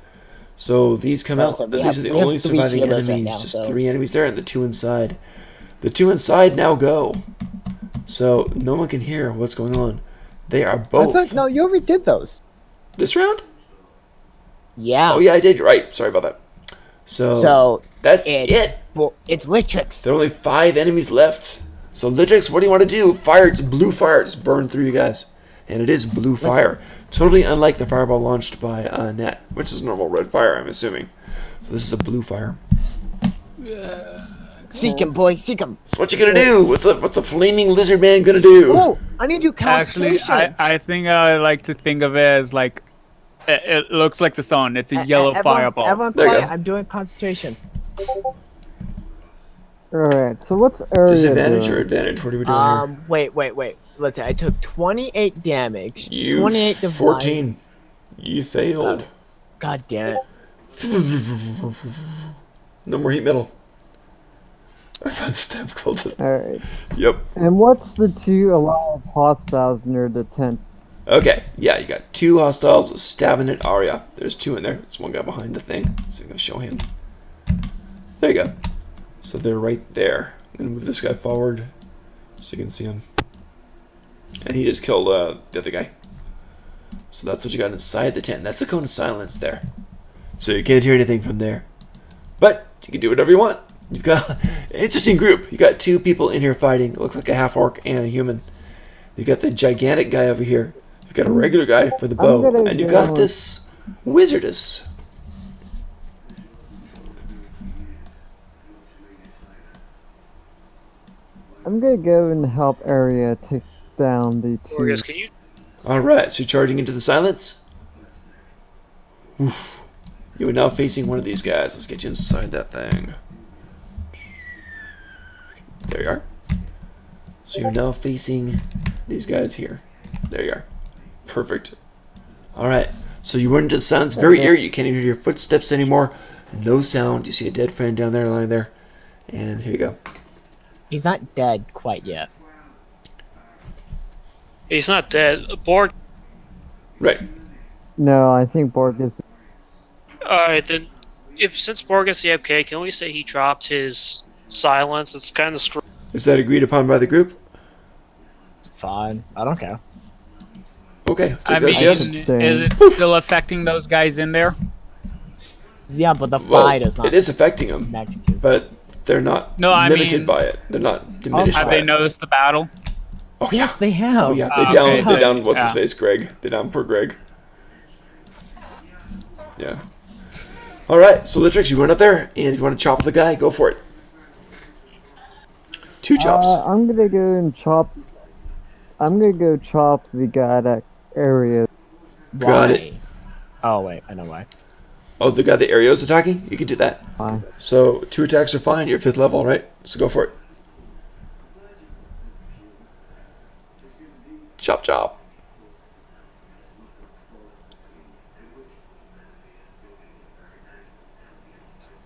So these come out. So we These have- are the we have only 3 surviving healers enemies. right now, Just so- 3 enemies there and the 2 inside. The 2 inside now go. So no one can hear what's going on. They are I both. thought, no, you already did those. This round? Yeah. Oh yeah, I did. You're right. Sorry about that. So that's it. Well, it's Litrix. There are only 5 enemies left. So Litrix, what do you want to do? Fire! It's blue fire. It's burn through you guys, and it is blue fire. Totally unlike the fireball launched by Net, which is normal red fire. I'm assuming. So this is a blue fire. Seek him, boy. Seek him. So what you gonna do? What's a flaming lizard man gonna do? Oh, I need to do Actually, concentration. I think I like to think of it as like it looks like the sun. It's a yellow fireball. Everyone There you quiet. go. I'm doing concentration. Alright, so what's area Disadvantage or doing? advantage? What are we doing here? Wait. Let's see. I took 28 damage. You 28 divine. 14. You failed. God damn it. No more heat metal. I found stab cultist. Alright. Yep. And what's the 2 alive hostiles near the tent? Okay, yeah, you got 2 hostiles stabbing at Arya. There's 2 in there. There's one guy behind the thing. So I'm gonna show him. There you go. So they're right there. I'm gonna move this guy forward so you can see him. And he just killed the other guy. So that's what you got inside the tent. That's the cone of silence there. So you can't hear anything from there. But you can do whatever you want. You've got an interesting group. You got 2 people in here fighting. It looks like a half orc and a human. You got the gigantic guy over here. You got a regular guy for the bow, and you got this wizardess. I'm gonna go and help Area take down the 2. Borgus, can you? All right, so you're charging into the silence. Oof. You are now facing one of these guys. Let's get you inside that thing. There you are. So you're now facing these guys here. There you are. Perfect. Alright. So you run into the silence. Very eerie. You can't even hear your footsteps anymore. No sound. You see a dead friend down there lying there. And here you go. He's not dead quite yet. He's not dead. Borg. Right. No, I think Borg is. Alright, then. Since Borg is the AFK, can we say he dropped his silence? It's kind of screwed. Is that agreed upon by the group? Fine. I don't care. Okay. I Take mean, those yes. is it still affecting those guys in there? Yeah, but the Well, fire does not. it is affecting them, Magic use. but they're not No, I limited mean- by it. They're not diminished Have by they it. noticed the battle? Oh, Yes, they have. Oh, yeah. Ah, They down, okay, they down, then, what's his yeah. face? Greg. They down poor Greg. Yeah. Alright, so Litrix, you run up there, and if you want to chop the guy, go for it. 2 chops. I'm gonna go and chop. I'm gonna go chop the guy that Area. Got it. Why? Oh wait, I know why. Oh, the guy the Ario's attacking? You can do that. Fine. So 2 attacks are fine. You're 5th level, right? So go for it. Chop, chop.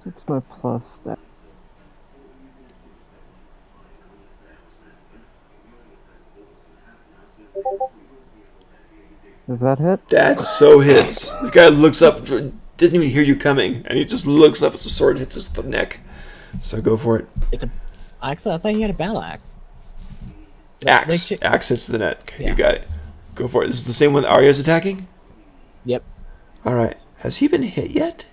It's my plus stat. Does that hit? That so hits. The guy looks up, doesn't even hear you coming, and he just looks up as the sword hits his neck. So go for it. Actually, I thought he had a battle axe. Axe. Like- Axe hits the net. Okay, Yeah. you got it. Go for it. This is the same one that Arya's attacking? Yep. Alright. Has he been hit yet?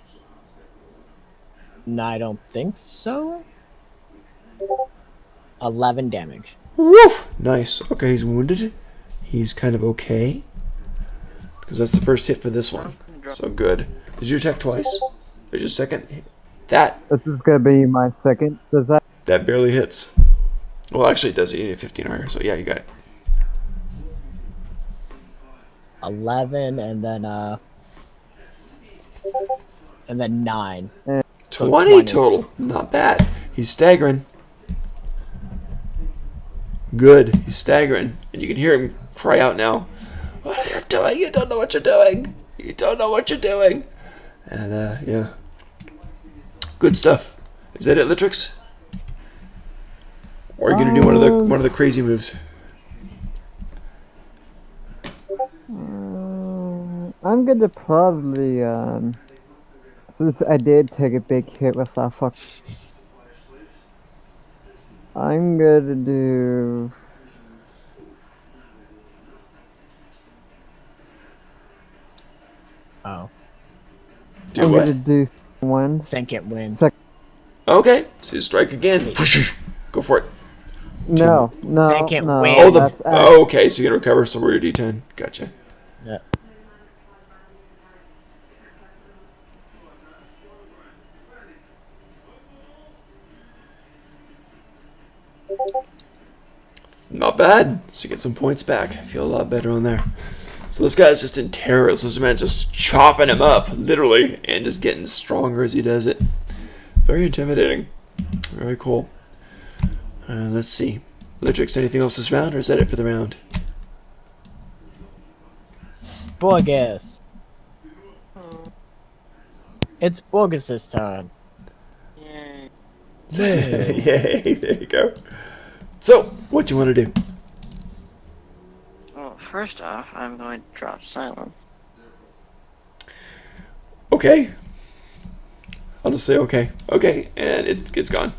No, I don't think so. 11 damage. Woof! Nice. Okay, he's wounded. He's kind of okay. Because that's the first hit for this one. So good. Did you attack twice? There's your second hit. That This is gonna be my second. Does that? barely hits. Well, actually it does. You need a 15 higher. So yeah, you got it. 11 and then 9. So 20 total. Not bad. He's staggering. Good. He's staggering. And you can hear him cry out now. What are you doing? You don't know what you're doing. You don't know what you're doing. And, yeah. Good stuff. Is that it, Litrix? Or are you gonna do one of the crazy moves? I'm gonna probably since I did take a big hit with that fuck. I'm gonna do. Oh. I'm what? gonna do one. Second win. Okay, so you strike again. Go for it. No, no, Second no. win. Oh, that's okay, so you can recover some your D10. Gotcha. Yeah. Not bad. So you get some points back. I feel a lot better on there. So this guy's just in terror. This man's just chopping him up, literally, and just getting stronger as he does it. Very intimidating. Very cool. Let's see. Litrix, anything else this round, or is that it for the round? Borges. It's Borges' turn. Yay. Yay, there you go. So, what do you want to do? Well, first off, I'm going to drop silence. Okay. I'll just say okay. Okay, and it's gone.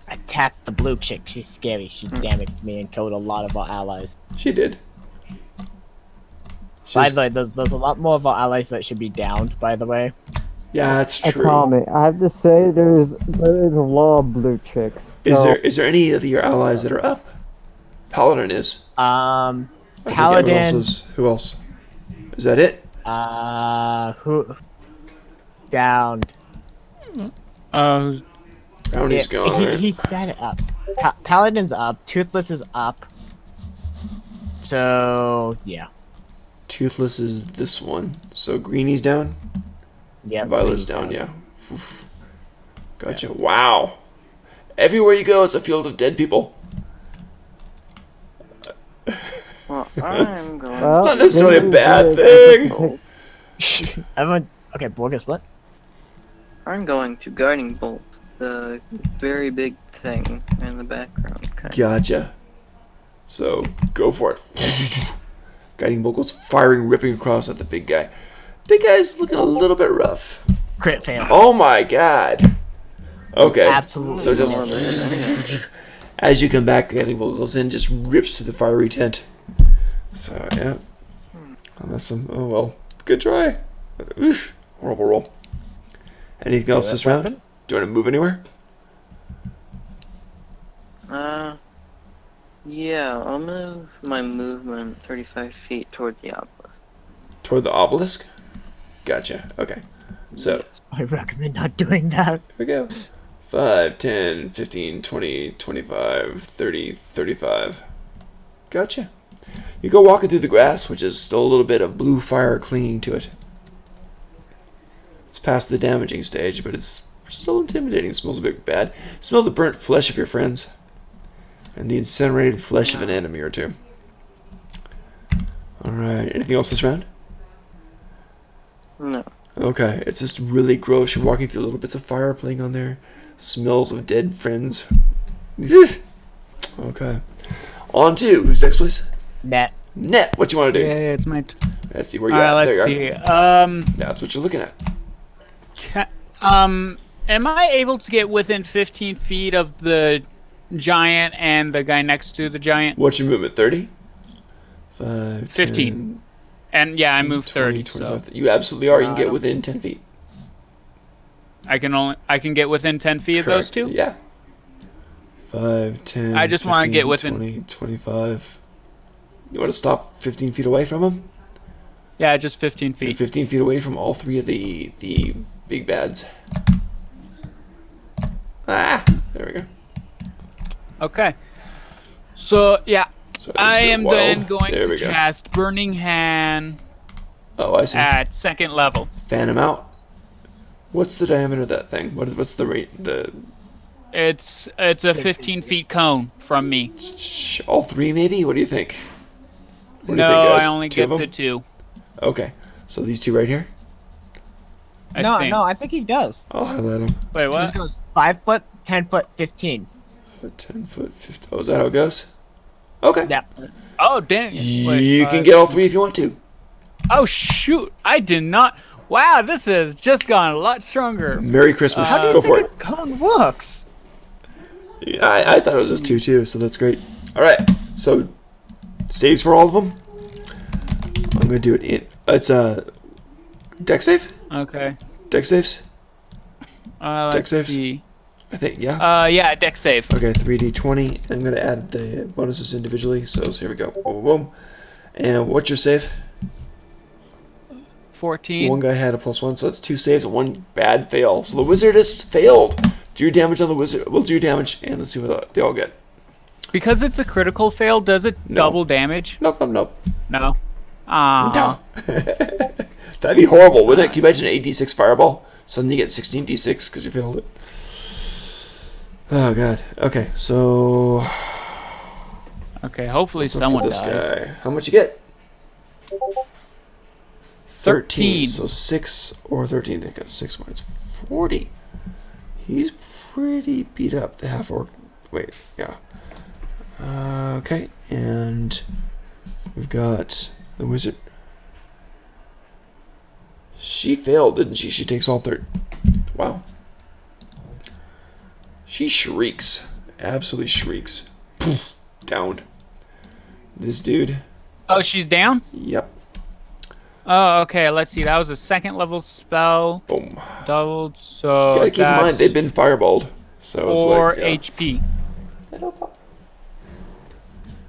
Attack the blue chick. She's scary. She damaged me and killed a lot of our allies. She did. By She's, the way, there's a lot more of our allies that should be downed, by the way. yeah, that's a true. comment. I have to say there's a lot of blue chicks. So, Is there any of your allies that are up? Paladin is. I forget Paladin. Who else? Is that it? Who? Downed. Brownie's gone. He set it up. Paladin's up. Toothless is up. So, yeah. Toothless is this one. So Greenie's down. Yeah. Violet's down. Yeah. Oof. Gotcha. Wow. Everywhere you go, it's a field of dead people. Well, I'm going well, not necessarily a this is bad good. thing. Everyone. Okay, Borges, what? I'm going to guiding bolt, the very big thing in the background. Okay. Gotcha. So go for it. Guiding bolt goes firing, ripping across at the big guy. Big guy's looking a little bit rough. Crit fail. Oh my god. Okay. Absolutely. So just as you come back, the guiding bolt goes in, just rips through the fiery tent. So yeah. Unless some. Oh well. Good try. Oof. Horrible roll. Anything else this round? weapon? Do you want to move anywhere? Yeah, I'll move my movement 35 feet toward the obelisk. Toward the obelisk? Gotcha. Okay. So, I recommend not doing that. here we go. 5, 10, 15, 20, 25, 30, 35. Gotcha. You go walking through the grass, which is still a little bit of blue fire clinging to it. It's past the damaging stage, but it's still intimidating. It smells a bit bad. Smell the burnt flesh of your friends. And the incinerated flesh of an enemy or two. Alright, anything else this round? No. Okay, it's just really gross. You're walking through little bits of fire playing on there. Smells of dead friends. Okay. On to, who's next, please? Net. Net, what you want to do? Yeah, it's my. Let's see where you Alright, at. There let's you see. are. That's what you're looking at. Am I able to get within 15 feet of the giant and the guy next to the giant? What's your movement? 30? 5, 15. 10, And yeah, I 15, moved 20, 30, so 25. You absolutely are. You can I get don't- within 10 feet. I can get within 10 feet of those Correct. two. Yeah. 5, 10. I just wanna 15, get within- 20, 25. You want to stop 15 feet away from him? Yeah, just 15 You're feet. 15 feet away from all three of the big bads. Ah, there we go. Okay. So yeah, So I just am whoa, then going there we to go. cast Burning Hand Oh, I see. at second level. Fan him out. What's the diameter of that thing? What's the rate? It's a 15 feet cone from me. All three maybe? What do you think? What do No, you think, guys? I only Two get of 'em? the two. Okay, so these two right here. I think. I think he does. I'll highlight them. Wait, He what? goes 5 foot, 10 foot, 15. 10 foot, 50. Oh, is that how it goes? Okay. Yeah. Oh, dang. Wait, You can get all three if you want to. Oh, shoot. I did not. Wow, this has just gone a lot stronger. Merry Christmas. How do you Go for think it. a cone works? Yeah, I thought it was just two too, so that's great. All right, so saves for all of them. I'm gonna do it in. It's Deck save? Okay. Deck saves? Let's Dex saves? see. I think, yeah. Yeah, deck save. Okay, 3d20. I'm going to add the bonuses individually. So here we go. Boom, boom, boom. And what's your save? 14. One guy had a +1, so that's 2 saves and 1 bad fail. So the wizard has failed. Do your damage on the wizard. We'll do your damage, and let's see what they all get. Because it's a critical fail, does it No. double damage? Nope, nope, nope. No. Ah. No. That'd be horrible, wouldn't it? Can you imagine an 8d6 fireball? Suddenly you get 16d6 because you failed it. Oh, God. Okay, so... Okay, hopefully so someone for this dies. guy. How much you get? 13. So 6 or 13. I got 6 more. It's 40. He's pretty beat up. The half orc. Wait, yeah. Okay, and we've got the wizard. She failed, didn't she? She takes all 30. Wow. She shrieks. Absolutely shrieks. Poof, down. This dude. Oh, she's down? Yep. Oh, okay. Let's see. That was a second level spell. Boom. Doubled. So Gotta keep in mind, that's they've been fireballed. So it's 4 like. Yeah. HP.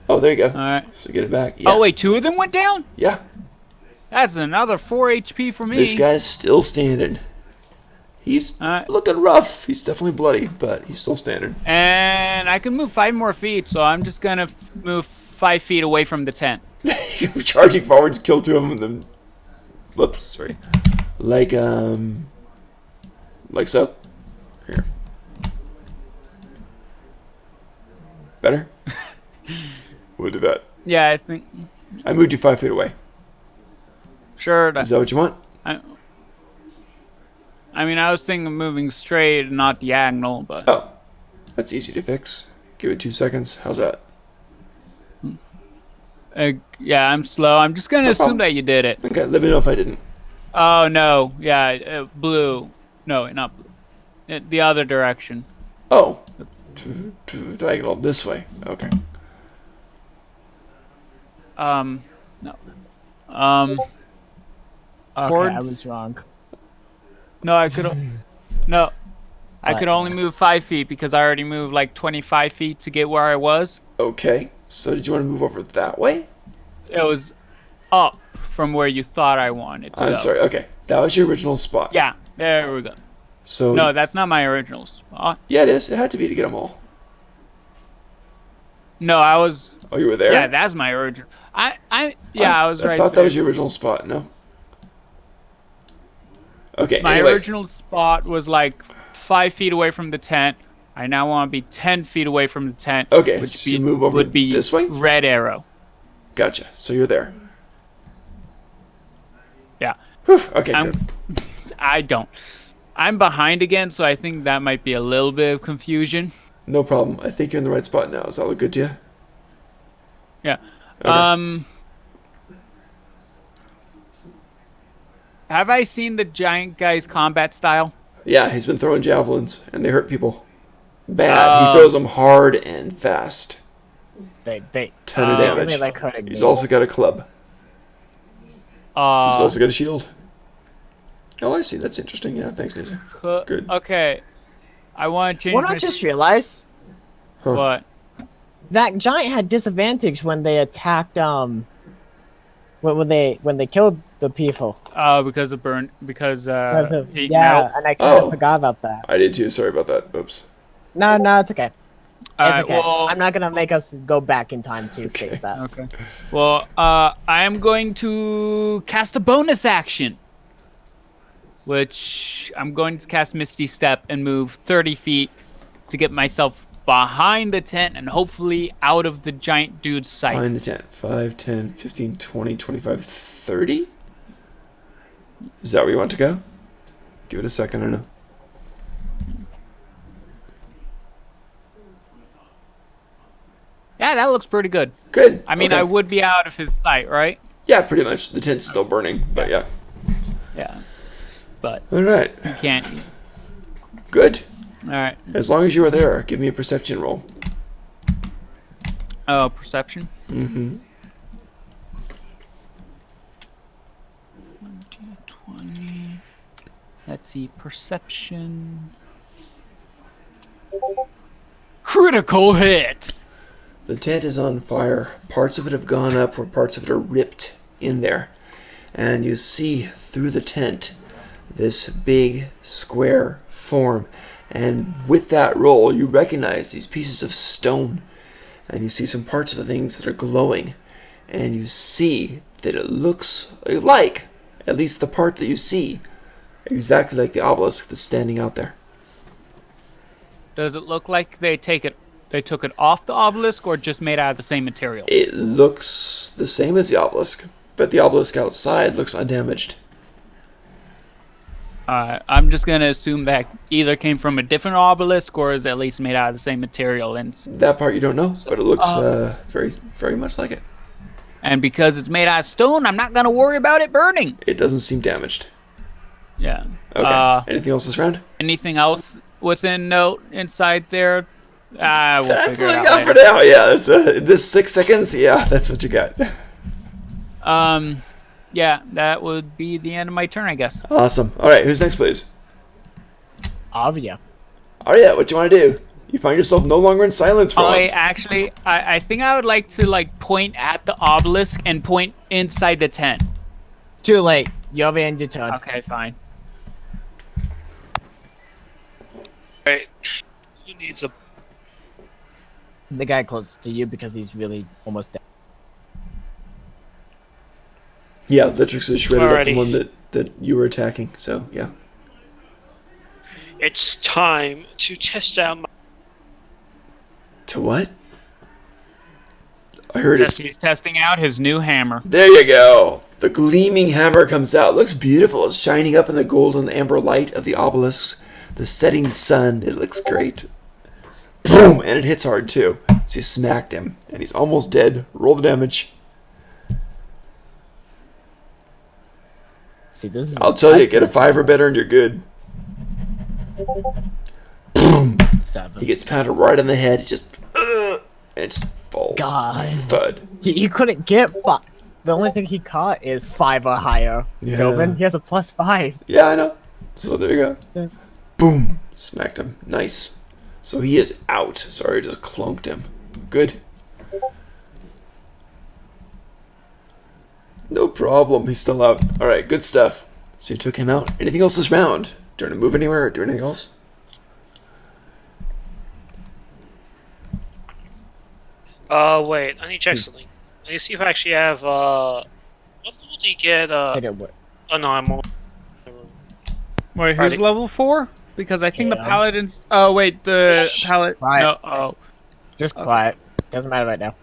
Oh, there you go. Alright. So get it back. Yeah. Oh, wait. 2 of them went down? Yeah. That's another 4 HP for me. This guy's still standing. He's Alright. looking rough. He's definitely bloody, but he's still standing. And I can move 5 more feet, so I'm just gonna move 5 feet away from the tent. Charging forwards, kill 2 of them, and then... Whoops, sorry. Like so. Here. Better? We'll do that. Yeah, I think. I moved you 5 feet away. Sure. Is that what you want? I mean, I was thinking of moving straight, not diagonal, but. Oh. That's easy to fix. Give it 2 seconds. How's that? Yeah, I'm slow. I'm just gonna assume that you did it. Okay, let me know if I didn't. Oh no, yeah, blue. No, not blue. The other direction. Oh. Diagonal this way. Okay. No. Okay, Towards. I was wrong. No, I could. No, I could only move 5 feet because I already moved like 25 feet to get where I was. Okay. So did you want to move over that way? It was up from where you thought I wanted to I'm go. sorry. Okay. That was your original spot. Yeah, there we go. So No, that's not my original spot. yeah, it is. It had to be to get them all. No, I was. Oh, you were there? Yeah, that's my original. I was right. I thought that there. was your original spot. No. Okay. My anyway, original spot was like 5 feet away from the tent. I now want to be 10 feet away from the tent. Okay, which so you move over would be this way? red arrow. Gotcha. So you're there. Yeah. Whew, okay. I'm- Good. I don't. I'm behind again, so I think that might be a little bit of confusion. No problem. I think you're in the right spot now. Does that look good to you? Yeah. Okay. Have I seen the giant guy's combat style? Yeah, he's been throwing javelins, and they hurt people. Bad. He throws them hard and fast. They Ton of Oh. damage. really like hurting He's me. also got a club. He's Uh, also got a shield. Oh, I see. That's interesting. Yeah, thanks, Nathan. Good. Okay. I want to change What my... I just realized, What? that giant had disadvantage when they attacked when they killed the people. Because of burn... Because, Because of- heat yeah, metal. and I kind Oh. of forgot about that. I did too. Sorry about that. Oops. No, it's okay. It's Alright, okay. well- I'm not gonna make us go back in time to fix that. Okay. Well, I am going to cast a bonus action. Which I'm going to cast Misty Step and move 30 feet to get myself behind the tent and hopefully out of the giant dude's sight. Behind the tent. 5, 10, 15, 20, 25, 30? Is that where you want to go? Give it a second, I know. Yeah, that looks pretty good. Good. I mean, okay. I would be out of his sight, right? Yeah, pretty much. The tent's still burning, but yeah. Yeah. But All right. you can't. Good. All right. As long as you are there, give me a perception roll. Oh, perception. Mm-hmm. 1, 2, 20. Let's see. Perception. Critical hit. The tent is on fire. Parts of it have gone up, or parts of it are ripped in there. And you see through the tent this big square form. And with that roll, you recognize these pieces of stone. And you see some parts of the things that are glowing. And you see that it looks like, at least the part that you see, exactly like the obelisk that's standing out there. Does it look like they took it off the obelisk or just made out of the same material? It looks the same as the obelisk, but the obelisk outside looks undamaged. I'm just gonna assume that either came from a different obelisk or is at least made out of the same material, That part you don't know, but it looks very, very much like it. and because it's made out of stone, I'm not gonna worry about it burning. It doesn't seem damaged. Yeah. Okay. Anything else this round? Anything else within note inside there? We'll That's figure what it I out got later. for now. Yeah, that's this 6 seconds. Yeah, that's what you got. Yeah, that would be the end of my turn, I guess. Awesome. All right, who's next, please? Avia. Arya, what do you want to do? You find yourself no longer in silence for once. I think I would like to point at the obelisk and point inside the tent. Too late. You have ended your turn. Okay, fine. Alright. Who needs a... The guy closest to you because he's really almost dead. Yeah, Litrix is shredded up the Alrighty. one that you were attacking. So yeah. It's time to test out my... To what? I heard Test- it. He's testing out his new hammer. There you go. The gleaming hammer comes out. It looks beautiful. It's shining up in the golden amber light of the obelisks. The setting sun. It looks great. Boom! And it hits hard too. So you smacked him. And he's almost dead. Roll the damage. See, this is. I'll tell you, get a 5 or better and you're good. Boom! 7. He gets pounded right on the head. It just... and it just falls. God. Thud. He couldn't get 5. The only thing he caught is 5 or higher. Yeah. Tobin, he has a +5. Yeah, I know. So there you go. Yeah. Boom. Smacked him. Nice. So he is out. Sorry, just clunked him. Good. No problem. He's still out. Alright, good stuff. So you took him out. Anything else this round? Do you want to move anywhere or do anything else? Wait. I need to check something. I need to see if I actually have, what level do you get, Second what? Oh, no, I'm on... Wait, who's Alright. level 4? Because I think the Yeah. paladins. Oh wait, the Shh. paladin. Quiet. No. Oh. Just quiet. Doesn't matter right now.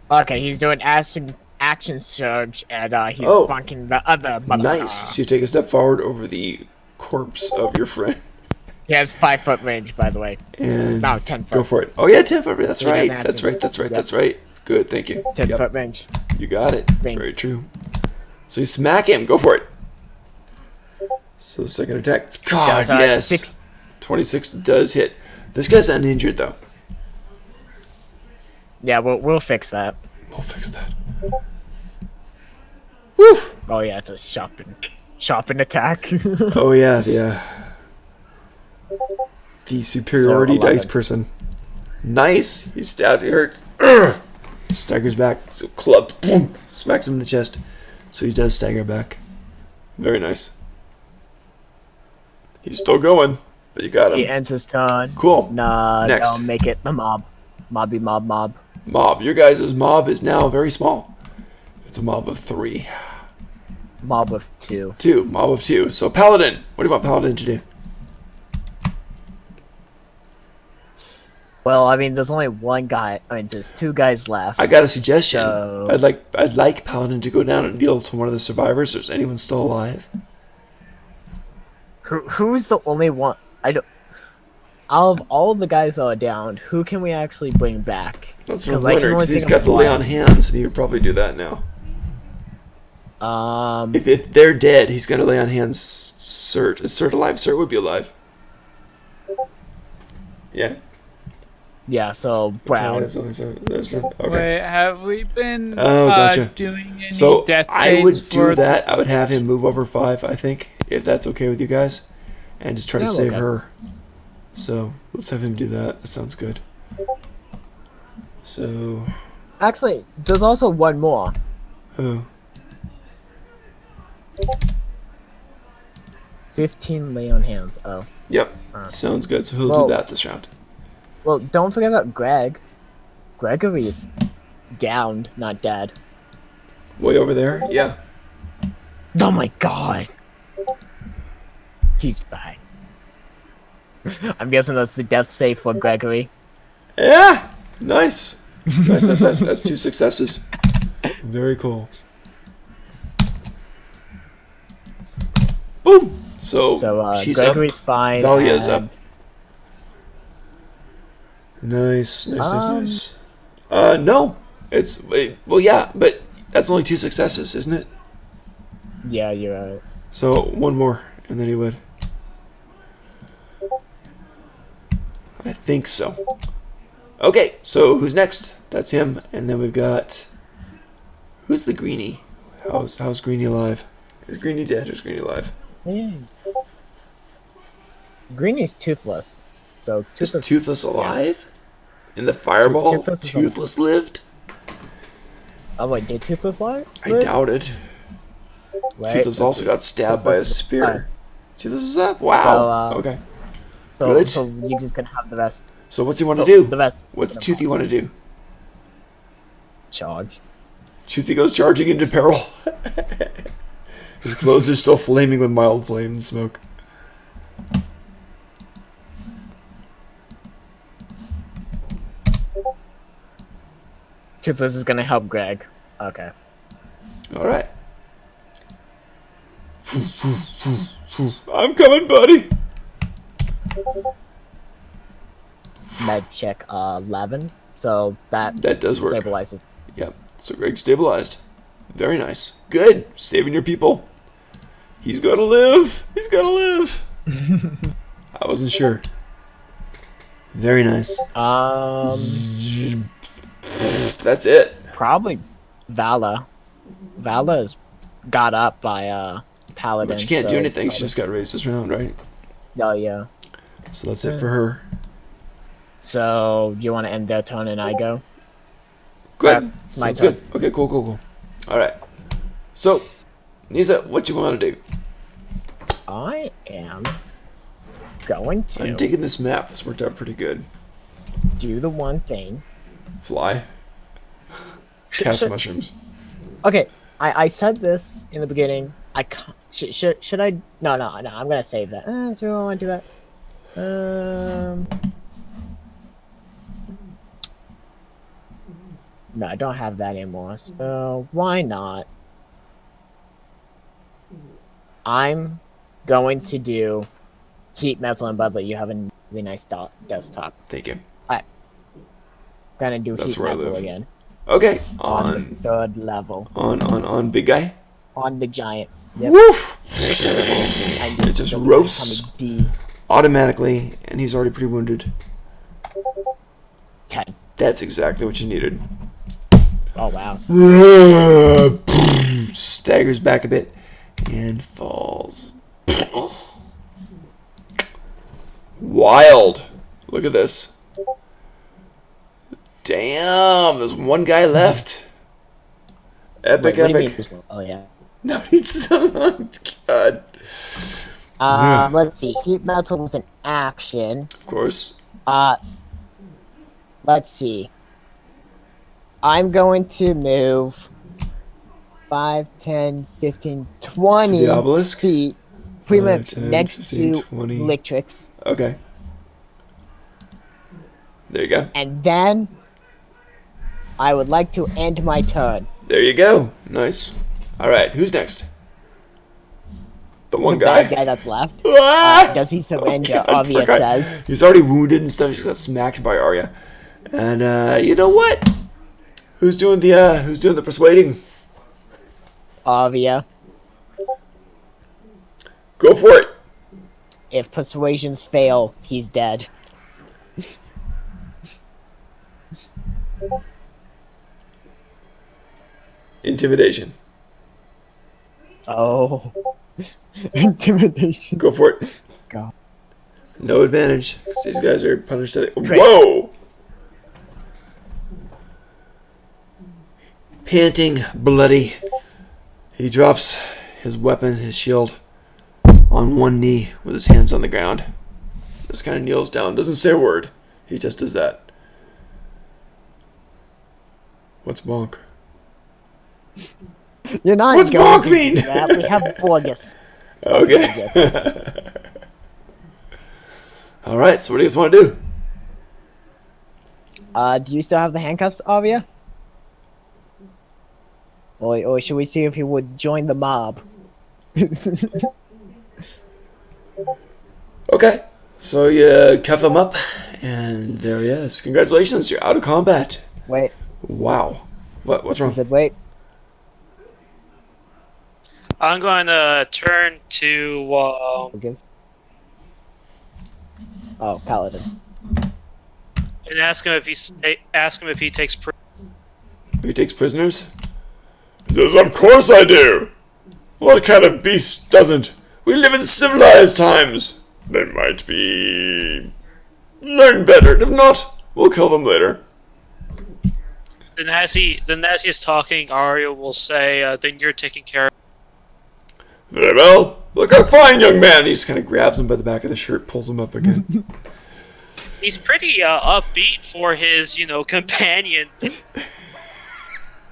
Okay, he's doing action surge, and he's Oh. bunking the other motherfucker. Nice. So you take a step forward over the corpse of your friend. He has 5-foot range, by the way. And No, 10 go foot. for it. Oh yeah, 10 foot. That's He doesn't right. have That's to. right. That's right. Yeah. That's right. Good. Thank you. 10 Yep. foot range. You got it. Ring. Very true. So you smack him. Go for it. So second attack. God, That's, yes. 6. 26 does hit. This guy's uninjured though. Yeah, we'll fix that. We'll fix that. Woof. Oh yeah, it's a shopping attack. Oh yeah, the superiority So, dice 11. person. Nice. He stabbed. He hurts. Urgh. Staggers back. So clubbed. Boom. Smacked him in the chest. So he does stagger back. Very nice. He's still going, but you got him. He ends his turn. Cool. Nah, Next. don't make it the mob. Mobby mob. Mob. Your guys' mob is now very small. It's a mob of 3. Mob of 2. 2. Mob of 2. So Paladin. What do you want Paladin to do? Well, I mean, there's only one guy. I mean, there's 2 guys left. I got a suggestion. So- I'd like Paladin to go down and deal to one of the survivors. Is anyone still alive? Who's the only one? I don't. Out of all the guys that are down, who can we actually bring back? That's what I'm 'Cause I can wondering, only because he's think got of the lay one. on hands, and he would probably do that now. If they're dead, he's going to lay on hands. Cert. Is Cert alive? Cert would be alive. Yeah. Yeah, so brown. Okay, that's brown. Okay. Wait, have we been Oh, gotcha. doing any So death I would saves do for that. I would have him move over 5, I think, if that's okay with you guys, and just try to Yeah, save okay. her. So let's have him do that. That sounds good. So, Actually, there's also one more. oh, 15 lay on hands. Oh. yep, Alright. sounds good. So he'll Well- do that this round. Well, don't forget about Greg. Gregory is downed, not dead. Way over there. Yeah. Oh my god. He's fine. I'm guessing that's the death save for Gregory. Yeah. Nice. Nice. That's 2 successes. Very cool. Boom. So, So she's Gregory's up. fine. Valia's and- up. Nice. Um, No. Well, yeah, but that's only 2 successes, isn't it? Yeah, you're right. So one more, and then he would. I think so. Okay, so who's next? That's him, and then we've got. Who's the greenie? How's Greenie alive? Is Greenie dead or is Greenie alive? Yeah. Greenie's toothless. So Is toothless. Toothless alive? In the fireball, Toothless is Toothless lived? Oh wait, did Toothless live? I doubt it. Wait, Toothless let's also see. got stabbed by a Toothless is spear. alive. Toothless is up? Wow. So, Okay. So, Good. so you're just gonna have the rest. So what's he want So to do? the rest. What's Toothy want to do? Charge. Toothy goes charging into peril. His clothes are still flaming with mild flame and smoke. Toothless is gonna help Greg. Okay. Alright. I'm coming, buddy. Med check 11. So that That does work. stabilizes. Yep. So Greg stabilized. Very nice. Good. Saving your people. He's gonna live. He's gonna live. I wasn't sure. Very nice. That's it. Probably Vala. Vala's got up by Paladin. But she can't do so anything. She probably- just got raised this round, right? Oh yeah. So that's it for her. So you want to end their turn and I go? Good. It's my Sounds turn. good. Okay, cool. Alright. So, Nisa, what you want to do? I am going to I'm digging this map. This worked out pretty good. do the one thing. Fly. Cast mushrooms. Okay, I said this in the beginning. I can't, should I? No. I'm gonna save that. Do I want to do that? No, I don't have that anymore. So why not? I'm going to do heat metal and Bud. You have a really nice desktop. Thank you. Gonna do That's heat where I metal live. again Okay. on the On 3rd level on big guy. on the giant. Yep. Woof! I It just don't roasts become a D. automatically, and he's already pretty wounded. 10. That's exactly what you needed. Oh wow. Staggers back a bit and falls. Wild. Look at this. Damn, there's one guy left. Epic, Wait, what do you mean epic. this one? Oh yeah. No, it's God. Let's see. Heat metal was an action. Of course. Let's see. I'm going to move 5, 10, 15, 20 To the obelisk? feet pretty 5, much 10, next 15, to 20. Lictrix. Okay. There you go. And then I would like to end my turn. There you go. Nice. All right, who's next? The one The guy. bad guy that's left. Ah! Does he surrender? God, Arya forgot. says. He's already wounded and stuff. He just got smacked by Arya. And you know what? Who's doing the persuading? Arya. Go for it. If persuasions fail, he's dead. Intimidation. Oh. Intimidation. Go for it. God. No advantage, 'cause these guys are punished. Great. Whoa! Panting, bloody, he drops his weapon, his shield, on one knee with his hands on the ground. Just kind of kneels down, doesn't say a word. He just does that. What's bonk? You're not What's going bonk to mean? do that. We have Borgus. Okay. All right. So what do you guys want to do? Do you still have the handcuffs, Arya? Or should we see if he would join the mob? Okay. So you cuff him up, and there he is. Congratulations, you're out of combat. Wait, Wow. What's I wrong? said wait. I'm going to turn to Borgus. Oh, Paladin. and ask him if he takes. He takes prisoners? He says, of course I do. What kind of beast doesn't? We live in civilized times. They might be... learn better. If not, we'll kill them later. Then as he is talking, Arya will say, "Then you're taking care of." Very well. Look how fine, young man. He just kind of grabs him by the back of the shirt, pulls him up again. He's pretty upbeat for his, companion.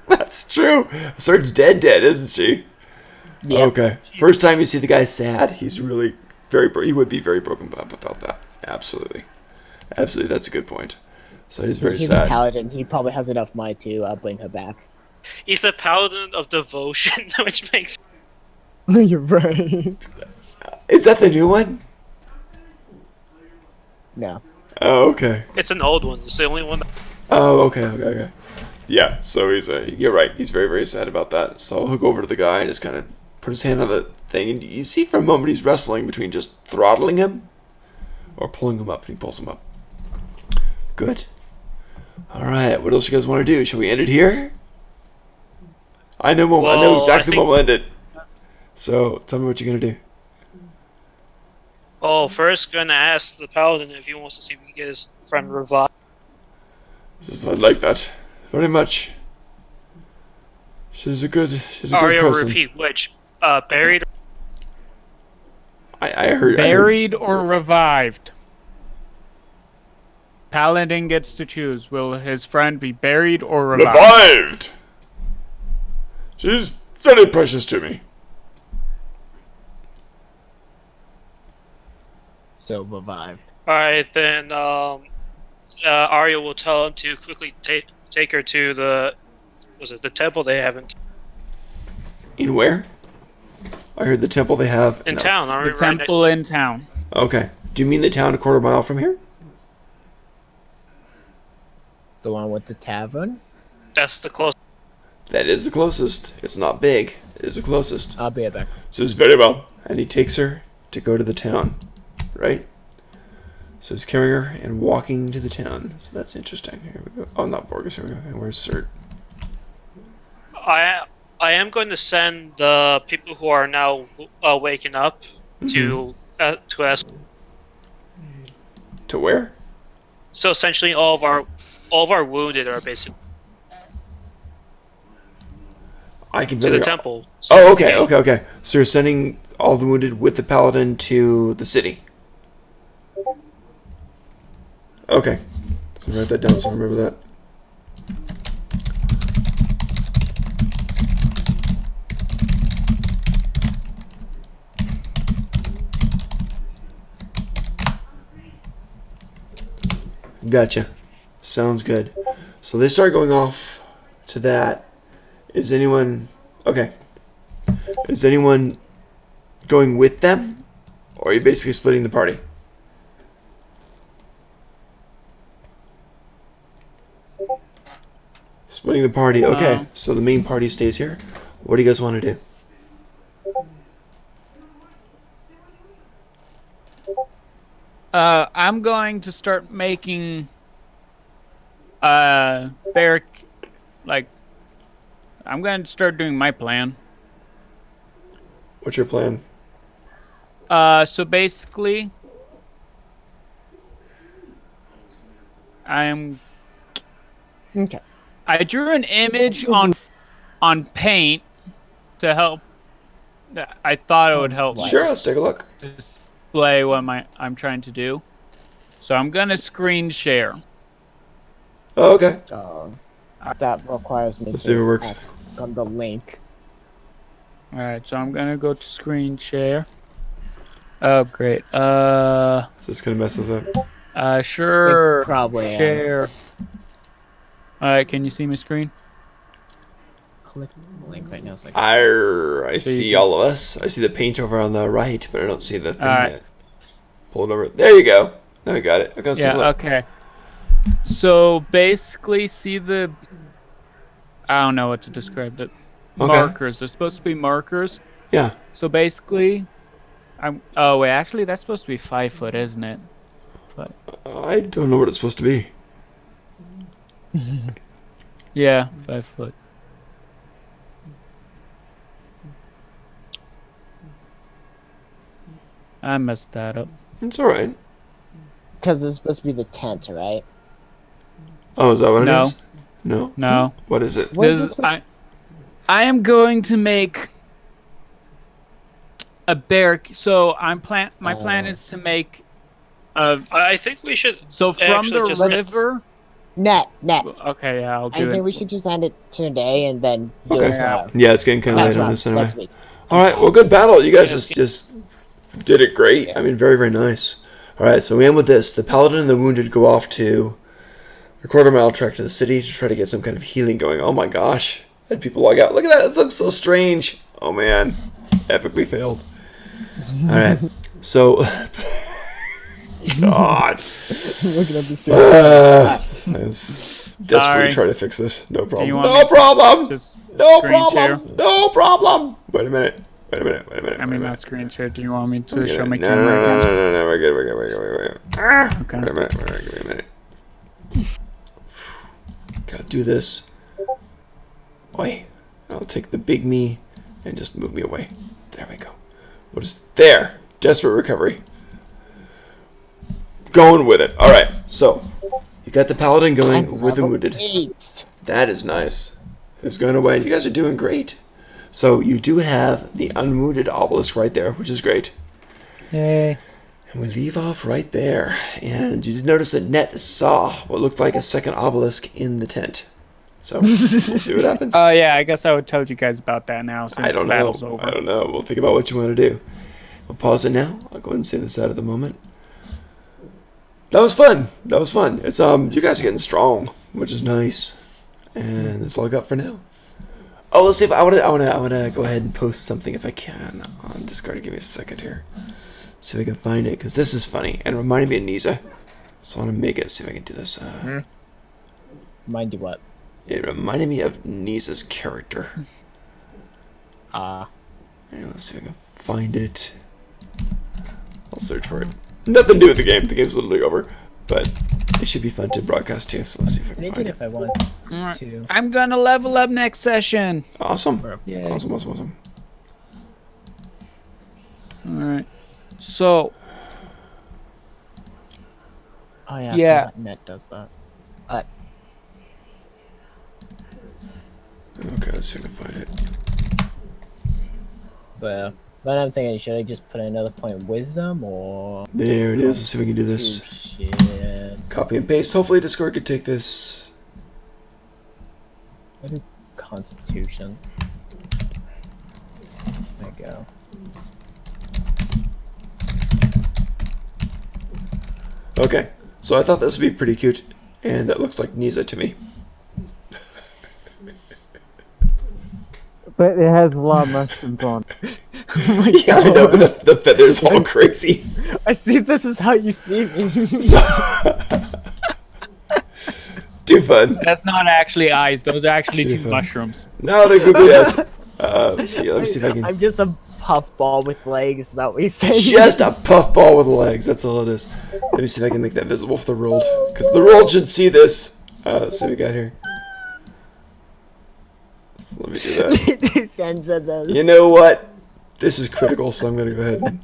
That's true. Sword's dead, isn't she? Yeah. Okay. First time you see the guy sad, he's really he would be very broken up about that. Absolutely. Absolutely, that's a good point. So he's very He's sad. a paladin. He probably has enough money to bring her back. He's a paladin of devotion, which makes. You're right. Is that the new one? No. Oh, okay. It's an old one. It's the only one. Oh, okay. Yeah, so you're right. He's very, very sad about that. So he'll go over to the guy and just kind of put his hand on the thing. And you see for a moment he's wrestling between just throttling him or pulling him up, and he pulls him up. Good. All right, what else you guys want to do? Shall we end it here? I know Well, exactly when we'll end it. So tell me what you're going to do. Oh, first gonna ask the paladin if he wants to see if we can get his friend revived. I like that very much. She's a good Arya, person. repeat which. Buried. I heard Buried or revived? Paladin gets to choose. Will his friend be buried or revived? Revived. She's very precious to me. So revived. All right, then. Arya will tell him to quickly take her to the. Was it the temple they haven't In where? I heard the temple they have in no. town? Aren't The we right next? temple in town. Okay. Do you mean the town a quarter mile from here? The one with the tavern? That's the closest. That is the closest. It's not big. It is the closest. I'll be right back. Says very well. And he takes her to go to the town. Right? So he's carrying her and walking to the town. So that's interesting. Here we go. Oh, not Borgus. Here we go. And where's Cert? I am going to send the people who are now waking up to ask. To where? So essentially, all of our wounded are basically I can to barely- the temple. Oh, okay. So you're sending all the wounded with the paladin to the city. Okay. So write that down so I remember that. Gotcha. Sounds good. So they start going off to that. Is anyone... Okay. Is anyone going with them? Or are you basically splitting the party? Splitting the party. Okay. So the main party stays here. What do you guys want to do? I'm going to start making Barrick, like, I'm gonna start doing my plan. What's your plan? So basically, Okay. I drew an image on paint to help. I thought it would help Sure, let's take a look. display what I'm trying to do. So I'm gonna screen share. Oh, okay. That requires me Let's see if it to works. ask on the link. All right, so I'm gonna go to screen share. Oh, great. Is this gonna mess us up? Sure. It's probably share. All right, can you see my screen? click the link right now. So I see all of us. I see the paint over on the right, but I don't see the thing Alright. yet. Pull it over. There you go. Now we got it. Okay, let's take a Yeah. look. Okay. So basically, see the. I don't know what to describe it. Okay. Markers. They're supposed to be markers. Yeah. So basically, Oh wait, actually, that's supposed to be 5 foot, isn't it? I don't know what it's supposed to be. Yeah, 5 foot. I messed that up. It's alright. because it's supposed to be the tent, right? Oh, is that what it No. is? No. No. What is it? What is This this is, supposed I am going to make a barrack. So my plan is to make a. I think we should. So from Actually, the just- river. Net. Okay, yeah, I'll do I it. think we should just end it today and then do Okay. it tomorrow. Yeah, it's getting kind of Next late on month, this anyway. next week. Alright, well, good battle. You guys just did it great. I mean, very, very nice. Alright, so we end with this. The Paladin and the Wounded go off to a quarter-mile trek to the city to try to get some kind of healing going. Oh my gosh. Had people log out. Look at that. This looks so strange. Oh man. Epically failed. Alright, so... God. Looking at this Let's desperately Sorry. try to fix this. No problem. you want No me to problem! Just No screen problem! share? No problem! Wait a minute. Wait a minute. Wait a minute. I wait mean, a minute. not screen share. Do you want me to We're show good. my No, camera no, no, again? no, no, we're good. We're good. We're good. We're good. Okay. Wait a minute. Give me a minute. Gotta do this. Oi. I'll take the big me and just move me away. There we go. What is there? Desperate recovery. Going with it. Alright, so you got the paladin going with the wounded. 8. That is nice. It's going away. You guys are doing great. So you do have the unwounded obelisk right there, which is great. Yay. And we leave off right there. And you did notice that Net saw what looked like a second obelisk in the tent. So we'll see what happens. Oh yeah, I guess I would tell you guys about that now since I don't the know. battle's over. I don't know. We'll think about what you want to do. We'll pause it now. I'll go ahead and say this out at the moment. That was fun. That was fun. It's you guys are getting strong, which is nice. And that's all I got for now. Oh, let's see if I wanna go ahead and post something if I can on Discord. Give me a second here. See if I can find it because this is funny and it reminded me of Niza. So I want to make it. See if I can do this. Mind you what? It reminded me of Niza's character. Ah. And let's see if I can find it. I'll search for it. Nothing to do with the game. The game's literally over. But it should be fun to broadcast too. So let's see if I can Maybe find it. if I want Alright. to. I'm gonna level up next session. Awesome. Yay. Awesome. Alright. So, Oh yeah. Yeah. I forgot Net does that. Okay, let's see if I can find it. But then I'm thinking, should I just put another point of wisdom or There it is. Let's see if we can do this. shit? Copy and paste. Hopefully Discord could take this. I do Constitution. There you go. Okay. So I thought this would be pretty cute. And that looks like Niza to me. But it has a lot of mushrooms on it. Yeah, I know, but the feather's all crazy. I see. This is how you see me. So too fun. that's not actually eyes. Those are actually Too two fun. mushrooms. No, they're googly eyes. Yeah, let me see if I can. I'm just a puffball with legs. Is that what you say? Just a puffball with legs. That's all it is. Let me see if I can make that visible for the world. Because the world should see this. Let's see what we got here. So let me do that. Censor those. You know what? This is critical, so I'm gonna go ahead and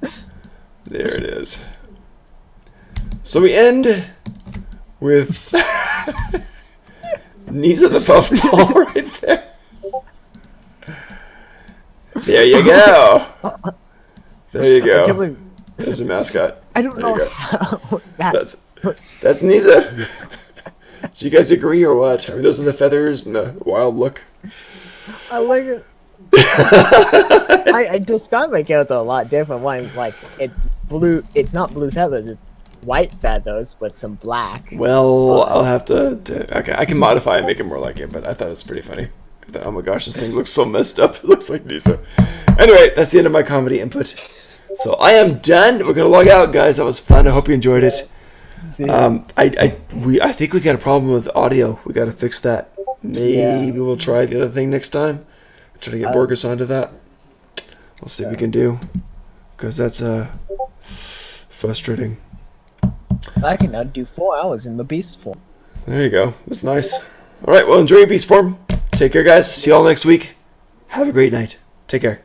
there it is. So we end with Nisa the Puffball right there. There you go. There you I can't go. believe, There's a mascot. I don't There you know go. how that. That's Nisa. Do you guys agree or what? I mean, those are the feathers and the wild look. I like it. I describe my character a lot different. One like it's not blue feathers, it's white feathers with some black. Well, I'll have to. Okay, I can modify and make it more like it, but I thought it's pretty funny. I thought, oh my gosh, this thing looks so messed up. It looks like Nisa. Anyway, that's the end of my comedy input. So I am done. We're gonna log out, guys. That was fun. I hope you enjoyed it. See? I think we got a problem with audio. We got to fix that. Maybe we'll try the other thing next time. Try to get Borges onto that. We'll see what we can do, because that's frustrating. I can now do 4 hours in the beast form. There you go. That's nice. All right. Well, enjoy your beast form. Take care, guys. See you all next week. Have a great night. Take care.